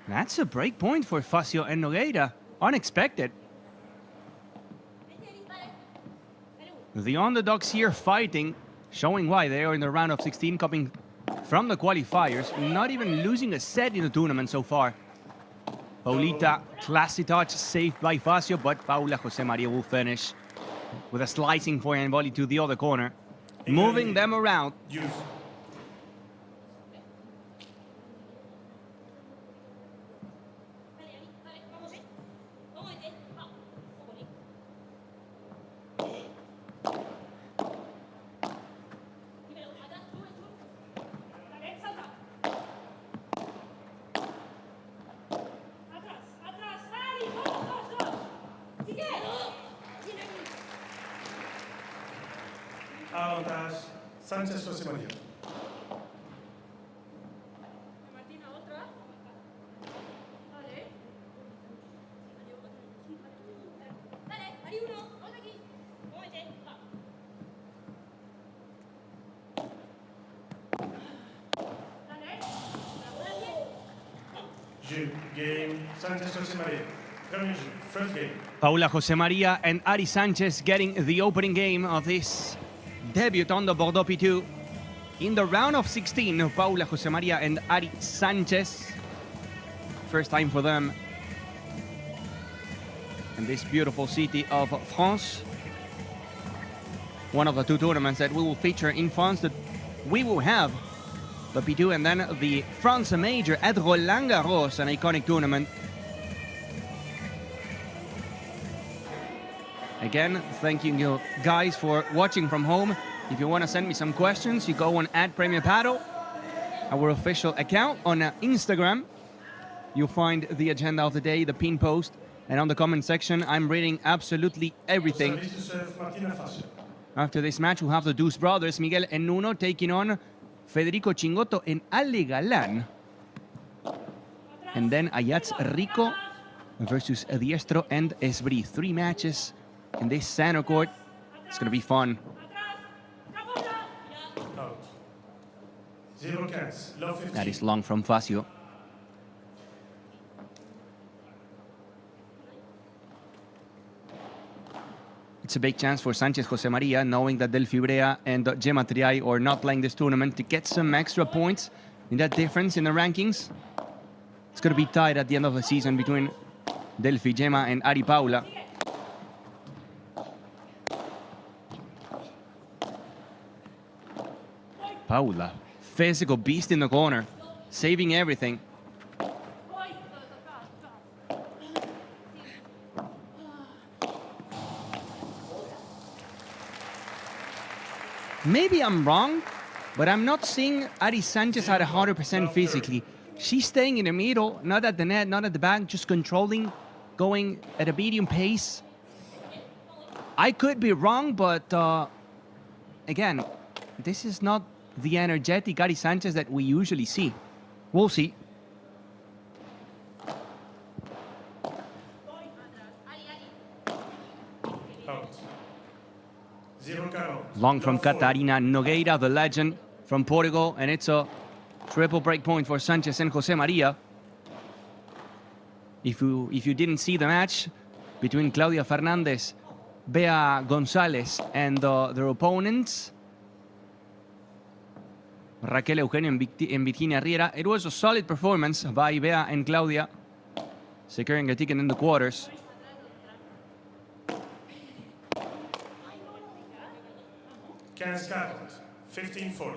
P: That's a break point for Facio and Nogueira. Unexpected. The underdogs here fighting, showing why they are in the round of 16, coming from the qualifiers, not even losing a set in the tournament so far. Paulita, classy touch, saved by Facio, but Paula Jose Maria will finish with a slicing forehand volley to the other corner, moving them around.
D: Sanchez Jose Maria.
E: Martina, otra. Vale. Dale, Ari uno, vamos aquí. Muévete, va. Dale.
D: Game Sanchez Jose Maria. First game.
P: Paula Jose Maria and Ari Sanchez getting the opening game of this debut on the Bordeaux P2. In the round of 16, Paula Jose Maria and Ari Sanchez. First time for them in this beautiful city of France. One of the two tournaments that we will feature in France, that we will have the P2 and then the France Major at Roland Garros, an iconic tournament. Again, thanking you guys for watching from home. If you want to send me some questions, you go on @PremierPadel, our official account on Instagram. You'll find the agenda of the day, the pin post, and on the comment section, I'm reading absolutely everything. After this match, we'll have the Deuce brothers, Miguel and Nuno, taking on Federico Chingotto and Ale Galan. And then Ayats Rico versus Diestro and Esbri. 3 matches in this center court. It's going to be fun. That is long from Facio. It's a big chance for Sanchez Jose Maria, knowing that Delphi Brea and Gemma Triay are not playing this tournament, to get some extra points in that difference in the rankings. It's going to be tight at the end of the season between Delphi, Gemma, and Ari Paula. Paula, physical beast in the corner, saving everything. Maybe I'm wrong, but I'm not seeing Ari Sanchez at 100% physically. She's staying in the middle, not at the net, not at the back, just controlling, going at a medium pace. I could be wrong, but again, this is not the energetic Ari Sanchez that we usually see. We'll see. Long from Catarina Nogueira, the legend from Portugal, and it's a triple break point for Sanchez and Jose Maria. If you didn't see the match between Claudia Fernandez, Bea Gonzalez, and their opponents, Raquel, Eugenio, and Virginia Riera, it was a solid performance by Bea and Claudia, securing a ticket in the quarters.
D: Quinze 15-40.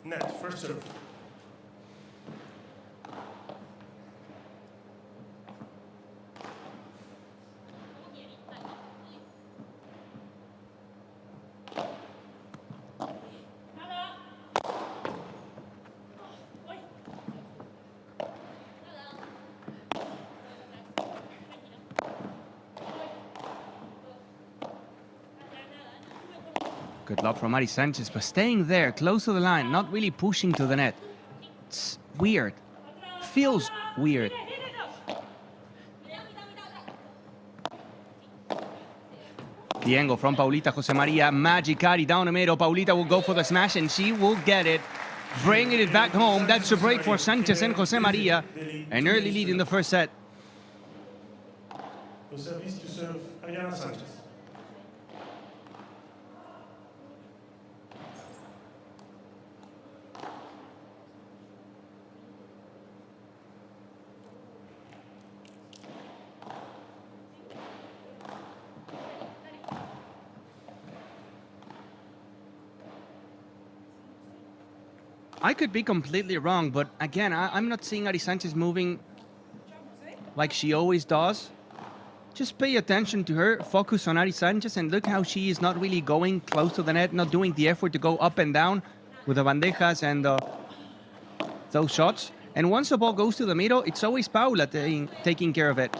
D: Net, first serve.
P: Good luck from Ari Sanchez, but staying there, close to the line, not really pushing to the net. It's weird. Feels weird. The angle from Paulita Jose Maria. Magic Ari down the middle. Paulita will go for the smash, and she will get it. Bringing it back home. That's a break for Sanchez and Jose Maria. An early lead in the first set.
D: Au service to serve Ariana Sanchez.
P: I could be completely wrong, but again, I'm not seeing Ari Sanchez moving like she always does. Just pay attention to her, focus on Ari Sanchez, and look how she is not really going close to the net, not doing the effort to go up and down with the bandejas and those shots. And once the ball goes to the middle, it's always Paula taking care of it.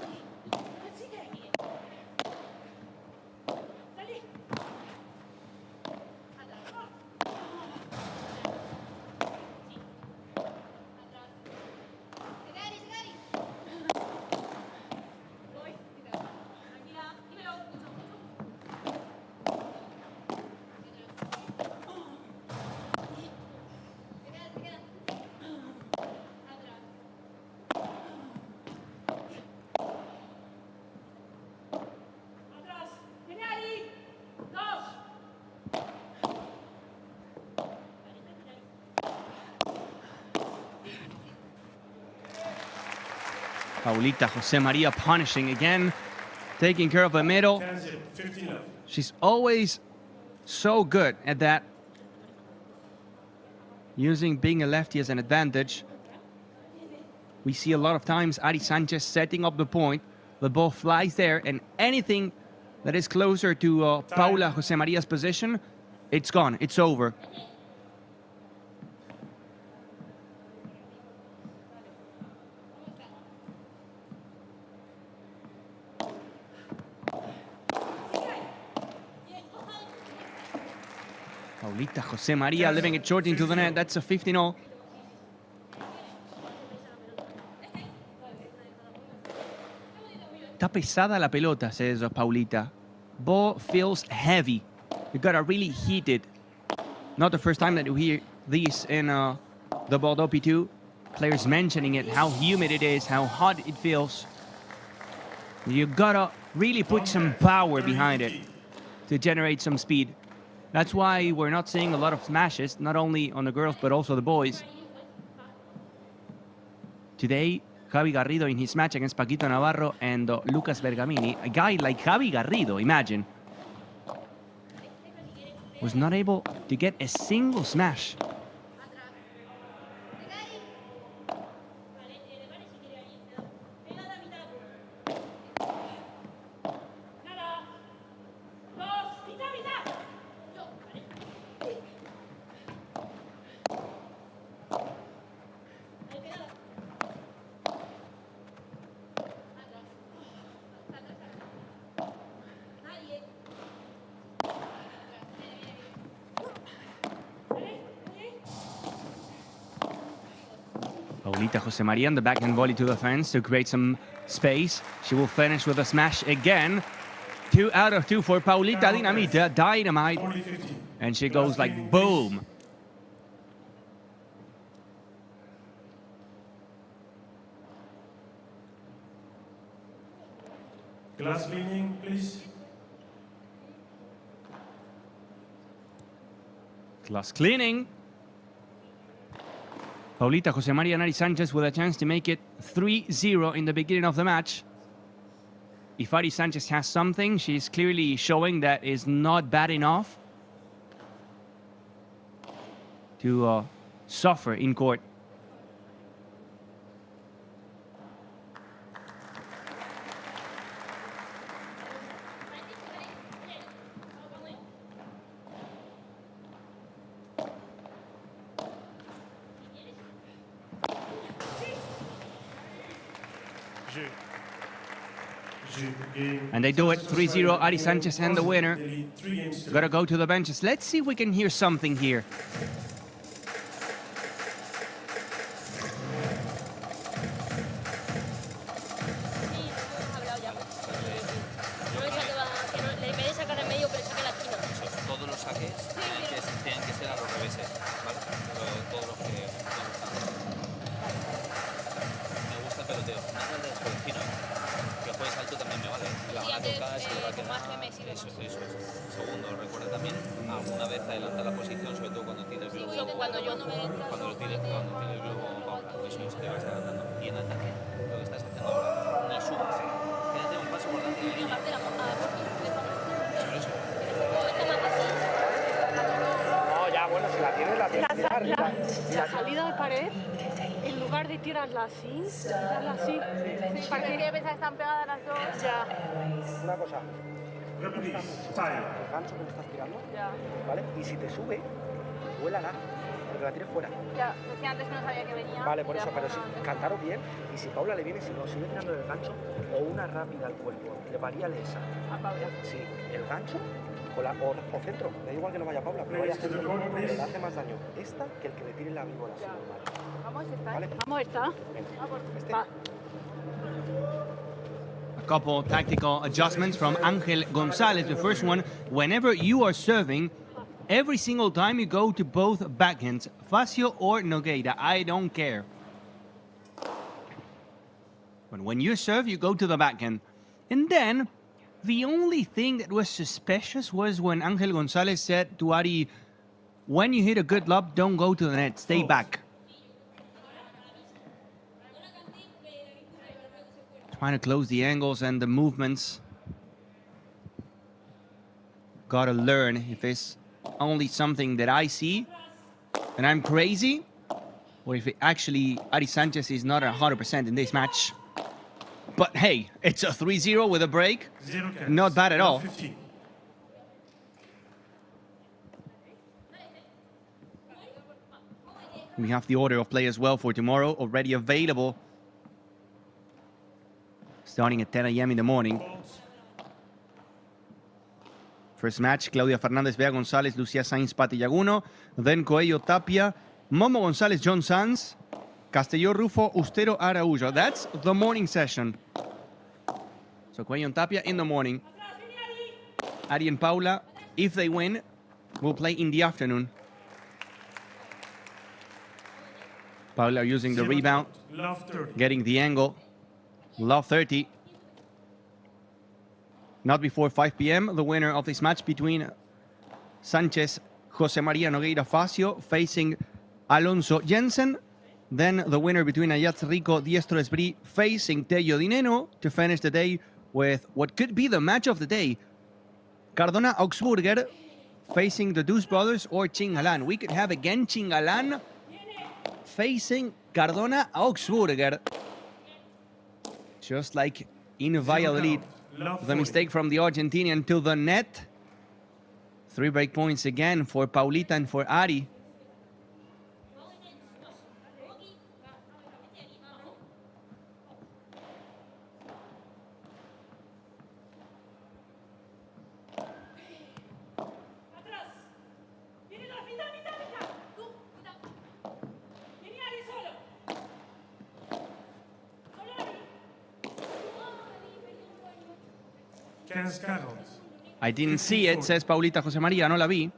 P: Paulita Jose Maria punishing again, taking care of the middle. She's always so good at that, using being a lefty as an advantage. We see a lot of times Ari Sanchez setting up the point, the ball flies there, and anything that is closer to Paula Jose Maria's position, it's gone, it's over. Paulita Jose Maria living it short into the net. That's a 15-0. Está pesada la pelota, says Paulita. Ball feels heavy. You gotta really heat it. Not the first time that you hear these in the Bordeaux P2. Players mentioning it, how humid it is, how hot it feels. You gotta really put some power behind it to generate some speed. That's why we're not seeing a lot of smashes, not only on the girls, but also the boys. Today, Javi Garrido in his match against Paquito Navarro and Lucas Bergamini, a guy like Javi Garrido, imagine, was not able to get a single smash. Paulita Jose Maria on the backhand volley to the fence to create some space. She will finish with a smash again. 2 out of 2 for Paulita Dinamita, Dynamite. And she goes like boom.
D: Glass cleaning, please.
P: Glass cleaning. Paulita Jose Maria and Ari Sanchez with a chance to make it 3-0 in the beginning of the match. If Ari Sanchez has something, she's clearly showing that is not bad enough to suffer in court. And they do it 3-0, Ari Sanchez and the winner. Gotta go to the benches. Let's see if we can hear something here.
Q: Todos los saques tienen que ser a los reveses, ¿vale? Todos los que me gusta el peloteo. No el de desconocino, que juegues alto también me vale. La van a tocar, se le va a quedar. Eso es. Segundo, recuerda también alguna vez adelanta la posición, sobre todo cuando tienes el globo. Cuando tienes el globo, eso es, te vas adelantando. Y en ataque, lo que estás haciendo ahora, no subas. Quédate un paso por delante de la línea.
L: No, ya, bueno, si la tienes, la tienes que tirar.
N: La salida de pared, en lugar de tirarla así, tirarla así. ¿Para qué pensar que están pegadas las dos? Ya.
L: Una cosa. El gancho que me estás tirando, ¿vale? Y si te sube, vuélala, porque la tires fuera.
N: Ya, decía antes que no sabía que venía.
L: Vale, por eso, pero si cantaros bien, y si Paula le viene, si no, sigue tirando el gancho, o una rápida al cuerpo, le varíale esa.
N: A Paula.
L: Sí, el gancho, con la, o centro, me da igual que no vaya Paula, pero vaya centro, pero le hace más daño esta que el que le tire la víbora.
N: Vamos, está.
L: ¿Vale?
N: Vamos, está.
L: Este.
P: A couple tactical adjustments from Ángel Gonzalez. The first one, whenever you are serving, every single time you go to both backhands, Facio or Nogueira, I don't care. But when you serve, you go to the backhand. And then, the only thing that was suspicious was when Ángel Gonzalez said to Ari, when you hit a good lob, don't go to the net, stay back. Trying to close the angles and the movements. Gotta learn if it's only something that I see and I'm crazy, or if it actually Ari Sanchez is not 100% in this match. But hey, it's a 3-0 with a break. Not bad at all. We have the order of play as well for tomorrow already available. Starting at 10 a.m. in the morning. First match, Claudia Fernandez, Bea González, Lucía Sainz, Pati Yaguno. Then Coelho Tapia, Momo González, John Sanz, Castelló Rufo, Ustero Araújo. That's the morning session. So Coelho Tapia in the morning. Ari and Paula, if they win, will play in the afternoon. Paula using the rebound, getting the angle. Love 30. Not before 5 p.m. The winner of this match between Sanchez, Jose Maria Nogueira Facio facing Alonso Jensen. Then the winner between Ayats Rico Diestro Esbrí facing Tello Dineno to finish the day with what could be the match of the day. Cardona Augsburger facing the Deuce Brothers or Chingalan. We could have again Chingalan facing Cardona Augsburger. Just like in Valladolid, the mistake from the Argentinian to the net. 3 break points again for Paulita and for Ari. I didn't see it, says Paulita José María, no la vi.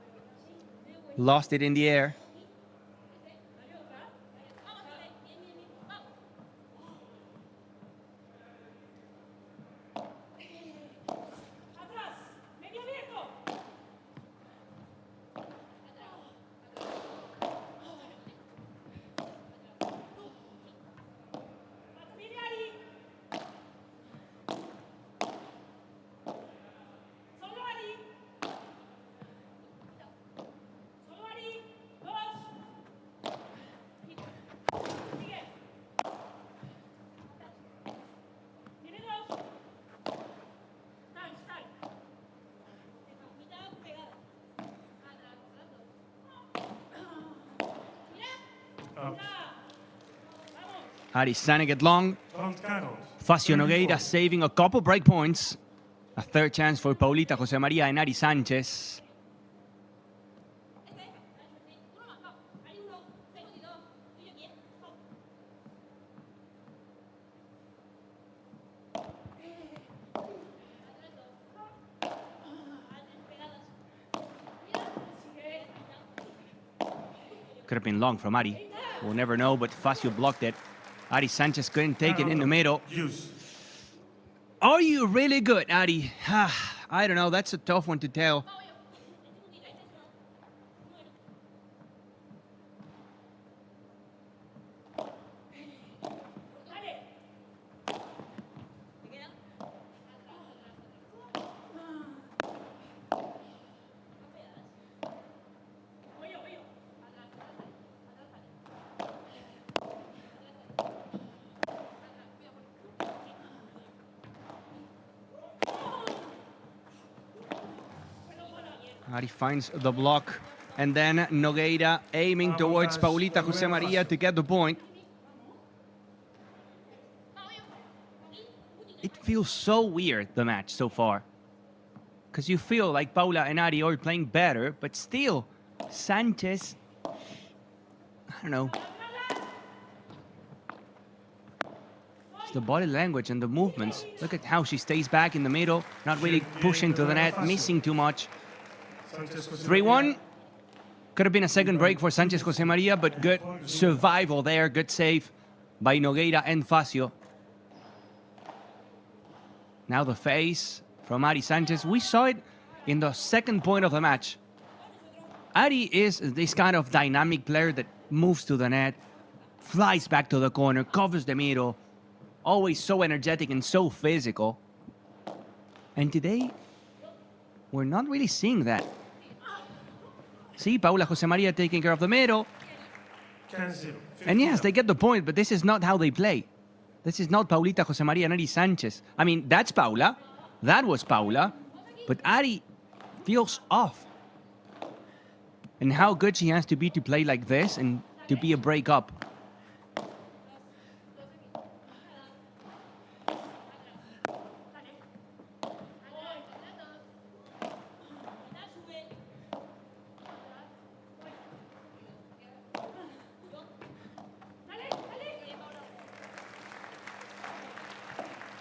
P: Lost it in the air. Ari standing it long. Facio Nogueira saving a couple break points. A third chance for Paulita José María and Ari Sanchez. Could have been long from Ari. We'll never know, but Facio blocked it. Ari Sanchez couldn't take it in the middle. Are you really good, Ari? I don't know. That's a tough one to tell. Ari finds the block, and then Nogueira aiming towards Paulita José María to get the point. It feels so weird, the match so far. Because you feel like Paula and Ari are playing better, but still, Sanchez, I don't know. It's the body language and the movements. Look at how she stays back in the middle, not really pushing to the net, missing too much. 3-1. Could have been a second break for Sanchez José María, but good survival there. Good save by Nogueira and Facio. Now the face from Ari Sanchez. We saw it in the second point of the match. Ari is this kind of dynamic player that moves to the net, flies back to the corner, covers the middle. Always so energetic and so physical. And today, we're not really seeing that. See, Paula José María taking care of the middle. And yes, they get the point, but this is not how they play. This is not Paulita José María and Ari Sanchez. I mean, that's Paula. That was Paula. But Ari feels off. And how good she has to be to play like this and to be a break-up.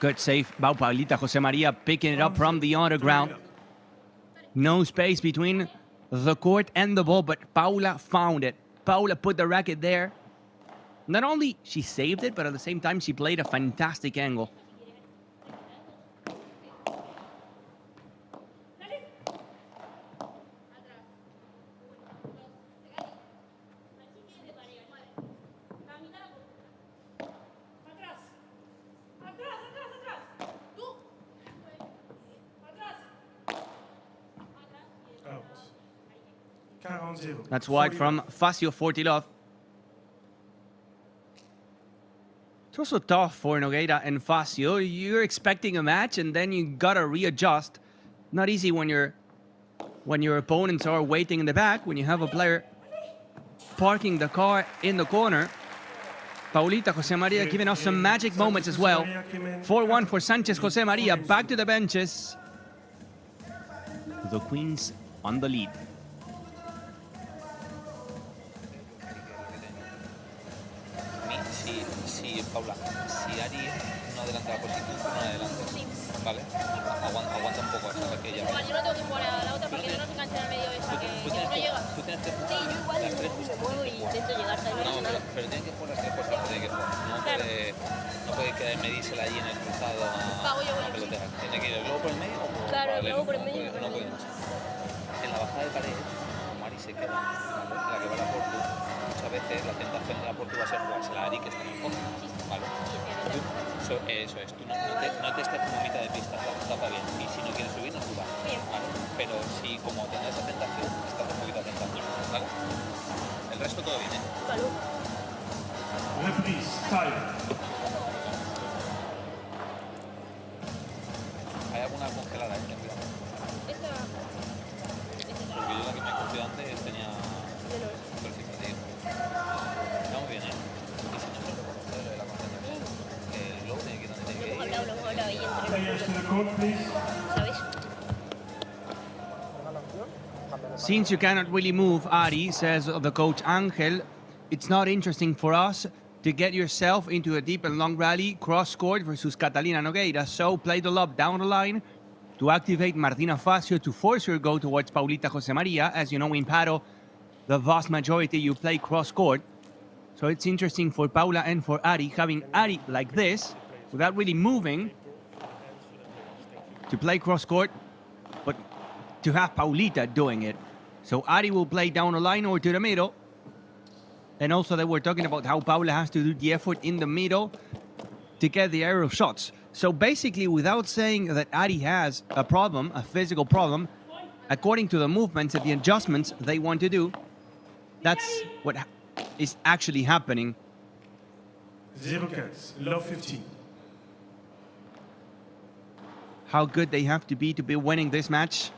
P: Good save by Paulita José María, picking it up from the underground. No space between the court and the ball, but Paula found it. Paula put the racket there. Not only she saved it, but at the same time she played a fantastic angle. That's wide from Facio 40 love. It's also tough for Nogueira and Facio. You're expecting a match and then you gotta readjust. Not easy when your opponents are waiting in the back, when you have a player parking the car in the corner. Paulita José María giving us some magic moments as well. 4-1 for Sanchez José María. Back to the benches. The Queens on the lead.
Q: Sí, Paula. Si Ari no adelanta la posición, no adelanta. Vale, aguanta un poco hasta que ella.
N: Igual, yo no tengo que jugar a la otra porque no nos engancha en el medio esa que no llega.
Q: Tú tienes que
N: Sí, yo igual me muevo y intento llegar, ¿sabes?
Q: No, pero tienes que jugar las 3 puestas, tiene que jugar. No puede quedar medírsela allí en el cruzado a pelotera. Tiene que ir el globo por el medio o por
N: Claro, el globo por el medio.
Q: No puede más. En la bajada de pared, como Ari se queda, ¿vale? La que va a la Portu, muchas veces la tentación de la Portu va a ser jugársela a Ari que está en el fondo, ¿vale? Eso es, tú no te estés como mitad de pista, tapa bien. Y si no quieres subir, no subas, ¿vale? Pero si como tengas esa tentación, estás un poquito atento, ¿vale? El resto todo bien, ¿eh?
D: Reprise, time.
Q: Hay alguna congelada, ¿eh? Porque yo la que me he cogido antes tenía... Estamos bien, ¿eh? Y si no, lo de la concentración. El globo tiene que ir donde tiene que ir.
N: Lo hemos hablado ahí entre
D: Players to the court, please.
N: ¿sabes?
P: Since you cannot really move, Ari, says the coach Angel, it's not interesting for us to get yourself into a deep and long rally cross-court versus Catalina Nogueira. So play the lob down the line to activate Martina Facio to force her go towards Paulita Jose Maria. As you know, in Padel, the vast majority you play cross-court. So it's interesting for Paula and for Ari, having Ari like this, without really moving, to play cross-court, but to have Paulita doing it. So Ari will play down the line or to the middle. And also they were talking about how Paula has to do the effort in the middle to get the aerial shots. So basically, without saying that Ari has a problem, a physical problem, according to the movements and the adjustments they want to do, that's what is actually happening.
D: 0-15, low 15.
P: How good they have to be winning this match.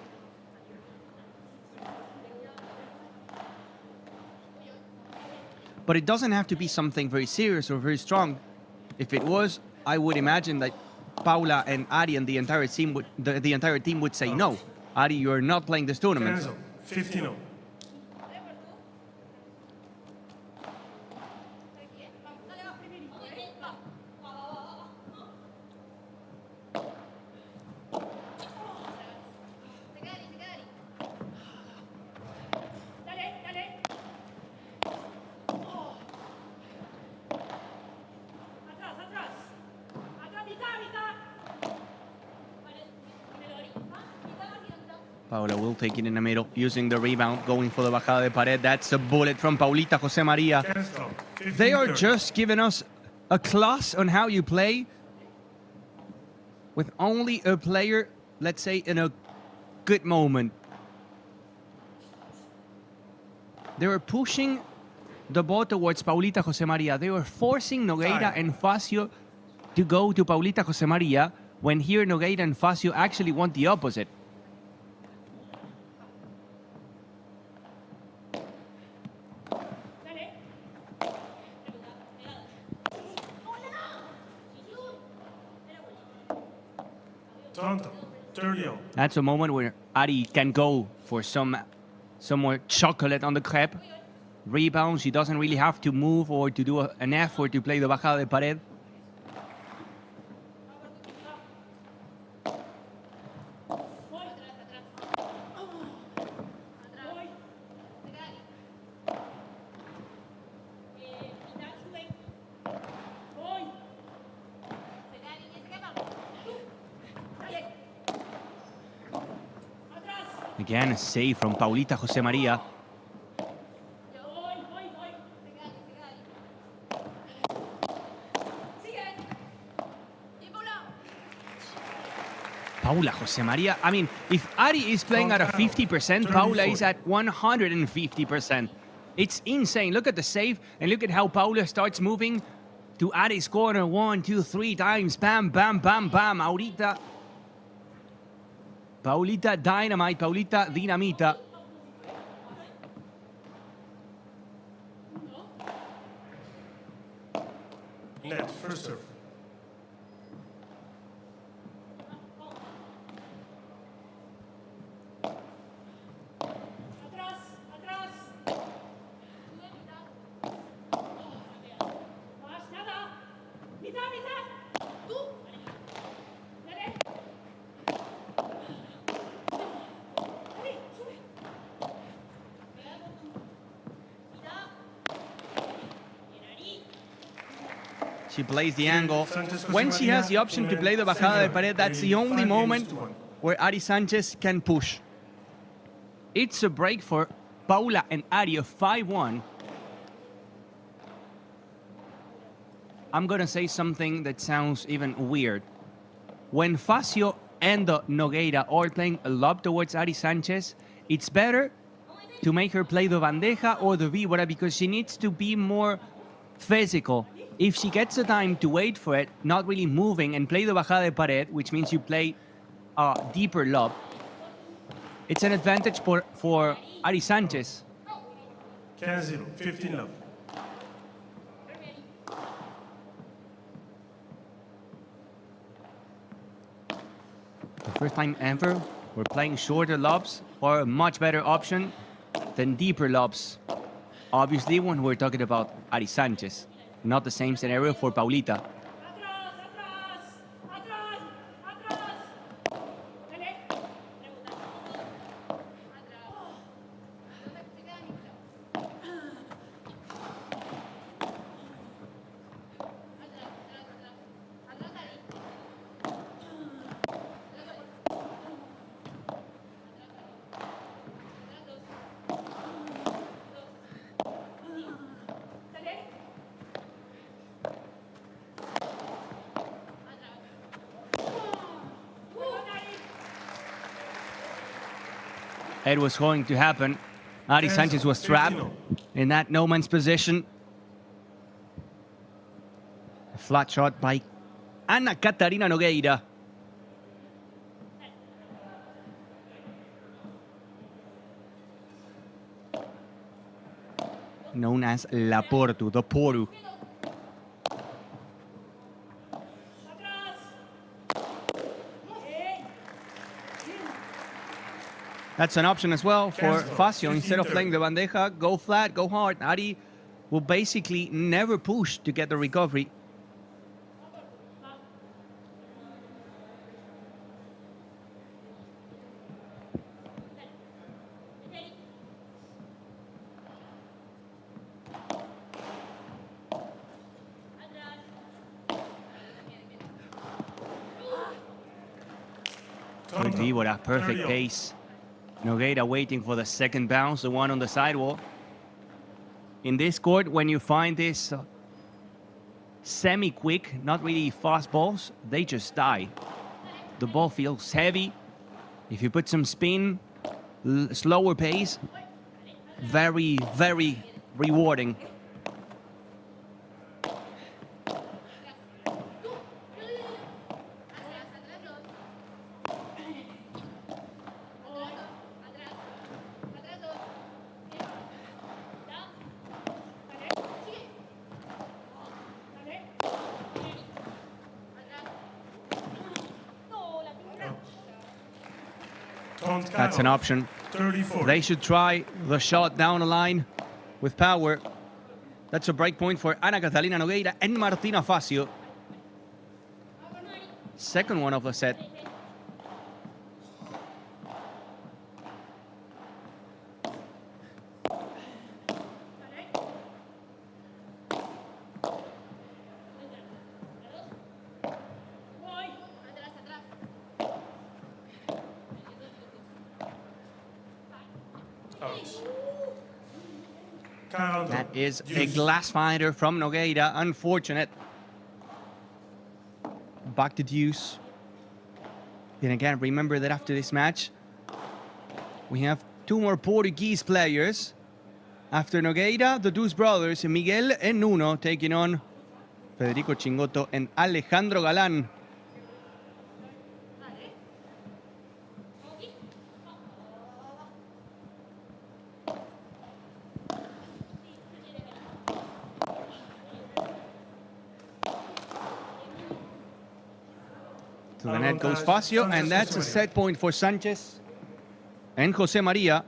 P: But it doesn't have to be something very serious or very strong. If it was, I would imagine that Paula and Ari and the entire team would the entire team would say no. Ari, you're not playing this tournament.
D: 15-0.
P: Paula will take it in the middle, using the rebound, going for the bajada de pared. That's a bullet from Paulita Jose Maria. They are just giving us a class on how you play with only a player, let's say, in a good moment. They were pushing the ball towards Paulita Jose Maria. They were forcing Nogueira and Facio to go to Paulita Jose Maria, when here Nogueira and Facio actually want the opposite. That's a moment where Ari can go for some more chocolate on the crepe. Rebound, she doesn't really have to move or to do an effort to play the bajada de pared. Again, a save from Paulita Jose Maria. Paula Jose Maria. I mean, if Ari is playing at a 50%, Paula is at 150%. It's insane. Look at the save, and look at how Paula starts moving to Ari's corner 1, 2, 3 times. Bam, bam, bam, bam. Ahorita. Paulita Dynamite, Paulita Dinamita.
D: Net, first serve.
P: She plays the angle. When she has the option to play the bajada de pared, that's the only moment where Ari Sanchez can push. It's a break for Paula and Ari of 5-1. I'm gonna say something that sounds even weird. When Facio and Nogueira are playing a lob towards Ari Sanchez, it's better to make her play the bandeja or the víbora because she needs to be more physical. If she gets the time to wait for it, not really moving, and play the bajada de pared, which means you play a deeper lob, it's an advantage for Ari Sanchez.
D: 15-0, 15 love.
P: The first time ever, we're playing shorter lobs or a much better option than deeper lobs. Obviously, when we're talking about Ari Sanchez, not the same scenario for Paulita. It was going to happen. Ari Sanchez was trapped in that no man's position. A flat shot by Ana Catarina Nogueira. Known as La Portu, the Poru. That's an option as well for Facio. Instead of playing the bandeja, go flat, go hard. Ari will basically never push to get the recovery. Good víbora, perfect pace. Nogueira waiting for the second bounce, the one on the sidewall. In this court, when you find this semi-quick, not really fast balls, they just die. The ball feels heavy. If you put some spin, slower pace, very, very rewarding. That's an option. They should try the shot down the line with power. That's a break point for Ana Catalina Nogueira and Martina Facio. Second one of the set. That is a glass finder from Nogueira. Unfortunate. Back to deuce. Then again, remember that after this match, we have two more Portuguese players. After Nogueira, the Deuce brothers, Miguel and Nuno, taking on Federico Chingotto and Alejandro Galan. To the net goes Facio, and that's a set point for Sanchez and Jose Maria.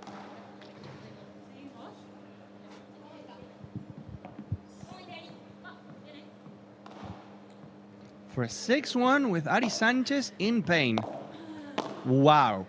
P: For a 6-1 with Ari Sanchez in pain. Wow.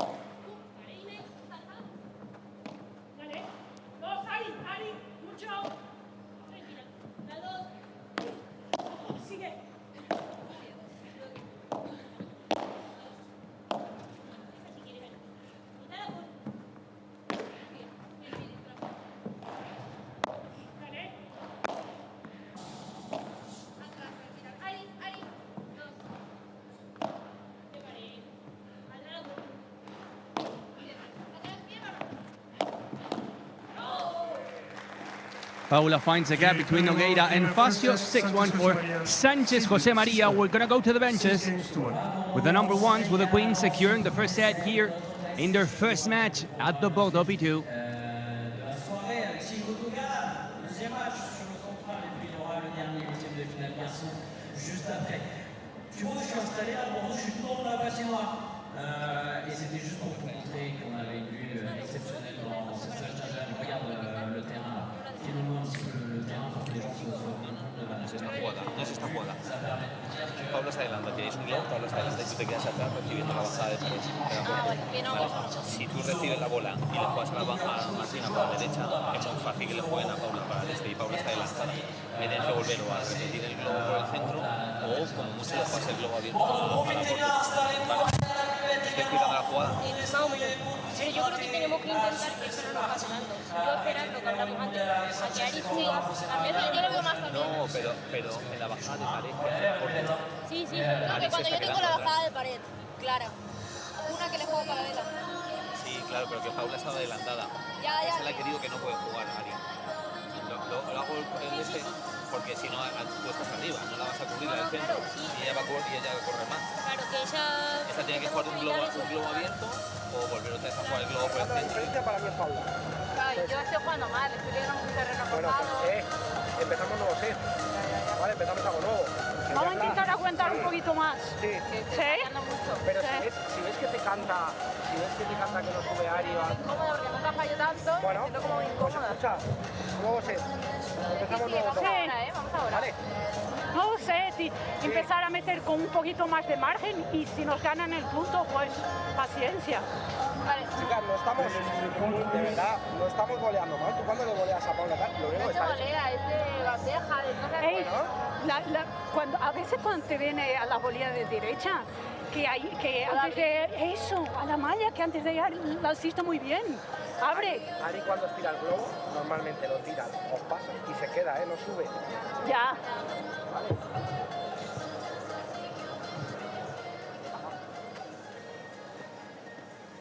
P: Paula finds a gap between Nogueira and Facio. 6-1 for Sanchez, Jose Maria. We're going to go to the benches with the number ones, with the Queens securing the first set here in their first match at the Bordeaux P2.
R: Tu vois, je suis installé à Bordeaux, je suis tout dans la patinoire. Et c'était juste pour te montrer qu'on avait une vue exceptionnelle dans cette salle. Regarde le terrain. Fais-nous un petit peu le terrain pour que les gens soient
Q: No es esta jugada, no es esta jugada. Paula se adelanta, tienes un globo, Paula se adelanta y tú te quedas atrás recibiendo la bajada de pared. Si tú recibes la bola y le juegas a Martina por la derecha, es muy fácil que le jueguen a Paula para el este y Paula está adelantada. Me tienes que volver o a repetir el globo por el centro o como mucho le juegas el globo abierto para la puerta. ¿Estoy explicando la jugada?
F: Pero yo creo que tenemos que intentar que eso no nos pase tanto. Yo esperando que hablamos antes a que Ari siga, yo lo veo más también.
Q: No, pero en la bajada de pared que hace por detrás.
F: Sí, porque cuando yo tengo la bajada de pared, clara, una que le juego paralela.
Q: Sí, claro, pero que Paula estaba adelantada. Esa es la que digo que no puede jugar, Ari. Lo hago el este porque si no tú estás arriba, no la vas a cubrir al centro y ella va a correr más.
F: Claro, que esa
Q: tiene que jugar un globo abierto o volver otra vez a jugar el globo por el centro.
L: La diferencia para mí es Paula.
F: Yo estoy jugando mal, estoy viendo un terreno
L: Bueno, pues empezamos nuevo set. Vale, empezamos algo nuevo.
C: Vamos a intentar aguantar un poquito más.
L: Sí.
C: ¿Sí?
L: Pero si ves que te canta, que no sube Ari o algo.
F: Incómoda porque nunca fallo tanto,
L: bueno,
F: siento como
L: pues
F: incómoda.
L: escucha, nuevo set. Empezamos nuevo set.
F: Vamos ahora.
L: Vale.
C: No sé, empezar a meter con un poquito más de margen y si nos ganan el punto, pues paciencia.
F: Vale.
L: Chicas, no estamos, de verdad, no estamos goleando mal. ¿Tú cuándo le goleas a Paula tal? Lo único que está
F: golea, es de bandeja, de
C: a veces cuando te viene a la volea de derecha, que antes de eso, a la malla, que antes de ella la asiste muy bien. Abre.
L: Ari cuando tira el globo, normalmente lo tira, os pasa y se queda, no sube.
C: Ya.
L: Vale.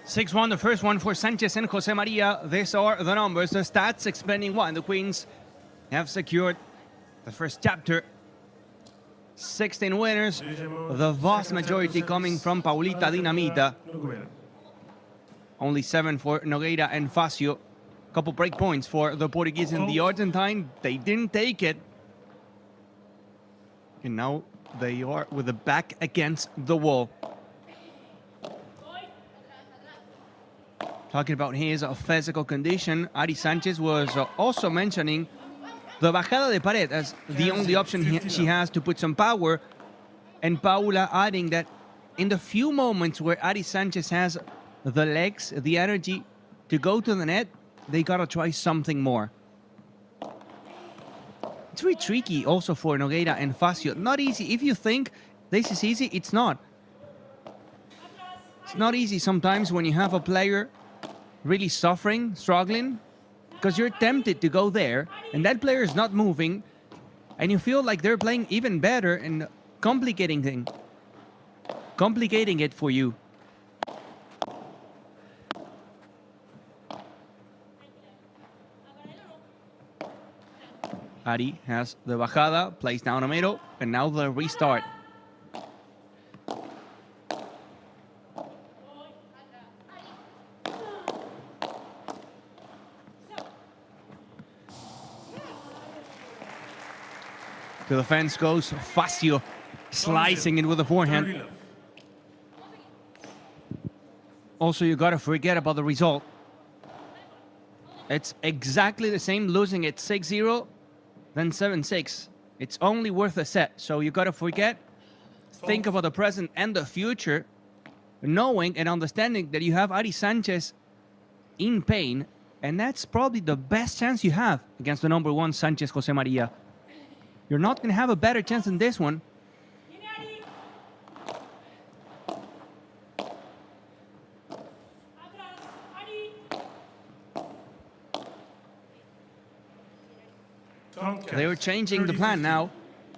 P: 6-1, the first one for Sanchez and Jose Maria. These are the numbers, the stats explaining why the Queens have secured the first chapter. 16 winners, the vast majority coming from Paulita Dinamita. Only 7 for Nogueira and Facio. Couple break points for the Portuguese and the Argentine. They didn't take it. And now they are with the back against the wall. Talking about his physical condition, Ari Sanchez was also mentioning the bajada de pared as the only option she has to put some power. And Paula adding that in the few moments where Ari Sanchez has the legs, the energy to go to the net, they gotta try something more. It's really tricky also for Nogueira and Facio. Not easy. If you think this is easy, it's not. It's not easy sometimes when you have a player really suffering, struggling, because you're tempted to go there, and that player is not moving, and you feel like they're playing even better and complicating it for you. Ari has the bajada, plays down the middle, and now the restart. To the fence goes Facio, slicing it with the forehand. Also, you gotta forget about the result. It's exactly the same losing it 6-0 than 7-6. It's only worth a set, so you gotta forget, think about the present and the future, knowing and understanding that you have Ari Sanchez in pain, and that's probably the best chance you have against the number one Sanchez Jose Maria. You're not going to have a better chance than this one. They were changing the plan now.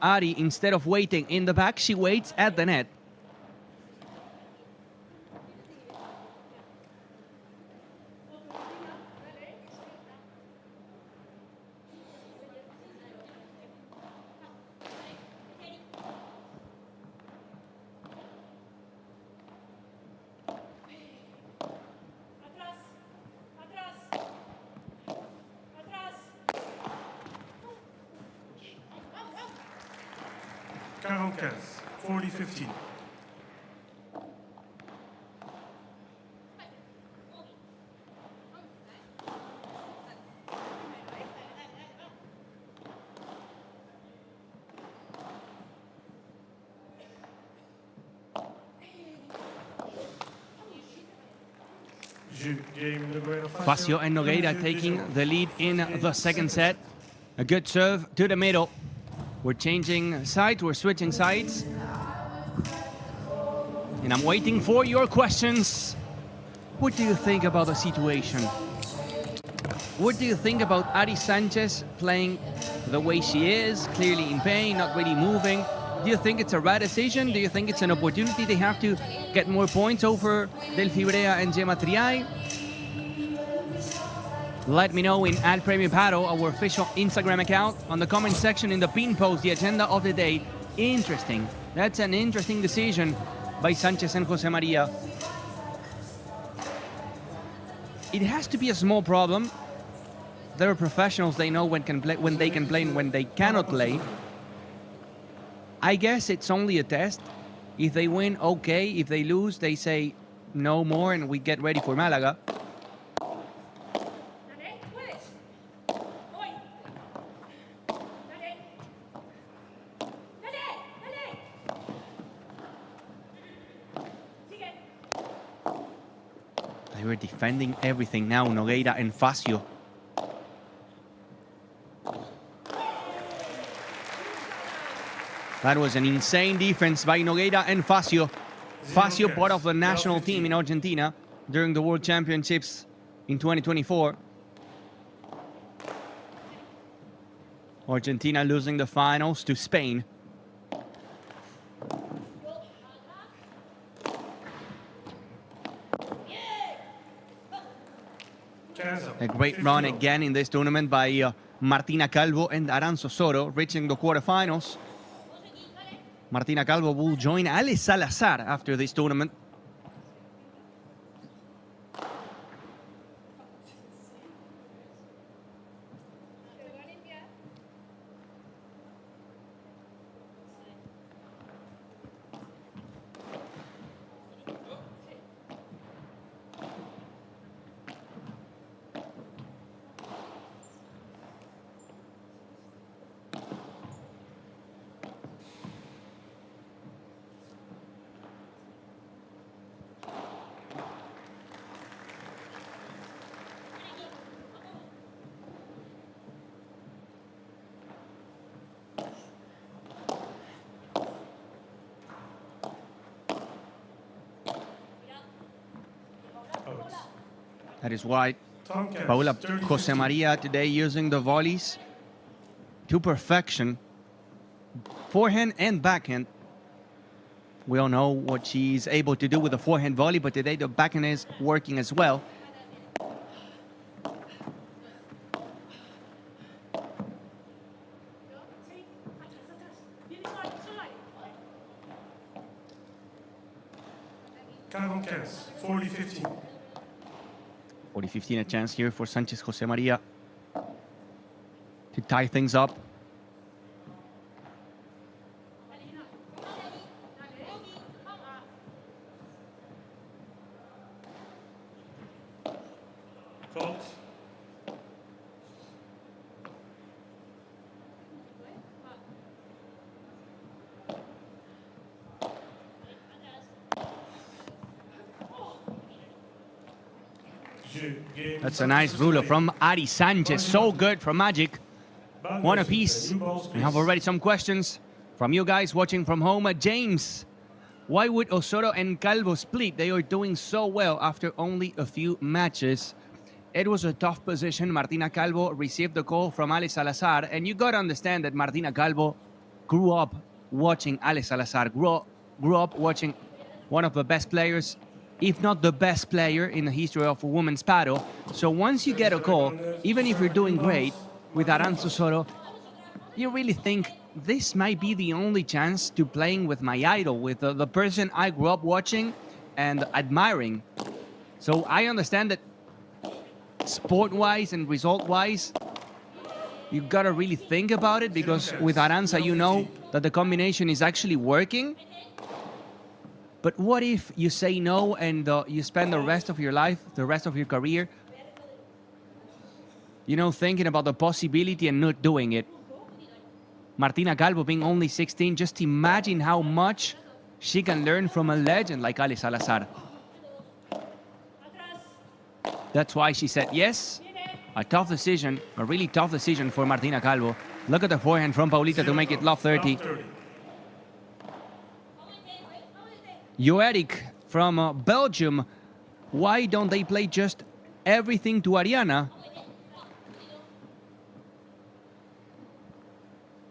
P: Ari, instead of waiting in the back, she waits at the net.
D: 45, 40-15.
P: Facio and Nogueira taking the lead in the second set. A good serve to the middle. We're changing sides, we're switching sides. And I'm waiting for your questions. What do you think about the situation? What do you think about Ari Sanchez playing the way she is, clearly in pain, not really moving? Do you think it's a right decision? Do you think it's an opportunity they have to get more points over Del Fibrea and Gemma Triay? Let me know in @PremioPadel, our official Instagram account, on the comment section in the pin post, the agenda of the day. Interesting. That's an interesting decision by Sanchez and Jose Maria. It has to be a small problem. They're professionals, they know when they can play and when they cannot play. I guess it's only a test. If they win, okay. If they lose, they say no more and we get ready for Malaga. They were defending everything now, Nogueira and Facio. That was an insane defense by Nogueira and Facio. Facio, part of the national team in Argentina during the World Championships in 2024. Argentina losing the finals to Spain. A great run again in this tournament by Martina Calvo and Aranzazu, reaching the quarterfinals. Martina Calvo will join Ale Salazar after this tournament. That is why Paula Jose Maria today using the volleys to perfection. Forehand and backhand. We all know what she's able to do with the forehand volley, but today the backhand is working as well.
D: Calvo 40-15.
P: 40-15, a chance here for Sanchez Jose Maria to tie things up. That's a nice ruler from Ari Sanchez. So good from Magic. One apiece. We have already some questions from you guys watching from home. James, why would Osoro and Calvo split? They are doing so well after only a few matches. It was a tough position. Martina Calvo received the call from Ale Salazar. And you got to understand that Martina Calvo grew up watching Ale Salazar. Grew up watching one of the best players, if not the best player in the history of women's paddle. So once you get a call, even if you're doing great with Aranzazu, you really think this might be the only chance to playing with my idol, with the person I grew up watching and admiring. So I understand that sport-wise and result-wise, you gotta really think about it, because with Aranza, you know that the combination is actually working. But what if you say no and you spend the rest of your life, the rest of your career, thinking about the possibility and not doing it? Martina Calvo being only 16, just imagine how much she can learn from a legend like Ale Salazar. That's why she said yes. A tough decision, a really tough decision for Martina Calvo. Look at the forehand from Paulita to make it love 30. Ulrich from Belgium. Why don't they play just everything to Ariana?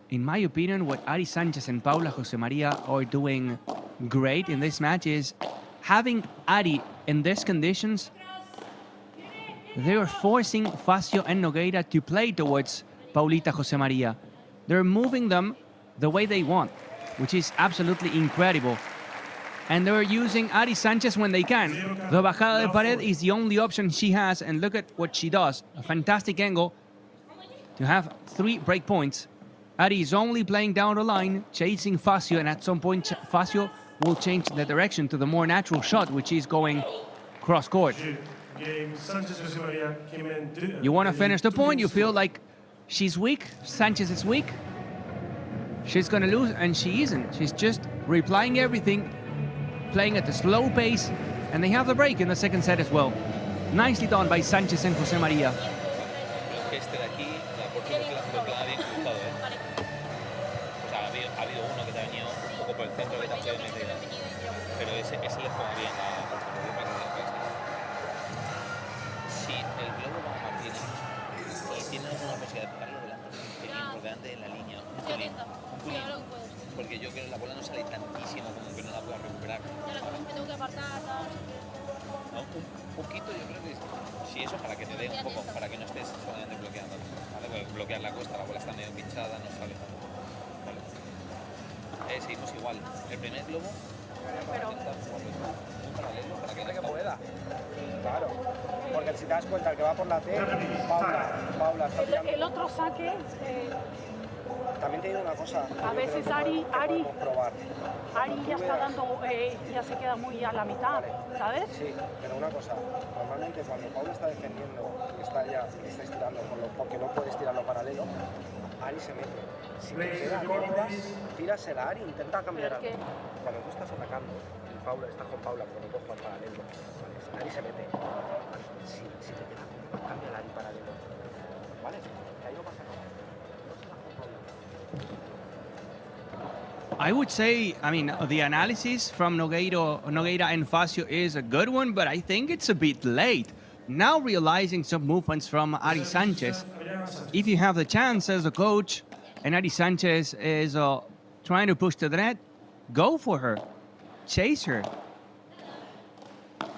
P: In my opinion, what Ari Sanchez and Paula Josemaria are doing great in this match is having Ari in these conditions. They are forcing Facio and Nogueira to play towards Paulita Josemaria. They're moving them the way they want, which is absolutely incredible. And they're using Ari Sanchez when they can. The bajada de pared is the only option she has, and look at what she does. A fantastic angle to have 3 break points. Ari is only playing down the line, chasing Facio, and at some point Facio will change the direction to the more natural shot, which is going cross-court. You want to finish the point, you feel like she's weak, Sanchez is weak, she's going to lose, and she isn't. She's just replying everything, playing at a slow pace, and they have the break in the second set as well. Nicely done by Sanchez and Josemaria.
Q: Porque yo creo que la bola no sale tantísimo como que no la pueda recuperar.
F: Me tengo que apartar.
Q: No, un poquito, yo creo que sí, eso para que te dé un poco, para que no estés solamente bloqueando. ¿Vale? Porque bloquear la costa, la bola está medio pinchada, no sale tanto. ¿Vale? Seguimos igual. El primer globo, pero un paralelo para que pueda.
L: Claro, porque si te das cuenta, el que va por la T, Paula está tirando.
C: El otro saque.
L: También te digo una cosa.
C: A veces Ari ya está dando, ya se queda muy a la mitad, ¿sabes?
L: Sí, pero una cosa, normalmente cuando Paula está defendiendo y está estirando, porque no puedes tirarlo paralelo, Ari se mete. Si te queda cómoda, tírasela a Ari, intenta cambiar algo. Cuando tú estás atacando, y Paula está con Paula, porque no puedes jugar paralelo, ¿vale? Ari se mete. Si te queda cómoda, cambia a Ari paralelo. ¿Vale? Que ahí no pasa nada.
P: I would say, the analysis from Nogueira and Facio is a good one, but I think it's a bit late. Now realizing some movements from Ari Sanchez, if you have the chance as a coach, and Ari Sanchez is trying to push to the net, go for her. Chase her.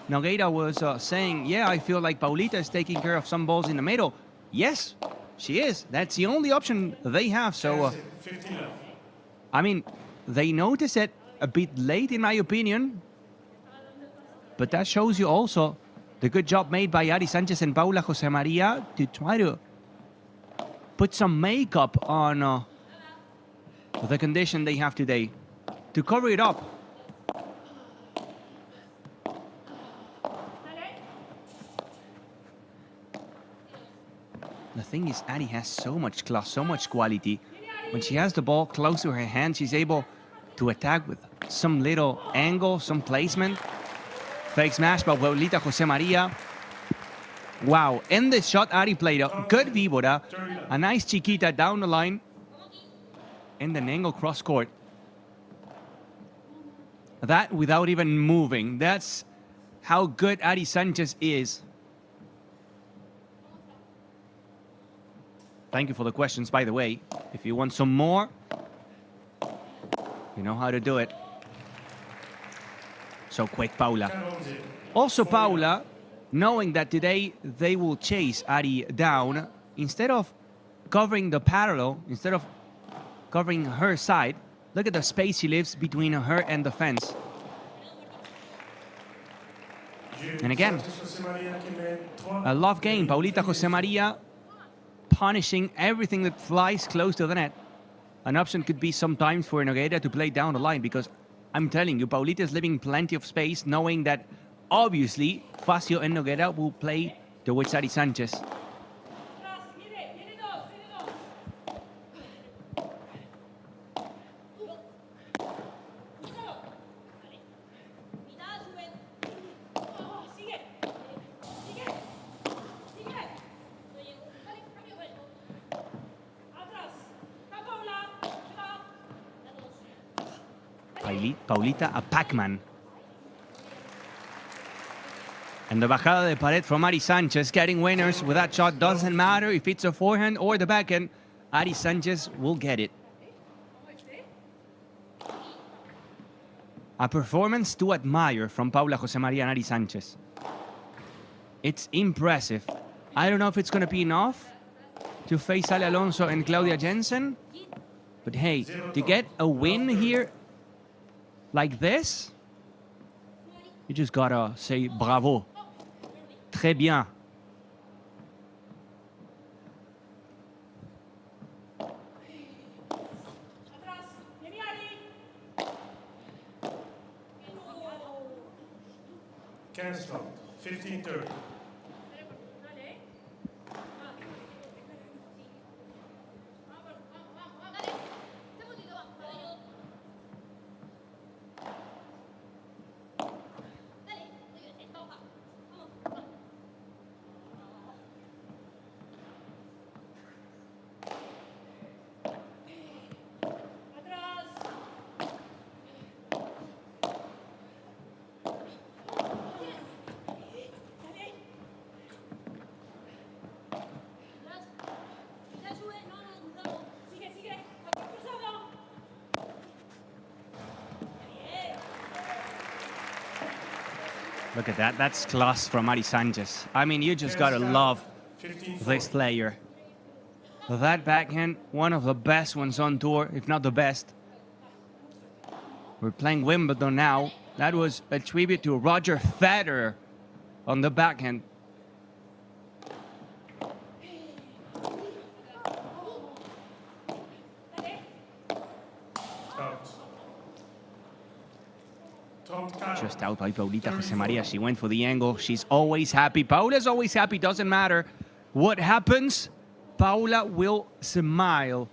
P: Nogueira was saying, yeah, I feel like Paulita is taking care of some balls in the middle. Yes, she is. That's the only option they have. So, they notice it a bit late, in my opinion. But that shows you also the good job made by Ari Sanchez and Paula Josemaria to try to put some makeup on the condition they have today, to cover it up. The thing is, Ari has so much class, so much quality. When she has the ball close to her hand, she's able to attack with some little angle, some placement. Fake smash by Paulita Josemaria. Wow, in this shot, Ari played a good víbora, a nice chiquita down the line, and an angle cross court. That without even moving. That's how good Ari Sanchez is. Thank you for the questions, by the way. If you want some more, you know how to do it. So quick, Paula. Also, Paula, knowing that today they will chase Ari down, instead of covering the parallel, instead of covering her side, look at the space she leaves between her and the fence. And again, a love game. Paulita Josemaria punishing everything that flies close to the net. An option could be sometimes for Nogueira to play down the line, because I'm telling you, Paulita is leaving plenty of space, knowing that obviously Facio and Nogueira will play towards Ari Sanchez. Paulita, a Pac-Man. And the bajada de pared from Ari Sanchez, getting winners with that shot. Doesn't matter if it's a forehand or the backhand, Ari Sanchez will get it. A performance to admire from Paula José María and Ari Sanchez. It's impressive. I don't know if it's going to be enough to face Ale Alonso and Claudia Jensen, but hey, to get a win here like this, you just gotta say bravo. Très bien.
D: Kernstad, 15-30.
P: Look at that. That's class from Ari Sanchez. I mean, you just gotta love this player. That backhand, one of the best ones on tour, if not the best. We're playing Wimbledon now. That was a tribute to Roger Federer on the backhand. Just out by Paulita José María. She went for the angle. She's always happy. Paula's always happy. Doesn't matter what happens. Paula will smile.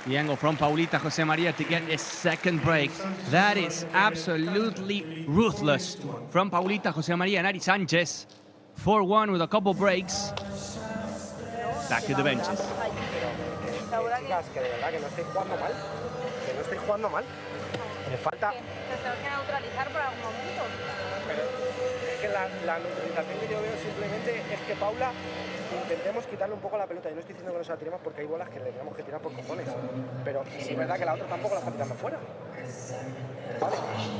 P: The angle from Paulita José María to get a second break. That is absolutely ruthless from Paulita José María and Ari Sanchez. 4-1 with a couple breaks. Back to the benches.
L: Chicas, que de verdad que no estoy jugando mal. Que no estoy jugando mal. Me falta...
C: Te tengo que neutralizar por algún momento.
L: Pero es que la neutralización que yo veo simplemente es que Paula intentemos quitarle un poco la pelota. Yo no estoy diciendo que no se la tiremos porque hay bolas que le tenemos que tirar por cojones. Pero sí es verdad que la otra tampoco la está tirando fuera. Vale,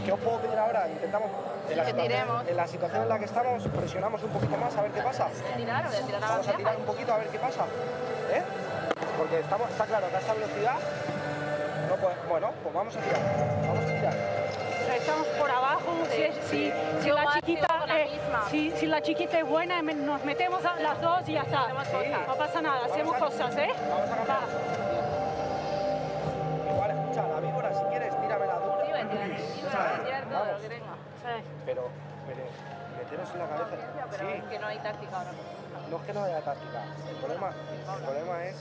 L: ¿qué os puedo pedir ahora? Intentamos, en la situación en la que estamos, presionamos un poquito más a ver qué pasa. Vamos a tirar un poquito a ver qué pasa. ¿Eh? Porque está claro que a esta velocidad, no puede, bueno, pues vamos a tirar. Vamos a tirar.
C: Estamos por abajo, si la chiquita es buena, nos metemos a las dos y ya está. No pasa nada, hacemos cosas, ¿eh?
L: Vamos a cambiar. Igual, escucha, la víbora, si quieres, tírame la dura. Pero meteros en la cabeza.
C: Pero es que no hay táctica ahora.
L: No es que no haya táctica. El problema es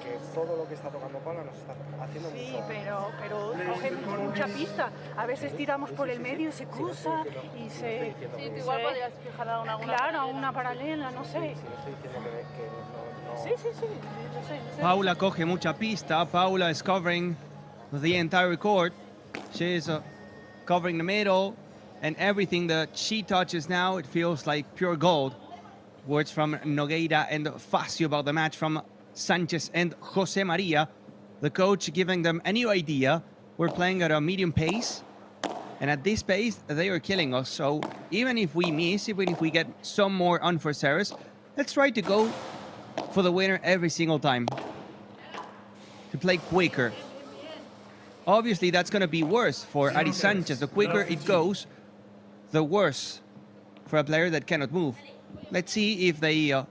L: que todo lo que está tocando Paula nos está haciendo mucho.
C: Sí, pero cogemos mucha pista. A veces tiramos por el medio y se cruza y se...
E: Sí, tú igual podrías fijar alguna
C: claro, una paralela, no sé.
L: Sí, no estoy diciendo que no...
C: Sí, no sé.
P: Paula coge mucha pista. Paula is covering the entire court. She is covering the middle, and everything that she touches now, it feels like pure gold. words from Nogueira and Facio about the match from Sanchez and Jose Maria. The coach giving them a new idea. We're playing at a medium pace, and at this pace, they are killing us. So even if we miss, even if we get some more unforced errors, let's try to go for the winner every single time. To play quicker. Obviously, that's going to be worse for Ari Sanchez. The quicker it goes, the worse for a player that cannot move. Let's see if they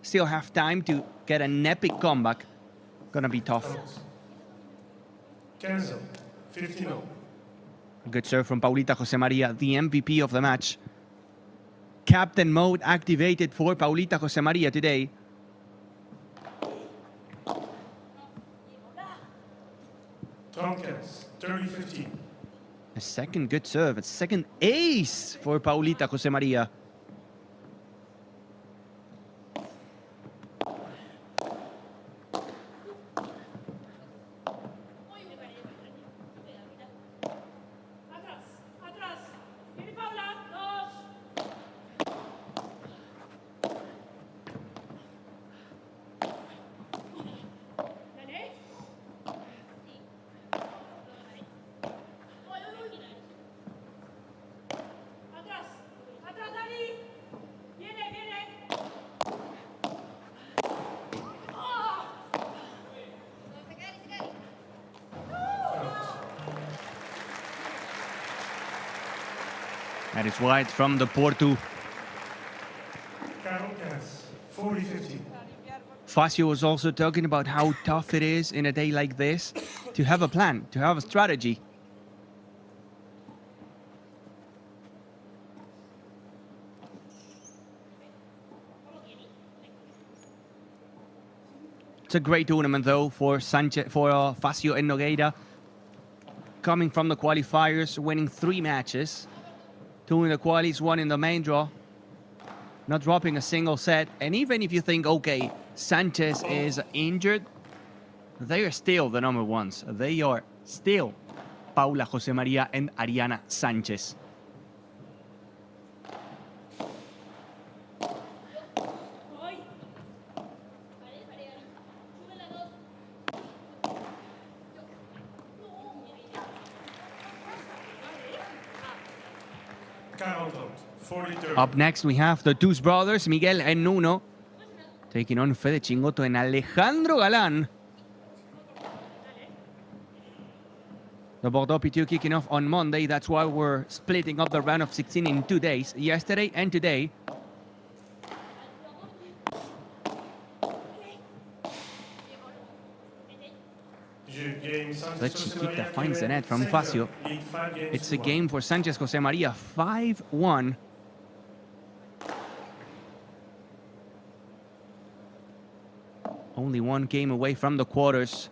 P: still have time to get an epic comeback. Gonna be tough.
D: 15.
P: Good serve from Paulita Jose Maria, the MVP of the match. Captain mode activated for Paulita Jose Maria today.
D: Troncas, 30-15.
P: A second good serve, a second ace for Paulita Jose Maria. That is wide from the Porto.
D: 40-15.
P: Facio was also talking about how tough it is in a day like this to have a plan, to have a strategy. It's a great tournament though for Sanchez, for Facio and Nogueira. Coming from the qualifiers, winning 3 matches. 2 in the qualies, 1 in the main draw. Not dropping a single set. And even if you think, okay, Sanchez is injured, they are still the number ones. They are still Paula Jose Maria and Ariana Sanchez. Up next, we have the Tus brothers, Miguel and Nuno, taking on Fede Chingotto and Alejandro Galan. The Bordeaux P2 kicking off on Monday. That's why we're splitting up the round of 16 in 2 days, yesterday and today. The Chiquita finds the net from Facio. It's a game for Sanchez Jose Maria, 5-1. Only 1 game away from the quarters.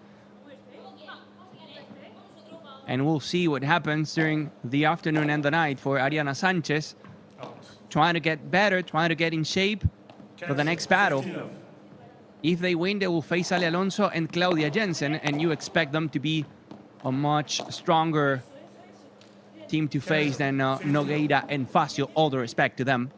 P: And we'll see what happens during the afternoon and the night for Ariana Sanchez. Trying to get better, trying to get in shape for the next battle. If they win, they will face Ale Alonso and Claudia Jensen, and you expect them to be a much stronger team to face than Nogueira and Facio, all the respect to them.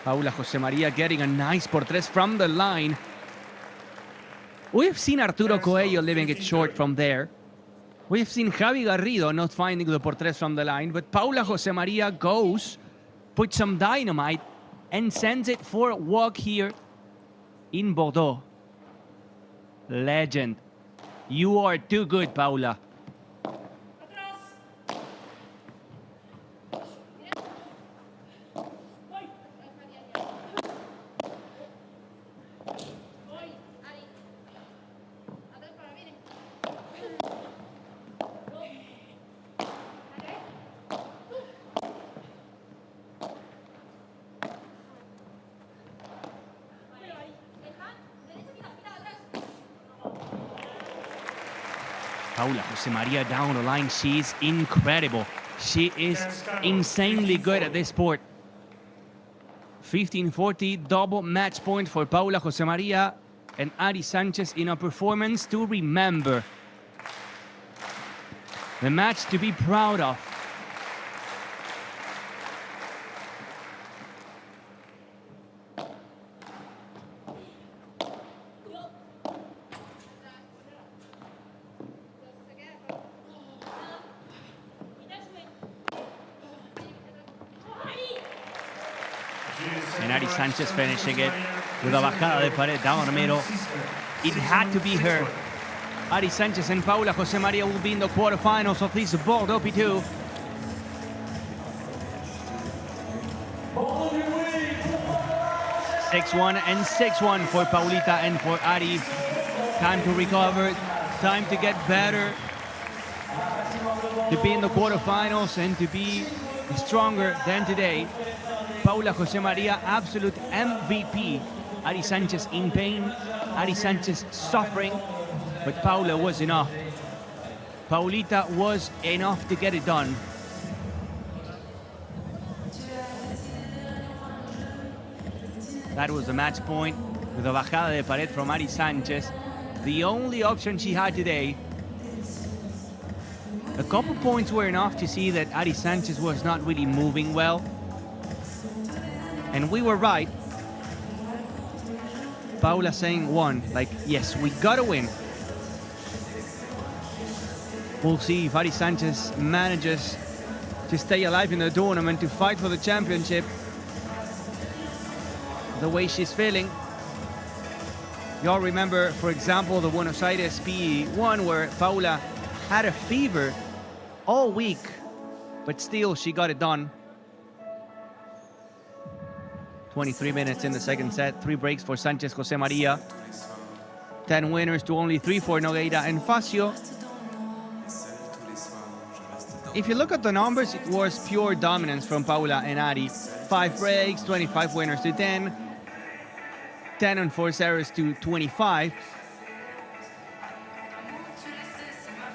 P: Paula Jose Maria getting a nice portres from the line. We've seen Arturo Coelho leaving it short from there. We've seen Javi Garrido not finding the portres from the line, but Paula Jose Maria goes, puts some dynamite, and sends it for a walk here in Bordeaux. Legend. You are too good, Paula. Paula Jose Maria down the line. She's incredible. She is insanely good at this sport. 15-40, double match point for Paula José María and Ari Sanchez in a performance to remember. The match to be proud of. And Ari Sanchez finishing it with a bajada de pared down the middle. It had to be her. Ari Sanchez and Paula José María will be in the quarterfinals of this Bordeaux P2. (6-1 and 6-1 for Paulita and for Ari. Time to recover, time to get better, to be in the quarterfinals and to be stronger than today. Paula José María, absolute MVP. Ari Sanchez in pain, Ari Sanchez suffering, but Paula was enough. Paulita was enough to get it done. That was the match point with a bajada de pared from Ari Sanchez. The only option she had today. A couple points were enough to see that Ari Sanchez was not really moving well. And we were right. Paula saying one, like, yes, we gotta win. We'll see if Ari Sanchez manages to stay alive in the tournament, to fight for the championship the way she's feeling. Y'all remember, for example, the Buenos Aires P1 where Paula had a fever all week, but still she got it done. 23 minutes in the second set, 3 breaks for Sanchez José María. 10 winners to only 3 for Nogueira and Facio. If you look at the numbers, it was pure dominance from Paula and Ari. 5 breaks, 25 winners to 10. 10 and 4 errors to 25.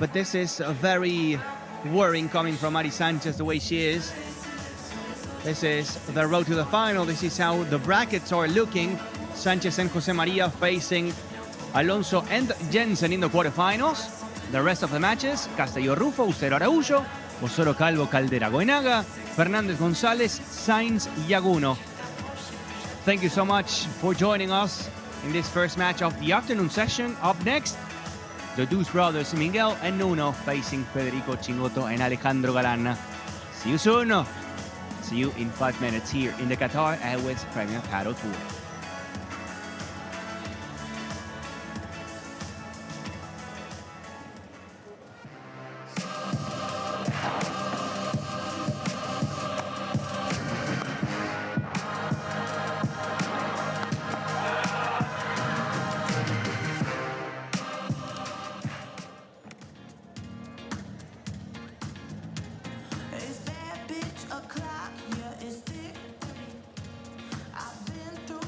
P: But this is a very worrying coming from Ari Sanchez the way she is. This is the road to the final. This is how the brackets are looking. Sanchez and José María facing Alonso and Jensen in the quarterfinals. The rest of the matches, Castelló Rufo, Usero Araújo, Osoro Calvo, Caldera Goenaga, Fernandez Gonzalez, Sainz Yaguno. Thank you so much for joining us in this first match of the afternoon session. Up next, the Deuce brothers Miguel and Nuno facing Federico, Chingotto and Alejandro Galan. See you soon. See you in 5 minutes here in the Qatar Airways Premier Padel Tour.
S: O'clock, yeah, it's thick. I've been through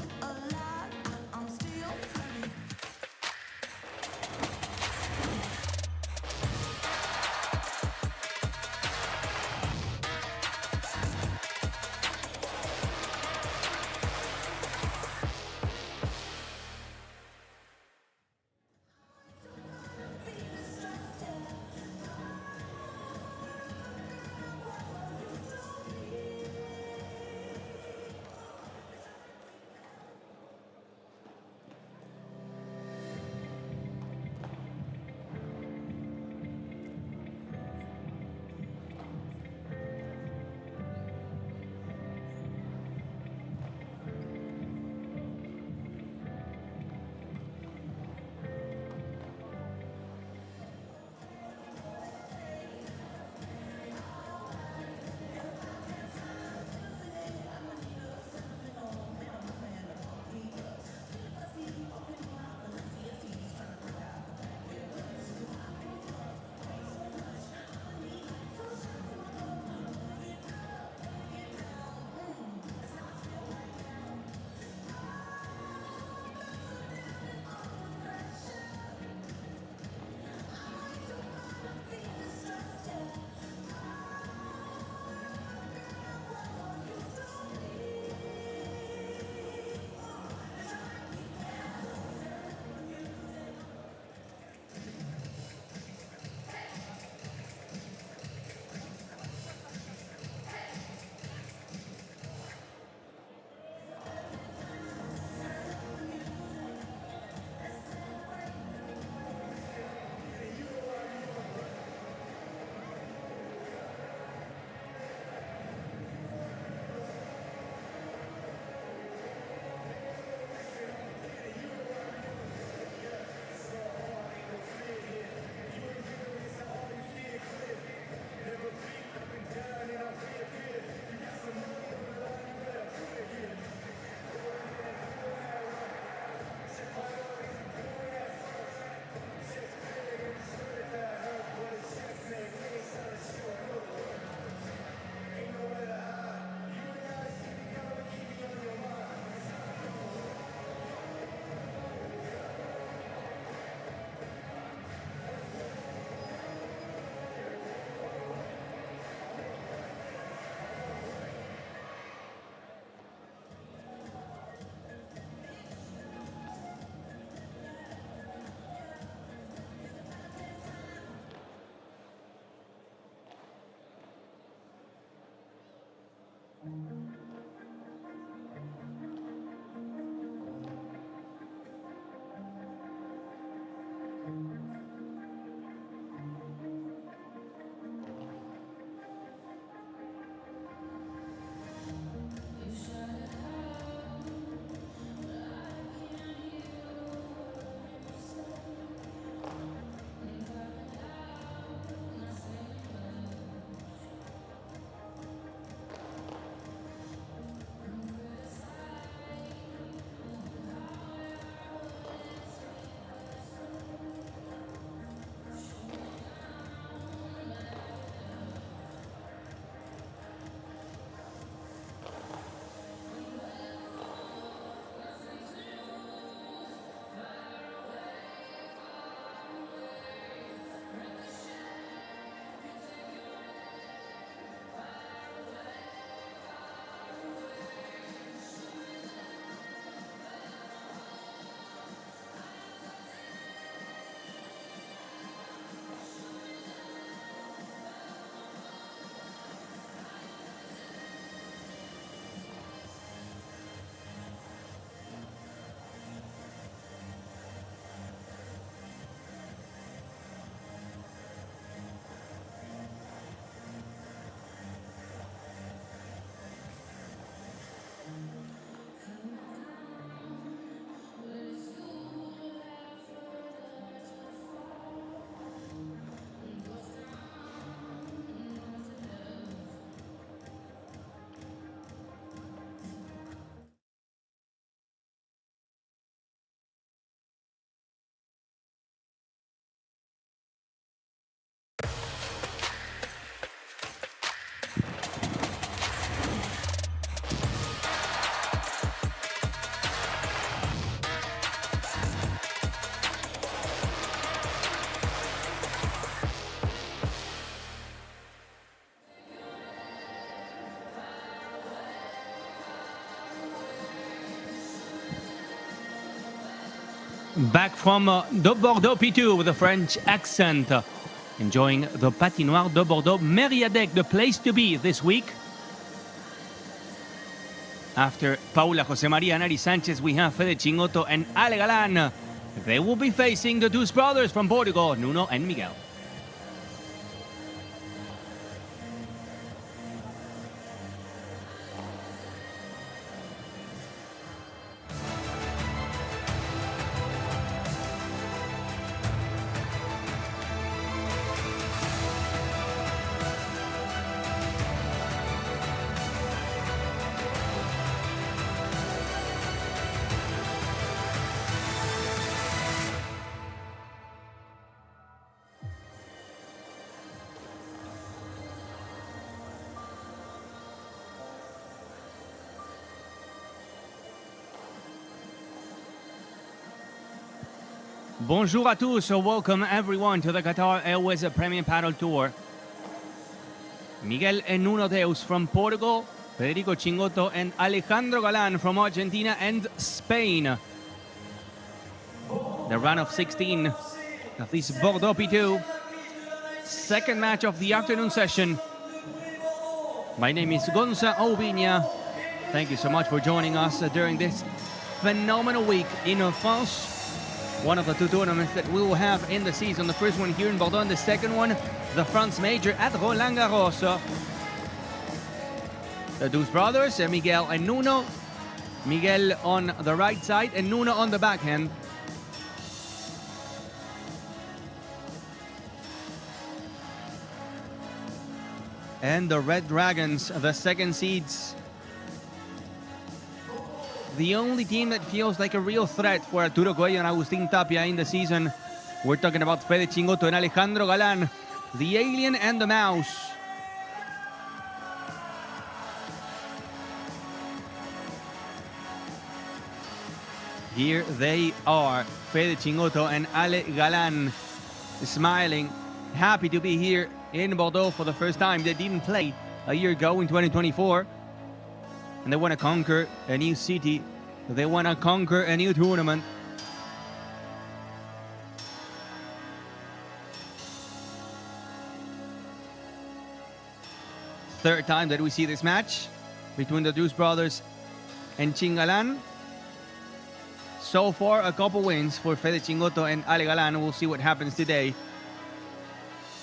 P: back from the Bordeaux P2 with a French accent, enjoying the Patinoire de Bordeaux. Mériadec, the place to be this week. After Paula, Jose Maria, and Ari Sanchez, we have Fede Chingotto and Ale Galan. They will be facing the two brothers from Portugal, Nuno and Miguel. Bonjour à tous, welcome everyone to the Qatar Airways Premium Paddle Tour. Miguel and Nuno Deus from Portugal, Federico Chingotto and Alejandro Galan from Argentina and Spain. The round of 16 of this Bordeaux P2, second match of the afternoon session. My name is Gonza Obinia. Thank you so much for joining us during this phenomenal week in France. One of the two tournaments that we will have in the season. The first one here in Bordeaux, and the second one, the France Major at Roland Garros. The two brothers, Miguel and Nuno. Miguel on the right side and Nuno on the backhand. And the Red Dragons, the second seeds. The only team that feels like a real threat for Arturo Coelho and Agustín Tapia in the season. We're talking about Fede Chingotto and Alejandro Galan, the alien and the mouse. Here they are, Fede Chingotto and Ale Galan, smiling, happy to be here in Bordeaux for the first time. They didn't play a year ago in 2024. And they want to conquer a new city. They want to conquer a new tournament. Third time that we see this match between the Deus brothers and Chingalan. So far, a couple wins for Fede Chingotto and Ale Galan. We'll see what happens today.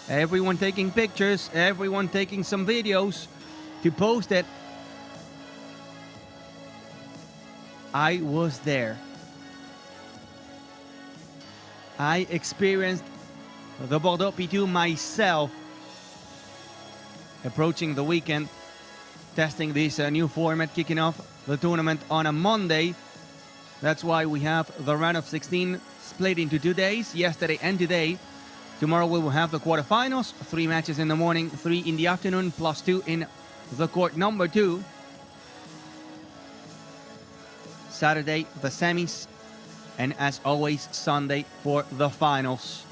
P: Everyone taking pictures, everyone taking some videos to post it. I was there. I experienced the Bordeaux P2 myself, approaching the weekend, testing this new format, kicking off the tournament on a Monday. That's why we have the round of 16 split into 2 days, yesterday and today. Tomorrow we will have the quarterfinals, 3 matches in the morning, 3 in the afternoon, plus 2 in the court number 2. Saturday, the semis, and as always, Sunday for the finals.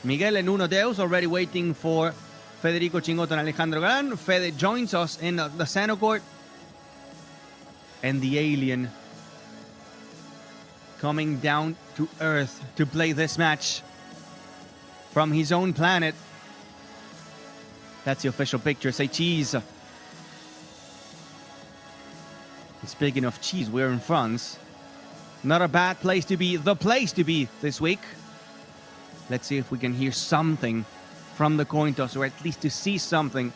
P: Miguel and Nuno Deus already waiting for Federico Chingotto and Alejandro Galan. Fede joins us in the center court. And the alien coming down to Earth to play this match from his own planet. That's the official picture. Say cheese. Speaking of cheese, we're in France. Not a bad place to be, the place to be this week. Let's see if we can hear something from the coin toss, or at least to see something.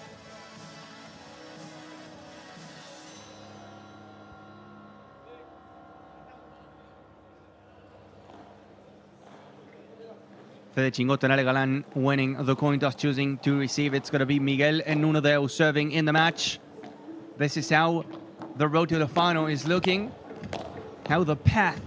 P: Fede Chingotto and Ale Galan winning the coin toss, choosing to receive. It's going to be Miguel and Nuno Deus serving in the match. This is how the road to the final is looking, how the path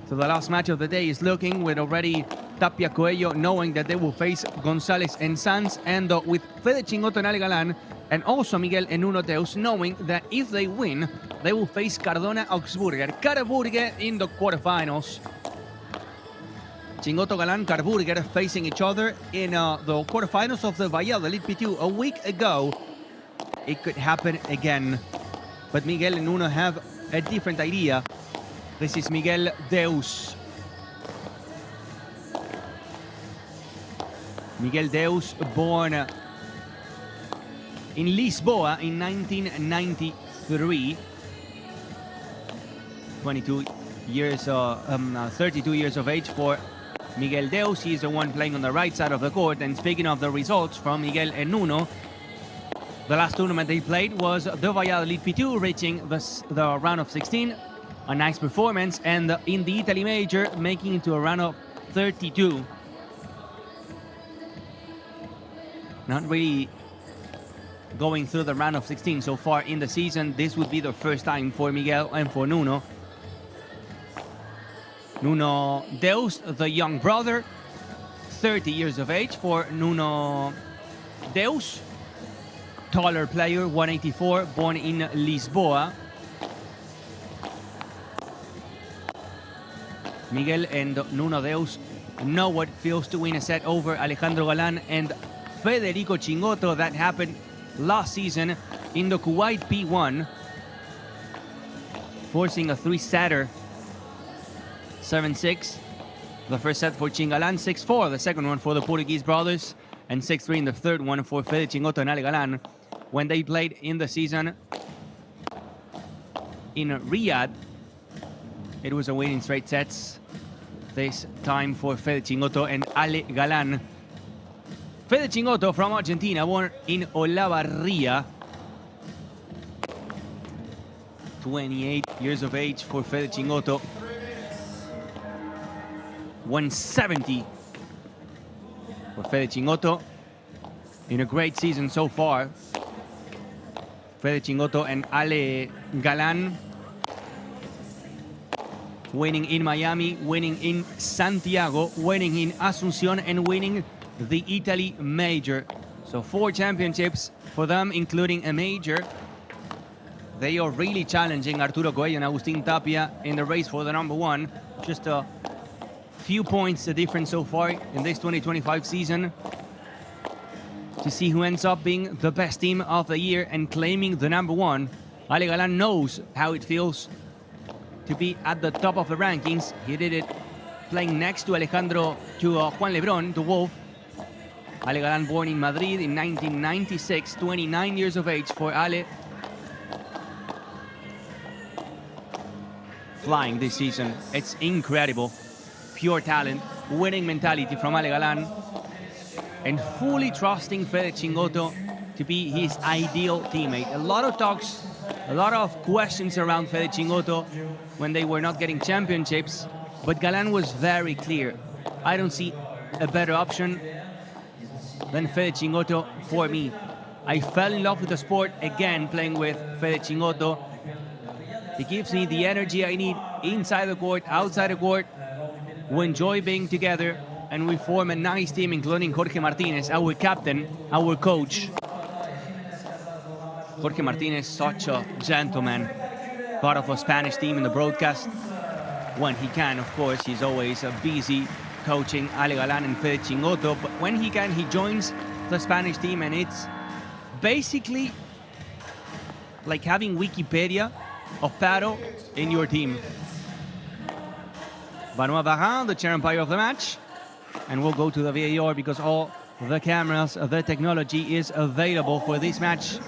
P: to the last match of the day is looking, with already Tapia Coelho knowing that they will face Gonzalez and Sanz, and with Fede Chingotto and Ale Galan, and also Miguel and Nuno Deus knowing that if they win, they will face Cardona Augsburger. Karburger in the quarterfinals. Chingotto, Galan, Karburger facing each other in the quarterfinals of the Valladolid P2 a week ago. It could happen again. But Miguel and Nuno have a different idea. This is Miguel Deus. Miguel Deus, born in Lisboa in 1993. 32 years of age for Miguel Deus. He's the one playing on the right side of the court. And speaking of the results from Miguel and Nuno, the last tournament they played was the Valladolid P2, reaching the round of 16. A nice performance, and in the Italy Major, making it to a round of 32. Not really going through the round of 16 so far in the season. This would be the first time for Miguel and for Nuno. Nuno Deus, the young brother, 30 years of age for Nuno Deus. Taller player, 184, born in Lisboa. Miguel and Nuno Deus know what it feels to win a set over Alejandro Galan and Federico Chingotto. That happened last season in the Kuwait P1, forcing a three-setter. 7-6. The first set for Chingalan, 6-4. The second one for the Portuguese brothers, and 6-3 in the third one for Fede Chingotto and Ale Galan. When they played in the season in Riyadh, it was a win in straight sets. This time for Fede Chingotto and Ale Galan. Fede Chingotto from Argentina, born in Olavarría. 28 years of age for Fede Chingotto. 170 for Fede Chingotto. In a great season so far. Fede Chingotto and Ale Galan, winning in Miami, winning in Santiago, winning in Asunción, and winning the Italy Major. So 4 championships for them, including a major. They are really challenging Arturo Coelho and Agustín Tapia in the race for the number 1. Just a few points the difference so far in this 2025 season, to see who ends up being the best team of the year and claiming the number 1. Ale Galan knows how it feels to be at the top of the rankings. He did it playing next to Juan Lebron, the Wolf. Ale Galan, born in Madrid in 1996, 29 years of age for Ale. Flying this season, it's incredible. Pure talent, winning mentality from Ale Galan, and fully trusting Fede Chingotto to be his ideal teammate. A lot of talks, a lot of questions around Fede Chingotto when they were not getting championships, but Galan was very clear. I don't see a better option than Fede Chingotto for me. I fell in love with the sport again playing with Fede Chingotto. He gives me the energy I need inside the court, outside the court. We enjoy being together, and we form a nice team, including Jorge Martinez, our captain, our coach. Jorge Martinez, such a gentleman, part of a Spanish team in the broadcast. When he can, of course, he's always busy coaching Ale Galan and Fede Chingotto, but when he can, he joins the Spanish team, and it's basically like having Wikipedia of paddle in your team. Benoit Varin, the chair umpire of the match. And we'll go to the VAR because all the cameras, the technology is available for this match.